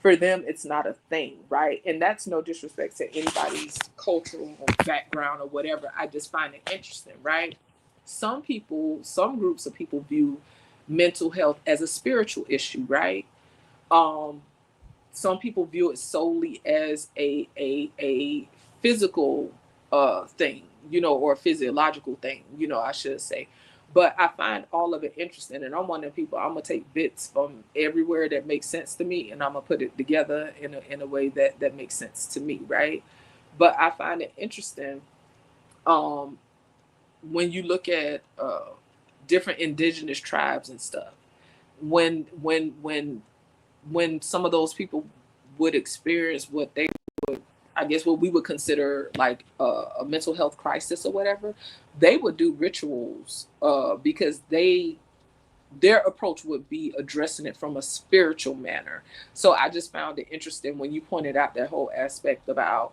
for them it's not a thing, right? And that's no disrespect to anybody's cultural background or whatever. I just find it interesting, right? Some groups of people view mental health as a spiritual issue, right? um some people view it solely as a physical thing, or a physiological thing, I should say. But I find all of it interesting, and I'm one of the people. I'm gonna take bits from everywhere that makes sense to me, and I'm gonna put it together in a way that makes sense to me, right? But I find it interesting um, when you look at different indigenous tribes and stuff. When some of those people would experience what they I guess what we would consider like a mental health crisis or whatever, they would do rituals because their approach would be addressing it from a spiritual manner. So I just found it interesting when you pointed out that whole aspect about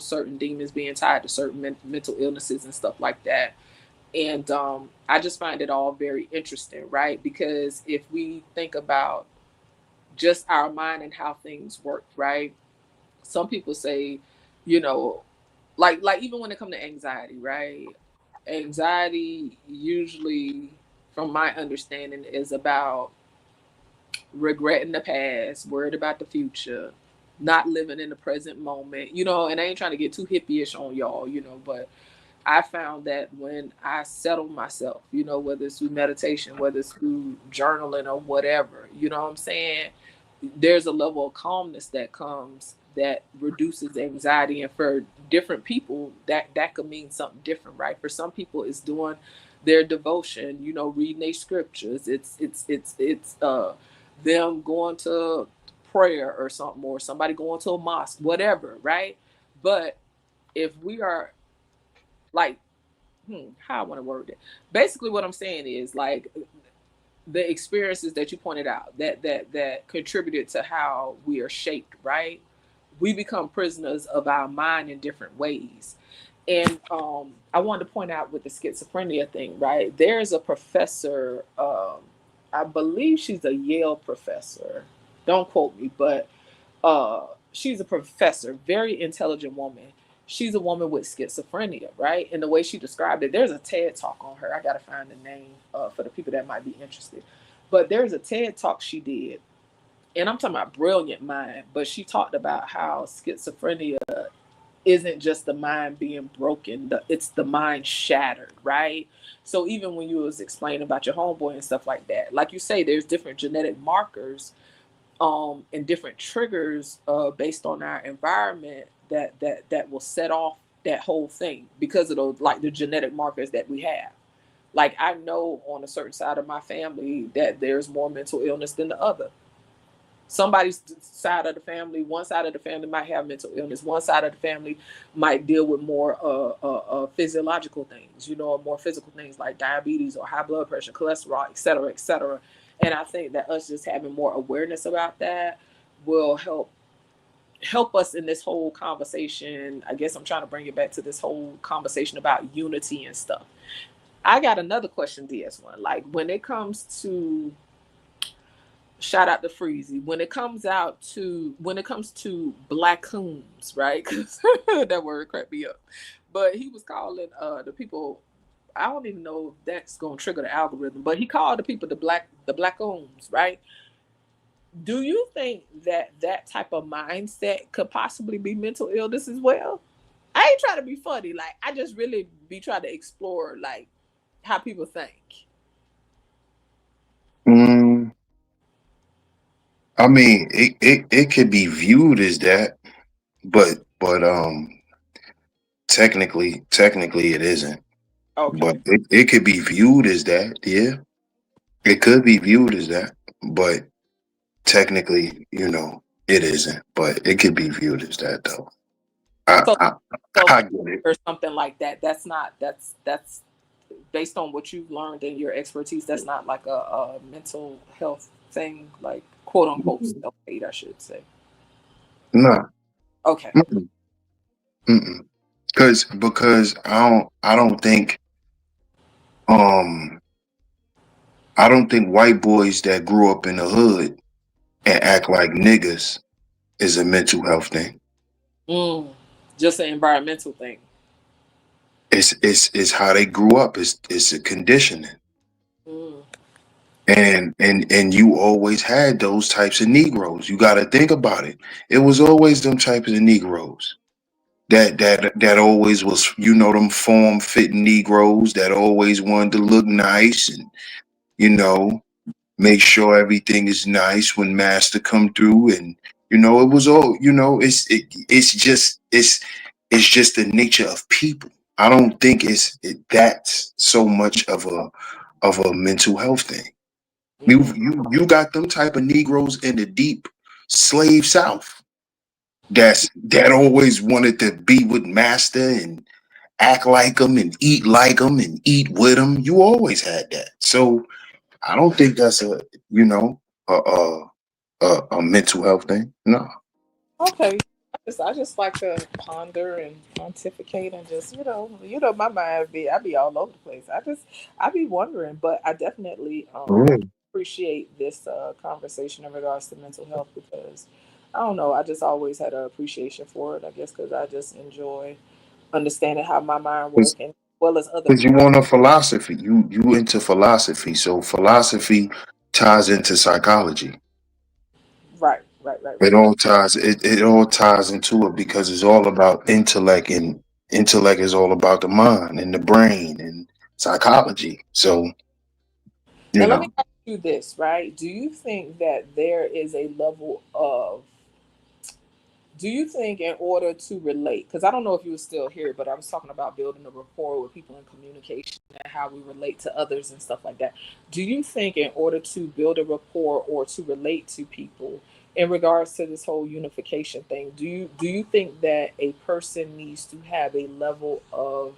certain demons being tied to certain mental illnesses and stuff like that. And I just find it all very interesting, right? Because if we think about just our mind and how things work, right? Some people say, you know, like even when it comes to anxiety, right? Anxiety usually, from my understanding, is about regretting the past, worried about the future, not living in the present moment, and I ain't trying to get too hippie-ish on y'all, but I found that when I settle myself, whether it's through meditation, whether it's through journaling or whatever, you know what I'm saying? There's a level of calmness that comes that reduces anxiety. And for different people, that could mean something different, right? For some people, it's doing their devotion, reading their scriptures. It's them going to prayer or something, or somebody going to a mosque, whatever, right? But if we are like how I want to word it. Basically, what I'm saying is like the experiences that you pointed out that contributed to how we are shaped, right? We become prisoners of our mind in different ways. And I wanted to point out with the schizophrenia thing, right? There's a professor, I believe she's a Yale professor. Don't quote me, but she's a professor, very intelligent woman. She's a woman with schizophrenia, right? And the way she described it, there's a TED talk on her. I got to find the name for the people that might be interested. But there's a TED talk she did, and I'm talking about brilliant mind, but she talked about how schizophrenia isn't just the mind being broken, it's the mind shattered, right? So even when you was explaining about your homeboy and stuff like that, like you say, there's different genetic markers and different triggers based on our environment that will set off that whole thing because of those, like the genetic markers that we have. Like I know on a certain side of my family that there's more mental illness than the other. Somebody's side of the family, one side of the family might have mental illness. One side of the family might deal with more physiological things, more physical things like diabetes or high blood pressure, cholesterol, et cetera, et cetera. And I think that us just having more awareness about that will help us in this whole conversation. I guess I'm trying to bring it back to this whole conversation about unity and stuff. I got another question, DS1. Like when it comes to shout out to Freezy, when it comes to black coons, right? 'Cause that word cracked me up. But he was calling the people, I don't even know if that's gonna trigger the algorithm, but he called the people the black coons, right? Do you think that type of mindset could possibly be mental illness as well? I ain't trying to be funny. Like I just really be trying to explore like how people think. Mm, I mean, it could be viewed as that, but technically it isn't. Okay. But it could be viewed as that, yeah. It could be viewed as that, but technically, it isn't. But it could be viewed as that though. I So, I, so I get it. or something like that. That's based on what you've learned and your expertise. That's not like a mental health thing, like quote unquote self hate, I should say. No. Okay. Mm-mm. Mm-mm. Because um I don't think white boys that grew up in the hood and act like niggas is a mental health thing. Mm, just an environmental thing. It's how they grew up. It's a conditioning. Mm, And you always had those types of Negroes. You got to think about it. It was always them types of Negroes that always was, them form fitting Negroes that always wanted to look nice and you know make sure everything is nice when master come through. And it was all, it's just the nature of people. I don't think that's so much of a mental health thing. You got them type of Negroes in the deep slave South that always wanted to be with master and act like them and eat like them and eat with them. You always had that. So I don't think that's a a mental health thing. No. okay. I just like to ponder and pontificate and just my mind I be all over the place. I be wondering, but I definitely Really? appreciate this conversation in regards to mental health because I don't know, I just always had an appreciation for it. I guess because I just enjoy understanding how my mind works and as well as other Because you people. want a philosophy. You into philosophy. So philosophy ties into psychology. Right, right, right, It right. all ties it all ties into it because it's all about intellect, and intellect is all about the mind and the brain and psychology. So, you And let me know. ask you this, right? Do you think that there is a level of do you think in order to relate, because I don't know if you were still here, but I was talking about building a rapport with people in communication and how we relate to others and stuff like that. Do you think in order to build a rapport or to relate to people in regards to this whole unification thing, do you think that a person needs to have a level of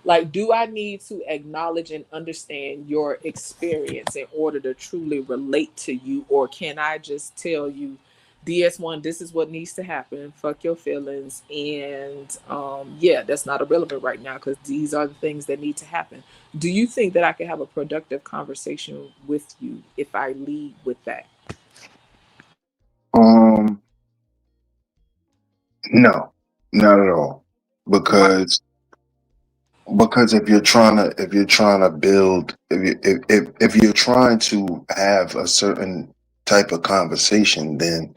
like, do I need to acknowledge and understand your experience in order to truly relate to you? Or can I just tell you, DS1, this is what needs to happen. Fuck your feelings. And yeah, that's not irrelevant right now because these are the things that need to happen. Do you think that I can have a productive conversation with you if I lead with that? Um no, not at all. Why? Because if you're trying to build, if you're trying to have a certain type of conversation, then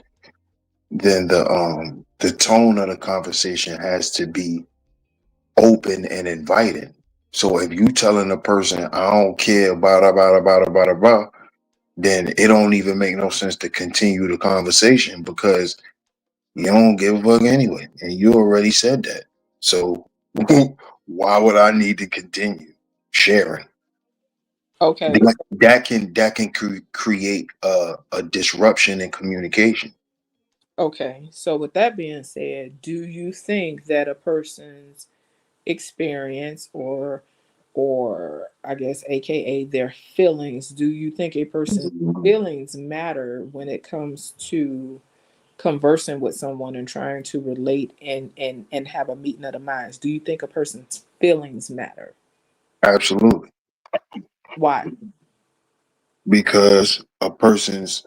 the tone of the conversation has to be open and inviting. So if you telling a person I don't care about, then it don't even make no sense to continue the conversation because you don't give a fuck anyway, and you already said that. So why would I need to continue sharing? Okay. That can create a disruption in communication. Okay. So with that being said, do you think that a person's experience or I guess aka their feelings, do you think a person's feelings matter when it comes to conversing with someone and trying to relate and have a meeting of the minds? Do you think a person's feelings matter? Absolutely, Why? because a person's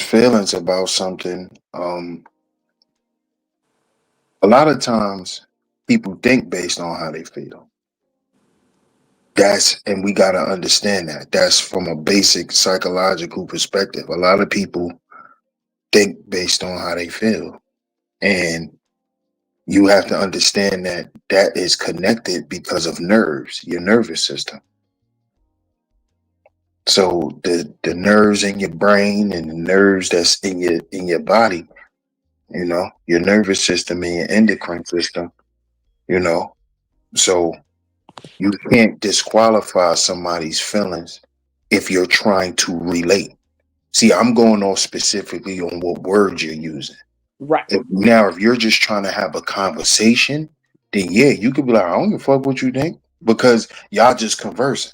feelings about something. A lot of times, people think based on how they feel. And we got to understand that. That's from a basic psychological perspective. A lot of people think based on how they feel. And you have to understand that that is connected because of nerves, your nervous system. So the nerves in your brain and the nerves that's in your body, your nervous system and your endocrine system, you know, So you can't disqualify somebody's feelings if you're trying to relate. See, I'm going off specifically on what words you're using. Right. If you're just trying to have a conversation, then yeah, you could be like, I don't give a fuck what you think, because y'all just conversing.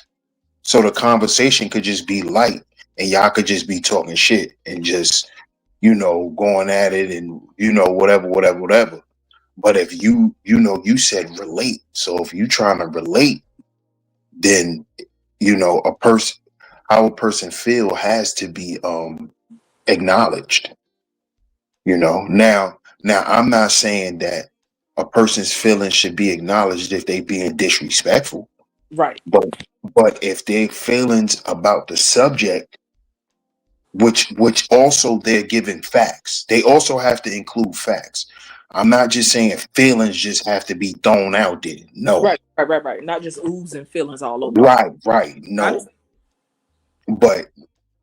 So the conversation could just be light, and y'all could just be talking shit and just, going at it, and whatever. But if you you said relate. So if you trying to relate, then how a person feel has to be acknowledged. Now I'm not saying that a person's feelings should be acknowledged if they being disrespectful. Right. But if their feelings about the subject, which also they're giving facts, they also have to include facts. I'm not just saying feelings just have to be thrown out there. No. Right. Not just oozing feelings all over. Right. No. But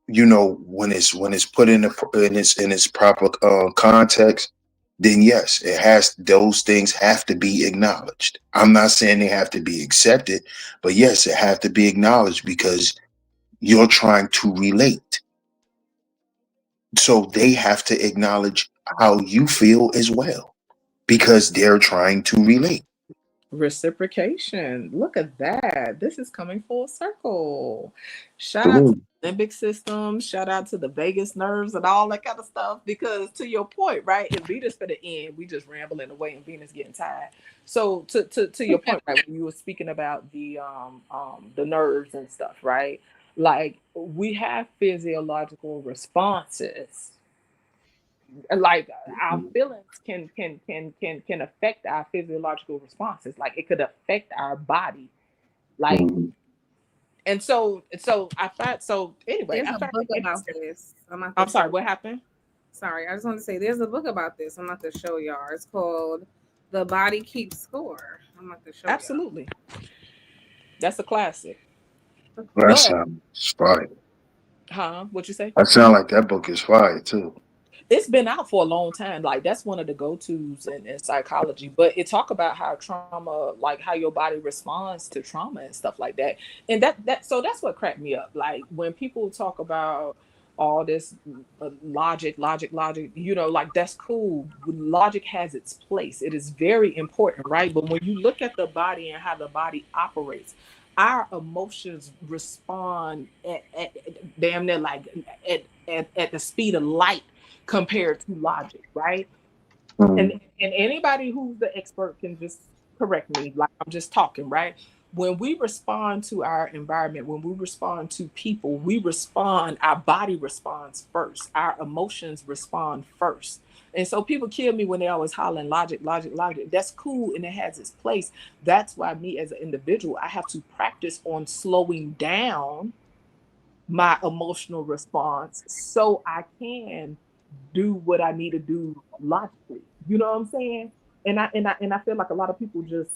when it's put in its proper context, then yes, those things have to be acknowledged. I'm not saying they have to be accepted, but yes, it have to be acknowledged because you're trying to relate. So they have to acknowledge how you feel as well, because they're trying to relate. Reciprocation. Look at that. This is coming full circle. Shout out to the limbic system. Shout out to the vagus nerves and all that kind of stuff. Because to your point, right? If Venus for the end, we just rambling away and Venus getting tired. So to your point, right? When you were speaking about the nerves and stuff, right? Like we have physiological responses. Like our feelings can affect our physiological responses. Like it could affect our body. Like and so I thought so anyway. There's a book about this. I'm sorry, what happened? Sorry, I just want to say there's a book about this. I'm about to show y'all. It's called The Body Keeps Score. I'm about to show y'all. Absolutely. That's a classic. That sounds fire. Huh? What you say? I sound like that book is fire too. It's been out for a long time. Like that's one of the go-tos in psychology. But it talk about how trauma, like how your body responds to trauma and stuff like that. And so that's what cracked me up. Like when people talk about all this logic, like that's cool. Logic has its place. It is very important, right? But when you look at the body and how the body operates, our emotions respond at damn near like at the speed of light compared to logic, right? And anybody who's the expert can just correct me, like I'm just talking, right? When we respond to our environment, when we respond to people, our body responds first. Our emotions respond first. And so people kill me when they always hollering logic. That's cool and it has its place. That's why me as an individual, I have to practice on slowing down my emotional response so I can do what I need to do logically. You know what I'm saying? And I feel like a lot of people just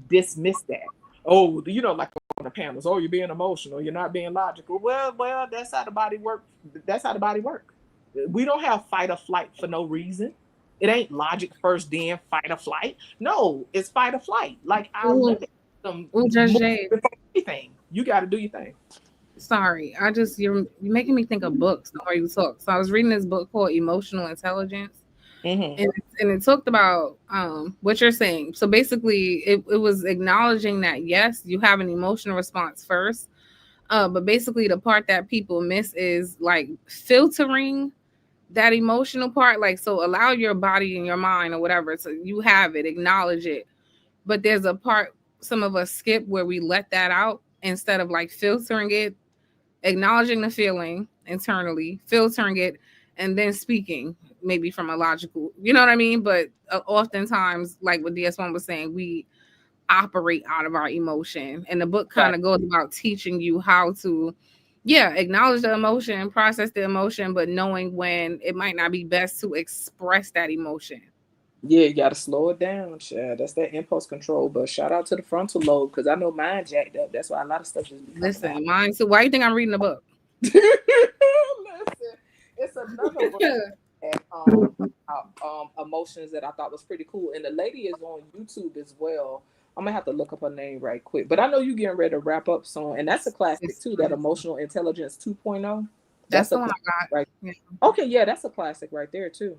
dismiss that. Oh, like on the panels, oh, you're being emotional, you're not being logical. Well, that's how the body works. That's how the body works. We don't have fight or flight for no reason. It ain't logic first, then fight or flight. No, it's fight or flight. Like anything. You got to do your thing. Sorry, you're making me think of books the more you talk. So I was reading this book called Emotional Intelligence, and it talked about what you're saying. So basically, it was acknowledging that yes, you have an emotional response first, but basically the part that people miss is like filtering that emotional part. Like, so allow your body and your mind or whatever, so you have it, acknowledge it. But there's a part some of us skip where we let that out instead of like filtering it, acknowledging the feeling internally, filtering it, and then speaking maybe from a logical, you know what I mean? But oftentimes, like what DS1 was saying, we operate out of our emotion. And the book kind of goes about teaching you how to, acknowledge the emotion, process the emotion, but knowing when it might not be best to express that emotion. Yeah, you gotta slow it down, Chad. That's that impulse control. But shout out to the frontal lobe because I know mine jacked up. That's why a lot of stuff just listen. Mine. So why do you think I'm reading the book? Listen, it's another book. had, emotions that I thought was pretty cool. And the lady is on YouTube as well. I'm gonna have to look up her name right quick. But I know you getting ready to wrap up soon, and that's a classic too. That Emotional Intelligence 2.0. That's That's a the one I classic, got. right? Yeah. Okay, yeah, that's a classic right there too.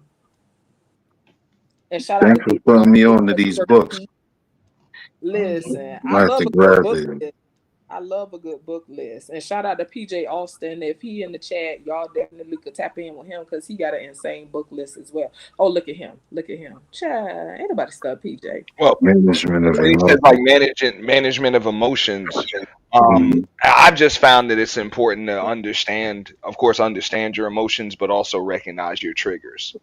And shout out Thanks to for D. putting me on to these books. Listen, I I have love to a good grab book it. list. I love a good book list. And shout out to PJ Austin. If he in the chat, y'all definitely could tap in with him because he got an insane book list as well. Oh, look at him. Look at him. Child, ain't nobody stop PJ. Well, Management of when he said like emotions. management of emotions, Mhm. I've just found that it's important to understand, of course, understand your emotions, but also recognize your triggers.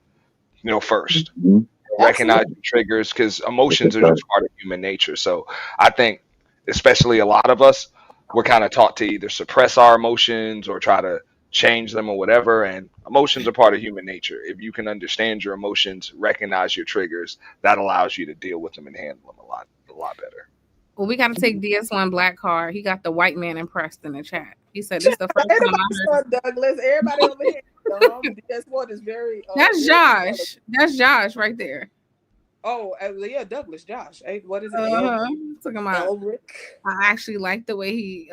First Mhm. recognize Absolutely. your triggers because Look emotions at are that. just part of human nature. So I think, especially a lot of us, we're kind of taught to either suppress our emotions or try to change them or whatever. And emotions are part of human nature. If you can understand your emotions, recognize your triggers, that allows you to deal with them and handle them a lot better. Well, we got to take DS1 Black Card. He got the white man impressed in the chat. He said this is the first Ain't time I nobody heard. start Douglas. Everybody over here. That's what is very That's very intelligent. Josh. That's Josh right there. Oh, yeah, Douglas, Josh. Hey, what is it? Talking about. Elric. I actually like the way he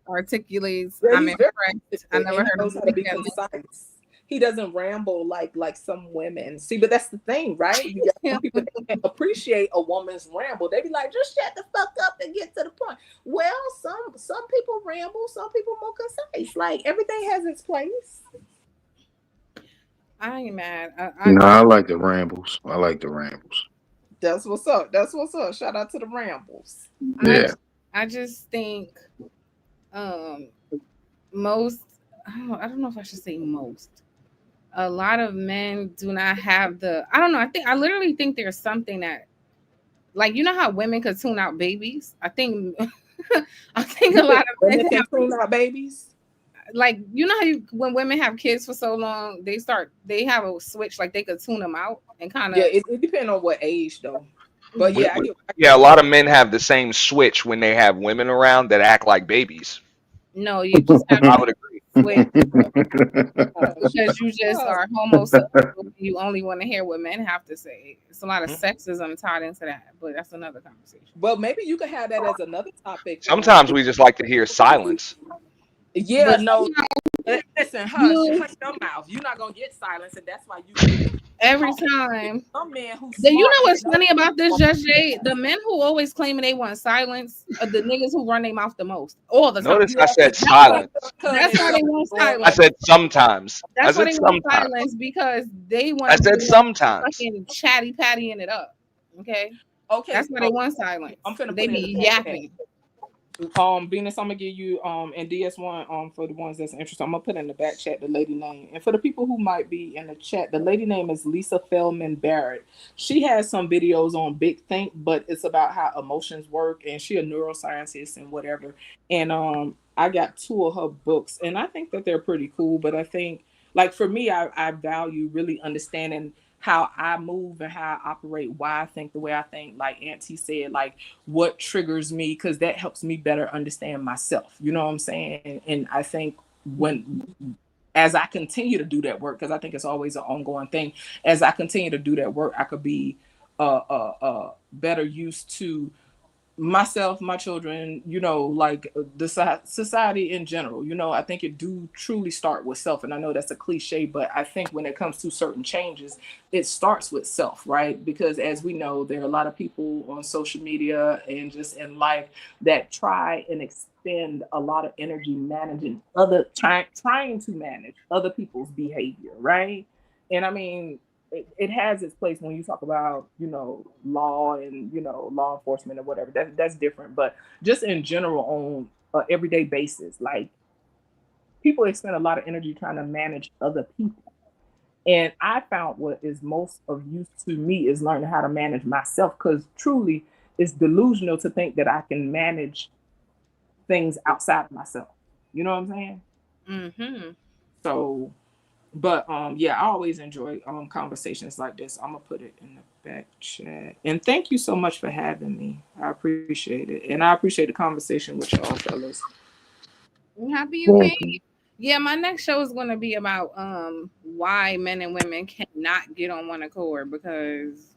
articulates. Yeah, I'm he's very impressed. I never and he heard him knows how to speak be that way. concise. He doesn't ramble like some women. See, but that's the thing, right? You got some people that can't appreciate a woman's ramble. They be like, just shut the fuck up and get to the point. Well, some people ramble, some people more concise. Like everything has its place. I ain't mad. No, I like the rambles. I like the rambles. That's what's up. That's what's up. Shout out to the rambles. Yeah. I just think most I don't know if I should say most. A lot of men do not have the I don't know. I literally think there's something that like you know how women could tune out babies? I think a lot of Women men can have, tune out babies. like you know how when women have kids for so long, they have a switch like they could tune them out and kind of Yeah, it depends on what age though. But yeah, Yeah, a lot of men have the same switch when they have women around that act like babies. no, you just have I to would agree. switch because you just are homosexual. You only want to hear what men have to say. It's a lot of sexism tied into that, but that's another conversation. Well, maybe you could have that as another topic. Sometimes we just like to hear silence. Yeah, But no. Listen, hush your mouth. You're not gonna get silence, and that's why you every time. Some men who You know smart, what's they funny know- about this, Judge Jay? The men who always claiming they want silence are the niggas who run their mouth the most all the time. Notice I said silence. That's why they want silence. I said sometimes. I That's why said they want sometimes. silence because they want. I said sometimes. Fucking chatty pattying it up. Okay. Okay. That's why they want silence. I'm finna They put it be in the chat. yapping. Venus, I'm gonna give you and DS1 for the ones that's interested. I'm gonna put in the back chat the lady name, and for the people who might be in the chat, the lady name is Lisa Feldman Barrett. She has some videos on Big Think, but it's about how emotions work, and she a neuroscientist and whatever. And I got 2 of her books, and I think that they're pretty cool. But I think, like for me, I value really understanding how I move and how I operate, why I think the way I think, like Auntie said, like what triggers me, because that helps me better understand myself. You know what I'm saying? And I think as I continue to do that work, because I think it's always an ongoing thing, as I continue to do that work, I could be better used to myself, my children, like the society in general. I think it do truly start with self. And I know that's a cliche, but I think when it comes to certain changes, it starts with self, right? Because as we know, there are a lot of people on social media and just in life that try and expend a lot of energy managing trying to manage other people's behavior, right? And I mean, it has its place when you talk about, law and, law enforcement or whatever. That's different. But just in general, on an everyday basis, like people expend a lot of energy trying to manage other people. And I found what is most of use to me is learning how to manage myself, because truly it's delusional to think that I can manage things outside of myself. You know what I'm saying? Mm-hmm. So, but yeah, I always enjoy conversations like this. I'm gonna put it in the back chat. And thank you so much for having me. I appreciate it. And I appreciate the conversation with y'all fellas. I'm happy you came. Yeah, my next show is going to be about why men and women cannot get on one accord because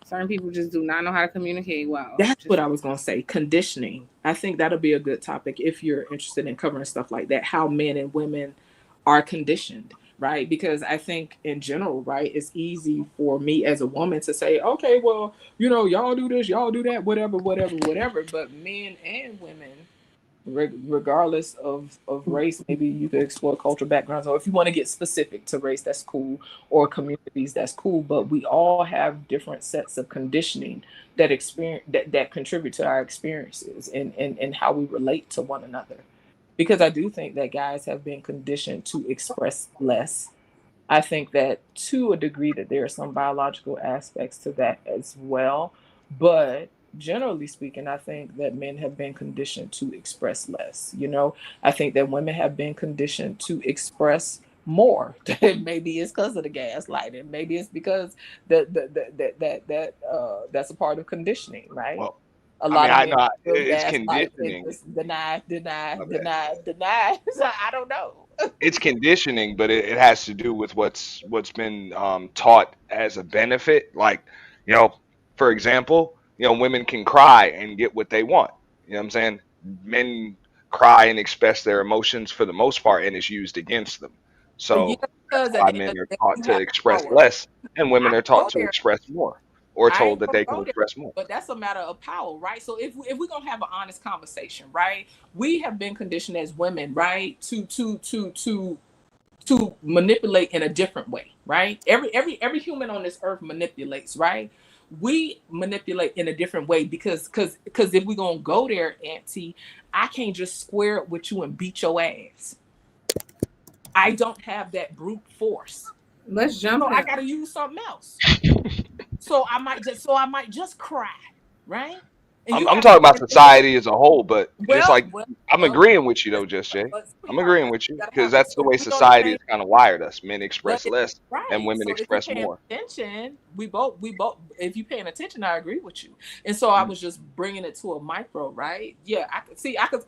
certain people just do not know how to communicate well. That's what I was going to say. Conditioning. I think that'll be a good topic if you're interested in covering stuff like that. How men and women are conditioned, right? Because I think in general, right, it's easy for me as a woman to say, okay, well, y'all do this, y'all do that, whatever. But men and women, regardless of race, maybe you could explore cultural backgrounds, or if you want to get specific to race, that's cool, or communities, that's cool. But we all have different sets of conditioning that contribute to our experiences and how we relate to one another. Because I do think that guys have been conditioned to express less. I think that to a degree that there are some biological aspects to that as well, but generally speaking, I think that men have been conditioned to express less. I think that women have been conditioned to express more. Maybe it's because of the gaslighting. Maybe it's because that's a part of conditioning, right? Well, A lot of men know feel it's gaslight, conditioning. just deny. So I don't know. It's conditioning, but it has to do with what's been taught as a benefit. Like, for example, women can cry and get what they want. You know what I'm saying? Men cry and express their emotions for the most part, and it's used against them. So because that's at why the end men of are the day, taught you to have express power. less, and women I are go taught to there. express more, or I told ain't that gonna they can go there, express more. but that's a matter of power, right? So if we're gonna have an honest conversation, right? We have been conditioned as women, right, to manipulate in a different way, right? Every human on this earth manipulates, right? We manipulate in a different way because if we're gonna go there, Auntie, I can't just square up with you and beat your ass. I don't have that brute force. Let's jump in. I gotta use something else. So I might just cry, right? And you I'm have talking to about society as a whole, but just like I'm well, agreeing with you though, Just Jay. but I'm sweetheart, agreeing with you gotta because have that's the way we on the society same. has kind of wired us. Men But express less, and right. women So if you're express paying more. attention, we both. If you're paying attention, I agree with you. And so I was just bringing it to a micro, right? Yeah, I could see. I could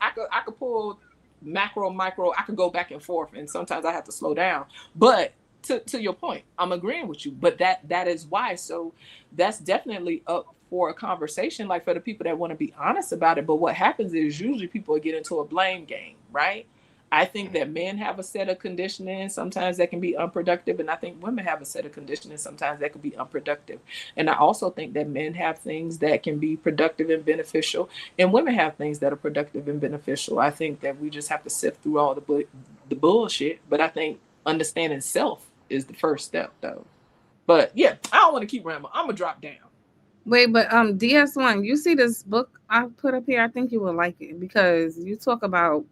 pull macro, micro. I could go back and forth, and sometimes I have to slow down. But to your point, I'm agreeing with you. But that is why. So that's definitely up for a conversation, like for the people that want to be honest about it. But what happens is usually people get into a blame game, right? I think that men have a set of conditioning. Sometimes that can be unproductive. And I think women have a set of conditioning. Sometimes that can be unproductive. And I also think that men have things that can be productive and beneficial. And women have things that are productive and beneficial. I think that we just have to sift through all the bullshit. But I think understanding self is the first step, though. But yeah, I don't want to keep rambling. I'm going to drop down. Wait, but DS1, you see this book I put up here? I think you will like it because you talk about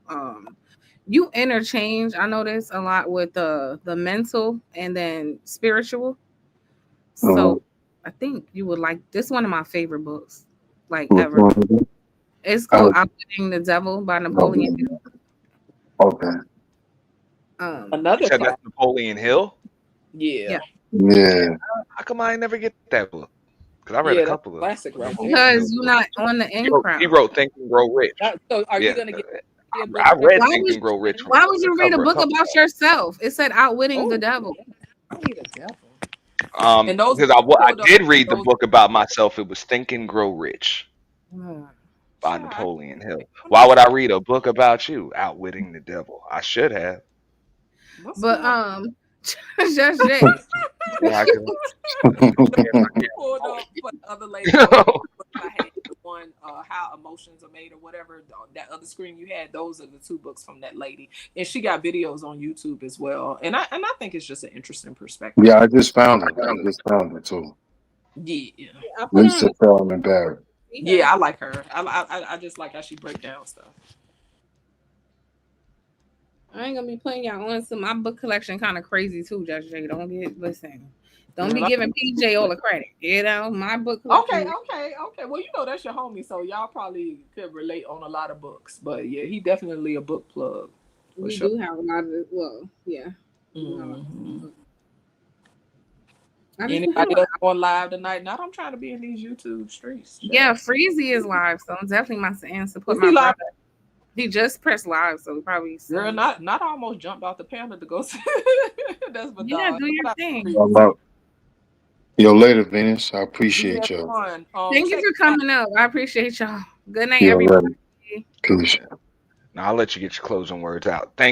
you interchange. I notice a lot with the mental and then spiritual. So I think you would like this. One of my favorite books, like ever. It's called Outwitting the Devil by Napoleon Hill. Okay. Another Said that's Napoleon Hill. Yeah. How come I ain't never get that book? Because I read a couple of classic, right? Because you're not on the in crowd. He wrote Think and Grow Rich. So are you gonna get? I read Think and Grow Rich. Why would you read a book about yourself? It said Outwitting the Devil. The devil. Because I did read the book about myself. It was Think and Grow Rich by Napoleon Hill. Why would I read a book about you? Outwitting the Devil. I should have. But Just Jay. Pulled up for the other lady. I had the one How Emotions Are Made or whatever. That other screen you had, those are the two books from that lady, and she got videos on YouTube as well. And I think it's just an interesting perspective. Yeah, I just found it too. Yeah, Lisa Feldman Barrett. Yeah, I like her. I just like how she break down stuff. I ain't gonna be putting y'all on to my book collection kind of crazy too, Just Jay. Don't be giving PJ all the credit. My book collection. Okay. Well, that's your homie, so y'all probably could relate on a lot of books. But yeah, he definitely a book plug. We do have a lot of yeah. Mm-hmm. Anybody else going live tonight? Not I'm trying to be in these YouTube streets. Yeah, Freezy is live, so I'm definitely my and support my brother. He just pressed live, so he probably Girl, not almost jumped off the panel to go see. That's my yeah, dog. do your thing. Y'all out. Yo, later, Venus. I We appreciate had y'all. fun. Thank you Check for coming up. I appreciate y'all. Good night, Yeah, everybody. later. Peace. Now I'll let you get your closing words out. Thank